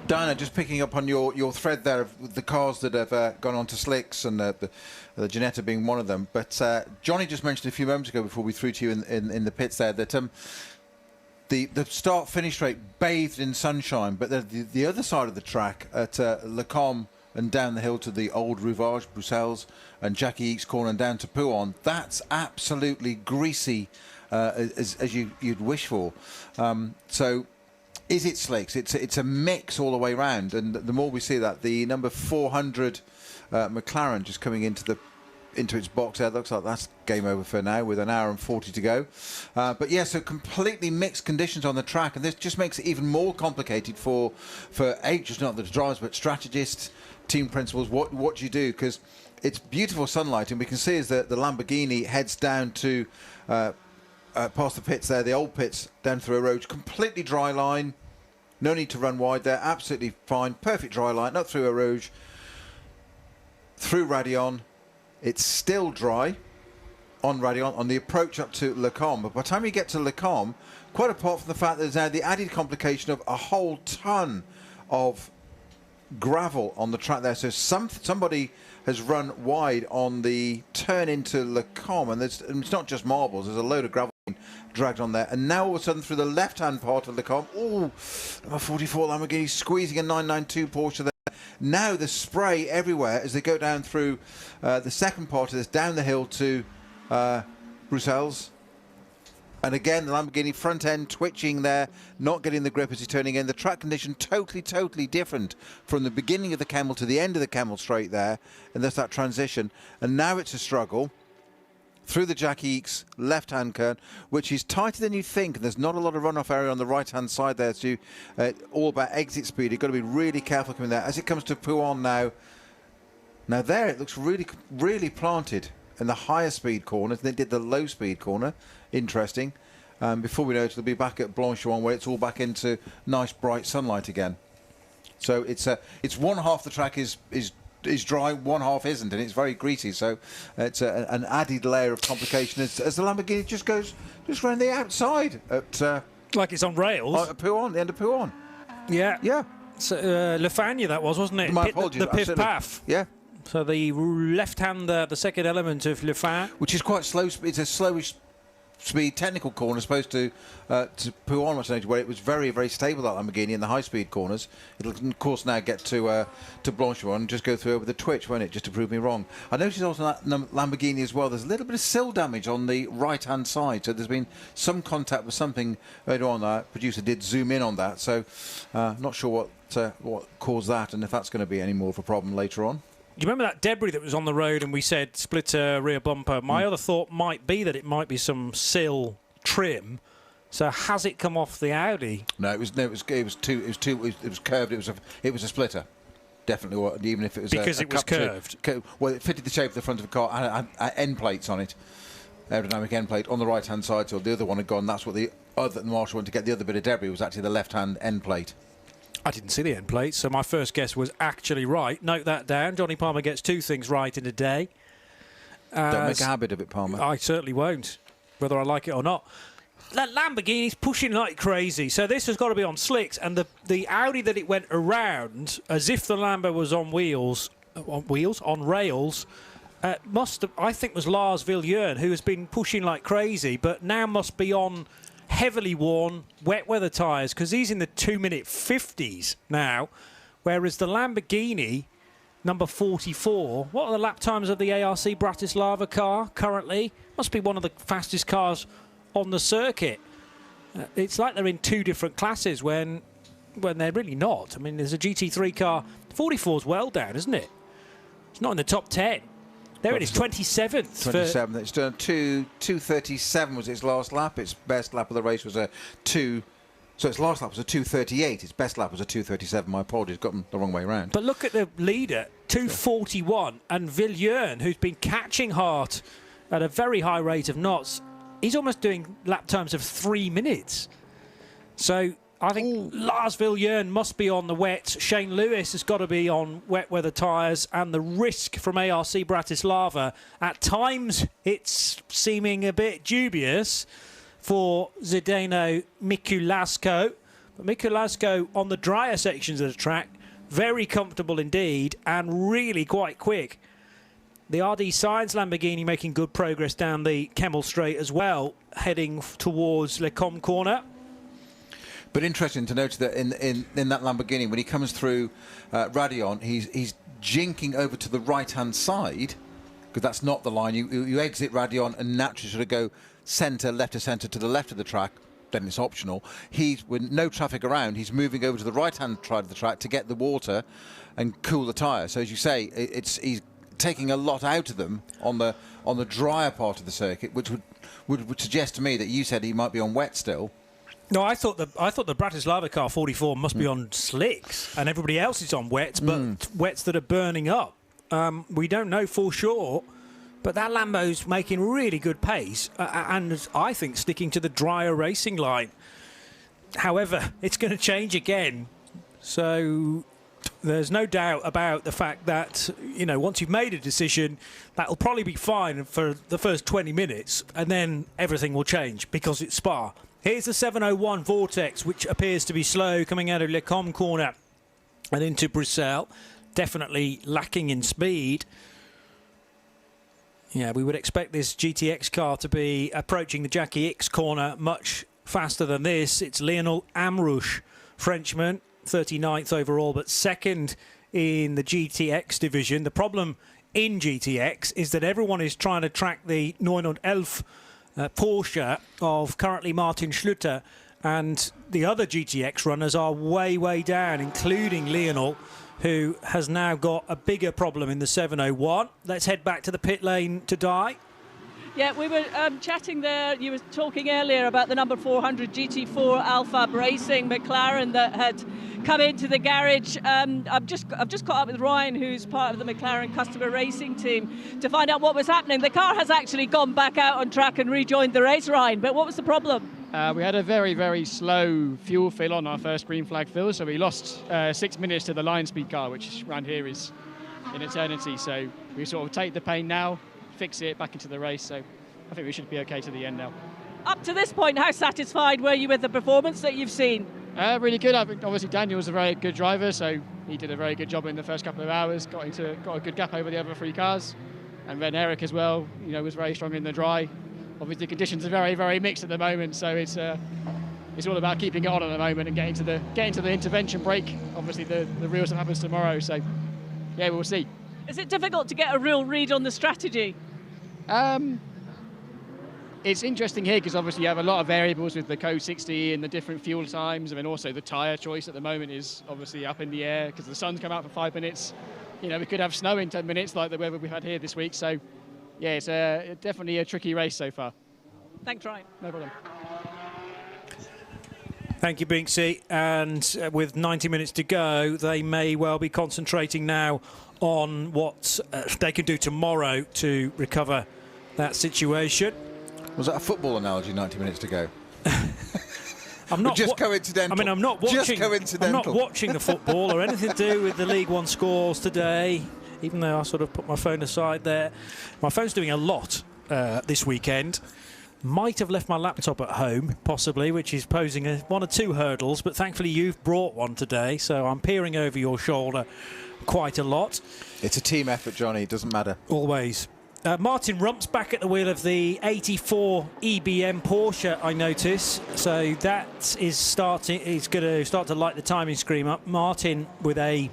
Diana, just picking up on your thread there of the cars that have gone on to slicks, and the Ginetta being one of them. But Johnny just mentioned a few moments ago before we threw to you in the pits there that the start-finish straight bathed in sunshine, but the other side of the track at Le Com and down the hill to the old Rouvage, Bruxelles, and Jackie Eakes corner and down to Pouhon, that's absolutely greasy as you'd wish for. So is it slicks? It's a mix all the way round, and the more we see that, the number 400 McLaren just coming into its box there. Looks like that's game over for now with 1 hour and 40 to go. But yeah, so completely mixed conditions on the track, and this just makes it even more complicated for just not the drivers but strategists, team principals. What do you do? Because it's beautiful sunlight, and we can see as the Lamborghini heads down to past the pits there, the old pits down through a road, completely dry line, no need to run wide there, absolutely fine, perfect dry line, not through a Rouge, through Raidillon. It's still dry on Raidillon on the approach up to Le Com, but by the time you get to Le Com, quite apart from the fact that there's now the added complication of a whole ton of gravel on the track there, so somebody has run wide on the turn into Le Com, and it's not just marbles, there's a load of gravel dragged on there, and now all of a sudden through the left-hand part of Le Com, number 44 Lamborghini squeezing a 992 Porsche there. Now the spray everywhere as they go down through the second part of this, down the hill to Bruxelles. And again, the Lamborghini front end twitching there, not getting the grip as he's turning in. The track condition totally different from the beginning of the Kemmel to the end of the Kemmel straight there. And there's that transition. And now it's a struggle through the Jackie Eakes left-hand turn, which is tighter than you think. And there's not a lot of runoff area on the right-hand side there. So all about exit speed. You've got to be really careful coming there. As it comes to Pouhon now, Now there it looks really planted in the higher speed corners. They did the low speed corner. Interesting. Before we know it, it'll be back at Blanchard where it's all back into nice bright sunlight again. So it's one half the track is dry, one half isn't, and it's very greasy. So it's an added layer of complication as the Lamborghini just goes around the outside at like it's on rails. At Pouhon, the end of Pouhon. Yeah. Yeah. So, Lefania that was, wasn't it? My apologies. The Piff Paff. Yeah. So the left-hand, the second element of Lefan, which is quite slow. It's a slowish speed technical corner, as opposed to Pouhon, where it was very, very stable, that Lamborghini, in the high-speed corners. It'll, of course, now get to Blanchard and just go through over the twitch, won't it, just to prove me wrong. I noticed also that Lamborghini as well, there's a little bit of sill damage on the right-hand side, so there's been some contact with something earlier on. That producer did zoom in on that, so not sure what caused that, and if that's going to be any more of a problem later on. Do you remember that debris that was on the road and we said split rear bumper? My other thought might be that it might be some sill trim. So has it come off the Audi? No, it was curved. It was a splitter. Definitely, even if it was because it was curved. Well, it fitted the shape of the front of the car and had end plates on it, aerodynamic end plate on the right hand side. So the other one had gone. That's what the Marshall wanted to get the other bit of debris was actually the left hand end plate. I didn't see the end plate, so my first guess was actually right. Note that down. Johnny Palmer gets two things right in a day. Don't make a habit of it, Palmer. I certainly won't, whether I like it or not. That Lamborghini's pushing like crazy, so this has got to be on slicks. And the Audi that it went around, as if the Lambo was on rails, must have, I think, was Lars Viljoen, who has been pushing like crazy, but now must be on heavily worn wet weather tyres, because he's in the 2-minute 50s now, whereas the Lamborghini number 44, what are the lap times of the ARC Bratislava car currently? Must be one of the fastest cars on the circuit. It's like they're in two different classes when they're really not. I mean, there's a GT3 car, 44's well down, isn't it? It's not in the top 10. There it is, 27th. 27th. It's done 2:37 was its last lap. Its best lap of the race was a 2. So its last lap was a 2:38. Its best lap was a 2:37. My apologies, got them the wrong way round. But look at the leader, 2:41, and Viljoen, who's been catching Hart at a very high rate of knots. He's almost doing lap times of 3 minutes. So I think Lars Viljoen must be on the wet. Shane Lewis has got to be on wet weather tyres. And the risk from ARC Bratislava, at times it's seeming a bit dubious for Zdeno Mikuláško. But Mikuláško on the drier sections of the track, very comfortable indeed and really quite quick. The RD Science Lamborghini making good progress down the Kemmel Straight as well, heading towards Le Com corner. But interesting to note that in that Lamborghini, when he comes through Radion, he's jinking over to the right-hand side, because that's not the line. You exit Radion and naturally sort of go left to centre to the left of the track. Then it's optional. With no traffic around, he's moving over to the right-hand side of the track to get the water and cool the tyre. So as you say, he's taking a lot out of them on the drier part of the circuit, which would suggest to me that you said he might be on wet still. No, I thought the Bratislava car 44 must be on slicks, and everybody else is on wets, but wets that are burning up. We don't know for sure, but that Lambo's making really good pace, and I think sticking to the drier racing line. However, it's going to change again, so there's no doubt about the fact that, you know, once you've made a decision, that'll probably be fine for the first 20 minutes, and then everything will change because it's Spa. Here's the 701 Vortex, which appears to be slow, coming out of Le Com corner and into Bruxelles. Definitely lacking in speed. Yeah, we would expect this GTX car to be approaching the Jackie X corner much faster than this. It's Lionel Amrouche, Frenchman, 39th overall, but second in the GTX division. The problem in GTX is that everyone is trying to track the 911 Porsche of currently Martin Schluter, and the other GTX runners are way, way down, including Lionel, who has now got a bigger problem in the 701. Let's head back to the pit lane to die. Yeah, we were chatting there. You were talking earlier about the number 400 GT4 Alpha Racing McLaren that had come into the garage. I've just caught up with Ryan, who's part of the McLaren customer racing team, to find out what was happening. The car has actually gone back out on track and rejoined the race, Ryan. But what was the problem? We had a very, very slow fuel fill on our first green flag fill, so we lost 6 minutes to the line speed car, which around here is an eternity. So we sort of take the pain now, fix it, back into the race. So I think we should be okay to the end now. Up to this point, how satisfied were you with the performance that you've seen? Really good. I think obviously Daniel's a very good driver, so he did a very good job in the first couple of hours. Got a good gap over the other 3 cars, and then Eric as well. You know, was very strong in the dry. Obviously, conditions are very, very mixed at the moment, so it's all about keeping it on at the moment and getting to the intervention break. Obviously, the real stuff happens tomorrow, so yeah, we'll see. Is it difficult to get a real read on the strategy? It's interesting here because obviously you have a lot of variables with the Code 60 and the different fuel times, and then also the tyre choice at the moment is obviously up in the air because the sun's come out for 5 minutes. You know, we could have snow in 10 minutes like the weather we've had here this week, so yeah, it's definitely a tricky race so far. Thanks, Ryan. No problem. Thank you, Binksy. And with 90 minutes to go, they may well be concentrating now on what they can do tomorrow to recover that situation. Was that a football analogy, 90 minutes to go? I'm not just coincidental. I mean, I'm not watching. Just coincidental. I'm not watching the football or anything to do with the League One scores today, even though I sort of put my phone aside there. My phone's doing a lot this weekend. Might have left my laptop at home, possibly, which is posing one or two hurdles, but thankfully you've brought one today, so I'm peering over your shoulder quite a lot. It's a team effort, Johnny. It doesn't matter. Always. Martin Rump's back at the wheel of the 84 EBM Porsche, I notice. So that is starting. He's going to start to light the timing screen up. Martin with a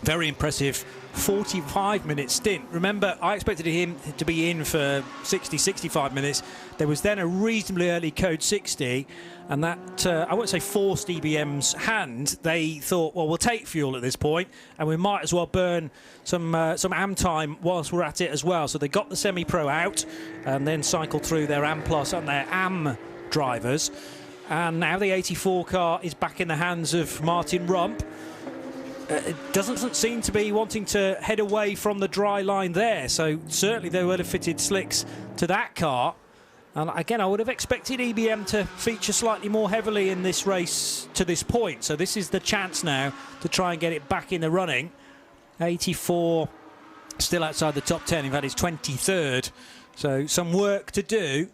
very impressive 45-minute stint. Remember, I expected him to be in for 60, 65 minutes. There was then a reasonably early Code 60, and that, I won't say forced EBM's hand. They thought, well, we'll take fuel at this point, and we might as well burn some AM time whilst we're at it as well. So they got the semi-pro out, and then cycled through their AM Plus and their AM drivers. And now the 84 car is back in the hands of Martin Rump. It doesn't seem to be wanting to head away from the dry line there, so certainly they would have fitted slicks to that car. And again, I would have expected EBM to feature slightly more heavily in this race to this point, so this is the chance now to try and get it back in the running. 84 still outside the top 10, in fact it's 23rd, so some work to do.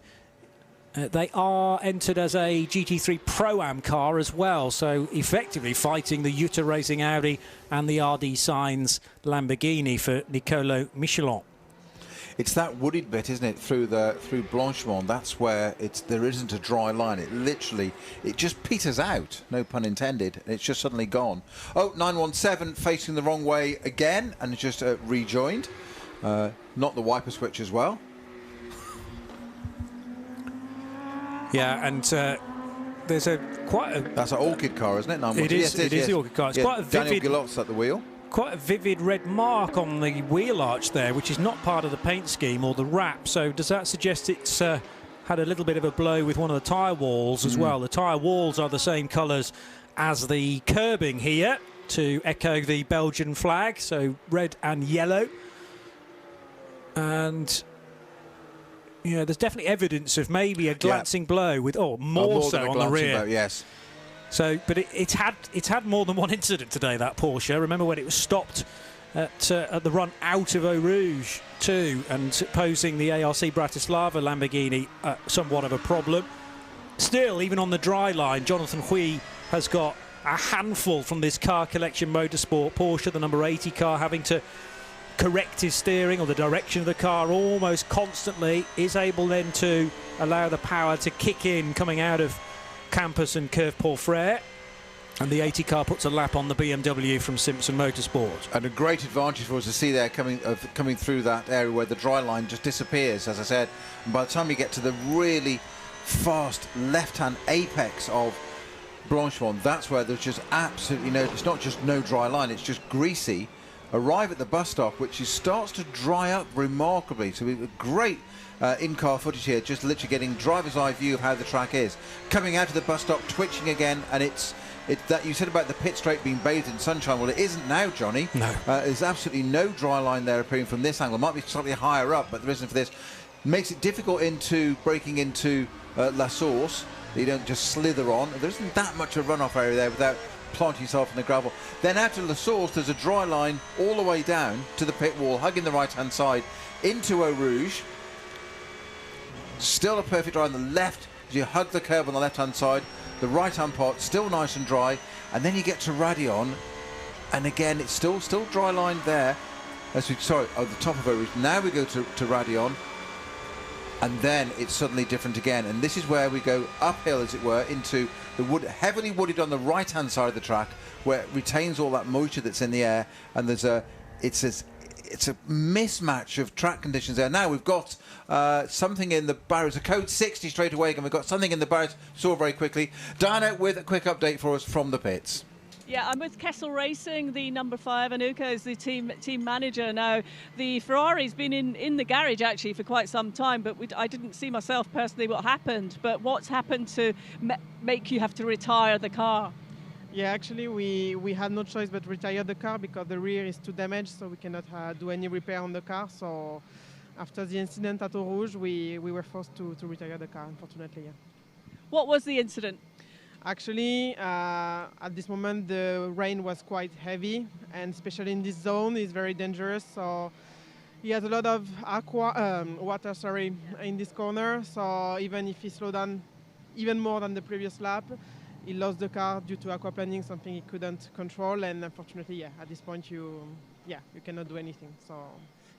They are entered as a GT3 Pro-Am car as well, so effectively fighting the Jutta Racing Audi and the RD Sainz Lamborghini for Nicolo Michelin. It's that wooded bit, isn't it, through Blanchemont? That's where there isn't a dry line. It just peters out, no pun intended. It's just suddenly gone. Oh, 917 facing the wrong way again and just rejoined. Not the wiper switch as well. Yeah, and there's That's an Orchid car, isn't it? It is. It is the Orchid car. It's quite a vivid. Daniel Gillot's at the wheel. Quite a vivid red mark on the wheel arch there, which is not part of the paint scheme or the wrap. So does that suggest it's had a little bit of a blow with one of the tyre walls as well? The tyre walls are the same colours as the curbing here to echo the Belgian flag, so red and yellow. And you know, there's definitely evidence of maybe a glancing blow with more so on the rear. Blow, yes. So, but it's had more than one incident today, that Porsche. Remember when it was stopped at the run out of Eau Rouge too, and posing the ARC Bratislava Lamborghini somewhat of a problem. Still, even on the dry line, Jonathan Hui has got a handful from this Car Collection Motorsport Porsche, the number 80 car, having to correct his steering or the direction of the car almost constantly, is able then to allow the power to kick in coming out of Campus and Curve Paul Frere, and the 80 car puts a lap on the BMW from Simpson Motorsport. And a great advantage for us to see there coming through that area where the dry line just disappears, as I said, and by the time you get to the really fast left-hand apex of Blanchemont, that's where there's just absolutely it's not just no dry line, it's just greasy. arrive at the bus stop, which starts to dry up remarkably. So we've got great in-car footage here, just literally getting driver's eye view of how the track is. Coming out of the bus stop, twitching again, and it's that you said about the pit straight being bathed in sunshine. Well, it isn't now, Johnny. No. There's absolutely no dry line there appearing from this angle. It might be slightly higher up, but there isn't for this. Makes it difficult breaking into La Source. You don't just slither on. There isn't that much of a runoff area there without planting yourself in the gravel. Then out to La Source, there's a dry line all the way down to the pit wall, hugging the right-hand side into Eau Rouge. Still a perfect dry on the left. You hug the curb on the left-hand side. The right-hand part still nice and dry. And then you get to Radion. And again, it's still dry line there. At the top of Eau Rouge. Now we go to Radion. And then it's suddenly different again. And this is where we go uphill, as it were, into the wood, heavily wooded on the right-hand side of the track, where it retains all that moisture that's in the air. And it's a mismatch of track conditions there. Now we've got something in the barriers, a code 60 straight away, and we've got something in the barriers. Saw very quickly. Diana with a quick update for us from the pits. Yeah, I'm with Kessel Racing, the number 5, and Uko is the team manager. Now, the Ferrari's been in the garage actually for quite some time, but I didn't see myself personally what happened. But what's happened to make you have to retire the car? Yeah, actually we had no choice but retire the car because the rear is too damaged, so we cannot do any repair on the car. So after the incident at Eau Rouge, we were forced to retire the car, unfortunately. Yeah. What was the incident? Actually, at this moment, the rain was quite heavy, and especially in this zone, it's very dangerous. So he has a lot of water, in this corner. So even if he slowed down even more than the previous lap, he lost the car due to aquaplaning, something he couldn't control. And unfortunately, yeah, at this point, you cannot do anything. So.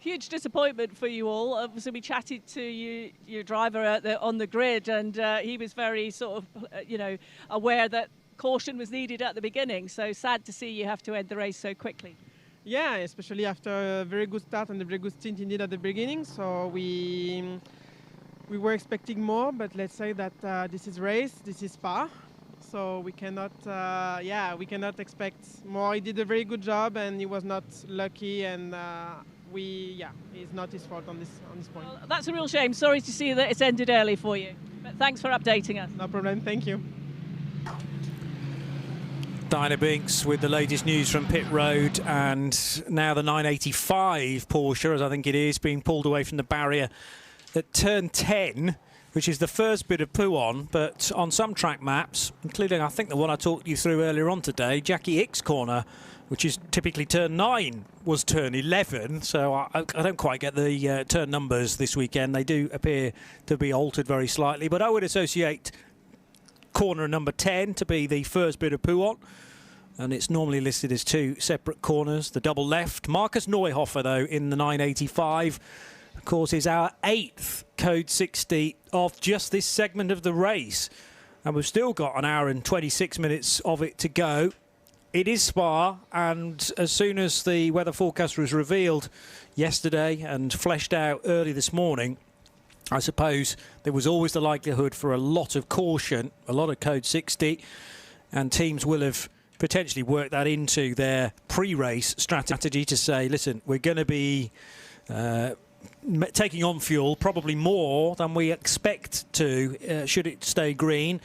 Huge disappointment for you all. Obviously, we chatted to your driver out there on the grid, and he was very sort of, aware that caution was needed at the beginning. So sad to see you have to end the race so quickly. Yeah, especially after a very good start and a very good stint indeed at the beginning. So we were expecting more, but let's say that this is race, this is Spa. So we cannot expect more. He did a very good job, and he was not lucky, and it's not his fault on this point. Well, that's a real shame. Sorry to see that it's ended early for you. But thanks for updating us. No problem. Thank you. Diana Binks with the latest news from pit road, and now the 985 Porsche, as I think it is, being pulled away from the barrier at turn 10, which is the first bit of poo-on, but on some track maps, including I think the one I talked you through earlier on today, Jackie Ick's corner, which is typically turn 9, was turn 11. So I don't quite get the turn numbers this weekend. They do appear to be altered very slightly, but I would associate corner number 10 to be the first bit of poo-on, and it's normally listed as 2 separate corners. The double left. Markus Neuhofer, though, in the 985, of course, is our 8th code 60 of just this segment of the race, and we've still got an hour and 26 minutes of it to go. It is Spa, and as soon as the weather forecast was revealed yesterday and fleshed out early this morning, I suppose there was always the likelihood for a lot of caution, a lot of code 60, and teams will have potentially worked that into their pre-race strategy to say, listen, we're going to be taking on fuel probably more than we expect to should it stay green,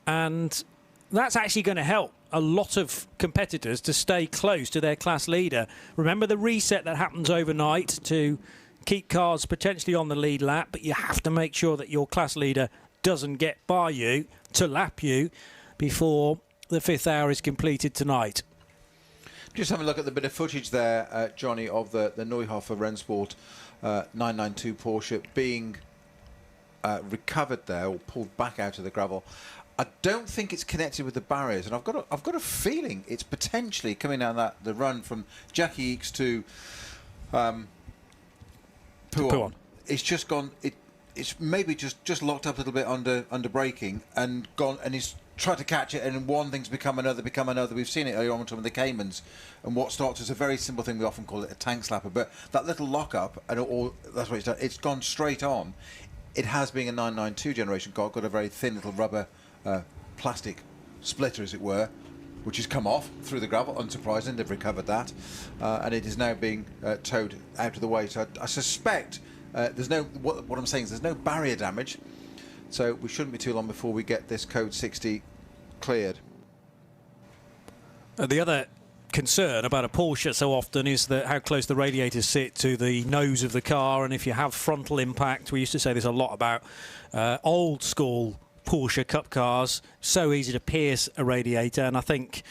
and that's actually going to help a lot of competitors to stay close to their class leader. Remember the reset that happens overnight to keep cars potentially on the lead lap, but you have to make sure that your class leader doesn't get by you to lap you before the 5th hour is completed tonight. Just have a look at the bit of footage there, Johnny, of the Neuhofer Rennsport 992 Porsche being recovered there, or pulled back out of the gravel. I don't think it's connected with the barriers, and I've got a feeling it's potentially coming down the run from Jackie Ick's to Pouon. It's just gone. It's maybe just locked up a little bit under braking and gone, and he's tried to catch it, and one thing's become another. We've seen it earlier on with some of the Caymans, and what starts as a very simple thing, we often call it a tank slapper, but that little lock up, and that's what it's done. It's gone straight on. It has, being a 992 generation car, got a very thin little rubber plastic splitter, as it were, which has come off through the gravel. Unsurprising, they've recovered that, and it is now being towed out of the way. So I suspect there's no. What I'm saying is there's no barrier damage, so we shouldn't be too long before we get this code 60 cleared. The other concern about a Porsche so often is that how close the radiators sit to the nose of the car, and if you have frontal impact, we used to say this a lot about old school Porsche Cup cars, so easy to pierce a radiator, and I think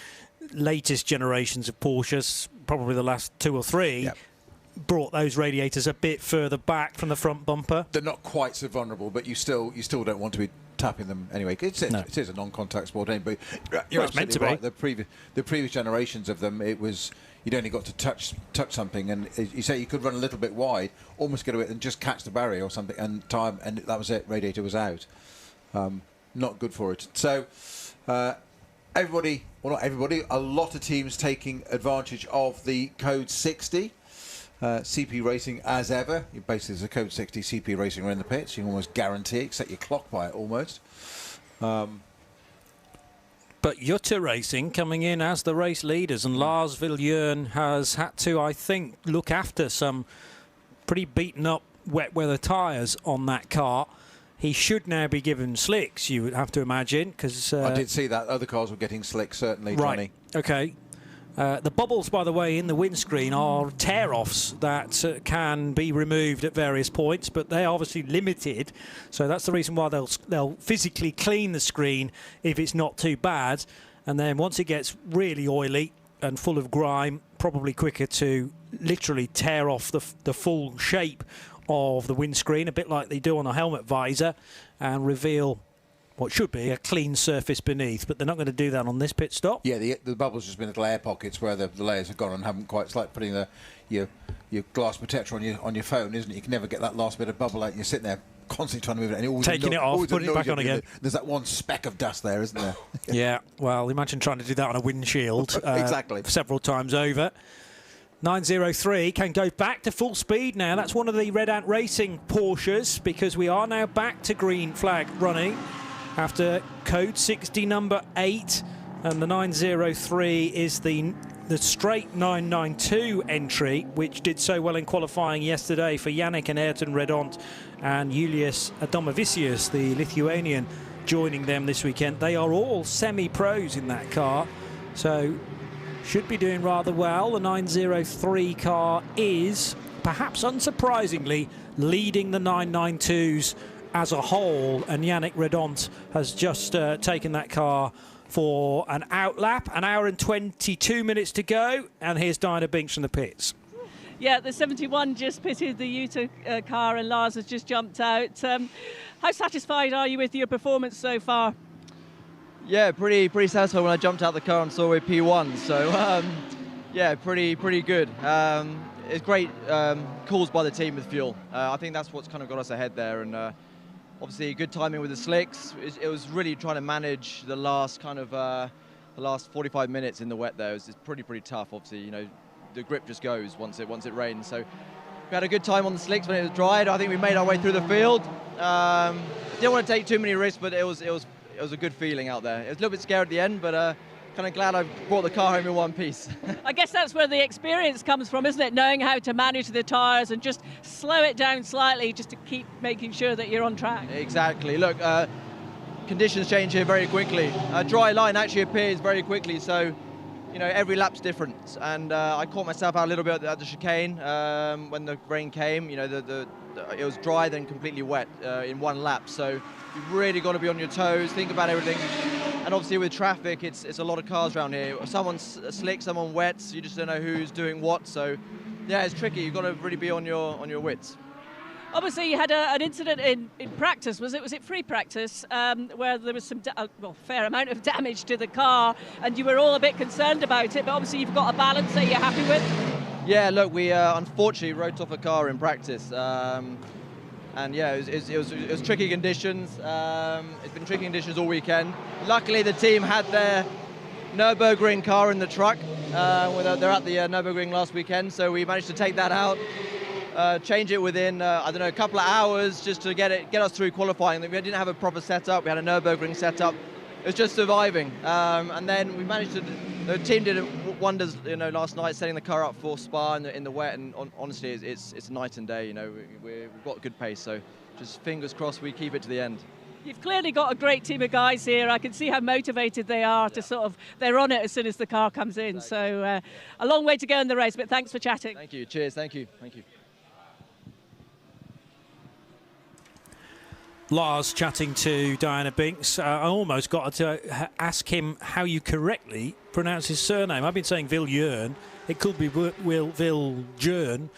latest generations of Porsches, probably the last 2 or 3, brought those radiators a bit further back from the front bumper. They're not quite so vulnerable, but you still don't want to be tapping them anyway. It is a non-contact sport, but you're absolutely right. The previous generations of them, it was you'd only got to touch something, and you say you could run a little bit wide, almost get away and just catch the barrier or something, and that was it. Radiator was out. Not good for it. So everybody, well, not everybody, a lot of teams taking advantage of the code 60. CP Racing, as ever, basically there's a code 60 CP Racing around the pits. You can almost guarantee it, set your clock by it almost. But Jutta Racing coming in as the race leaders, and Lars Viljoen has had to, I think, look after some pretty beaten up wet weather tyres on that car. He should now be given slicks, you would have to imagine, because I did see that other cars were getting slicks, certainly, right. Johnny. Okay. The bubbles, by the way, in the windscreen are tear-offs that can be removed at various points, but they're obviously limited. So that's the reason why they'll physically clean the screen if it's not too bad. And then once it gets really oily and full of grime, probably quicker to literally tear off the full shape of the windscreen, a bit like they do on a helmet visor, and reveal what should be a clean surface beneath, but they're not going to do that on this pit stop. Yeah, the bubble's just been little air pockets where the layers have gone and haven't quite. It's like putting your glass protector on your phone, isn't it? You can never get that last bit of bubble out, and you're sitting there constantly trying to move it, and always taking it off, putting it back on again. There's that one speck of dust there, isn't there? Yeah, well, imagine trying to do that on a windshield exactly several times over. 903 can go back to full speed now. That's one of the Red Ant Racing Porsches, because we are now back to green flag running after code 60 number 8, and the 903 is the straight 992 entry, which did so well in qualifying yesterday for Yannick and Ayrton Redont and Julius Adomavicius, the Lithuanian, joining them this weekend. They are all semi-pros in that car, so should be doing rather well. The 903 car is, perhaps unsurprisingly, leading the 992s as a whole, and Yannick Redont has just taken that car for an outlap. An hour and 22 minutes to go, and here's Diana Binks from the pits. Yeah, the 71 just pitted the Jutta car, and Lars has just jumped out. How satisfied are you with your performance so far? Yeah, pretty satisfied when I jumped out the car and saw we're P1. So yeah, pretty good. It's great calls by the team with fuel. I think that's what's kind of got us ahead there, and obviously good timing with the slicks. It was really trying to manage the last kind of the last 45 minutes in the wet there. It was pretty tough. Obviously, you know, the grip just goes once it rains. So we had a good time on the slicks when it was dried. I think we made our way through the field. Didn't want to take too many risks, but it was a good feeling out there. It was a little bit scary at the end, but kind of glad I brought the car home in one piece. I guess that's where the experience comes from, isn't it? Knowing how to manage the tyres and just slow it down slightly just to keep making sure that you're on track. Exactly. Look, conditions change here very quickly. A dry line actually appears very quickly, so you know every lap's different. And I caught myself out a little bit at the chicane when the rain came. You know, it was dry then completely wet in one lap. So you've really got to be on your toes, think about everything. And obviously with traffic, it's a lot of cars around here. Someone's slick, someone wet, so you just don't know who's doing what. So yeah, it's tricky. You've got to really be on your wits. Obviously, you had an incident in practice. Was it free practice where there was some fair amount of damage to the car, and you were all a bit concerned about it. But obviously, you've got a balance that you're happy with. Yeah, look, we unfortunately wrote off a car in practice. And yeah, it was tricky conditions. It's been tricky conditions all weekend. Luckily, the team had their Nürburgring car in the truck. They're at the Nürburgring last weekend, so we managed to take that out, change it within I don't know, a couple of hours just to get us through qualifying. We didn't have a proper setup. We had a Nürburgring setup, it's just surviving. And then we managed to. The team did wonders, last night, setting the car up for Spa in the wet. And honestly, it's night and day. We've got good pace. So just fingers crossed we keep it to the end. You've clearly got a great team of guys here. I can see how motivated they are to they're on it as soon as the car comes in. So a long way to go in the race, but thanks for chatting. Thank you. Cheers. Thank you. Thank you. Lars chatting to Diana Binks. I almost got to ask him how you correctly pronounce his surname. I've been saying Viljoen. It could be Viljoen.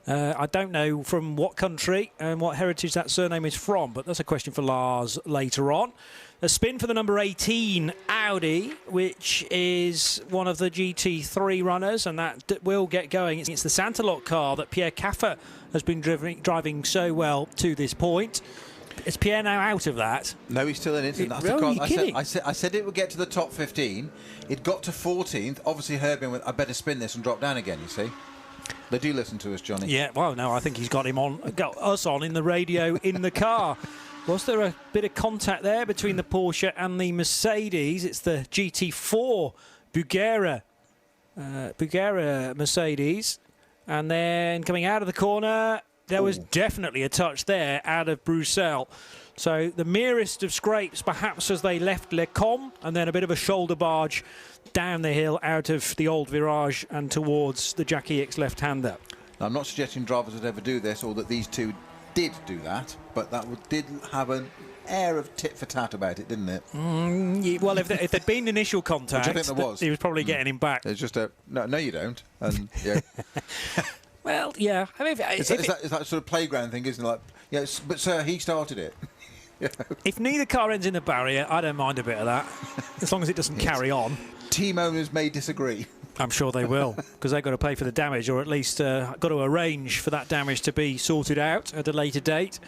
I don't know from what country and what heritage that surname is from, but that's a question for Lars later on. A spin for the number 18 Audi, which is one of the GT3 runners, and that will get going. It's the Santalot car that Pierre Caffer has been driving so well to this point. Is Pierre now out of that? No, he's still in it. That's Are the you kidding? I said it would get to the top 15. It got to 14th. Obviously, Herbin went, I better spin this and drop down again, you see. They do listen to us, Johnny. Yeah, well, no, I think he's got us on in the radio in the car. Was there a bit of contact there between the Porsche and the Mercedes? It's the GT4 Bugera Mercedes. And then coming out of the corner, there was definitely a touch there out of Bruxelles. So the merest of scrapes, perhaps, as they left Le Com, and then a bit of a shoulder barge down the hill out of the old virage and towards the Jackie X left-hander. Now, I'm not suggesting drivers would ever do this, or that these two did do that, but that did have an air of tit-for-tat about it, didn't it? Yeah, well, if there'd been initial contact, Which I think there was. He was probably getting him back. It's just no, you don't. And yeah. Well, yeah. I mean, it's that sort of playground thing, isn't it? Like, but sir, he started it. If neither car ends in the barrier, I don't mind a bit of that, as long as it doesn't carry on. Team owners may disagree. I'm sure they will, because they've got to pay for the damage, or at least got to arrange for that damage to be sorted out at a later date.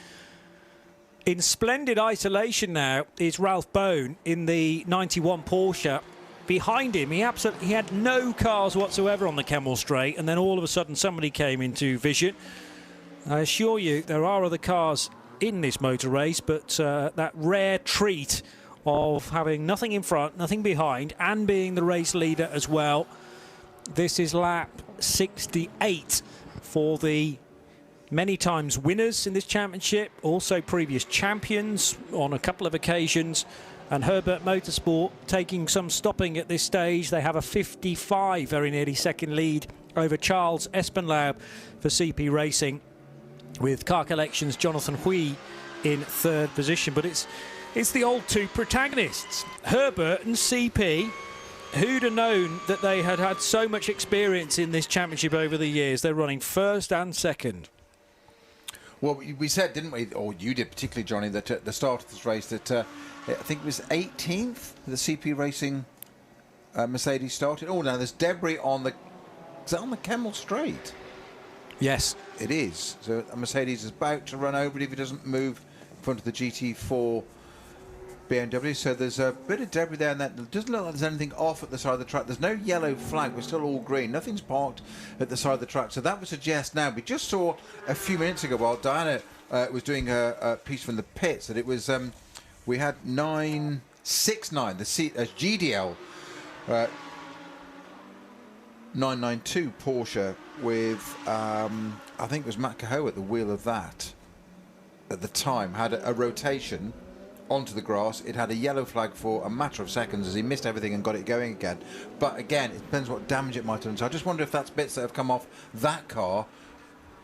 In splendid isolation now is Ralph Bone in the 91 Porsche. Behind him, he had no cars whatsoever on the Kemmel Straight, and then all of a sudden somebody came into vision. I assure you, there are other cars in this motor race, but that rare treat of having nothing in front, nothing behind, and being the race leader as well. This is lap 68 for the many times winners in this championship, also previous champions on a couple of occasions. And Herbert Motorsport taking some stopping at this stage. They have a 55, very nearly second lead over Charles Espenlaub for CP Racing, with Car Collections' Jonathan Hui in third position. But it's the old two protagonists, Herbert and CP. Who'd have known that they had so much experience in this championship over the years? They're running first and second. Well, we said, didn't we, or you did particularly, Johnny, that at the start of this race that I think it was 18th the CP Racing Mercedes started. Oh, now there's debris on the... Is that on the Kemmel Straight? Yes. It is. So a Mercedes is about to run over it if it doesn't move in front of the GT4 BMW. So there's a bit of debris there, and that doesn't look like there's anything off at the side of the track. There's no yellow flag. We're still all green. Nothing's parked at the side of the track. So that would suggest now, we just saw a few minutes ago while Diana was doing her piece from the pits, that it was... we had 969, the GDL 992 Porsche with, I think it was Matt Cahoe at the wheel of that at the time, had a rotation onto the grass. It had a yellow flag for a matter of seconds as he missed everything and got it going again. But again, it depends what damage it might have done. So I just wonder if that's bits that have come off that car,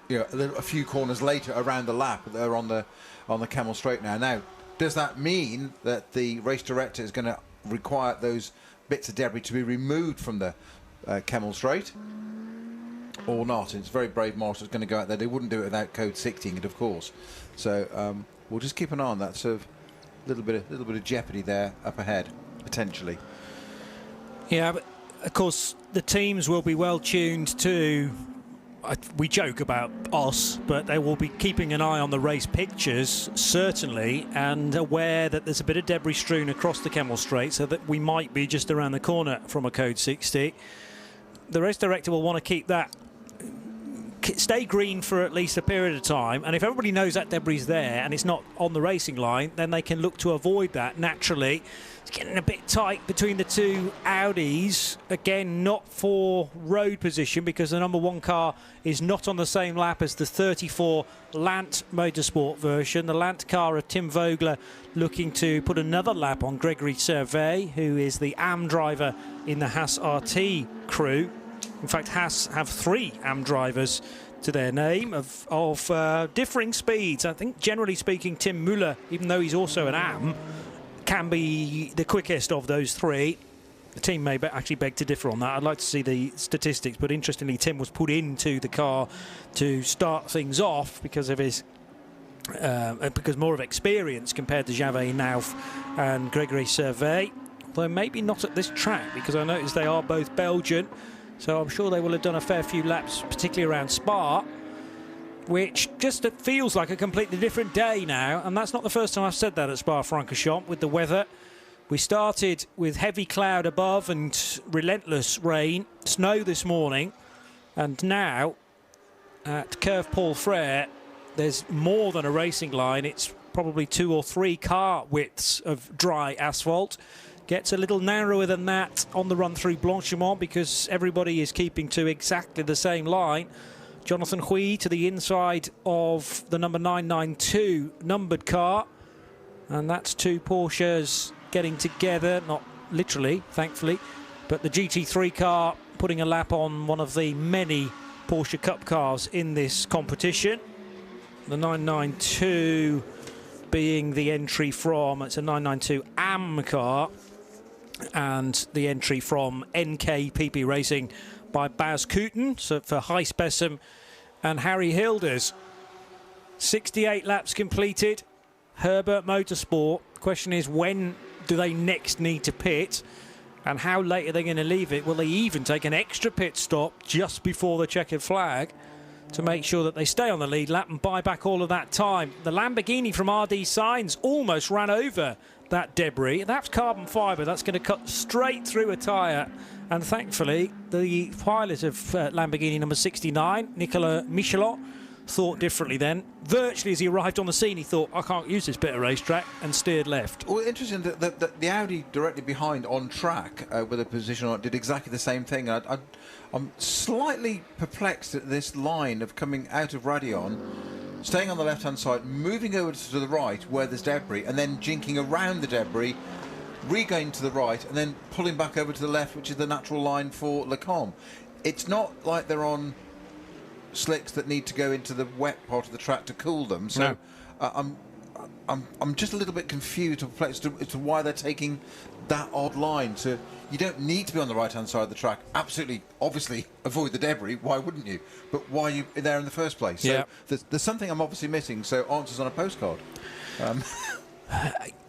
a few corners later around the lap. They're on the Kemmel Straight now. Now, does that mean that the race director is going to require those bits of debris to be removed from the Kemmel Straight, or not? It's very brave Morris is going to go out there. They wouldn't do it without code 16, of course. So we'll just keep an eye on that. So a little bit of jeopardy there up ahead, potentially. Yeah, but of course the teams will be well tuned to. We joke about us, but they will be keeping an eye on the race pictures, certainly, and aware that there's a bit of debris strewn across the Kemmel Straight, so that we might be just around the corner from a code 60. The race director will want to keep that stay green for at least a period of time, and if everybody knows that debris is there and it's not on the racing line, then they can look to avoid that naturally. It's getting a bit tight between the two Audis. Again, not for road position because the number 1 car is not on the same lap as the 34 Lant Motorsport version. The Lant car of Tim Vogler looking to put another lap on Gregory Servet, who is the AM driver in the Haas RT crew. In fact, Haas have 3 AM drivers to their name of differing speeds. I think, generally speaking, Tim Müller, even though he's also an AM, can be the quickest of those 3. The team may actually beg to differ on that. I'd like to see the statistics, but interestingly, Tim was put into the car to start things off because of his because more of experience compared to Javet Nauf and Gregory Servet. Though maybe not at this track, because I noticed they are both Belgian. So I'm sure they will have done a fair few laps, particularly around Spa, which just feels like a completely different day now. And that's not the first time I've said that at Spa-Francorchamps with the weather. We started with heavy cloud above and relentless rain, snow this morning. And now at Curve Paul Frere, there's more than a racing line. It's probably 2 or 3 car widths of dry asphalt. Gets a little narrower than that on the run through Blanchimont because everybody is keeping to exactly the same line. Jonathan Hui to the inside of the number 992 numbered car. And that's 2 Porsches getting together, not literally, thankfully, but the GT3 car putting a lap on one of the many Porsche Cup cars in this competition. The 992 being the entry from, it's a 992 AM car, and the entry from NKPP Racing by Baz Kooten, so for Gijs and Harry Hilders. 68 laps completed. Herbert Motorsport. Question is, when do they next need to pit? And how late are they going to leave it? Will they even take an extra pit stop just before the checkered flag to make sure that they stay on the lead lap and buy back all of that time? The Lamborghini from RD Signs almost ran over that debris. That's carbon fibre. That's going to cut straight through a tyre. And thankfully, the pilot of Lamborghini number 69, Nicolas Michelot, thought differently then. Virtually as he arrived on the scene, he thought, I can't use this bit of racetrack, and steered left. Well, interesting that the Audi directly behind on track with a position on it did exactly the same thing. I'm slightly perplexed at this line of coming out of Raidillon, staying on the left-hand side, moving over to the right where there's debris, and then jinking around the debris, regoing to the right, and then pulling back over to the left, which is the natural line for Lecombe. It's not like they're on slicks that need to go into the wet part of the track to cool them. So no. I'm just a little bit confused or perplexed as to why they're taking that odd line. So you don't need to be on the right-hand side of the track. Absolutely, obviously, avoid the debris. Why wouldn't you? But why are you there in the first place? So there's something I'm obviously missing. So answers on a postcard.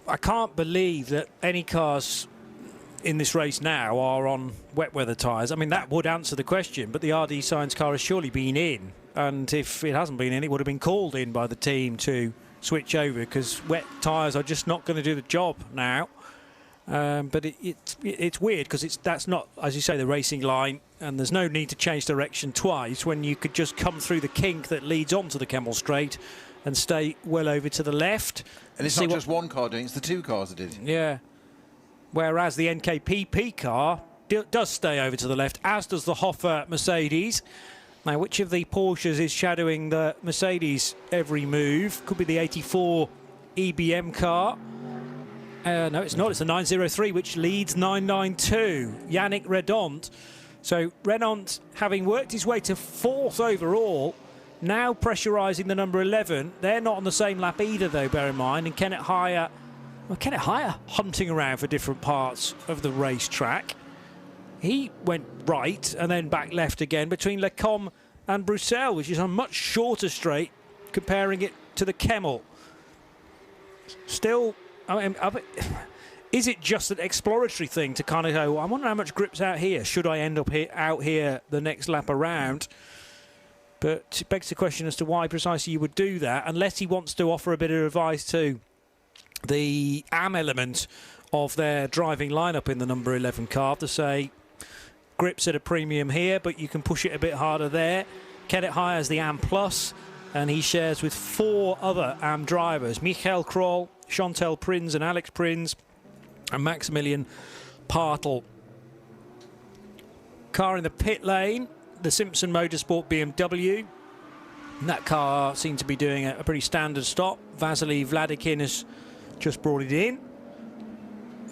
I can't believe that any cars in this race now are on wet weather tyres. I mean, that would answer the question, but the RD Science car has surely been in, and if it hasn't been in, it would have been called in by the team to switch over, because wet tyres are just not going to do the job now. But it's weird, because that's not, as you say, the racing line, and there's no need to change direction twice when you could just come through the kink that leads onto the Kemmel Straight and stay well over to the left. And it's not just one car doing it, it's the 2 cars that did. Yeah. Whereas the NKPP car does stay over to the left, as does the Hoffa Mercedes. Now, which of the Porsches is shadowing the Mercedes every move? Could be the 84 EBM car. No, it's not. It's the 903, which leads 992, Yannick Redont. So Redont, having worked his way to 4th overall, now pressurising the number 11. They're not on the same lap either, though, bear in mind. And Kenneth Hire hunting around for different parts of the racetrack. He went right and then back left again between Lecombe and Bruxelles, which is a much shorter straight, comparing it to the Kemmel. Still, I mean, is it just an exploratory thing to kind of go, I wonder how much grip's out here? Should I end up out here the next lap around? But it begs the question as to why precisely you would do that, unless he wants to offer a bit of advice to the AM element of their driving lineup in the number 11 car to say, grips at a premium here, but you can push it a bit harder there. Kenneth hires the AM Plus, and he shares with 4 other AM drivers: Michael Kroll, Chantal Prins and Alex Prins, and Maximilian Partel. Car in the pit lane, the Simpson Motorsport BMW. And that car seemed to be doing a pretty standard stop. Vasily Vladikin has just brought it in.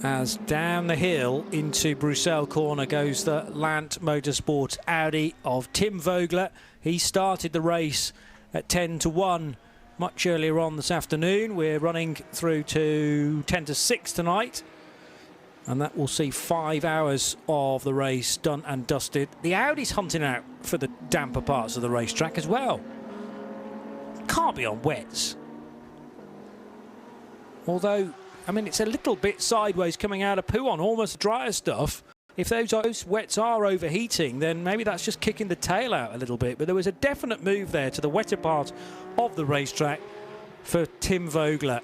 As down the hill into Bruxelles corner goes the Lant Motorsport Audi of Tim Vogler. He started the race at 10-1 much earlier on this afternoon. We're running through to 10-6 tonight. And that will see 5 hours of the race done and dusted. The Audi's hunting out for the damper parts of the racetrack as well. Can't be on wets. Although, I mean, it's a little bit sideways coming out of Puon, almost drier stuff. If those wets are overheating, then maybe that's just kicking the tail out a little bit. But there was a definite move there to the wetter part of the racetrack for Tim Vogler.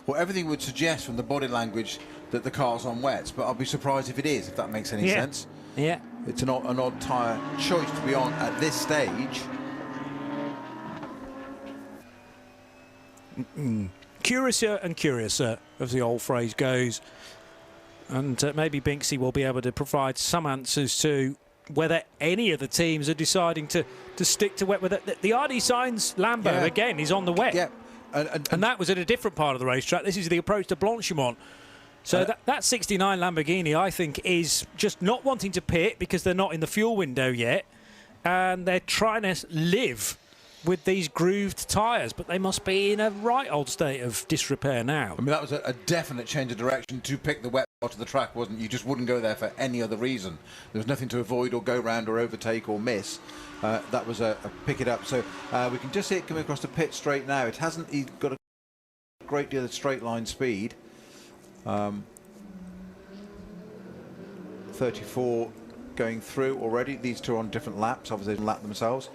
Well, everything would suggest from the body language that the car's on wets, but I'll be surprised if it is, if that makes any sense. Yeah. It's an odd tyre choice to be on at this stage. Curiouser and curiouser, as the old phrase goes. And maybe Binksy will be able to provide some answers to whether any of the teams are deciding to stick to wet weather. The RD Signs Lambo, again, is on the wet. Yeah. And that was at a different part of the racetrack. This is the approach to Blanchimont. So that 69 Lamborghini, I think, is just not wanting to pit because they're not in the fuel window yet. And they're trying to live with these grooved tyres, but they must be in a right old state of disrepair now. I mean, that was a definite change of direction to pick the wet part of the track, wasn't it? You just wouldn't go there for any other reason. There was nothing to avoid or go round or overtake or miss. That was a pick it up. So we can just see it coming across the pit straight now. It hasn't got a great deal of straight line speed. 34 going through already. These two are on different laps. Obviously, they lap themselves.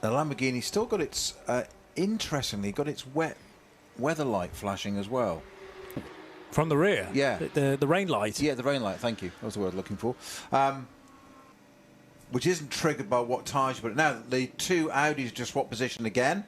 The Lamborghini still got its, interestingly, got its weather light flashing as well. From the rear? Yeah. The rain light? Yeah, the rain light, thank you. That was the word I was looking for. Which isn't triggered by what tyres you put it. Now, the two Audis just swapped position again.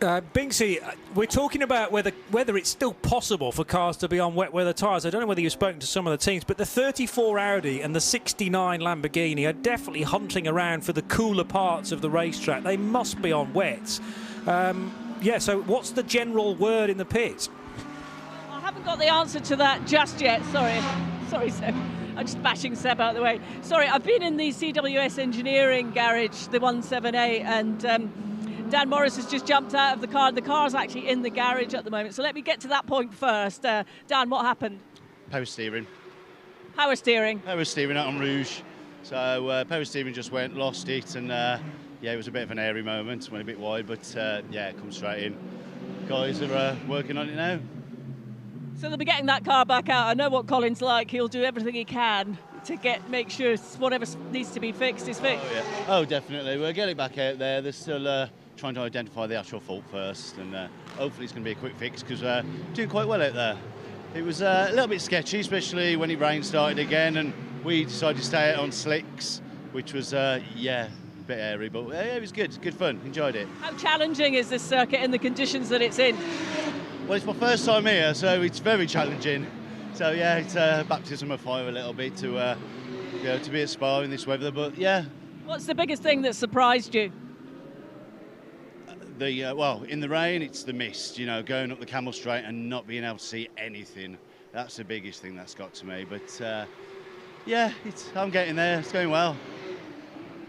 Binksy, we're talking about whether it's still possible for cars to be on wet weather tyres. I don't know whether you've spoken to some of the teams, but the 34 Audi and the 69 Lamborghini are definitely hunting around for the cooler parts of the racetrack. They must be on wets. Yeah, so what's the general word in the pit? I haven't got the answer to that just yet. Sorry, Seb. I'm just bashing Seb out of the way. Sorry, I've been in the CWS engineering garage, the 178, and Dan Morris has just jumped out of the car. The car's actually in the garage at the moment. So let me get to that point first. Dan, what happened? Power steering. Power steering? Power steering out on Rouge. So power steering just went, lost it, and yeah, it was a bit of an airy moment. Went a bit wide, but yeah, it comes straight in. Guys are working on it now. So they'll be getting that car back out. I know what Colin's like. He'll do everything he can to make sure whatever needs to be fixed is fixed. Oh, yeah. Oh, definitely. We'll get it back out there. They're still trying to identify the actual fault first, and hopefully it's going to be a quick fix because we're doing quite well out there. It was a little bit sketchy, especially when the rain started again, and we decided to stay out on slicks, which was, yeah, a bit airy, but it was good fun, enjoyed it. How challenging is this circuit in the conditions that it's in? Well, it's my first time here, so it's very challenging. So yeah, it's a baptism of fire a little bit to, you know, to be at Spa in this weather, but yeah. What's the biggest thing that surprised you? Well, in the rain, it's the mist, you know, going up the Camel Straight and not being able to see anything. That's the biggest thing that's got to me. But yeah, I'm getting there. It's going well.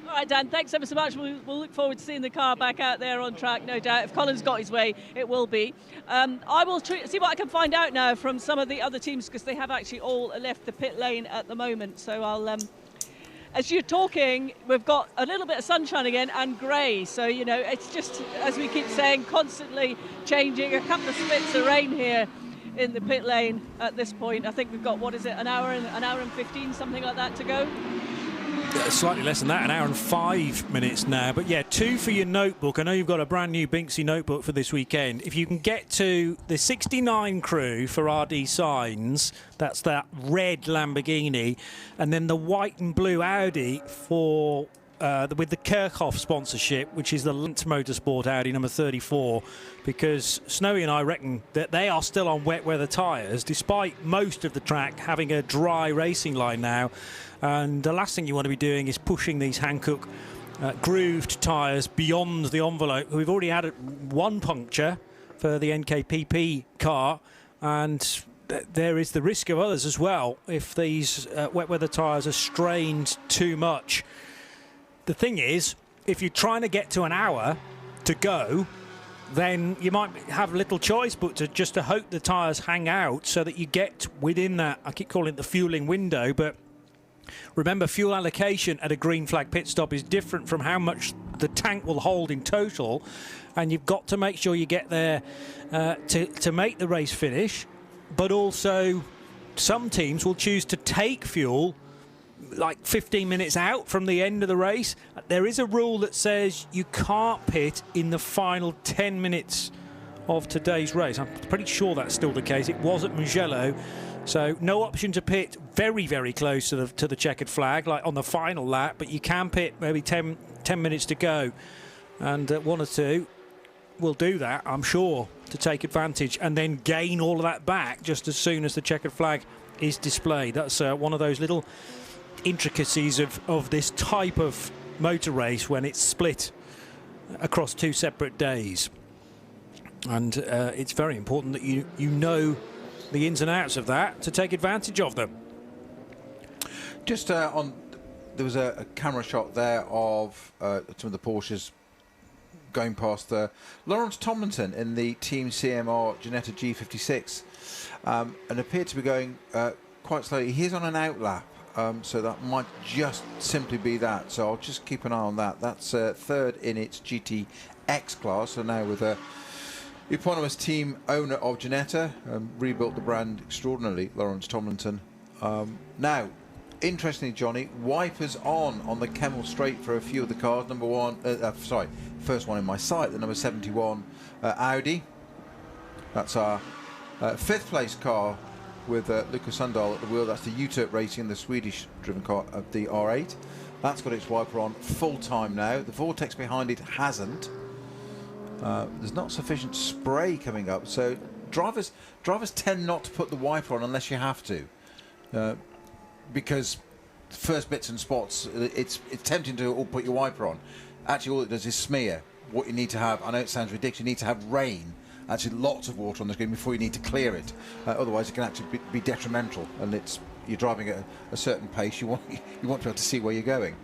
All right, Dan, thanks ever so much. We'll look forward to seeing the car back out there on track, no doubt. If Colin's got his way, it will be. I will see what I can find out now from some of the other teams, because they have actually all left the pit lane at the moment. So I'll... As you're talking, we've got a little bit of sunshine again and grey. So, you know, it's just, as we keep saying, constantly changing. A couple of splits of rain here in the pit lane at this point. I think we've got, what is it, an hour and 15, something like that to go? Slightly less than that, an hour and 5 minutes now. But yeah, 2 for your notebook. I know you've got a brand new Binksy notebook for this weekend. If you can get to the 69 crew for RD Signs, that's that red Lamborghini, and then the white and blue Audi for with the Kirchhoff sponsorship, which is the Lance Motorsport Audi number 34, because Snowy and I reckon that they are still on wet weather tyres, despite most of the track having a dry racing line now. And the last thing you want to be doing is pushing these Hankook grooved tyres beyond the envelope. We've already had one puncture for the NKPP car, and there is the risk of others as well if these wet weather tyres are strained too much. The thing is, if you're trying to get to an hour to go, then you might have little choice but to just to hope the tyres hang out so that you get within that, I keep calling it the fueling window, but remember, fuel allocation at a green flag pit stop is different from how much the tank will hold in total, and you've got to make sure you get there to make the race finish. But also, some teams will choose to take fuel like 15 minutes out from the end of the race. There is a rule that says you can't pit in the final 10 minutes of today's race. I'm pretty sure that's still the case. It was at Mugello. So no option to pit very, very close to the checkered flag, like on the final lap, but you can pit maybe 10 minutes to go. And one or two will do that, I'm sure, to take advantage and then gain all of that back just as soon as the checkered flag is displayed. That's one of those little intricacies of this type of motor race when it's split across 2 separate days. And it's very important that you know the ins and outs of that to take advantage of them. Just there was a camera shot there of some of the Porsches going past Lawrence Tomlinson in the Team CMR Ginetta G56 and appeared to be going quite slowly. He's on an outlap, so that might just simply be that. So I'll just keep an eye on that. That's third in its GTX class. So now with a eponymous team owner of Ginetta, rebuilt the brand extraordinarily, Lawrence Tomlinson. Now, interestingly, Johnny, wipers on the Kemmel Straight for a few of the cars. Number one, first one in my sight, the number 71 Audi. That's our 5th place car with Lucas Sundahl at the wheel. That's the U-Turk Racing, the Swedish-driven car of the R8. That's got its wiper on full time now. The Vortex behind it hasn't. There's not sufficient spray coming up, so drivers tend not to put the wiper on unless you have to, because first bits and spots, it's tempting to all put your wiper on. Actually, all it does is smear. What you need to have, I know it sounds ridiculous, you need to have rain, actually lots of water on the screen before you need to clear it. Otherwise, it can actually be detrimental, and you're driving at a certain pace. You want to be able to see where you're going.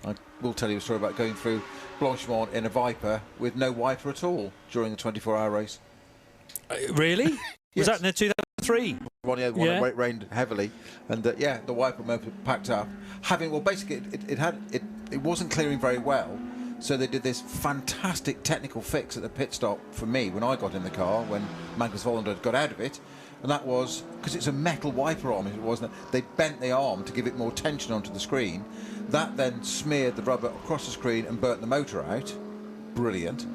I will tell you a story about going through Blanchimont in a Viper with no wiper at all during the 24-hour race. Really? Yes. Was that in the 2003? One it rained heavily, and the wiper motor packed up. Basically, it wasn't clearing very well, so they did this fantastic technical fix at the pit stop for me when I got in the car when Magnus Vollander got out of it. And that was because it's a metal wiper arm. It wasn't. They bent the arm to give it more tension onto the screen. That then smeared the rubber across the screen and burnt the motor out. Brilliant.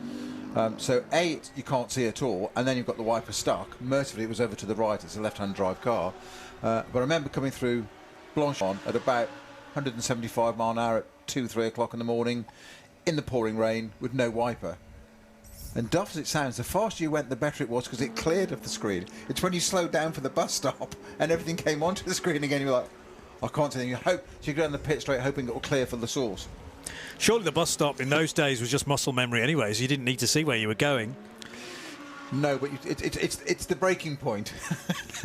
So you can't see at all, and then you've got the wiper stuck. Mercifully, it was over to the right. It's a left-hand drive car. But I remember coming through Blanchimont at about 175 mile an hour at 2-3 o'clock in the morning in the pouring rain with no wiper. And daft as it sounds, the faster you went, the better it was because it cleared of the screen. It's when you slowed down for the bus stop and everything came onto the screen again, you're like, I can't see anything. So you go down the pit straight hoping it will clear for the source. Surely the bus stop in those days was just muscle memory anyway, so you didn't need to see where you were going. No, but it's the breaking point.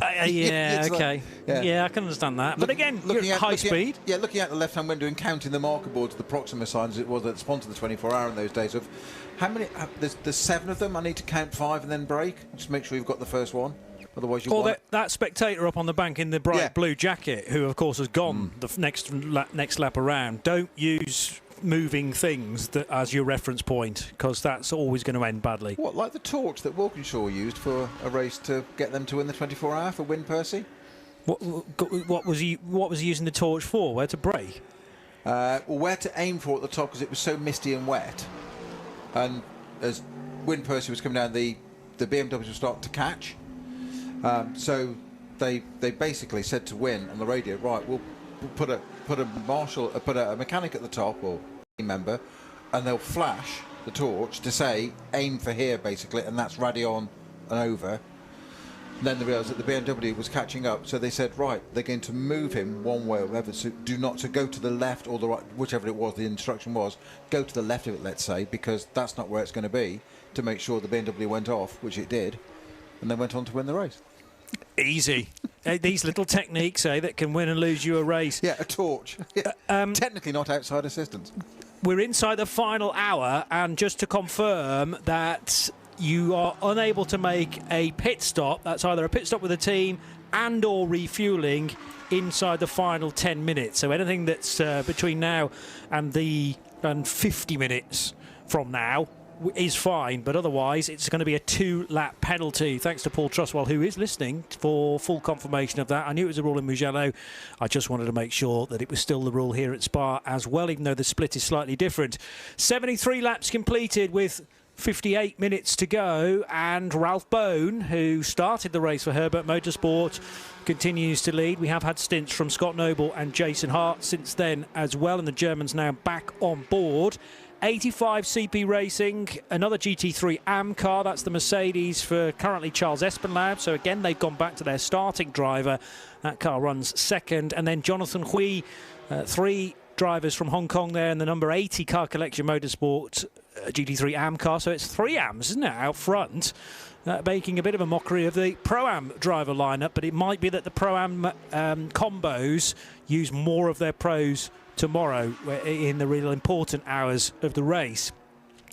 Yeah, okay. Yeah, I can understand that. But again, you're at high speed. Looking out the left-hand window and counting the marker boards, the Proxima signs, it was that sponsored the 24-hour in those days. Of how many? There's 7 of them. I need to count 5 and then brake. Just make sure you've got the first one. Otherwise, you. Or that spectator up on the bank in the bright blue jacket, who of course has gone the next lap around. Don't use moving things as your reference point, because that's always going to end badly. What, like the torch that Walkinshaw used for a race to get them to win the 24-hour for Win Percy? What was he using the torch for? Where to brake? Well, where to aim for at the top, because it was so misty and wet. And as Win Percy was coming down, the BMWs were starting to catch. So they basically said to Win on the radio, right, we'll put a mechanic at the top, or team member, and they'll flash the torch to say aim for here, basically, and that's Radion and over. And then they realised that the BMW was catching up, so they said, right, they're going to move him one way or the other, so do not to go to the left or the right, whichever it was, the instruction was, go to the left of it, let's say, because that's not where it's going to be, to make sure the BMW went off, which it did, and they went on to win the race. Easy. These little techniques, that can win and lose you a race. Yeah, a torch. Technically not outside assistance. We're inside the final hour, and just to confirm that you are unable to make a pit stop. That's either a pit stop with a team and or refueling inside the final 10 minutes. So anything that's between now and 50 minutes from now is fine, but otherwise it's going to be a 2-lap penalty. Thanks to Paul Truswell, who is listening, for full confirmation of that. I knew it was a rule in Mugello. I just wanted to make sure that it was still the rule here at Spa as well, even though the split is slightly different. 73 laps completed with 58 minutes to go, and Ralph Bone, who started the race for Herbert Motorsport, continues to lead. We have had stints from Scott Noble and Jason Hart since then as well, and the Germans now back on board. 85 CP Racing, another GT3 AM car. That's the Mercedes for currently Charles Espenlaub. So again, they've gone back to their starting driver. That car runs second. And then Jonathan Hui, 3 drivers from Hong Kong there in the number 80 Car Collection Motorsport GT3 AM car. So it's 3 AMs, isn't it, out front? Making a bit of a mockery of the Pro-Am driver lineup, but it might be that the Pro-Am combos use more of their pros tomorrow in the real important hours of the race.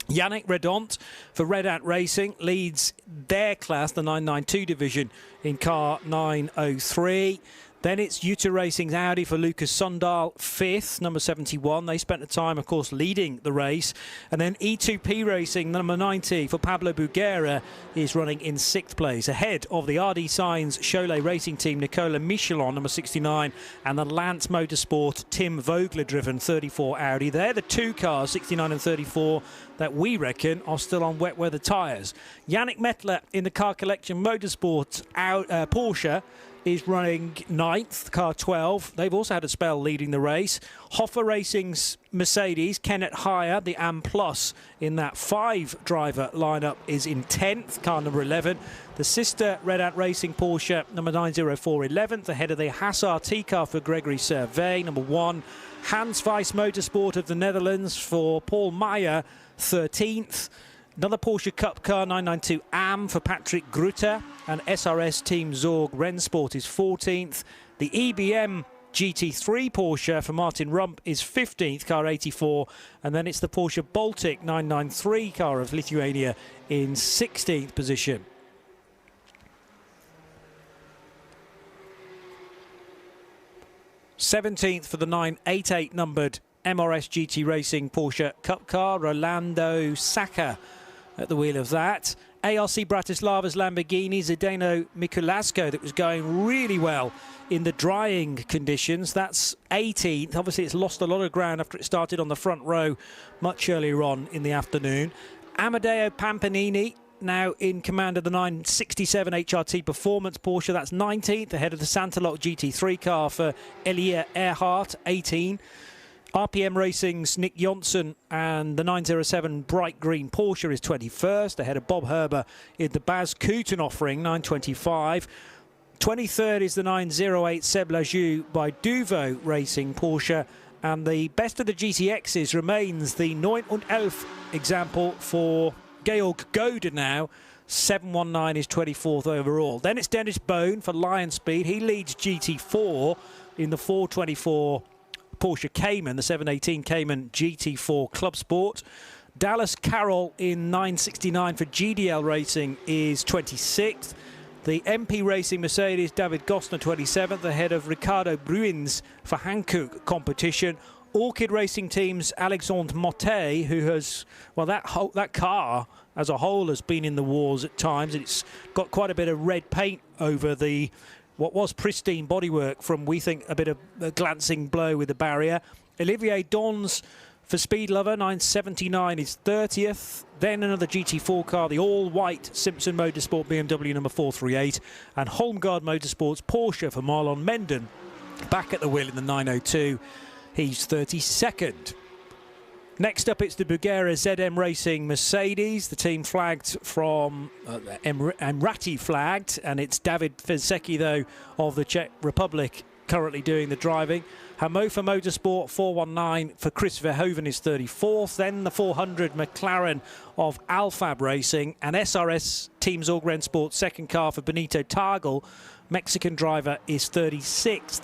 Yannick Redont for Red Ant Racing leads their class, the 992 division, in car 903. Then it's Jutta Racing's Audi for Lucas Sundal, 5th, number 71. They spent the time, of course, leading the race. And then E2P Racing, number 90, for Pablo Buguera, is running in 6th place, ahead of the RD Signs Cholet Racing Team, Nicola Michelon, number 69, and the Lance Motorsport Tim Vogler-driven 34 Audi. They're the 2 cars, 69 and 34, that we reckon are still on wet weather tyres. Yannick Mettler in the Car Collection Motorsport Porsche is running 9th, car 12. They've also had a spell leading the race. Hoffa Racing's Mercedes, Kenneth Heyer, the AM Plus in that 5-driver lineup, is in 10th, car number 11. The sister Red Ant Racing Porsche, number 904, 11th, ahead of the Haas RT car for Gregory Servet, number 1. Hans Weiss Motorsport of the Netherlands for Paul Meyer, 13th. Another Porsche Cup car, 992 AM for Patrick Grutter, and SRS Team Zorg Rennsport is 14th. The EBM GT3 Porsche for Martin Rump is 15th, car 84, and then it's the Porsche Baltic 993 car of Lithuania in 16th position. '17th for the 988 numbered MRS GT Racing Porsche Cup car, Rolando Sacca at the wheel of that. ARC Bratislava's Lamborghini, Zdeno Mikuláško, that was going really well in the drying conditions. That's 18th. Obviously, it's lost a lot of ground after it started on the front row much earlier on in the afternoon. Amadeo Pampanini, now in command of the 967 HRT Performance Porsche. That's 19th, ahead of the Santaloc GT3 car for Elia Earhart, 18. RPM Racing's Nick Johnson and the 907 Bright Green Porsche is 21st, ahead of Bob Herber in the Baz Kooten offering, 925. 23rd is the 908 Seb Lajou by Duvo Racing Porsche, and the best of the GTXs remains the 911 example for Georg Goder now. 719 is 24th overall. Then it's Dennis Bone for Lion Speed. He leads GT4 in the 424 Porsche Cayman, the 718 Cayman GT4 Club Sport. Dallas Carroll in 969 for GDL Racing is 26th. The MP Racing Mercedes, David Gosner, 27th, ahead of Ricardo Bruins for Hankook competition. Orchid Racing Team's Alexandre Motet, who has, well, that car as a whole has been in the wars at times. It's got quite a bit of red paint over the what was pristine bodywork from, we think, a bit of a glancing blow with the barrier. Olivier Dons for Speed Lover, 979 is 30th. Then another GT4 car, the all-white Simpson Motorsport BMW number 438. And Holmgard Motorsports Porsche for Marlon Menden, back at the wheel in the 902. He's 32nd. Next up, it's the Bugera ZM Racing Mercedes. The team flagged from Emrati flagged, and it's David Fezecki, though, of the Czech Republic currently doing the driving. Hannover Motorsport 419 for Chris Verhoeven is 34th. Then the 400 McLaren of Alfab Racing, and SRS Team Zorg Rennsport second car for Benito Tagel, Mexican driver, is 36th.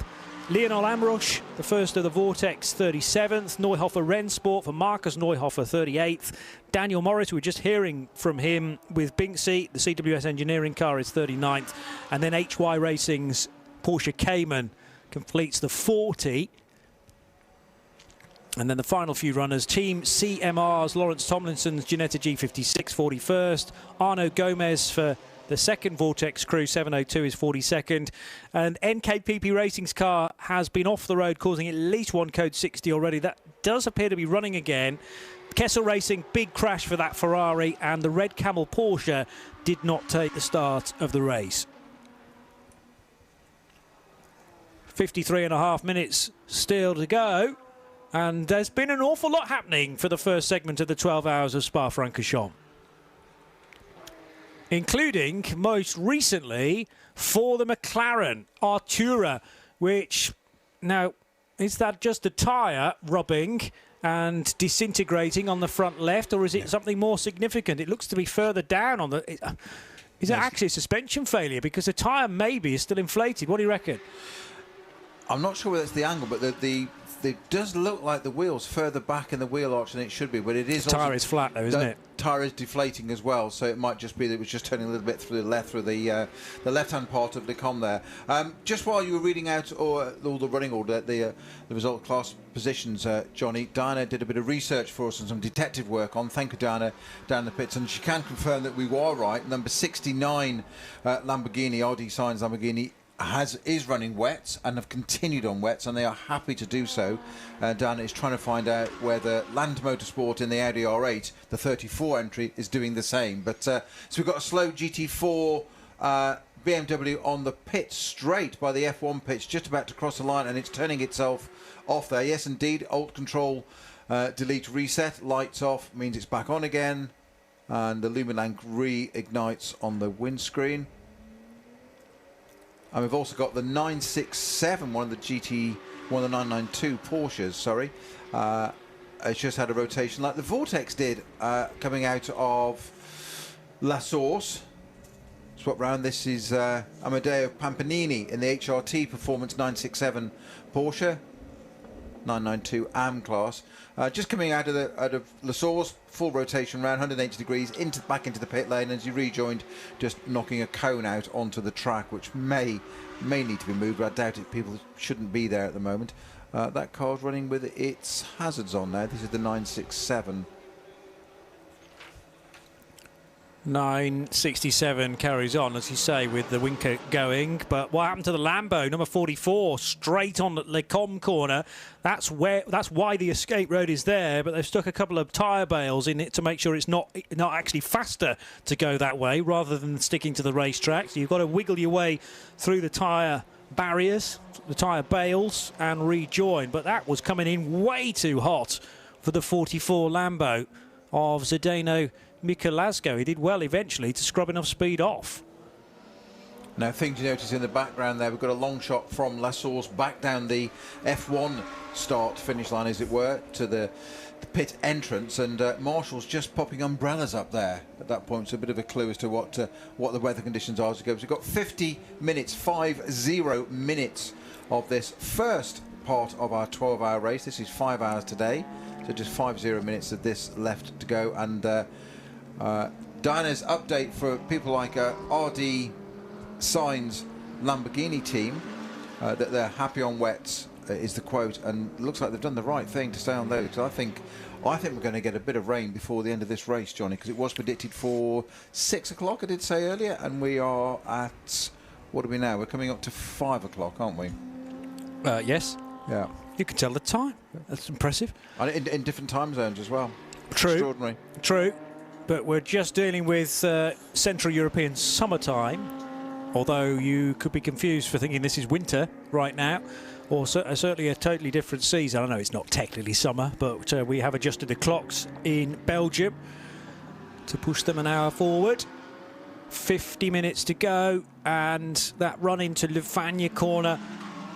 Lionel Amrouche, the first of the Vortex, 37th. Neuhofer Rennsport for Marcus Neuhofer, 38th. Daniel Morris, we're just hearing from him with Binksy. The CWS engineering car is 39th. And then HY Racing's Porsche Cayman completes the 40. And then the final few runners, Team CMR's Lawrence Tomlinson's Ginetta G56, 41st. Arno Gomez for the second Vortex crew, 702, is 42nd. And NKPP Racing's car has been off the road, causing at least one code 60 already. That does appear to be running again. Kessel Racing, big crash for that Ferrari, and the Red Camel Porsche did not take the start of the race. 53.5 minutes still to go. And there's been an awful lot happening for the first segment of the 12 hours of Spa-Francorchamps, including, most recently, for the McLaren Artura, which, now, is that just a tyre rubbing and disintegrating on the front left, or is it something more significant? It looks to be further down on the... Is it actually a suspension failure? Because the tyre maybe is still inflated. What do you reckon? I'm not sure whether it's the angle, but it does look like the wheel's further back in the wheel arch than it should be, but it is. The tyre is flat, though, isn't it? The tyre is deflating as well, so it might just be that it was just turning a little bit through the left, through the left-hand part of the com there. Just while you were reading out all the running order, the result class positions, Johnny, Diana did a bit of research for us and some detective work on. Thank you, Diana, down the pits, and she can confirm that we were right. Number 69, Lamborghini, RD Signs Lamborghini, is running wets and have continued on wets, and they are happy to do so. Dan is trying to find out whether Land Motorsport in the Audi R8, the 34 entry, is doing the same. But so we've got a slow GT4 BMW on the pit straight by the F1 pitch, just about to cross the line, and it's turning itself off there. Yes, indeed. Alt Control, delete, reset, lights off, means it's back on again, and the Luminank reignites on the windscreen. And we've also got the 967, one of the 992 Porsches, sorry. It's just had a rotation like the Vortex did coming out of La Source. Swap round, this is Amedeo Pampanini in the HRT Performance 967 Porsche. 992 AM class, just coming out of La Source, full rotation round, 180 degrees, back into the pit lane as he rejoined, just knocking a cone out onto the track, which may need to be moved, but I doubt it. People shouldn't be there at the moment. That car's running with its hazards on now. This is the 967. 967 carries on, as you say, with the winker going. But what happened to the Lambo, number 44, straight on the Le Com corner? That's why the escape road is there. But they've stuck a couple of tyre bales in it to make sure it's not actually faster to go that way, rather than sticking to the racetrack. So you've got to wiggle your way through the tyre barriers, the tyre bales, and rejoin. But that was coming in way too hot for the 44 Lambo of Zdeno Mikuláško. He did well eventually to scrub enough speed off. Now, things you notice in the background there, we've got a long shot from La Source back down the F1 start-finish line, as it were, to the pit entrance, and Marshall's just popping umbrellas up there at that point. It's a bit of a clue as to what the weather conditions are as it goes. We've got 50 minutes of this first part of our 12-hour race. This is 5 hours today, so just 50 minutes of this left to go. And Diana's update for people like RD Signs Lamborghini team, that they're happy on wets, is the quote, and it looks like they've done the right thing to stay on those, because I think we're going to get a bit of rain before the end of this race, Johnny, because it was predicted for 6 o'clock, I did say earlier, and we are at What are we now? We're coming up to 5 o'clock, aren't we? Yes. Yeah. You can tell the time. That's impressive. And in different time zones as well. True. Extraordinary. True. But we're just dealing with Central European summertime, although you could be confused for thinking this is winter right now, or certainly a totally different season. I know it's not technically summer, but we have adjusted the clocks in Belgium to push them an hour forward. 50 minutes to go, and that run into Louvagne corner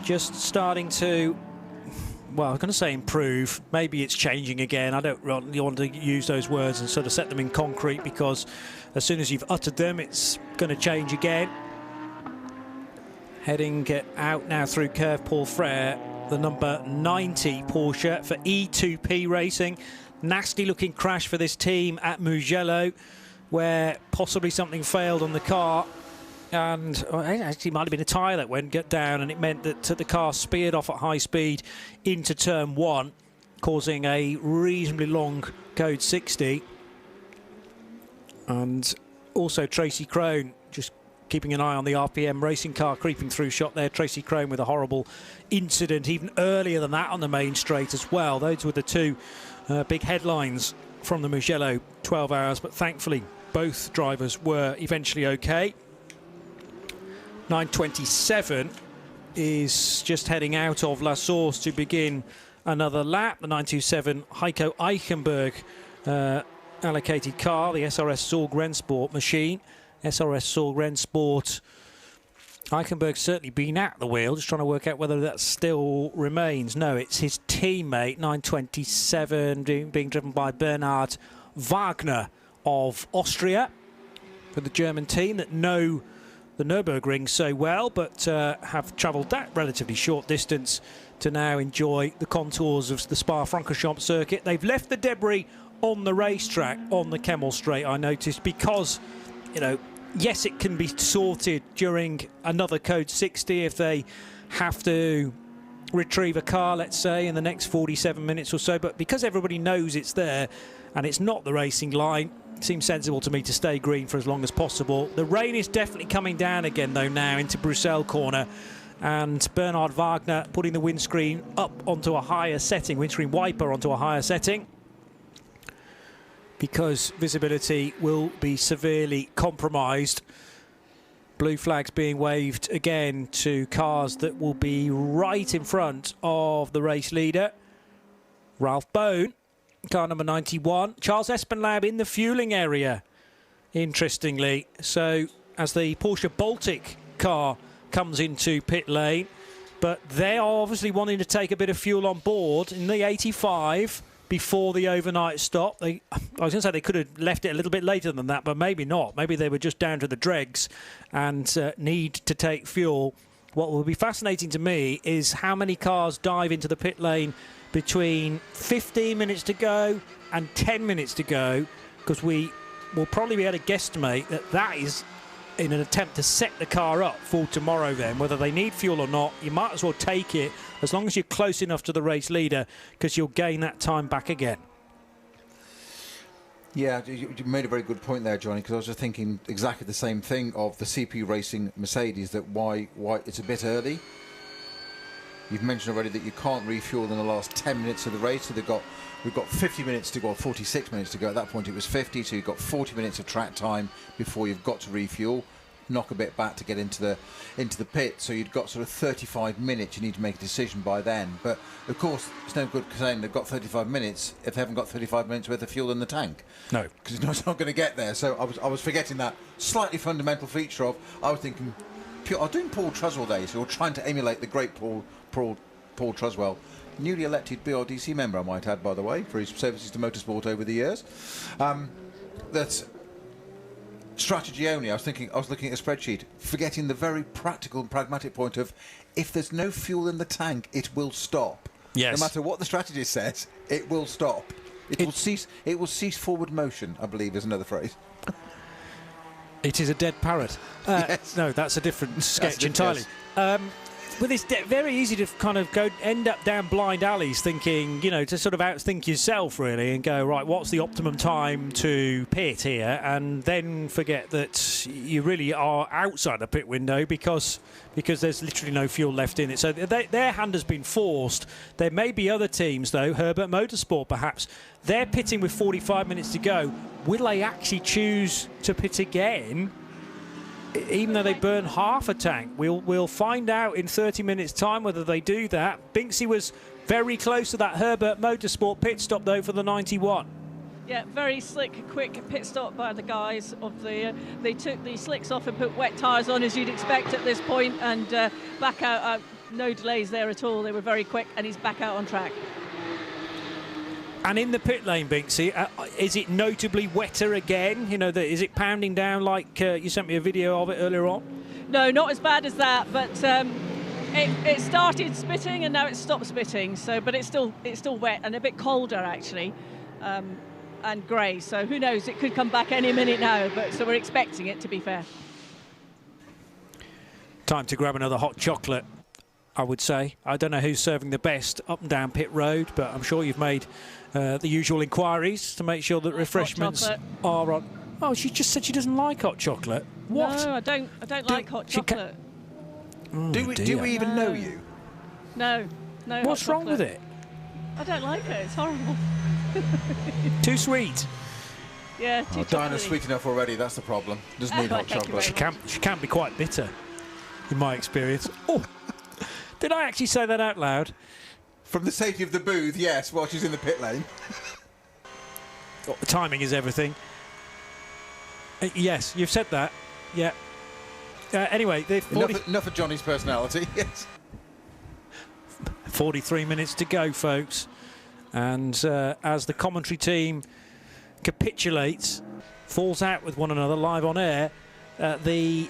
just starting to, well, I was going to say improve. Maybe it's changing again. I don't really want to use those words and sort of set them in concrete, because as soon as you've uttered them, it's going to change again. Heading out now through Curve Paul Frere, the number 90 Porsche for E2P Racing. Nasty looking crash for this team at Mugello, where possibly something failed on the car, and actually might have been a tyre that went down, and it meant that the car speared off at high speed into turn 1, causing a reasonably long code 60. And also Tracy Crone just keeping an eye on the RPM racing car creeping through shot there. Tracy Crone with a horrible incident even earlier than that on the main straight as well. Those were the two big headlines from the Mugello 12 hours, but thankfully both drivers were eventually okay. 9:27 is just heading out of La Source to begin another lap. The 927 Heiko Eichenberg allocated car, the SRS Sorg Rennsport machine. SRS Sorg Rennsport. Eichenberg's certainly been at the wheel, just trying to work out whether that still remains. No, it's his teammate, 927, being driven by Bernhard Wagner of Austria, for the German team that know the Nürburgring so well, but have travelled that relatively short distance to now enjoy the contours of the Spa-Francorchamps circuit. They've left the debris on the racetrack, on the Kemmel Straight, I noticed, because, you know, yes, it can be sorted during another code 60 if they have to retrieve a car, let's say, in the next 47 minutes or so, but because everybody knows it's there and it's not the racing line, it seems sensible to me to stay green for as long as possible. The rain is definitely coming down again, though, now into Bruxelles corner, and Bernhard Wagner putting the windscreen up onto a higher setting, windscreen wiper onto a higher setting, because visibility will be severely compromised. Blue flags being waved again to cars that will be right in front of the race leader, Ralph Bone, car number 91. Charles Espenlaub in the fueling area, interestingly. So as the Porsche Baltic car comes into pit lane, but they are obviously wanting to take a bit of fuel on board in the 85 before the overnight stop. I was going to say they could have left it a little bit later than that, but maybe not. Maybe they were just down to the dregs and need to take fuel. What will be fascinating to me is how many cars dive into the pit lane between 15 minutes to go and 10 minutes to go, because we will probably be able to guesstimate that is in an attempt to set the car up for tomorrow then. Whether they need fuel or not, you might as well take it as long as you're close enough to the race leader, because you'll gain that time back again. Yeah, you made a very good point there, Johnny, because I was just thinking exactly the same thing of the CP Racing Mercedes, that why it's a bit early. You've mentioned already that you can't refuel in the last 10 minutes of the race, so we've got 50 minutes to go, or 46 minutes to go. At that point it was 50, so you've got 40 minutes of track time before you've got to refuel, knock a bit back to get into the pit, so you've got sort of 35 minutes. You need to make a decision by then. But of course it's no good saying they've got 35 minutes if they haven't got 35 minutes worth of fuel in the tank. No, because it's not going to get there. So I was forgetting that slightly fundamental feature of, I was thinking, I was doing Paul Truswell days, so we're trying to emulate the great Paul Truswell, newly elected BRDC member, I might add, by the way, for his services to motorsport over the years. That strategy only. I was looking at a spreadsheet, forgetting the very practical and pragmatic point of, if there's no fuel in the tank, it will stop. Yes. No matter what the strategy says, it will stop. It will cease forward motion, I believe, is another phrase. It is a dead parrot. Yes. No, that's a different sketch entirely. Yes. it's very easy to kind of end up down blind alleys thinking, you know, to sort of outthink yourself really and go, right, what's the optimum time to pit here? And then forget that you really are outside the pit window because there's literally no fuel left in it. So their hand has been forced. There may be other teams, though, Herbert Motorsport perhaps, they're pitting with 45 minutes to go. Will they actually choose to pit again? Even though they burn half a tank, we'll find out in 30 minutes' time whether they do that. Binksy was very close to that Herbert Motorsport pit stop, though, for the 91. Yeah, very slick, quick pit stop by the guys of the. They took the slicks off and put wet tyres on, as you'd expect at this point, and back out. No delays there at all. They were very quick, and he's back out on track. And in the pit lane, Binksy, is it notably wetter again? You know, is it pounding down like you sent me a video of it earlier on? No, not as bad as that, but it started spitting and now it's stopped spitting. So, but it's still wet and a bit colder actually, and grey. So who knows? It could come back any minute now. But so we're expecting it, to be fair. Time to grab another hot chocolate, I would say. I don't know who's serving the best up and down pit road, but I'm sure you've made the usual inquiries to make sure that refreshments are on. Oh, she just said she doesn't like hot chocolate. What? No, I don't like hot chocolate. Oh, do we even know you? No. What's wrong with it? I don't like it. It's horrible. Too sweet. Yeah, too Diana's chocolatey. sweet enough already. That's the problem. Doesn't need hot chocolate. She can be quite bitter, in my experience. Oh, did I actually say that out loud? From the safety of the booth, yes, while she's in the pit lane. Oh, timing is everything. Yes, you've said that. Yeah. Anyway, enough of Johnny's personality. Yes. 43 minutes to go, folks. And as the commentary team capitulates, falls out with one another live on air, the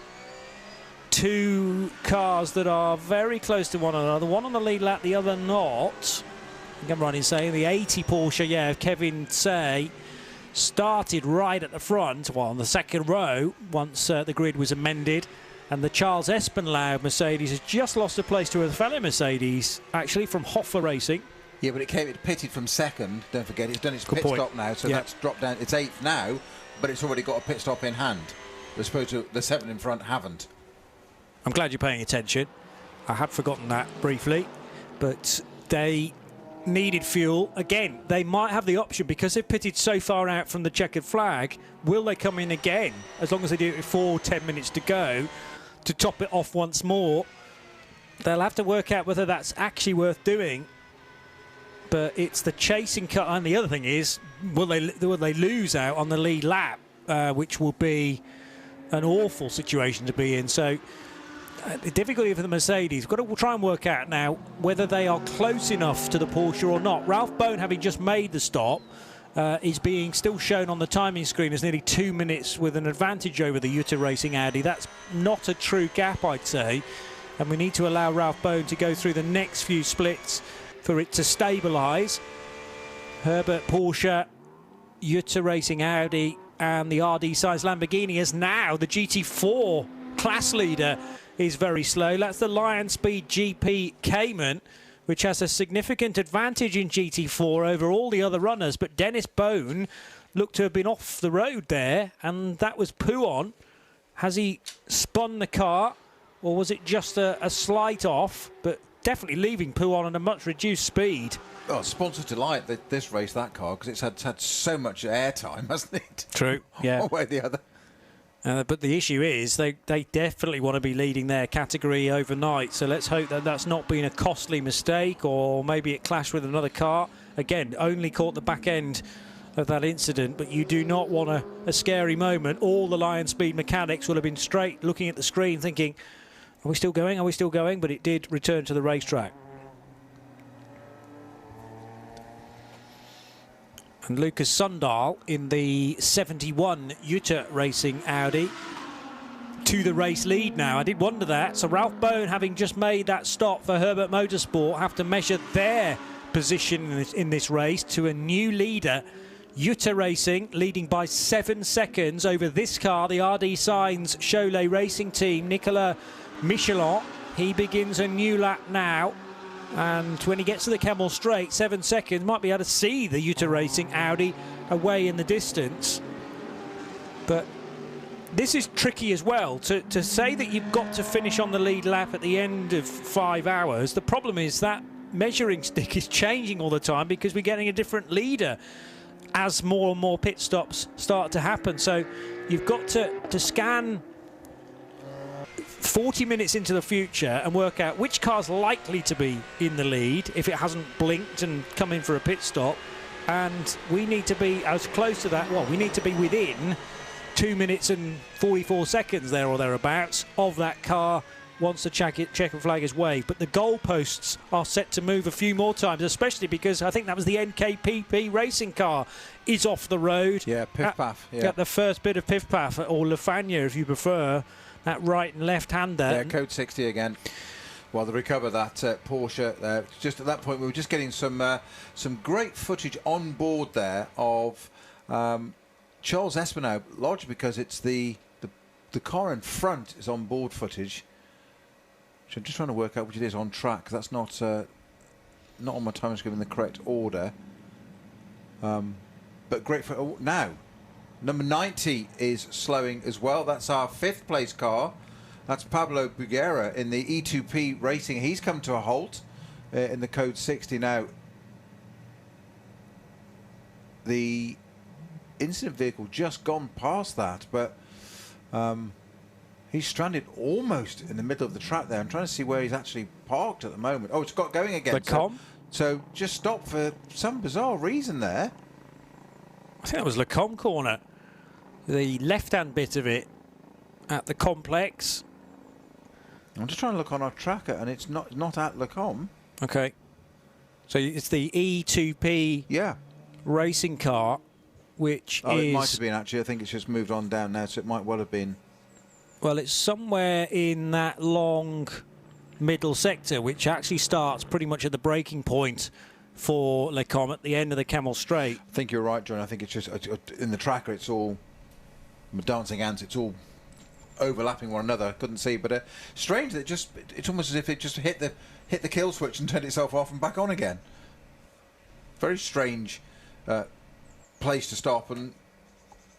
two cars that are very close to one another, one on the lead lap, the other not. I think I'm right in saying the 80 Porsche, Kevin Say, started right at the front, well, on the second row, once the grid was amended. And the Charles Espenlaub Mercedes has just lost a place to a fellow Mercedes, actually, from Hoffa Racing. Yeah, but it pitted from second. Don't forget, it's done its pit stop now, so that's dropped down. It's 8th now, but it's already got a pit stop in hand. The 7 in front haven't. I'm glad you're paying attention. I had forgotten that briefly, but they needed fuel. Again, they might have the option, because they've pitted so far out from the checkered flag, will they come in again, as long as they do it before 10 minutes to go, to top it off once more? They'll have to work out whether that's actually worth doing. But it's the chasing car, and the other thing is, will they lose out on the lead lap, which will be an awful situation to be in. So the difficulty for the Mercedes, we've got to try and work out now whether they are close enough to the Porsche or not. Ralph Bone, having just made the stop, is being still shown on the timing screen as nearly 2 minutes with an advantage over the Jutta Racing Audi. That's not a true gap, I'd say, and we need to allow Ralph Bone to go through the next few splits for it to stabilise. Herbert Porsche, Jutta Racing Audi and the RD size Lamborghini, as now the GT4 class leader is very slow. That's the Lion Speed GP Cayman, which has a significant advantage in GT4 over all the other runners. But Dennis Bone looked to have been off the road there, and that was Pouon. Has he spun the car, or was it just a slight off? But definitely leaving Pouon at a much reduced speed. Oh, sponsor delight this race, that car, because it's had so much airtime, hasn't it? True, yeah. One way or the other. But the issue is they definitely want to be leading their category overnight. So let's hope that that's not been a costly mistake, or maybe it clashed with another car. Again, only caught the back end of that incident, but you do not want a scary moment. All the Lion Speed mechanics will have been straight looking at the screen thinking, are we still going? Are we still going? But it did return to the racetrack. And Lucas Sundahl in the 71 Jutta Racing Audi to the race lead now. I did wonder that. So Ralph Bone, having just made that stop for Herbert Motorsport, have to measure their position in this race to a new leader. Jutta Racing leading by 7 seconds over this car, the RD Signs Cholet Racing Team, Nicolas Michelin. He begins a new lap now. And when he gets to the Camel Straight, 7 seconds, might be able to see the Utah Racing Audi away in the distance. But this is tricky as well. To say that you've got to finish on the lead lap at the end of 5 hours, the problem is that measuring stick is changing all the time because we're getting a different leader as more and more pit stops start to happen. So you've got to scan 40 minutes into the future and work out which car's likely to be in the lead if it hasn't blinked and come in for a pit stop. And we need to be as close to that. Well, we need to be within 2 minutes and 44 seconds there or thereabouts of that car once the checkered flag is waved. But the goalposts are set to move a few more times, especially because I think that was the NKPP racing car is off the road. Yeah, piff-paff. Yeah. Got the first bit of piff-paff, or Lafagna if you prefer, that right and left-hander. Yeah, code 60 again. Well, they recover that Porsche. Just at that point, we were just getting some great footage on board there of Charles Espinal, largely because it's the car in front is on board footage. So I'm just trying to work out which it is on track. That's not on my time screen in the correct order. But great for now. Number 90 is slowing as well. That's our 5th place car. That's Pablo Buguera in the E2P Racing. He's come to a halt in the code 60 now. The incident vehicle just gone past that, but he's stranded almost in the middle of the track there. I'm trying to see where he's actually parked at the moment. Oh, it's got going again. So just stopped for some bizarre reason there. I think that was Lecombe corner. The left-hand bit of it at the complex. I'm just trying to look on our tracker, and it's not at Lecombe. Okay. So it's the E2P racing car, which is... it might have been, actually. I think it's just moved on down now, so it might well have been. Well, it's somewhere in that long middle sector, which actually starts pretty much at the breaking point for Lecombe at the end of the Camel Straight. I think you're right, John. I think it's just in the tracker, it's all dancing ants. It's all overlapping one another. Couldn't see, but strange that it's almost as if it just hit the kill switch and turned itself off and back on again. Very strange place to stop, and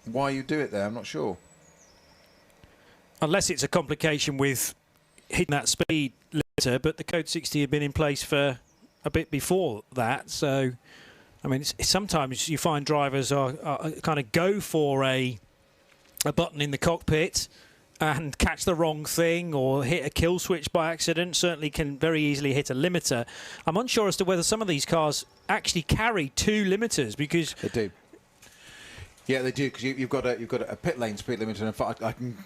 why you do it there, I'm not sure. Unless it's a complication with hitting that speed limiter, but the code 60 had been in place for a bit before that. So, I mean, sometimes you find drivers are kind of go for a button in the cockpit and catch the wrong thing or hit a kill switch by accident. Certainly can very easily hit a limiter. I'm unsure as to whether some of these cars actually carry 2 limiters, because they do. Yeah, they do, because you've got a pit lane speed limiter. And in fact, I can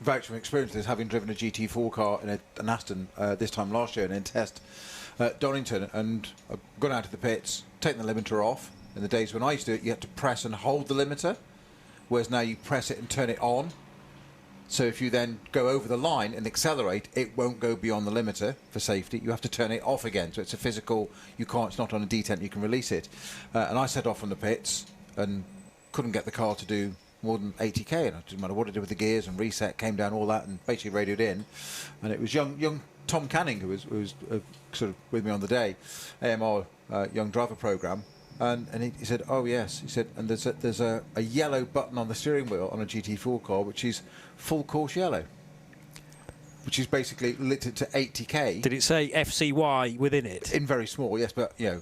vouch from experience this, having driven a GT4 car in an Aston this time last year and in test at Donington, and I've gone out to the pits, taken the limiter off. In the days when I used to do it, you had to press and hold the limiter, whereas now you press it and turn it on. So if you then go over the line and accelerate, it won't go beyond the limiter for safety. You have to turn it off again. So it's a physical, it's not on a detent, you can release it. And I set off from the pits and couldn't get the car to do more than 80k, and it didn't matter what I did with the gears and reset, came down all that, and basically radioed in. And it was young Tom Canning who was sort of with me on the day, AMR Young Driver Programme, and he said, oh yes, he said, and there's a yellow button on the steering wheel on a GT4 car which is full course yellow, which is basically lit to 80k. Did it say FCY within it? In very small, yes, but you know.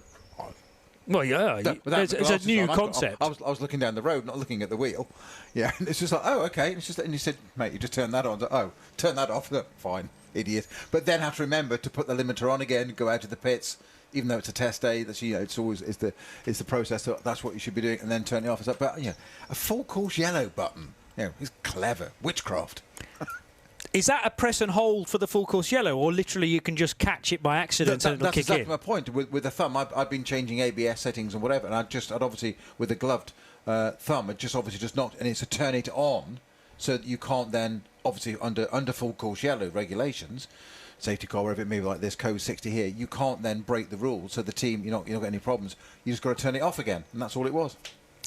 Well, yeah, it's a new concept. I was looking down the road, not looking at the wheel. Yeah, and it's just like, oh, okay. And he said, mate, you just turn that on. Oh, turn that off. Fine, idiot. But then have to remember to put the limiter on again, go out to the pits, even though it's a test day. That's it's always the process. So that's what you should be doing, and then turn it off. But a full course yellow button. It's clever witchcraft. Is that a press and hold for the full course yellow, or literally you can just catch it by accident and it'll kick in? That's exactly my point. With the thumb, I've been changing ABS settings and whatever, and I'd obviously, with a gloved thumb, it just obviously does not, and it's to turn it on so that you can't then, obviously under full course yellow regulations, safety car, wherever it may be, like this code 60 here, you can't then break the rules. So the team, you're not getting any problems. You just got to turn it off again, and that's all it was.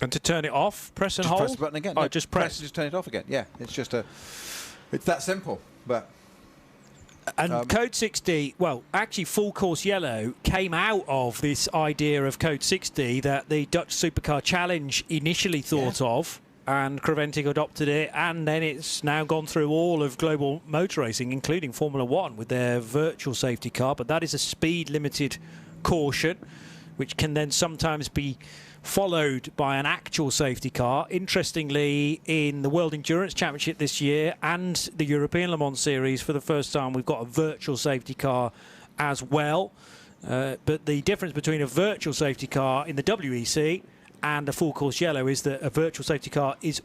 And to turn it off, press and just hold? Press the button again. Oh, yeah, just press. Just turn it off again. Yeah, it's that simple. But And Code 60, well, actually Full Course Yellow came out of this idea of Code 60 that the Dutch Supercar Challenge initially thought of, and Creventic adopted it, and then it's now gone through all of global motor racing, including Formula One, with their virtual safety car. But that is a speed-limited caution, which can then sometimes be followed by an actual safety car. Interestingly, in the World Endurance Championship this year and the European Le Mans Series, for the first time, we've got a virtual safety car as well. But the difference between a virtual safety car in the WEC and a Full Course Yellow is that a virtual safety car is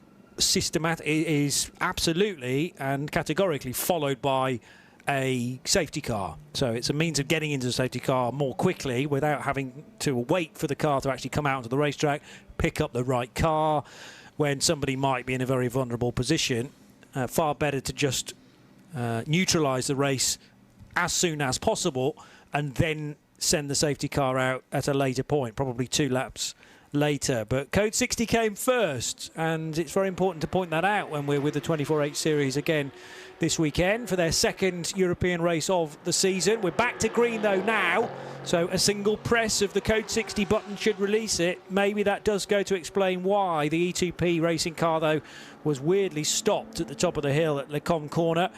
absolutely and categorically followed by a safety car. So it's a means of getting into the safety car more quickly without having to wait for the car to actually come out onto the racetrack, pick up the right car when somebody might be in a very vulnerable position. Far better to just neutralise the race as soon as possible and then send the safety car out at a later point, probably 2 laps later. But Code 60 came first, and it's very important to point that out when we're with the 24H Series again this weekend for their second European race of the season. We're back to green though now, so a single press of the Code 60 button should release it. Maybe that does go to explain why the E2P racing car though was weirdly stopped at the top of the hill at Le Combe corner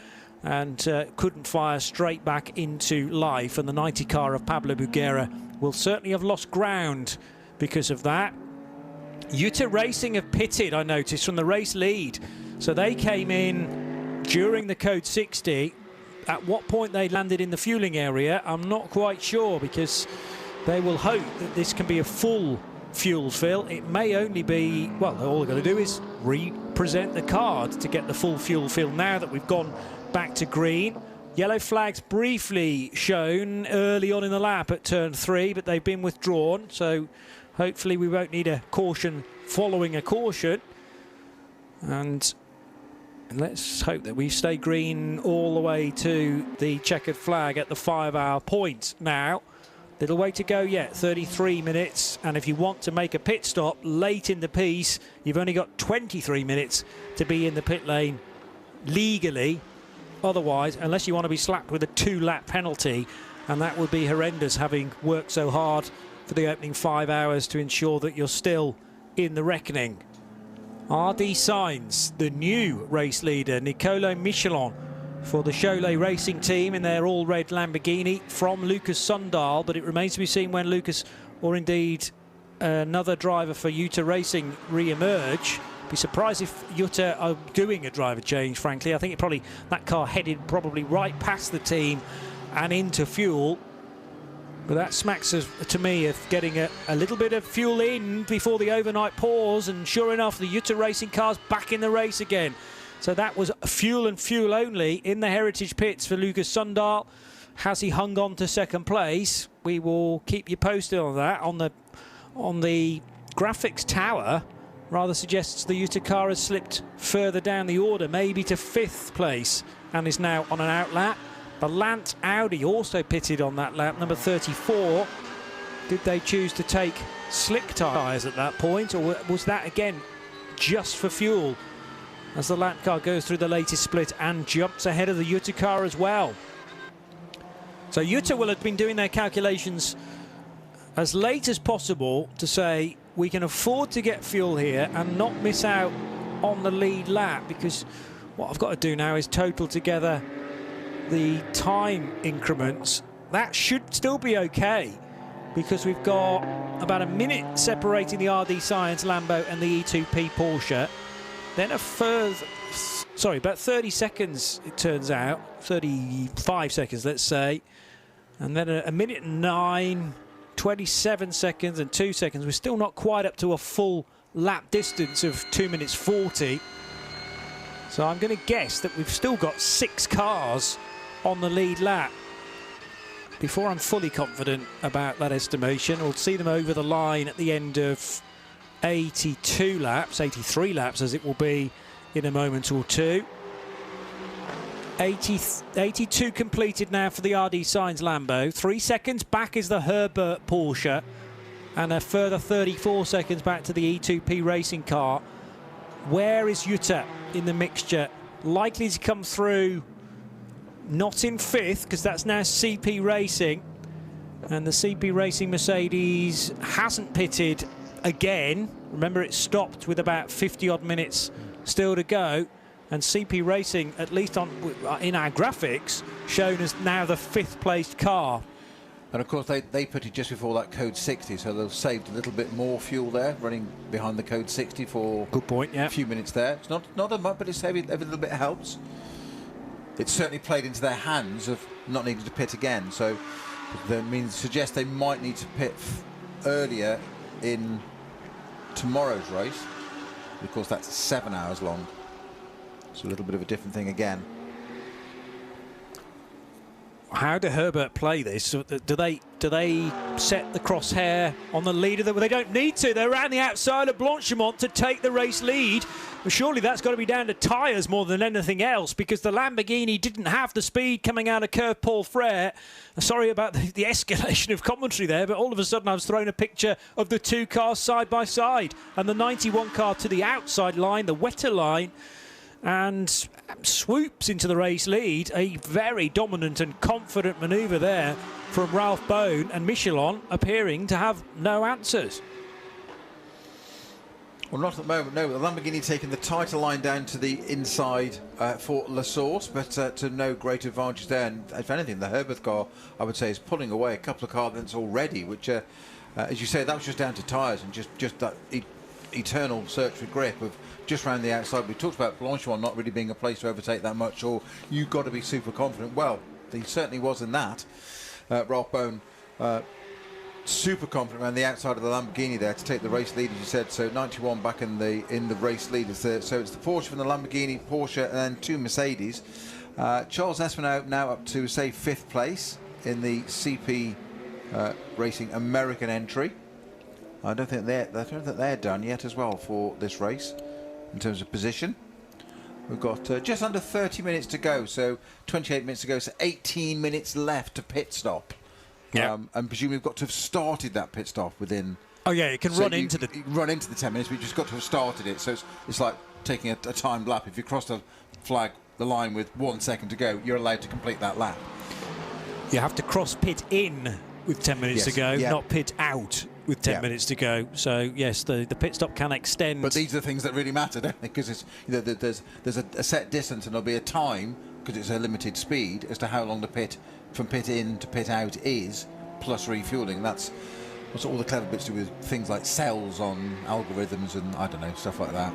and couldn't fire straight back into life, and the 90 car of Pablo Buguera will certainly have lost ground because of that. Jutta Racing have pitted, I noticed, from the race lead, so they came in during the Code 60. At what point they landed in the fueling area, I'm not quite sure, because they will hope that this can be a full fuel fill. It may only be, well, all they're going to do is re-present the card to get the full fuel fill now that we've gone back to green. Yellow flags briefly shown early on in the lap at turn 3, but they've been withdrawn, so hopefully we won't need a caution following a caution. And let's hope that we stay green all the way to the checkered flag at the 5-hour point now. Little way to go yet, 33 minutes. And if you want to make a pit stop late in the piece, you've only got 23 minutes to be in the pit lane legally. Otherwise, unless you want to be slapped with a 2-lap penalty, and that would be horrendous, having worked so hard for the opening 5 hours to ensure that you're still in the reckoning. RD Sainz, the new race leader, Nicolo Michelin for the Cholet Racing team in their all-red Lamborghini from Lucas Sundal, but it remains to be seen when Lucas, or indeed another driver for Jutta Racing, re-emerge. Be surprised if Jutta are doing a driver change, frankly. I think that car headed probably right past the team and into fuel. But that smacks to me of getting a little bit of fuel in before the overnight pause, and sure enough, the Jutta Racing car's back in the race again. So that was fuel and fuel only in the Heritage pits for Lucas Sundal. Has he hung on to second place? We will keep you posted on that. On the graphics tower, rather suggests the Jutta car has slipped further down the order, maybe to 5th place, and is now on an out lap. The Lant Audi also pitted on that lap, number 34. Did they choose to take slick tyres at that point, or was that again just for fuel, as the Lant car goes through the latest split and jumps ahead of the Jutta car as well? So Jutta will have been doing their calculations as late as possible to say we can afford to get fuel here and not miss out on the lead lap, because what I've got to do now is total together the time increments. That should still be okay, because we've got about a minute separating the RD Sainz Lambo and the E2P Porsche, then about 30 seconds it turns out, 35 seconds let's say, and then a minute and 9, 27 seconds and 2 seconds. We're still not quite up to a full lap distance of 2 minutes 40. So I'm going to guess that we've still got 6 cars on the lead lap before I'm fully confident about that estimation. We'll see them over the line at the end of 82 laps, 83 laps as it will be in a moment or two. 82 completed now for the RD Sainz Lambo. 3 seconds back is the Herbert Porsche, and a further 34 seconds back to the E2P racing car. Where is Jutta in the mixture? Likely to come through not in 5th, because that's now CP Racing. And the CP Racing Mercedes hasn't pitted again. Remember, it stopped with about 50-odd minutes still to go. And CP Racing, at least in our graphics, shown as now the 5th placed car. And of course, they put it just before that code 60, so they've saved a little bit more fuel there, running behind the code 60 for good point, yeah, a few minutes there. It's not a much, but it's every little bit helps. It certainly played into their hands of not needing to pit again, so that means suggests they might need to pit earlier in tomorrow's race. Of course, that's 7 hours long. It's a little bit of a different thing again. How do Herbert play this? Do they set the crosshair on the leader? They don't need to. They're around the outside of Blanchimont to take the race lead. Well, surely that's got to be down to tyres more than anything else, because the Lamborghini didn't have the speed coming out of Curve Paul Frere. Sorry about the escalation of commentary there, but all of a sudden I was thrown a picture of the two cars side by side, and the 91 car to the outside line, the wetter line, and swoops into the race lead. A very dominant and confident manoeuvre there from Ralph Bone, and Michelin appearing to have no answers. Well, not at the moment, no. The Lamborghini taking the tighter line down to the inside for La Source, but to no great advantage there. And if anything, the Herbert car, I would say, is pulling away a couple of car lengths already, which, as you say, that was just down to tyres and just that eternal search for grip of just round the outside. We talked about Blanchimont not really being a place to overtake that much, or you've got to be super confident. Well, he certainly was in that. Ralph Bone super confident around the outside of the Lamborghini there to take the race lead, as you said. So 91 back in the race lead. So it's the Porsche from the Lamborghini, Porsche, and then 2 Mercedes. Charles Espinal now up to, say, 5th place in the CP Racing American entry. I don't think they're done yet as well for this race in terms of position. We've got just under 30 minutes to go, so 28 minutes to go, so 18 minutes left to pit stop. Yeah. And presumably we've got to have started that pit stop within... Oh yeah, it can run into the... Run into the 10 minutes, but you've just got to have started it. So it's like taking a timed lap. If you cross the line with 1 second to go, you're allowed to complete that lap. You have to cross pit in with 10 minutes to go, yeah, not pit out with 10 minutes to go. So yes, the pit stop can extend. But these are the things that really matter, don't they? Because it's, there's a set distance, and there'll be a time, because it's a limited speed, as to how long the pit from pit in to pit out is, plus refueling. That's what all the clever bits do with things like cells on algorithms and I don't know, stuff like that.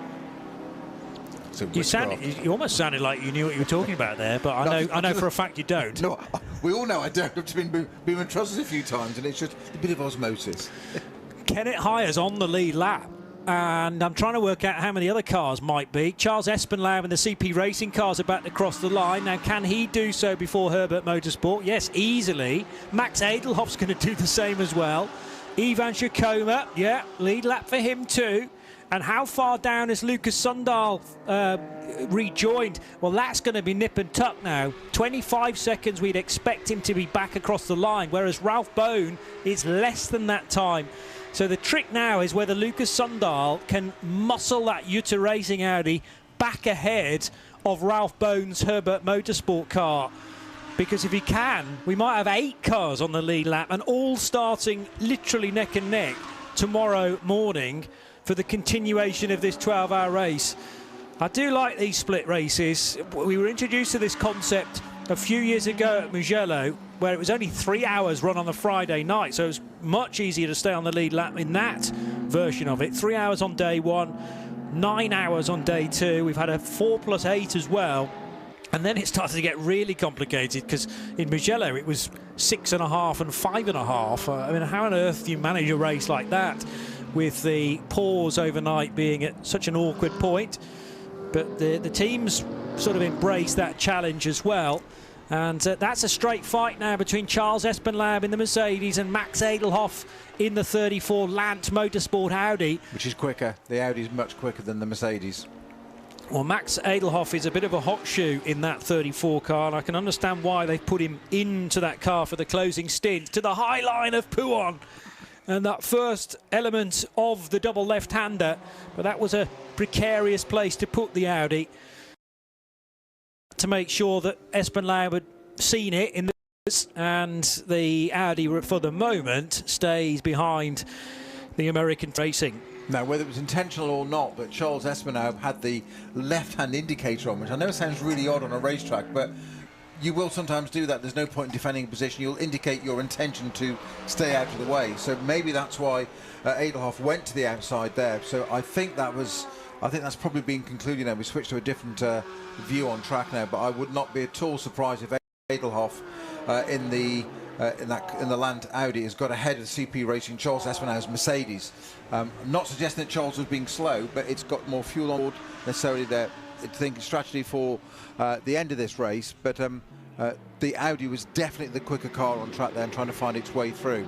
So you almost sounded like you knew what you were talking about there, but I know for a fact you don't. No, we all know I don't. I've been in trousers a few times, and it's just a bit of osmosis. Kenneth Hyers on the lead lap, and I'm trying to work out how many other cars might be. Charles Espenlaub and the CP Racing cars are about to cross the line. Now, can he do so before Herbert Motorsport? Yes, easily. Max Edelhoff's going to do the same as well. Ivan Shakoma, yeah, lead lap for him too. And how far down has Lucas Sundal rejoined? Well, that's going to be nip and tuck now. 25 seconds we'd expect him to be back across the line, whereas Ralph Bone is less than that time. So the trick now is whether Lucas Sundal can muscle that Jutta Racing Audi back ahead of Ralph Bone's Herbert Motorsport car. Because if he can, we might have 8 cars on the lead lap and all starting literally neck and neck tomorrow morning for the continuation of this 12-hour race. I do like these split races. We were introduced to this concept a few years ago at Mugello, where it was only 3 hours run on the Friday night, so it was much easier to stay on the lead lap in that version of it. 3 hours on day 1, 9 hours on day 2. We've had a 4+8 as well. And then it started to get really complicated, because in Mugello it was 6.5 and 5.5. I mean, how on earth do you manage a race like that with the pause overnight being at such an awkward point? But the teams sort of embrace that challenge as well. And that's a straight fight now between Charles Espenlaub in the Mercedes and Max Edelhoff in the 34 Lance Motorsport Audi. Which is quicker. The Audi is much quicker than the Mercedes. Well, Max Edelhoff is a bit of a hot shoe in that 34 car, and I can understand why they put him into that car for the closing stint to the high line of Pouhon. And that first element of the double left-hander, but that was a precarious place to put the Audi to make sure that Espenlaub would seen it in the and the Audi for the moment stays behind the American Racing. Now, whether it was intentional or not, but Charles Espinaub had the left-hand indicator on, which I know sounds really odd on a racetrack, but you will sometimes do that. There's no point in defending a position. You'll indicate your intention to stay out of the way. So maybe that's why Edelhoff went to the outside there. So I think that's probably been concluded now. We switched to a different view on track now, but I would not be at all surprised if Edelhoff in the Land Audi has got ahead of CP Racing Charles Espinaub's Mercedes. I'm not suggesting that Charles was being slow, but it's got more fuel on board necessarily there. It's thinking strategy for the end of this race, but the Audi was definitely the quicker car on track there and trying to find its way through.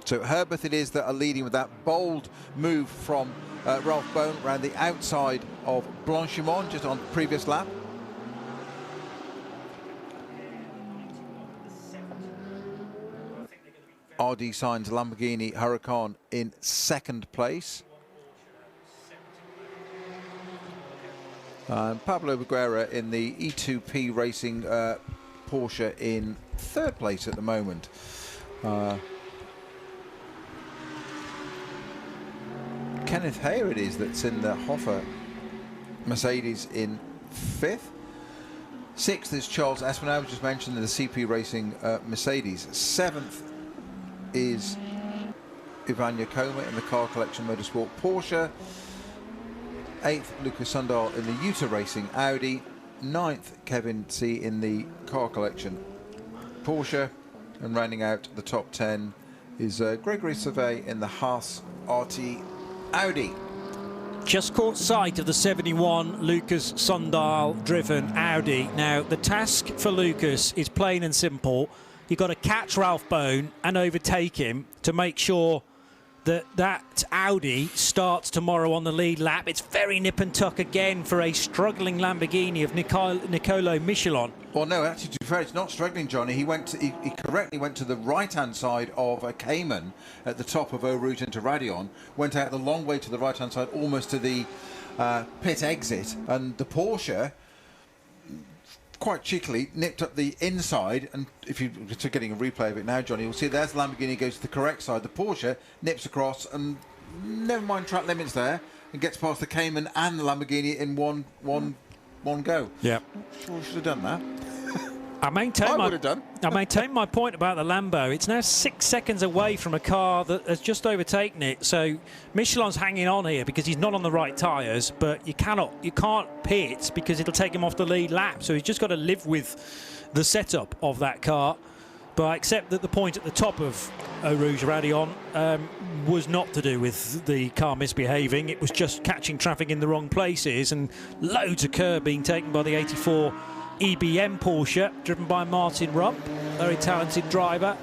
So Herbert it is that are leading with that bold move from Ralph Bone around the outside of Blanchimont just on the previous lap. RD Sainz Lamborghini Huracan in second place. Pablo Beguera in the E2P Racing Porsche in third place at the moment. Kenneth Hayer it is that's in the Hoffer Mercedes in fifth. Sixth is Charles Espinaub, just mentioned, in the CP Racing Mercedes. Seventh is Ivan Yakoma in the Car Collection Motorsport Porsche. Eighth, Lucas Sundahl in the Utah Racing Audi. Ninth, Kevin C in the Car Collection Porsche. And rounding out the top 10 is Gregory Sauvé in the Haas RT Audi. Just caught sight of the 71 Lucas Sundahl driven Audi. Now the task for Lucas is plain and simple. You've got to catch Ralph Bone and overtake him to make sure that Audi starts tomorrow on the lead lap. It's very nip and tuck again for a struggling Lamborghini of Nicolo Michelin. Well, no, actually, to be fair, it's not struggling, Johnny. He correctly went to the right-hand side of a Cayman at the top of Eau Rouge into Raidillon, went out the long way to the right-hand side, almost to the pit exit, and the Porsche quite cheekily nipped up the inside, and if you're getting a replay of it now, Johnny, you'll see there's the Lamborghini goes to the correct side. The Porsche nips across and never mind track limits there and gets past the Cayman and the Lamborghini in one go. Yeah, sure should have done that. I maintain my point about the Lambo. It's now 6 seconds away from a car that has just overtaken it. So Michelin's hanging on here because he's not on the right tyres, but you can't pit because it'll take him off the lead lap. So he's just got to live with the setup of that car. But I accept that the point at the top of Eau Rouge Raidillon was not to do with the car misbehaving. It was just catching traffic in the wrong places and loads of curb being taken by the 84 EBM Porsche, driven by Martin Rump, very talented driver.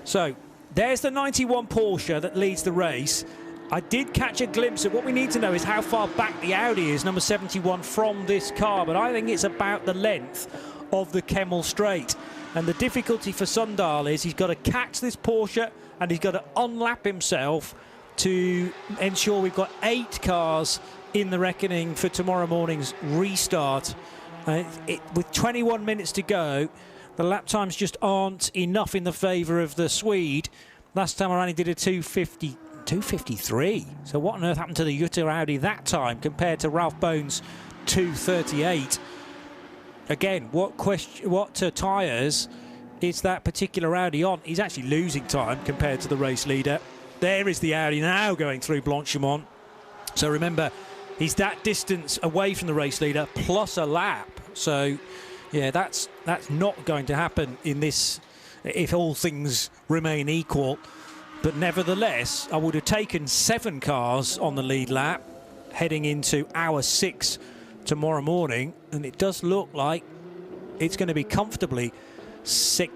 So there's the 91 Porsche that leads the race. I did catch a glimpse of what we need to know is how far back the Audi is, number 71, from this car, but I think it's about the length of the Kemmel Straight. And the difficulty for Sundahl is he's got to catch this Porsche and he's got to unlap himself to ensure we've got 8 cars in the reckoning for tomorrow morning's restart. With 21 minutes to go, the lap times just aren't enough in the favour of the Swede. Last time I only did a 2:53. So what on earth happened to the Jutta Audi that time compared to Ralph Bone's 2:38? Again, what tyres is that particular Audi on? He's actually losing time compared to the race leader. There is the Audi now going through Blanchimont. So remember, he's that distance away from the race leader plus a lap. So, yeah, that's not going to happen in this if all things remain equal. But nevertheless, I would have taken 7 cars on the lead lap heading into hour 6 tomorrow morning, and it does look like it's going to be comfortably 7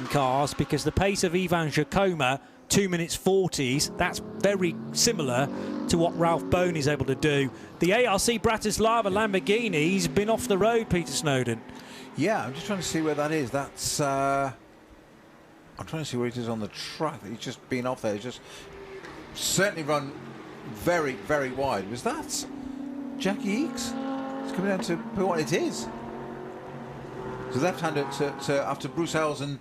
cars because the pace of Ivan Jakoma, 2 minutes 40s, that's very similar to what Ralph Bone is able to do. The ARC Bratislava Lamborghini's been off the road, Peter Snowden. Yeah, I'm just trying to see where that is. That's I'm trying to see where it is on the track. He's just been off there. He's just certainly run very, very wide. Was that Jackie Eakes? It's coming down to Puon. It is. So left-hander to after Bruxelles, and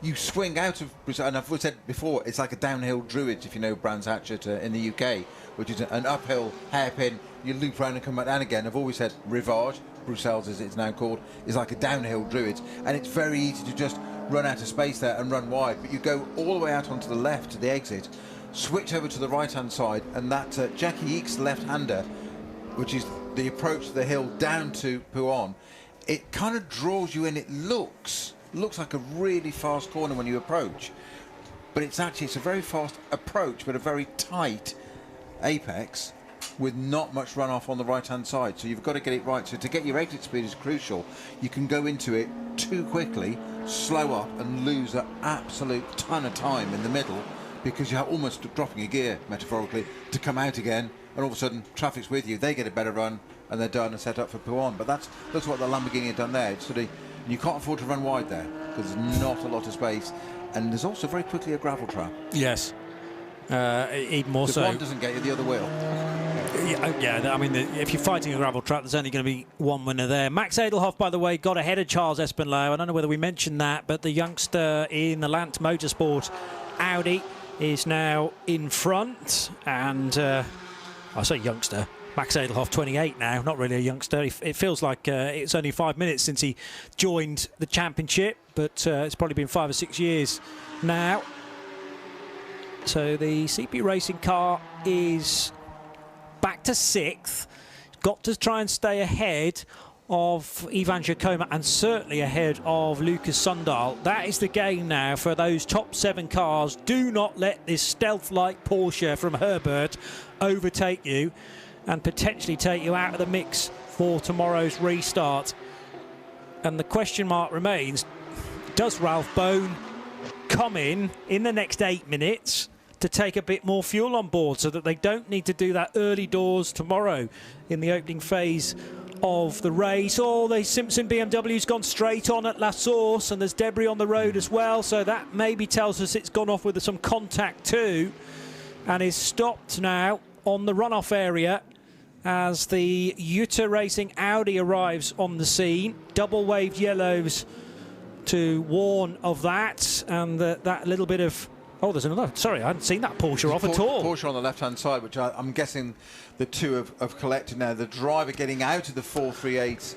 you swing out of Bruxelles. And I've said before, it's like a downhill Druids, if you know Brands Hatchet in the UK, which is an uphill hairpin. You loop around and come back down again. I've always said Rivage, Bruxelles as it's now called, is like a downhill Druids, and it's very easy to just run out of space there and run wide. But you go all the way out onto the left to the exit, switch over to the right-hand side, and that Jackie Eakes left-hander, which is the approach to the hill down to Puon, it kind of draws you in. It looks like a really fast corner when you approach, but it's a very fast approach, but a very tight apex with not much runoff on the right-hand side. So you've got to get it right. So to get your exit speed is crucial. You can go into it too quickly, slow up, and lose an absolute ton of time in the middle, because you're almost dropping a gear, metaphorically, to come out again, and all of a sudden traffic's with you. They get a better run, and they're done and set up for Puon. But that's what the Lamborghini have done there. It's sort of, you can't afford to run wide there because there's not a lot of space, and there's also very quickly a gravel trap. Yes, even more so. One doesn't get you, the other will. Yeah, I mean, if you're fighting a gravel trap, there's only going to be one winner there. Max Edelhoff, by the way, got ahead of Charles Espenlaub. I don't know whether we mentioned that, but the youngster in the Lant Motorsport Audi is now in front, and I say youngster. Max Edelhoff, 28 now, not really a youngster. It feels like it's only 5 minutes since he joined the championship, but it's probably been 5 or 6 years now. So the CP Racing car is back to 6th. Got to try and stay ahead of Ivan Jacoma and certainly ahead of Lucas Sundal. That is the game now for those top 7 cars. Do not let this stealth-like Porsche from Herbert overtake you and potentially take you out of the mix for tomorrow's restart. And the question mark remains, does Ralph Bone come in the next 8 minutes to take a bit more fuel on board so that they don't need to do that early doors tomorrow in the opening phase of the race? Oh, the Simpson BMW's gone straight on at La Source, and there's debris on the road as well, so that maybe tells us it's gone off with some contact too, and is stopped now on the runoff area as the Jutta Racing Audi arrives on the scene. Double waved yellows to warn of that, and that little bit of... Oh, there's another. Sorry, I hadn't seen that Porsche off at all. Porsche on the left-hand side, which I'm guessing the two have collected now. The driver getting out of the 438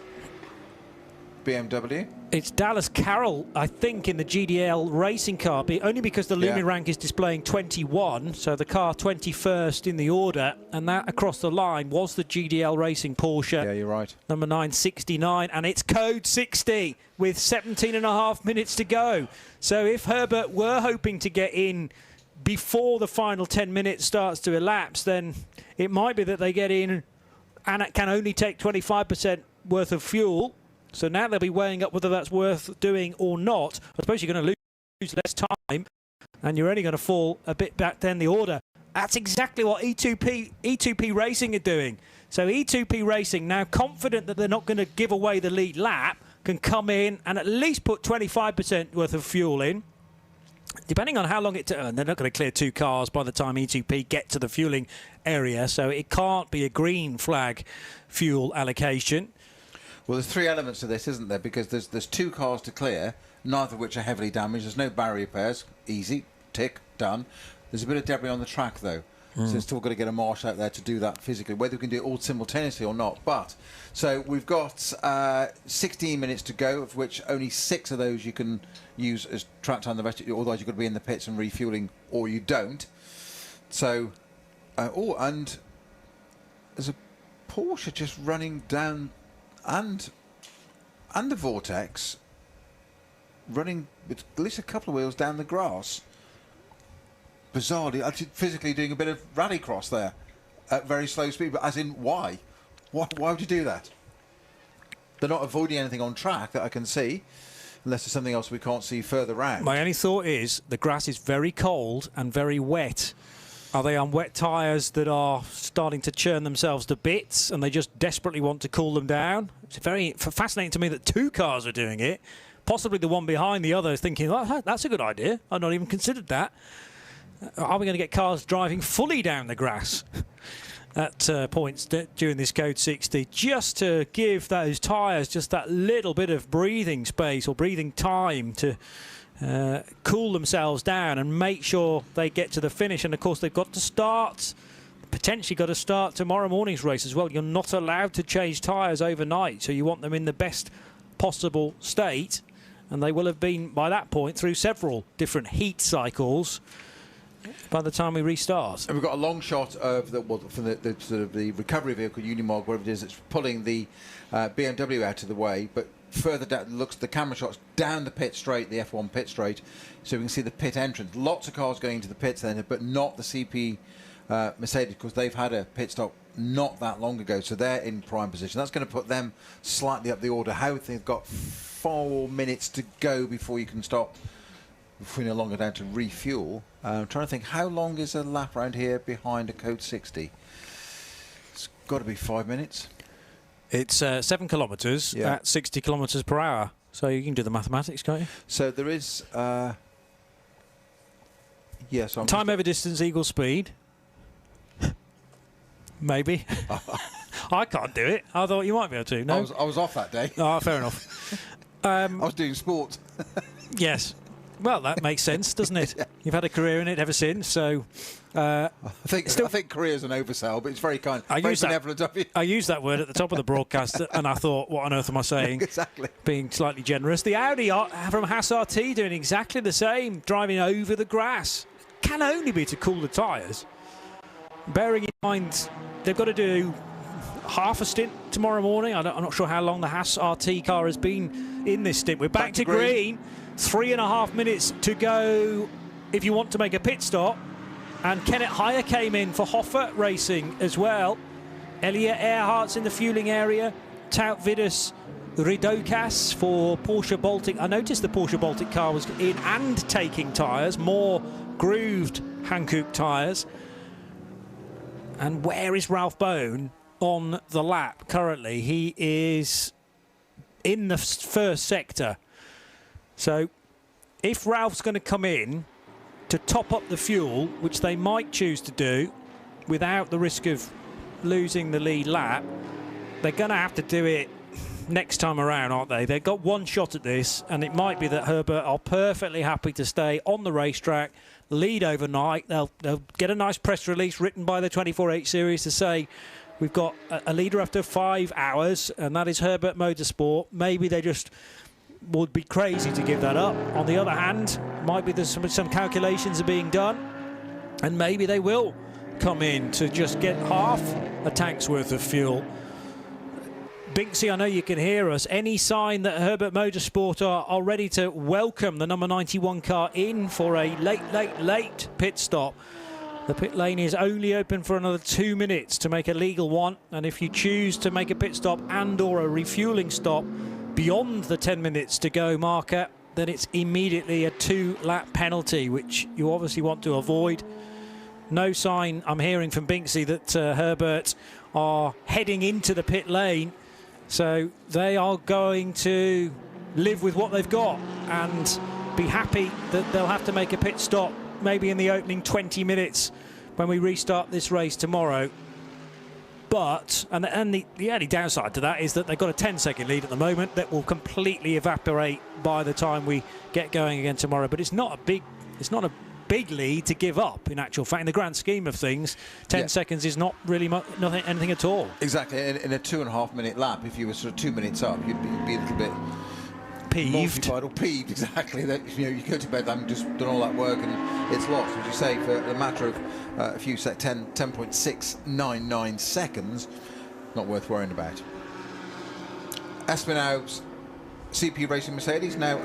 BMW. It's Dallas Carroll, I think, in the GDL racing car, only because the Lumin rank is displaying 21, so the car 21st in the order, and that across the line was the GDL racing Porsche. Yeah, you're right. Number 969, and it's code 60 with 17.5 minutes to go. So if Herbert were hoping to get in before the final 10 minutes starts to elapse, then it might be that they get in and it can only take 25% worth of fuel. So now they'll be weighing up whether that's worth doing or not. I suppose you're going to lose less time, and you're only going to fall a bit back down the order. That's exactly what E2P Racing are doing. So E2P Racing, now confident that they're not going to give away the lead lap, can come in and at least put 25% worth of fuel in. Depending on how long it takes, they're not going to clear 2 cars by the time E2P get to the fueling area, so it can't be a green flag fuel allocation. Well, there's 3 elements to this, isn't there? Because there's 2 cars to clear, neither of which are heavily damaged. There's no barrier repairs. Easy. Tick. Done. There's a bit of debris on the track, though. So it's still got to get a marshal out there to do that physically, whether we can do it all simultaneously or not. But, so we've got 16 minutes to go, of which only 6 of those you can use as track time. The rest, otherwise you've got to be in the pits and refueling, or you don't. So, and there's a Porsche just running down... And the Vortex running with at least a couple of wheels down the grass. Bizarrely, actually physically doing a bit of rallycross there at very slow speed. But as in, why? Why would you do that? They're not avoiding anything on track that I can see, unless there's something else we can't see further round. My only thought is the grass is very cold and very wet. Are they on wet tyres that are starting to churn themselves to bits and they just desperately want to cool them down? It's very fascinating to me that 2 cars are doing it. Possibly the one behind the other is thinking, oh, that's a good idea. I've not even considered that. Are we going to get cars driving fully down the grass? at points during this Code 60, just to give those tyres just that little bit of breathing space or breathing time to cool themselves down and make sure they get to the finish. And of course they've got to start, potentially got to start tomorrow morning's race as well. You're not allowed to change tyres overnight, so you want them in the best possible state, and they will have been by that point through several different heat cycles by the time we restart. And we've got a long shot of from the sort of the recovery vehicle, Unimog, wherever it is, it's pulling the BMW out of the way, but further down, looks the camera shots down the pit straight, the F1 pit straight, so we can see the pit entrance. Lots of cars going into the pits then, but not the CP Mercedes, because they've had a pit stop not that long ago, so they're in prime position. That's going to put them slightly up the order. How they've got 4 minutes to go before you can stop, before you're no longer down to refuel. I'm trying to think, how long is a lap around here behind a Code 60? It's got to be 5 minutes. It's 7 kilometres at 60 kilometres per hour. So you can do the mathematics, can't you? So there is... yes. I'm time over distance equals speed. Maybe. I can't do it. I thought you might be able to. No? I was off that day. Oh, fair enough. I was doing sport. Yes. Well, that makes sense, doesn't it? Yeah. You've had a career in it ever since, so... I think career's an oversell, but it's very kind. Very benevolent of you. I used that word at the top of the broadcast, and I thought, what on earth am I saying? Exactly. Being slightly generous. The Audi from Haas RT doing exactly the same, driving over the grass. Can only be to cool the tyres. Bearing in mind, they've got to do half a stint tomorrow morning. I'm not sure how long the Haas RT car has been in this stint. We're back to green. 3.5 minutes to go if you want to make a pit stop. And Kenneth Heyer came in for Hoffer Racing as well. Elia Earhart's in the fueling area. Taut Vidas Ridokas for Porsche Baltic. I noticed the Porsche Baltic car was in and taking tyres, more grooved Hankook tyres. And where is Ralph Bone on the lap currently? He is in the first sector. So if Ralph's going to come in to top up the fuel, which they might choose to do without the risk of losing the lead lap, they're going to have to do it next time around, aren't they? They've got one shot at this, and it might be that Herbert are perfectly happy to stay on the racetrack, lead overnight. They'll get a nice press release written by the 24H series to say we've got a leader after 5 hours, and that is Herbert Motorsport. Maybe they just would be crazy to give that up. On the other hand, might be there's some calculations are being done, and maybe they will come in to just get half a tank's worth of fuel. Binksy, I know you can hear us. Any sign that Herbert Motorsport are ready to welcome the number 91 car in for a late pit stop? The pit lane is only open for another 2 minutes to make a legal one, and if you choose to make a pit stop and or a refueling stop beyond the 10 minutes to go marker, then it's immediately a 2-lap penalty, which you obviously want to avoid. No sign I'm hearing from Binksy that Herbert are heading into the pit lane, so they are going to live with what they've got and be happy that they'll have to make a pit stop maybe in the opening 20 minutes when we restart this race tomorrow. But, and the only downside to that is that they've got a 10-second lead at the moment that will completely evaporate by the time we get going again tomorrow. But it's not a big lead to give up, in actual fact. In the grand scheme of things, 10 seconds is not really anything at all. Exactly. In a 2.5-minute lap, if you were sort of 2 minutes up, you'd be a little bit peeved. Or peeved, exactly. That you go to bed having just done all that work and it's lost. As you say, for a matter of a few 10.699 seconds, not worth worrying about. Espinau's CP Racing Mercedes now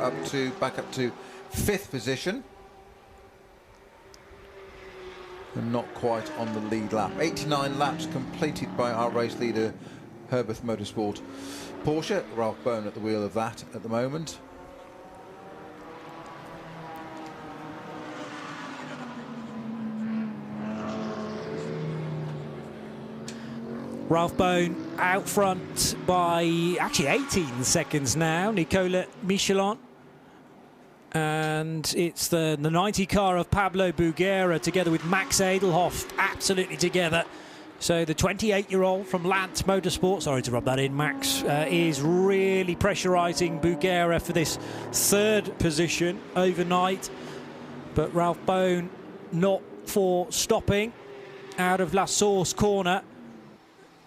back up to 5th position. And not quite on the lead lap. 89 laps completed by our race leader, Herbert Motorsport Porsche. Ralph Bone at the wheel of that at the moment. Ralph Bone out front by actually 18 seconds now. Nicolas Michelin. And it's the 90 car of Pablo Buguera together with Max Edelhoff absolutely together So the 28-year-old from Lant Motorsport, sorry to rub that in, Max, is really pressurising Bugera for this third position overnight. But Ralph Bone not for stopping out of La Source corner.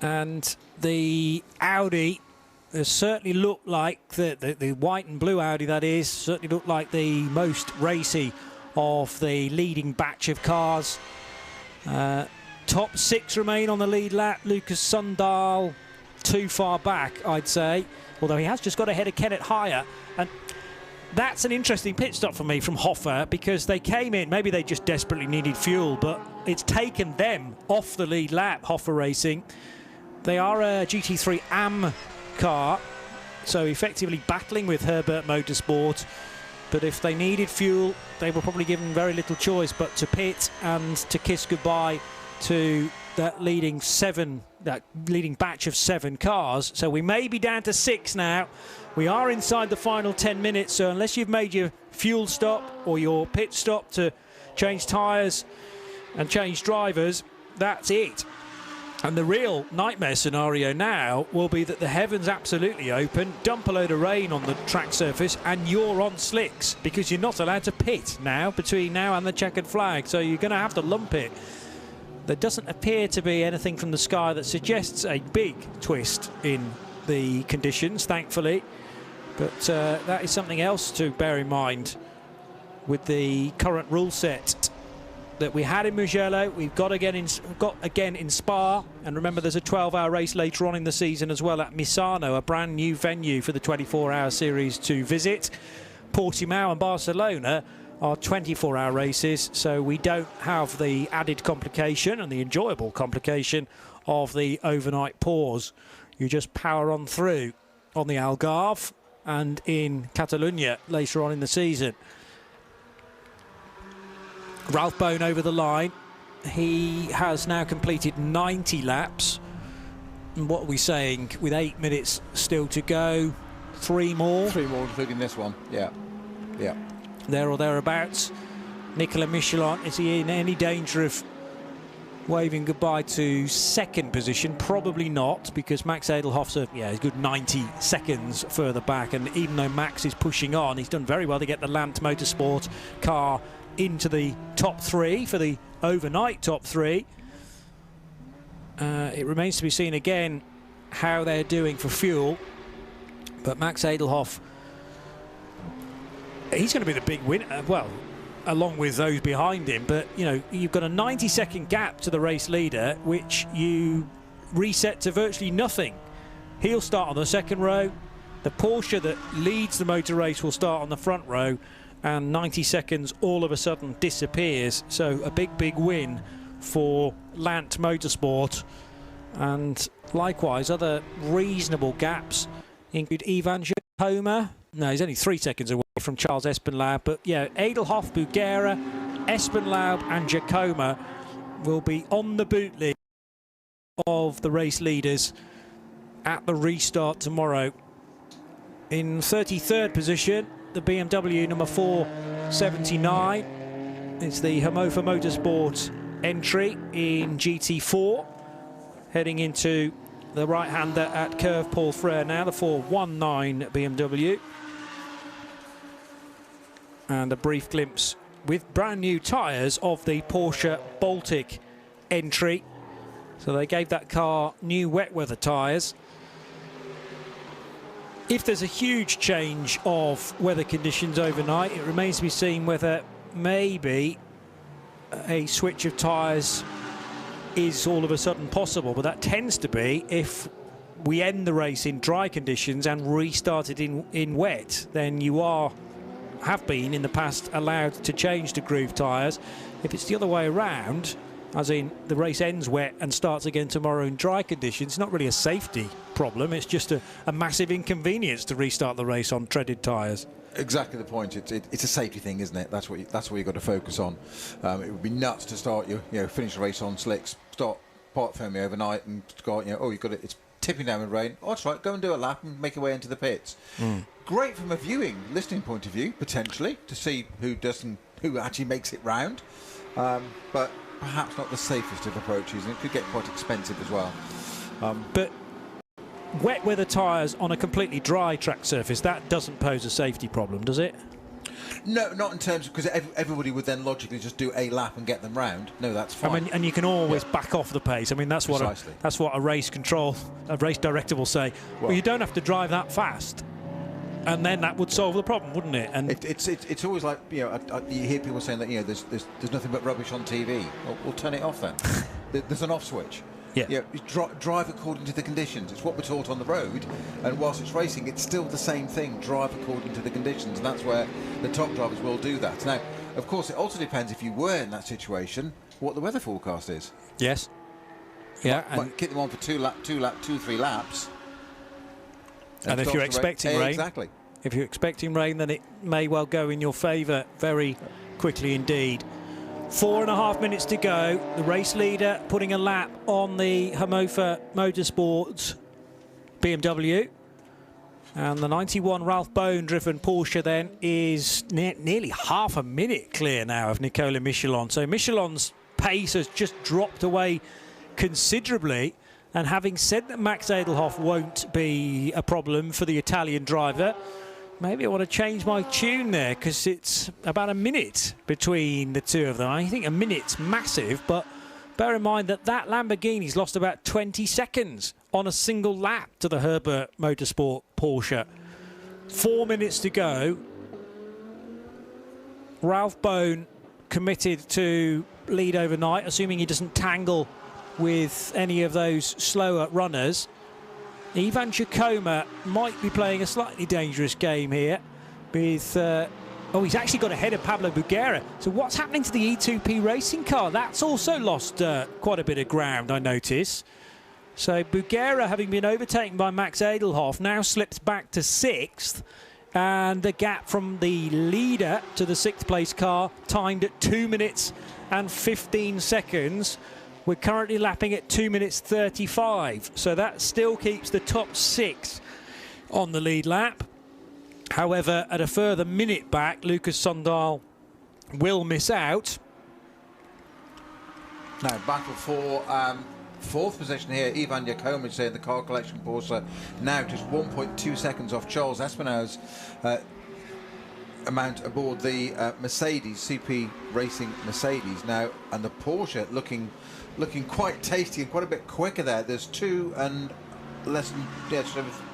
And the Audi has certainly looked like, the white and blue Audi that is, certainly looked like the most racy of the leading batch of cars. Top 6 remain on the lead lap. Lucas Sundal too far back, I'd say, although he has just got ahead of Kenneth Higher. And that's an interesting pit stop for me from Hoffa, because they came in, maybe they just desperately needed fuel, but it's taken them off the lead lap, Hoffa Racing. They are a GT3 AM car, so effectively battling with Herbert Motorsport. But if they needed fuel, they were probably given very little choice but to pit and to kiss goodbye to that leading batch of 7 cars. So we may be down to 6 now. We are inside the final 10 minutes, so unless you've made your fuel stop or your pit stop to change tyres and change drivers, that's it. And the real nightmare scenario now will be that the heavens absolutely open, dump a load of rain on the track surface, and you're on slicks, because you're not allowed to pit now between now and the checkered flag. So you're going to have to lump it. There doesn't appear to be anything from the sky that suggests a big twist in the conditions, thankfully. But that is something else to bear in mind with the current rule set that we had in Mugello. We've got again in Spa, and remember there's a 12-hour race later on in the season as well at Misano, a brand new venue for the 24-hour series to visit. Portimao and Barcelona are 24-hour races, so we don't have the added complication and the enjoyable complication of the overnight pause. You just power on through on the Algarve and in Catalonia later on in the season. Ralph Bone over the line. He has now completed 90 laps. And what are we saying? With 8 minutes still to go, 3 more? 3 more, including this one. Yeah. Yeah. There or thereabouts. Nicolas Michelin, is he in any danger of waving goodbye to second position? Probably not, because Max Edelhoff's a good 90 seconds further back. And even though Max is pushing on, he's done very well to get the Lant Motorsport car into the top 3 for the overnight top 3. It remains to be seen again how they're doing for fuel. But Max Edelhoff, he's going to be the big winner, well, along with those behind him. But, you know, you've got a 90-second gap to the race leader, which you reset to virtually nothing. He'll start on the second row. The Porsche that leads the motor race will start on the front row, and 90 seconds all of a sudden disappears. So a big win for Lant Motorsport. And likewise, other reasonable gaps include Ivan Jacoma. No, he's only 3 seconds away from Charles Espenlaub. But yeah, Edelhoff, Bugera, Espenlaub and Jacoma will be on the boot list of the race leaders at the restart tomorrow. In 33rd position, the BMW number 479. It's the Homofa Motorsport entry in GT4. Heading into the right-hander at Curve Paul Frere now, the 419 BMW. And a brief glimpse with brand new tyres of the Porsche Baltic entry. So they gave that car new wet weather tyres. If there's a huge change of weather conditions overnight, it remains to be seen whether maybe a switch of tyres is all of a sudden possible. But that tends to be if we end the race in dry conditions and restart it in wet, then you have been in the past allowed to change to groove tyres. If it's the other way around, as in the race ends wet and starts again tomorrow in dry conditions, it's not really a safety problem, it's just a massive inconvenience to restart the race on treaded tyres. Exactly the point. It's a safety thing, isn't it? That's what you've got to focus on. It would be nuts to start finish the race on slicks, start park firmly overnight, and go you've got it. It's tipping down with rain. Oh, that's right. Go and do a lap and make your way into the pits. Great from a listening point of view, potentially, to see who actually makes it round. But perhaps not the safest of approaches, and it could get quite expensive as well. But wet weather tyres on a completely dry track surface, that doesn't pose a safety problem, does it? No, not in terms of, because everybody would then logically just do a lap and get them round. No, that's fine. I mean, and you can always back off the pace. I mean, that's what a race director will say. Well, you don't have to drive that fast, and then that would solve the problem, wouldn't it? And it's always like, you know, you hear people saying that, you know, there's nothing but rubbish on TV. Well, we'll turn it off then. There's an off switch. Yeah. You know, drive according to the conditions. It's what we're taught on the road, and whilst it's racing, it's still the same thing. Drive according to the conditions, and that's where the top drivers will do that. Now, of course, it also depends, if you were in that situation, what the weather forecast is. Yes. Yeah. Might keep them on for 3 laps. And if you're expecting rain, exactly. If you're expecting rain, then it may well go in your favour very quickly indeed. 4.5 minutes to go. The race leader putting a lap on the Hankook Motorsports BMW. And the 91 Ralph Bone driven Porsche then is nearly half a minute clear now of Nicola Michelin. So Michelin's pace has just dropped away considerably. And having said that Max Edelhoff won't be a problem for the Italian driver, maybe I want to change my tune there, because it's about a minute between the two of them. I think a minute's massive, but bear in mind that Lamborghini's lost about 20 seconds on a single lap to the Herbert Motorsport Porsche. 4 minutes to go. Ralph Bone committed to lead overnight, assuming he doesn't tangle with any of those slower runners. Ivan Giacomo might be playing a slightly dangerous game here with... he's actually got ahead of Pablo Buguera. So what's happening to the E2P racing car? That's also lost quite a bit of ground, I notice. So Buguera, having been overtaken by Max Edelhoff, now slips back to 6th. And the gap from the leader to the 6th place car timed at 2 minutes and 15 seconds. We're currently lapping at 2 minutes 35, so that still keeps the top 6 on the lead lap. However, at a further minute back, Lucas Sundal will miss out. Now, battle for 4th position here. Ivan Giacomo saying the car collection Porsche now just 1.2 seconds off Charles Espinau's amount aboard the Mercedes, CP Racing Mercedes now, and the Porsche looking quite tasty and quite a bit quicker there. There's 2 and less than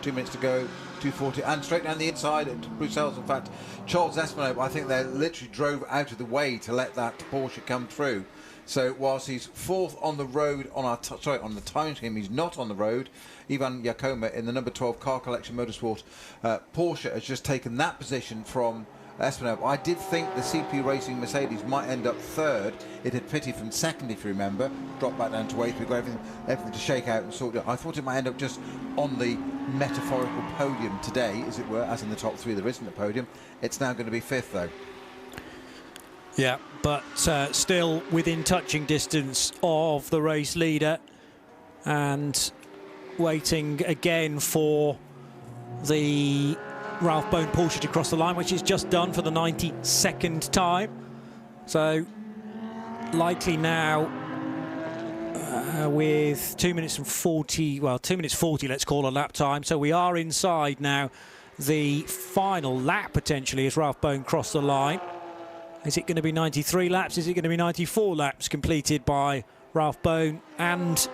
2 minutes to go, 2:40, and straight down the inside at Bruxelles. In fact, Charles Espinau, I think they literally drove out of the way to let that Porsche come through. So whilst he's 4th on the road on on the time scheme, he's not on the road. Ivan Giacomo in the number 12 Car Collection Motorsport Porsche has just taken that position from Espinau. I did think the CP Racing Mercedes might end up 3rd. It had pitted from 2nd, if you remember, dropped back down to 8th. We've got everything to shake out and sort out. I thought it might end up just on the metaphorical podium today, as it were, as in the top 3 there isn't a podium. It's now going to be 5th, though. Yeah, but still within touching distance of the race leader, and waiting again for the Ralph Bone Porsche to cross the line, which is just done for the 92nd time. So likely now with 2 minutes and 40, well, 2 minutes 40, let's call a lap time. So we are inside now the final lap potentially as Ralph Bone crossed the line. Is it going to be 93 laps? Is it going to be 94 laps completed by Ralph Bone and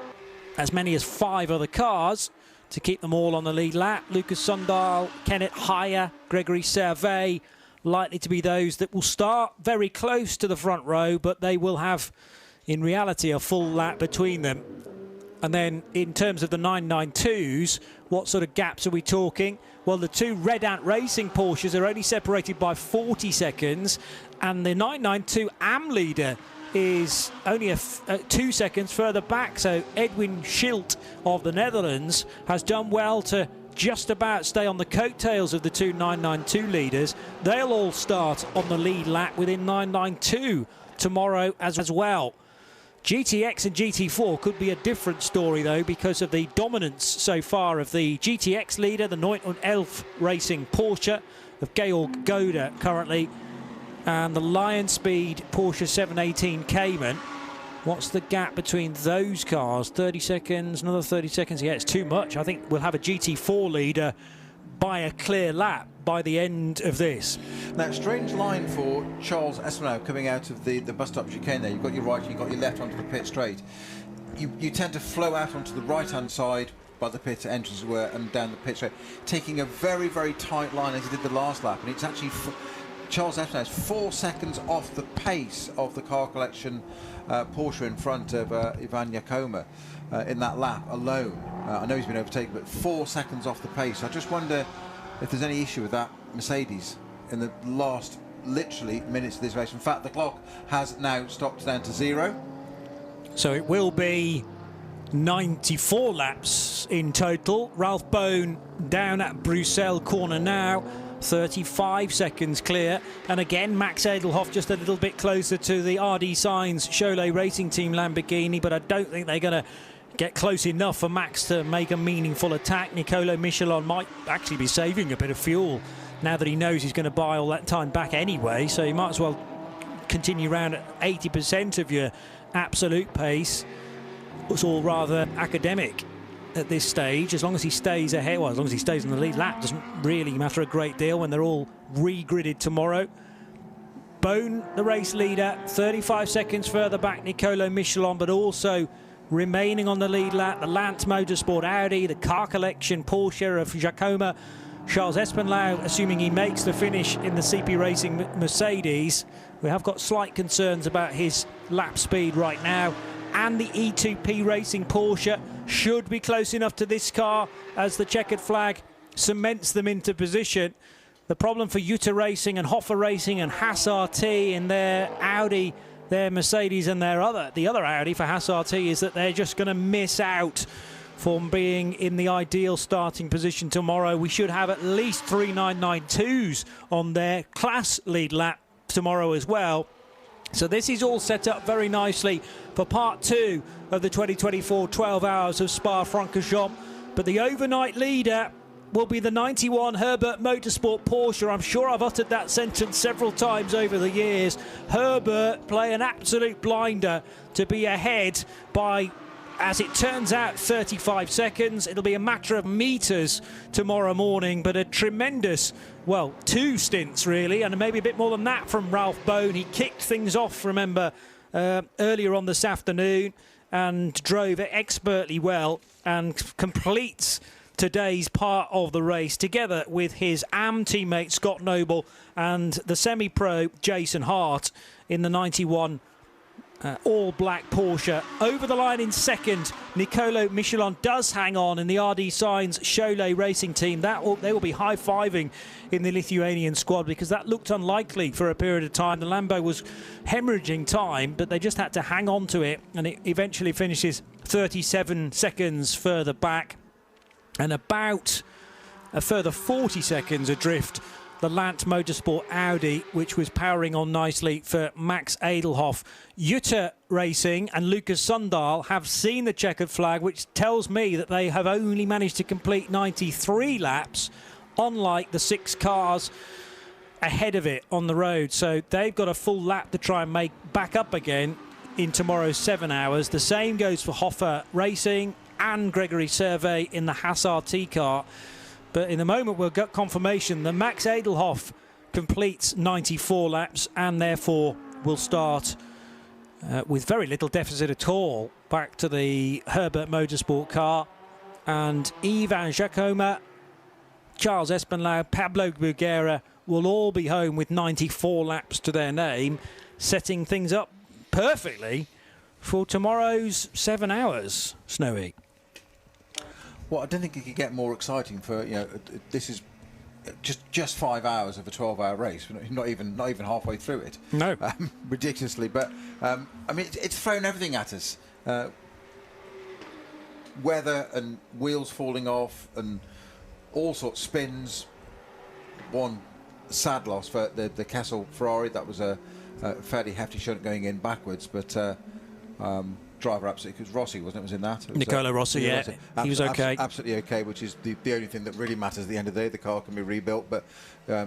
as many as 5 other cars to keep them all on the lead lap? Lucas Sundal, Kenneth Heyer, Gregory Servet, likely to be those that will start very close to the front row, but they will have, in reality, a full lap between them. And then in terms of the 992s, what sort of gaps are we talking? Well, the 2 Red Ant Racing Porsches are only separated by 40 seconds, and the 992 AM leader is only 2 seconds further back. So Edwin Schilt of the Netherlands has done well to just about stay on the coattails of the 2 992 leaders. They'll all start on the lead lap within 992 tomorrow as well. GTX and GT4 could be a different story, though, because of the dominance so far of the GTX leader, the 911 Racing Porsche of Georg Goda currently, and the Lion Speed Porsche 718 Cayman. What's the gap between those cars? 30 seconds, another 30 seconds. Yeah, it's too much. I think we'll have a GT4 leader by a clear lap by the end of this. Now, strange line for Charles Espinal coming out of the bus stop chicane there. You've got your right, you've got your left onto the pit straight. You tend to flow out onto the right-hand side by the pit entrance and down the pit straight, taking a very, very tight line as he did the last lap. And it's actually... Charles Espinal is 4 seconds off the pace of the car collection Porsche in front of Ivan Yakoma in that lap alone. I know he's been overtaken, but 4 seconds off the pace. I just wonder if there's any issue with that Mercedes in the last, literally, minutes of this race. In fact, the clock has now stopped down to 0. So it will be 94 laps in total. Ralph Bone down at Bruxelles corner now. 35 seconds clear, and again Max Edelhoff just a little bit closer to the RD Sainz Cholet Racing Team Lamborghini, but I don't think they're going to get close enough for Max to make a meaningful attack. Nicolo Michelin might actually be saving a bit of fuel now that he knows he's going to buy all that time back anyway, so you might as well continue around at 80% of your absolute pace. It's all rather academic at this stage. As long as he stays ahead, well, as long as he stays on the lead lap, doesn't really matter a great deal when they're all re-gridded tomorrow. Bone, the race leader, 35 seconds further back, Nicolo Michelin, but also remaining on the lead lap, the Lance Motorsport Audi, the car collection Porsche of Giacomo, Charles Espinal, assuming he makes the finish in the CP Racing Mercedes. We have got slight concerns about his lap speed right now, and the E2P Racing Porsche should be close enough to this car as the checkered flag cements them into position. The problem for Jutta Racing and Hoffa Racing and Haas RT in their Audi, their Mercedes and the other Audi for Haas RT is that they're just going to miss out from being in the ideal starting position tomorrow. We should have at least 3 992s on their class lead lap tomorrow as well. So this is all set up very nicely for part 2 of the 2024 12 Hours of Spa-Francorchamps. But the overnight leader will be the 91 Herbert Motorsport Porsche. I'm sure I've uttered that sentence several times over the years. Herbert play an absolute blinder to be ahead by, as it turns out, 35 seconds. It'll be a matter of meters tomorrow morning, but a tremendous, well, 2 stints really, and maybe a bit more than that from Ralph Bone. He kicked things off, remember, earlier on this afternoon and drove it expertly well and completes today's part of the race together with his AM teammate Scott Noble and the semi-pro Jason Hart in the 91 all-black Porsche. Over the line in second, Nicolo Michelin does hang on in the RD Sainz Cholet Racing Team. They will be high-fiving in the Lithuanian squad because that looked unlikely for a period of time. The Lambo was hemorrhaging time, but they just had to hang on to it, and it eventually finishes 37 seconds further back and about a further 40 seconds adrift the Lance Motorsport Audi, which was powering on nicely for Max Edelhoff. Jutta Racing and Lucas Sundahl have seen the checkered flag, which tells me that they have only managed to complete 93 laps, unlike the 6 cars ahead of it on the road. So they've got a full lap to try and make back up again in tomorrow's 7 hours. The same goes for Hoffa Racing and Gregory Servet in the Haas RT car. But in the moment, we'll get confirmation that Max Edelhoff completes 94 laps and therefore will start with very little deficit at all back to the Herbert Motorsport car. And Ivan Giacomo, Charles Espinal, Pablo Buguera will all be home with 94 laps to their name, setting things up perfectly for tomorrow's 7 hours, Snowy. Well, I don't think it could get more exciting for, you know, this is just 5 hours of a 12-hour race. Not even halfway through it. No. Ridiculously. But, I mean, it's thrown everything at us. Weather and wheels falling off and all sorts of spins. One sad loss for the Kessel Ferrari. That was a fairly hefty shunt going in backwards, but driver absolutely, because Rossi, wasn't it, was in that? It was, Nicola Rossi, yeah. Rossi. He was okay. Absolutely okay, which is the only thing that really matters at the end of the day. The car can be rebuilt, but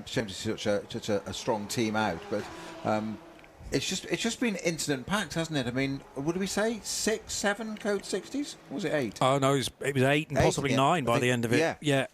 shame to see such a strong team out. But It's just been incident packed, hasn't it? I mean, what did we say? 6, 7 code 60s? Or was it 8? Oh no, it was 8 and possibly 9 by the end of it. Yeah.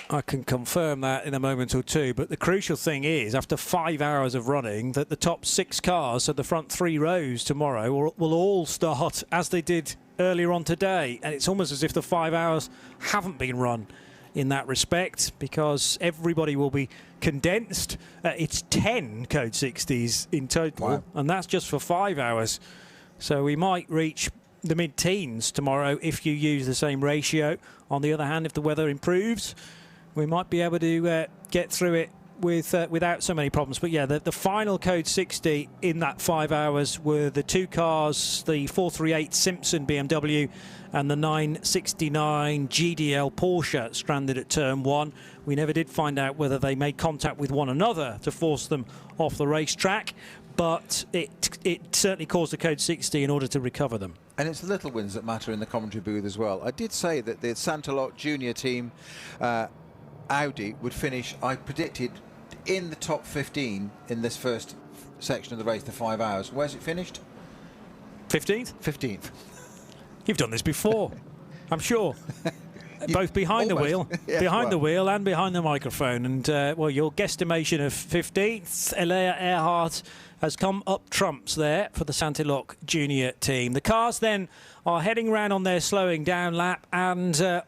I can confirm that in a moment or two, but the crucial thing is, after 5 hours of running, that the top 6 cars, so the front 3 rows tomorrow, will all start as they did earlier on today. And it's almost as if the 5 hours haven't been run in that respect, because everybody will be condensed. It's 10 code 60s in total, and that's just for 5 hours. So we might reach the mid-teens tomorrow if you use the same ratio. On the other hand, if the weather improves, we might be able to get through it without so many problems. But yeah, the final code 60 in that 5 hours were the 2 cars, the 438 Simpson BMW and the 969 GDL Porsche, stranded at turn 1. We never did find out whether they made contact with one another to force them off the racetrack, but it certainly caused the code 60 in order to recover them. And it's the little wins that matter in the commentary booth as well. I did say that the Santalot Junior team, Audi, would finish, I predicted, in the top 15 in this first section of the race, the 5 hours. Where's it finished? 15th? 15th. You've done this before, I'm sure. Both behind the wheel, Yes, behind the wheel and behind the microphone. And, well, your guesstimation of 15th, Elea Earhart has come up trumps there for the Santilok Junior team. The cars then are heading round on their slowing down lap. And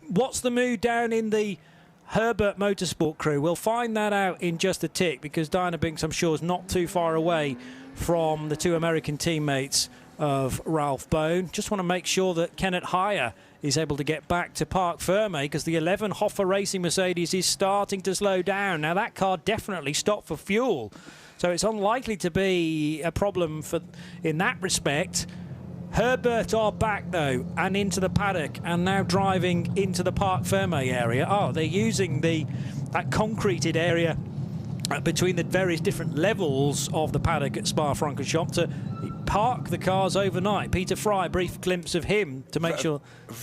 what's the mood down in the Herbert Motorsport crew? We'll find that out in just a tick, because Diana Binks, I'm sure, is not too far away from the 2 American teammates of Ralph Bone. Just want to make sure that Kenneth Heyer is able to get back to Parc Ferme, because the 11 Hoffa Racing Mercedes is starting to slow down. Now, that car definitely stopped for fuel, so it's unlikely to be a problem in that respect. Herbert are back, though, and into the paddock, and now driving into the Parc Ferme area. Oh, they're using that concreted area between the various different levels of the paddock at Spa-Francorchamps to park the cars overnight. Peter Fry, brief glimpse of him to make sure.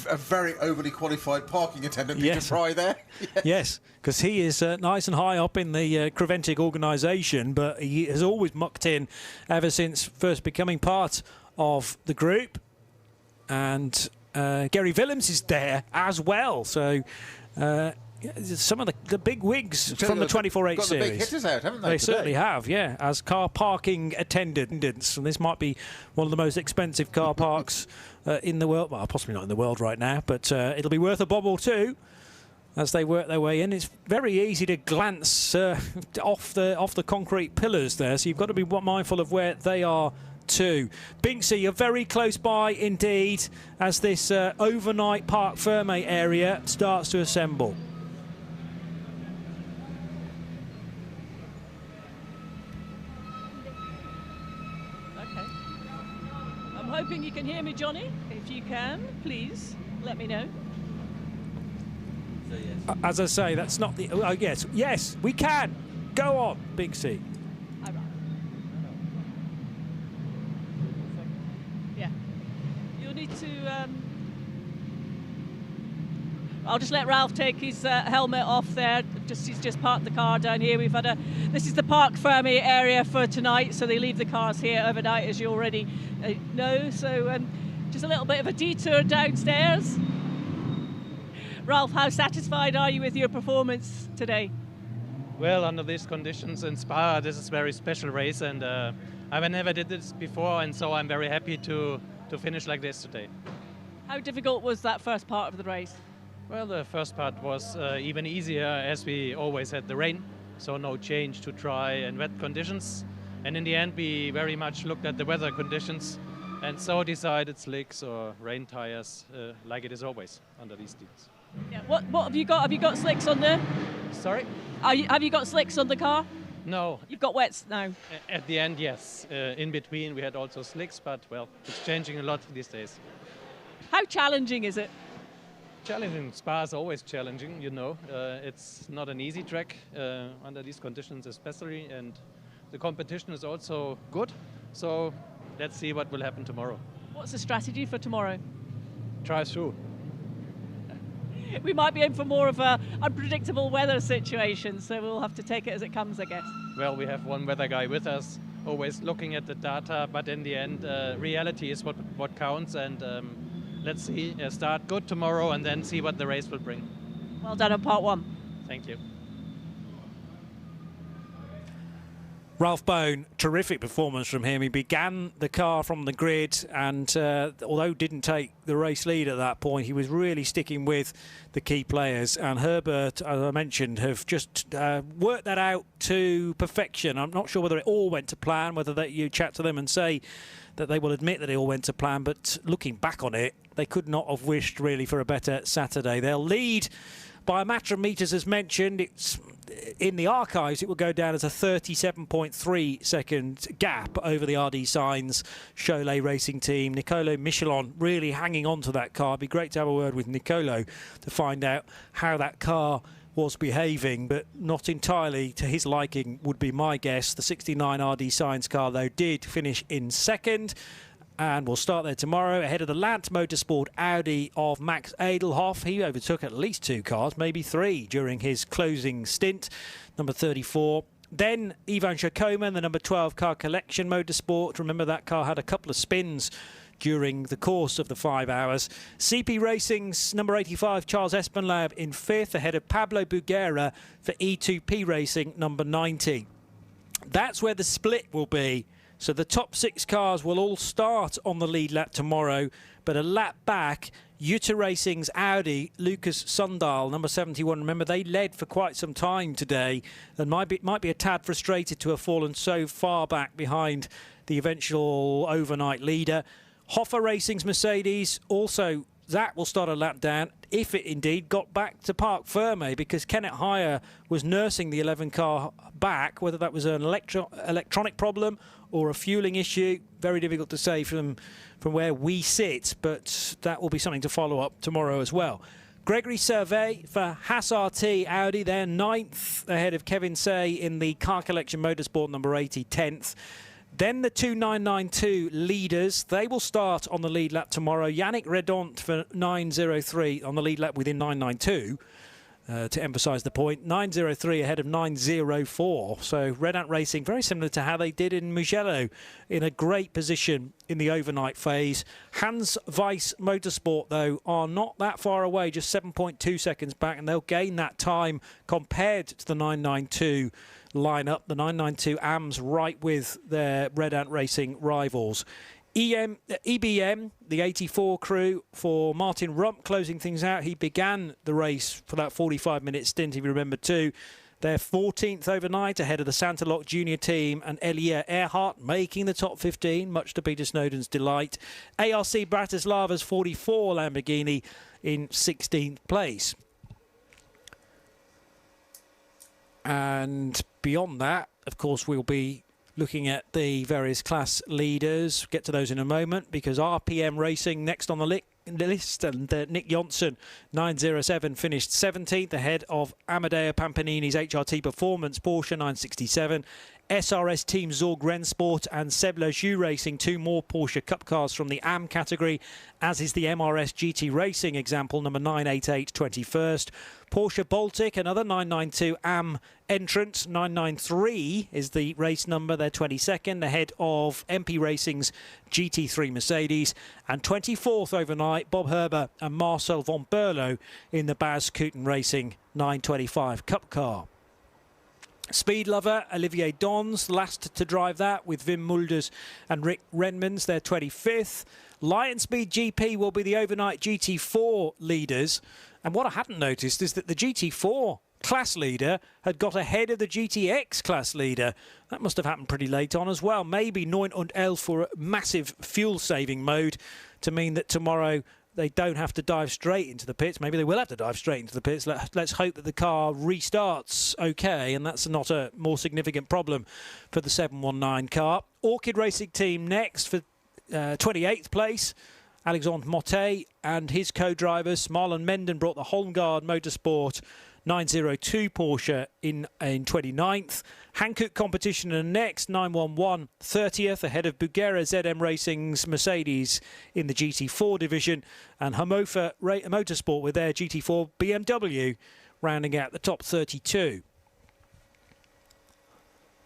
A very overly qualified parking attendant, Peter Fry there. Yes, because he is nice and high up in the Creventic organisation, but he has always mucked in ever since first becoming part of the group. And Gary Willems is there as well. So some of the big wigs from the 24/8 got series. the big hitters out, haven't they? They today? certainly have, yeah, as car parking attendants. And this might be one of the most expensive car parks in the world. Well, possibly not in the world right now, but it'll be worth a bob or two as they work their way in. It's very easy to glance off the concrete pillars there, so you've got to be mindful of where they are too. Binksy, you're very close by indeed as this overnight Parc Ferme area starts to assemble. Okay. I'm hoping you can hear me, Johnny. If you can, please let me know. As I say, that's not the... Oh, yes, we can. Go on, Binksy. Yeah. You'll need to... I'll just let Ralph take his helmet off there. He's just parked the car down here. We've had this is the Parc Ferme area for tonight, so they leave the cars here overnight, as you already know. So just a little bit of a detour downstairs. Ralph, how satisfied are you with your performance today? Well, under these conditions in Spa, this is a very special race, and I never did this before, and so I'm very happy to finish like this today. How difficult was that first part of the race? Well, the first part was even easier, as we always had the rain, so no change to dry and wet conditions. And in the end, we very much looked at the weather conditions and so decided slicks or rain tires, like it is always under these deals. Yeah. What have you got? Have you got slicks on there? Sorry? Have you got slicks on the car? No. You've got wets now? At the end, yes. In between, we had also slicks, but, well, it's changing a lot these days. How challenging is it? Challenging. Spa is always challenging, you know. It's not an easy track under these conditions especially, and the competition is also good. So let's see what will happen tomorrow. What's the strategy for tomorrow? Drive through. We might be in for more of a unpredictable weather situation, so we'll have to take it as it comes, I guess. Well, we have one weather guy with us, always looking at the data, but in the end, reality is what counts, and let's see, start good tomorrow and then see what the race will bring. Well done on part one. Thank you. Ralph Bone, terrific performance from him. He began the car from the grid, and although didn't take the race lead at that point, he was really sticking with the key players. And Herbert, as I mentioned, have just worked that out to perfection. I'm not sure whether it all went to plan, whether you chat to them and say that they will admit that it all went to plan, but looking back on it, they could not have wished really for a better Saturday. They'll lead by a matter of metres, as mentioned. It's in the archives, it will go down as a 37.3 second gap over the RD Signs Cholet Racing team. Nicolo Michelon really hanging on to that car. It'd be great to have a word with Nicolo to find out how that car was behaving, but not entirely to his liking would be my guess. The 69 RD Signs car, though, did finish in second, and we'll start there tomorrow ahead of the Lant Motorsport Audi of Max Edelhoff. He overtook at least 2 cars, maybe 3, during his closing stint, number 34. Then Ivan Shakoman, the number 12 Car Collection Motorsport. Remember, that car had a couple of spins during the course of the 5 hours. CP Racing's number 85 Charles Espenlaub in 5th, ahead of Pablo Buguera for E2P Racing number 90. That's where the split will be. So the top 6 cars will all start on the lead lap tomorrow, but a lap back, Jutta Racing's Audi, Lucas Sundal, number 71. Remember, they led for quite some time today and might be a tad frustrated to have fallen so far back behind the eventual overnight leader. Hoffa Racing's Mercedes, also that will start a lap down if it indeed got back to Parc Ferme, because Kenneth Heyer was nursing the 11 car back. Whether that was an electronic problem or a fueling issue, very difficult to say from where we sit, but that will be something to follow up tomorrow as well. Gregory Servet for Haas RT Audi, they're 9th, ahead of Kevin Say in the Car Collection Motorsport number 80, 10th. Then the 2992 leaders, they will start on the lead lap tomorrow. Yannick Redont for 903 on the lead lap within 992. To emphasise the point, 903 ahead of 904. So Redant Racing, very similar to how they did in Mugello, in a great position in the overnight phase. Hans Weiss Motorsport, though, are not that far away, just 7.2 seconds back, and they'll gain that time compared to the 992 lineup. The 992 AMs right with their Redant Racing rivals. EBM, the 84 crew for Martin Rump, closing things out. He began the race for that 45-minute stint, if you remember, too. They're 14th overnight, ahead of the Santa Lock Junior team, and Elia Earhart making the top 15, much to Peter Snowden's delight. ARC Bratislava's 44 Lamborghini in 16th place. And beyond that, of course, we'll be looking at the various class leaders. Get to those in a moment, because RPM Racing next on the list, and Nick Johnson, 907, finished 17th, ahead of Amadeo Pampanini's HRT Performance Porsche 967. SRS Team Zorg Rennsport and Seb Lejeune Racing, 2 more Porsche Cup cars from the AM category, as is the MRS GT Racing example, number 988, 21st. Porsche Baltic, another 992 AM entrant. 993 is the race number. They're 22nd, ahead of MP Racing's GT3 Mercedes. And 24th overnight, Bob Herber and Marcel von Berlo in the Baz Kooten Racing 925 Cup car. Speed Lover, Olivier Dons, last to drive that with Wim Mulders and Rick Renmans. They're 25th. Lion Speed GP will be the overnight GT4 leaders. And what I hadn't noticed is that the GT4 class leader had got ahead of the GTX class leader. That must have happened pretty late on as well. Maybe 9 und 11 for a massive fuel-saving mode to mean that tomorrow they don't have to dive straight into the pits. Maybe they will have to dive straight into the pits. Let's hope that the car restarts okay, and that's not a more significant problem for the 719 car. Orchid Racing Team next for 28th place. Alexandre Motte and his co-drivers. Marlon Menden brought the Holmgard Motorsport 902 Porsche in 29th. Hankook competition in the next, 911 30th, ahead of Bugera ZM Racing's Mercedes in the GT4 division, and Hankook Motorsport with their GT4 BMW rounding out the top 32.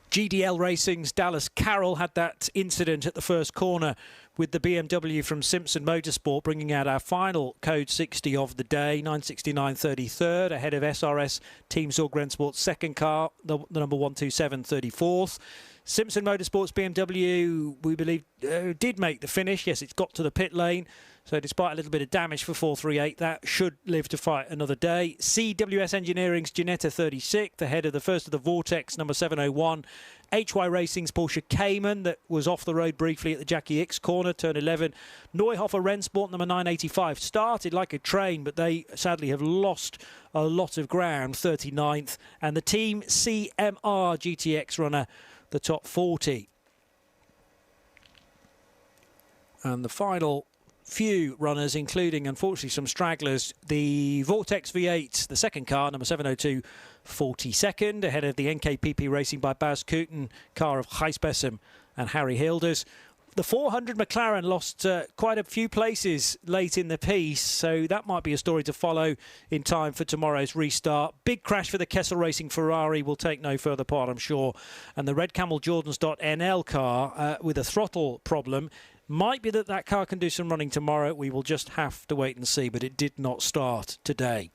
GDL Racing's Dallas Carroll had that incident at the first corner with the BMW from Simpson Motorsport, bringing out our final code 60 of the day, 969 33rd, ahead of SRS Team Zorg Sport's second car, the number 127 34th. Simpson Motorsport's BMW, we believe, did make the finish. Yes, it's got to the pit lane. So despite a little bit of damage for 438, that should live to fight another day. CWS Engineering's Ginetta 36th, ahead of the first of the Vortex, number 701. HY Racing's Porsche Cayman, that was off the road briefly at the Jackie X corner, turn 11. Neuhofer Rennsport, number 985, started like a train, but they sadly have lost a lot of ground, 39th. And the Team CMR GTX runner, the top 40. And the final few runners, including, unfortunately, some stragglers. The Vortex V8, the second car, number 702, 42nd, ahead of the NKPP Racing by Bas Kooten car of Gijs Bessem and Harry Hilders. The 400 McLaren lost quite a few places late in the piece, so that might be a story to follow in time for tomorrow's restart. Big crash for the Kessel Racing Ferrari will take no further part, I'm sure. And the Red Camel Jordans.NL car with a throttle problem. Might be that that car can do some running tomorrow. We will just have to wait and see, but it did not start today.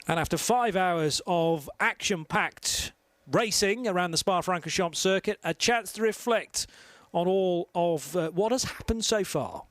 And after 5 hours of action-packed racing around the Spa-Francorchamps circuit, a chance to reflect on all of what has happened so far.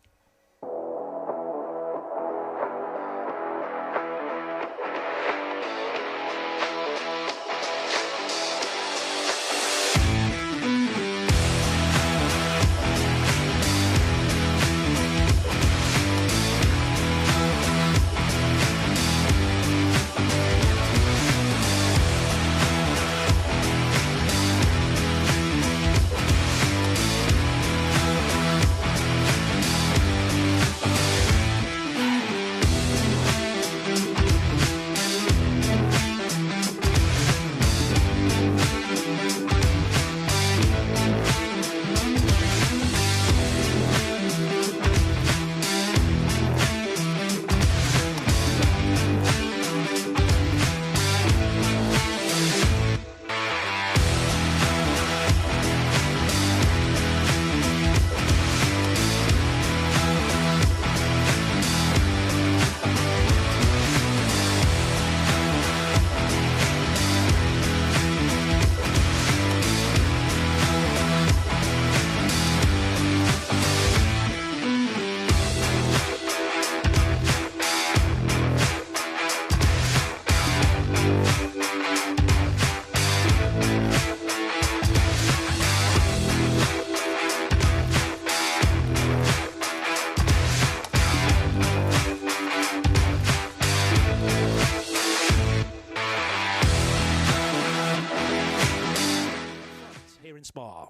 Spa.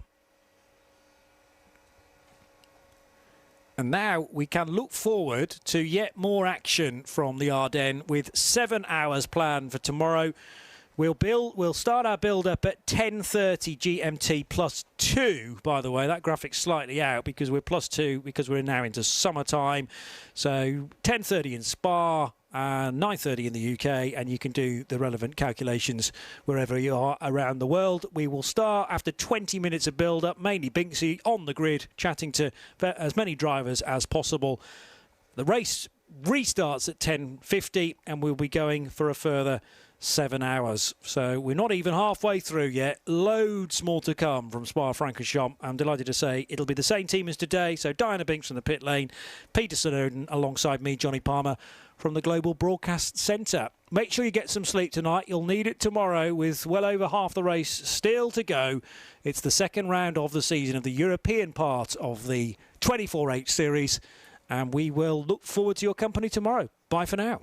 And now we can look forward to yet more action from the Ardennes with 7 hours planned for tomorrow. We'll start our build-up at 10:30 GMT +2, by the way. That graphic's slightly out because we're +2 because we're now into summertime. So 10:30 in Spa, 9:30 in the UK, and you can do the relevant calculations wherever you are around the world. We will start after 20 minutes of build-up, mainly Binksy on the grid, chatting to as many drivers as possible. The race restarts at 10:50, and we'll be going for a further 7 hours. So we're not even halfway through yet. Loads more to come from Spa-Francorchamps. I'm delighted to say it'll be the same team as today. So Diana Binks from the pit lane, Peter Snowden alongside me, Johnny Palmer, from the Global Broadcast Centre. Make sure you get some sleep tonight. You'll need it tomorrow with well over half the race still to go. It's the second round of the season of the European part of the 24H series. And we will look forward to your company tomorrow. Bye for now.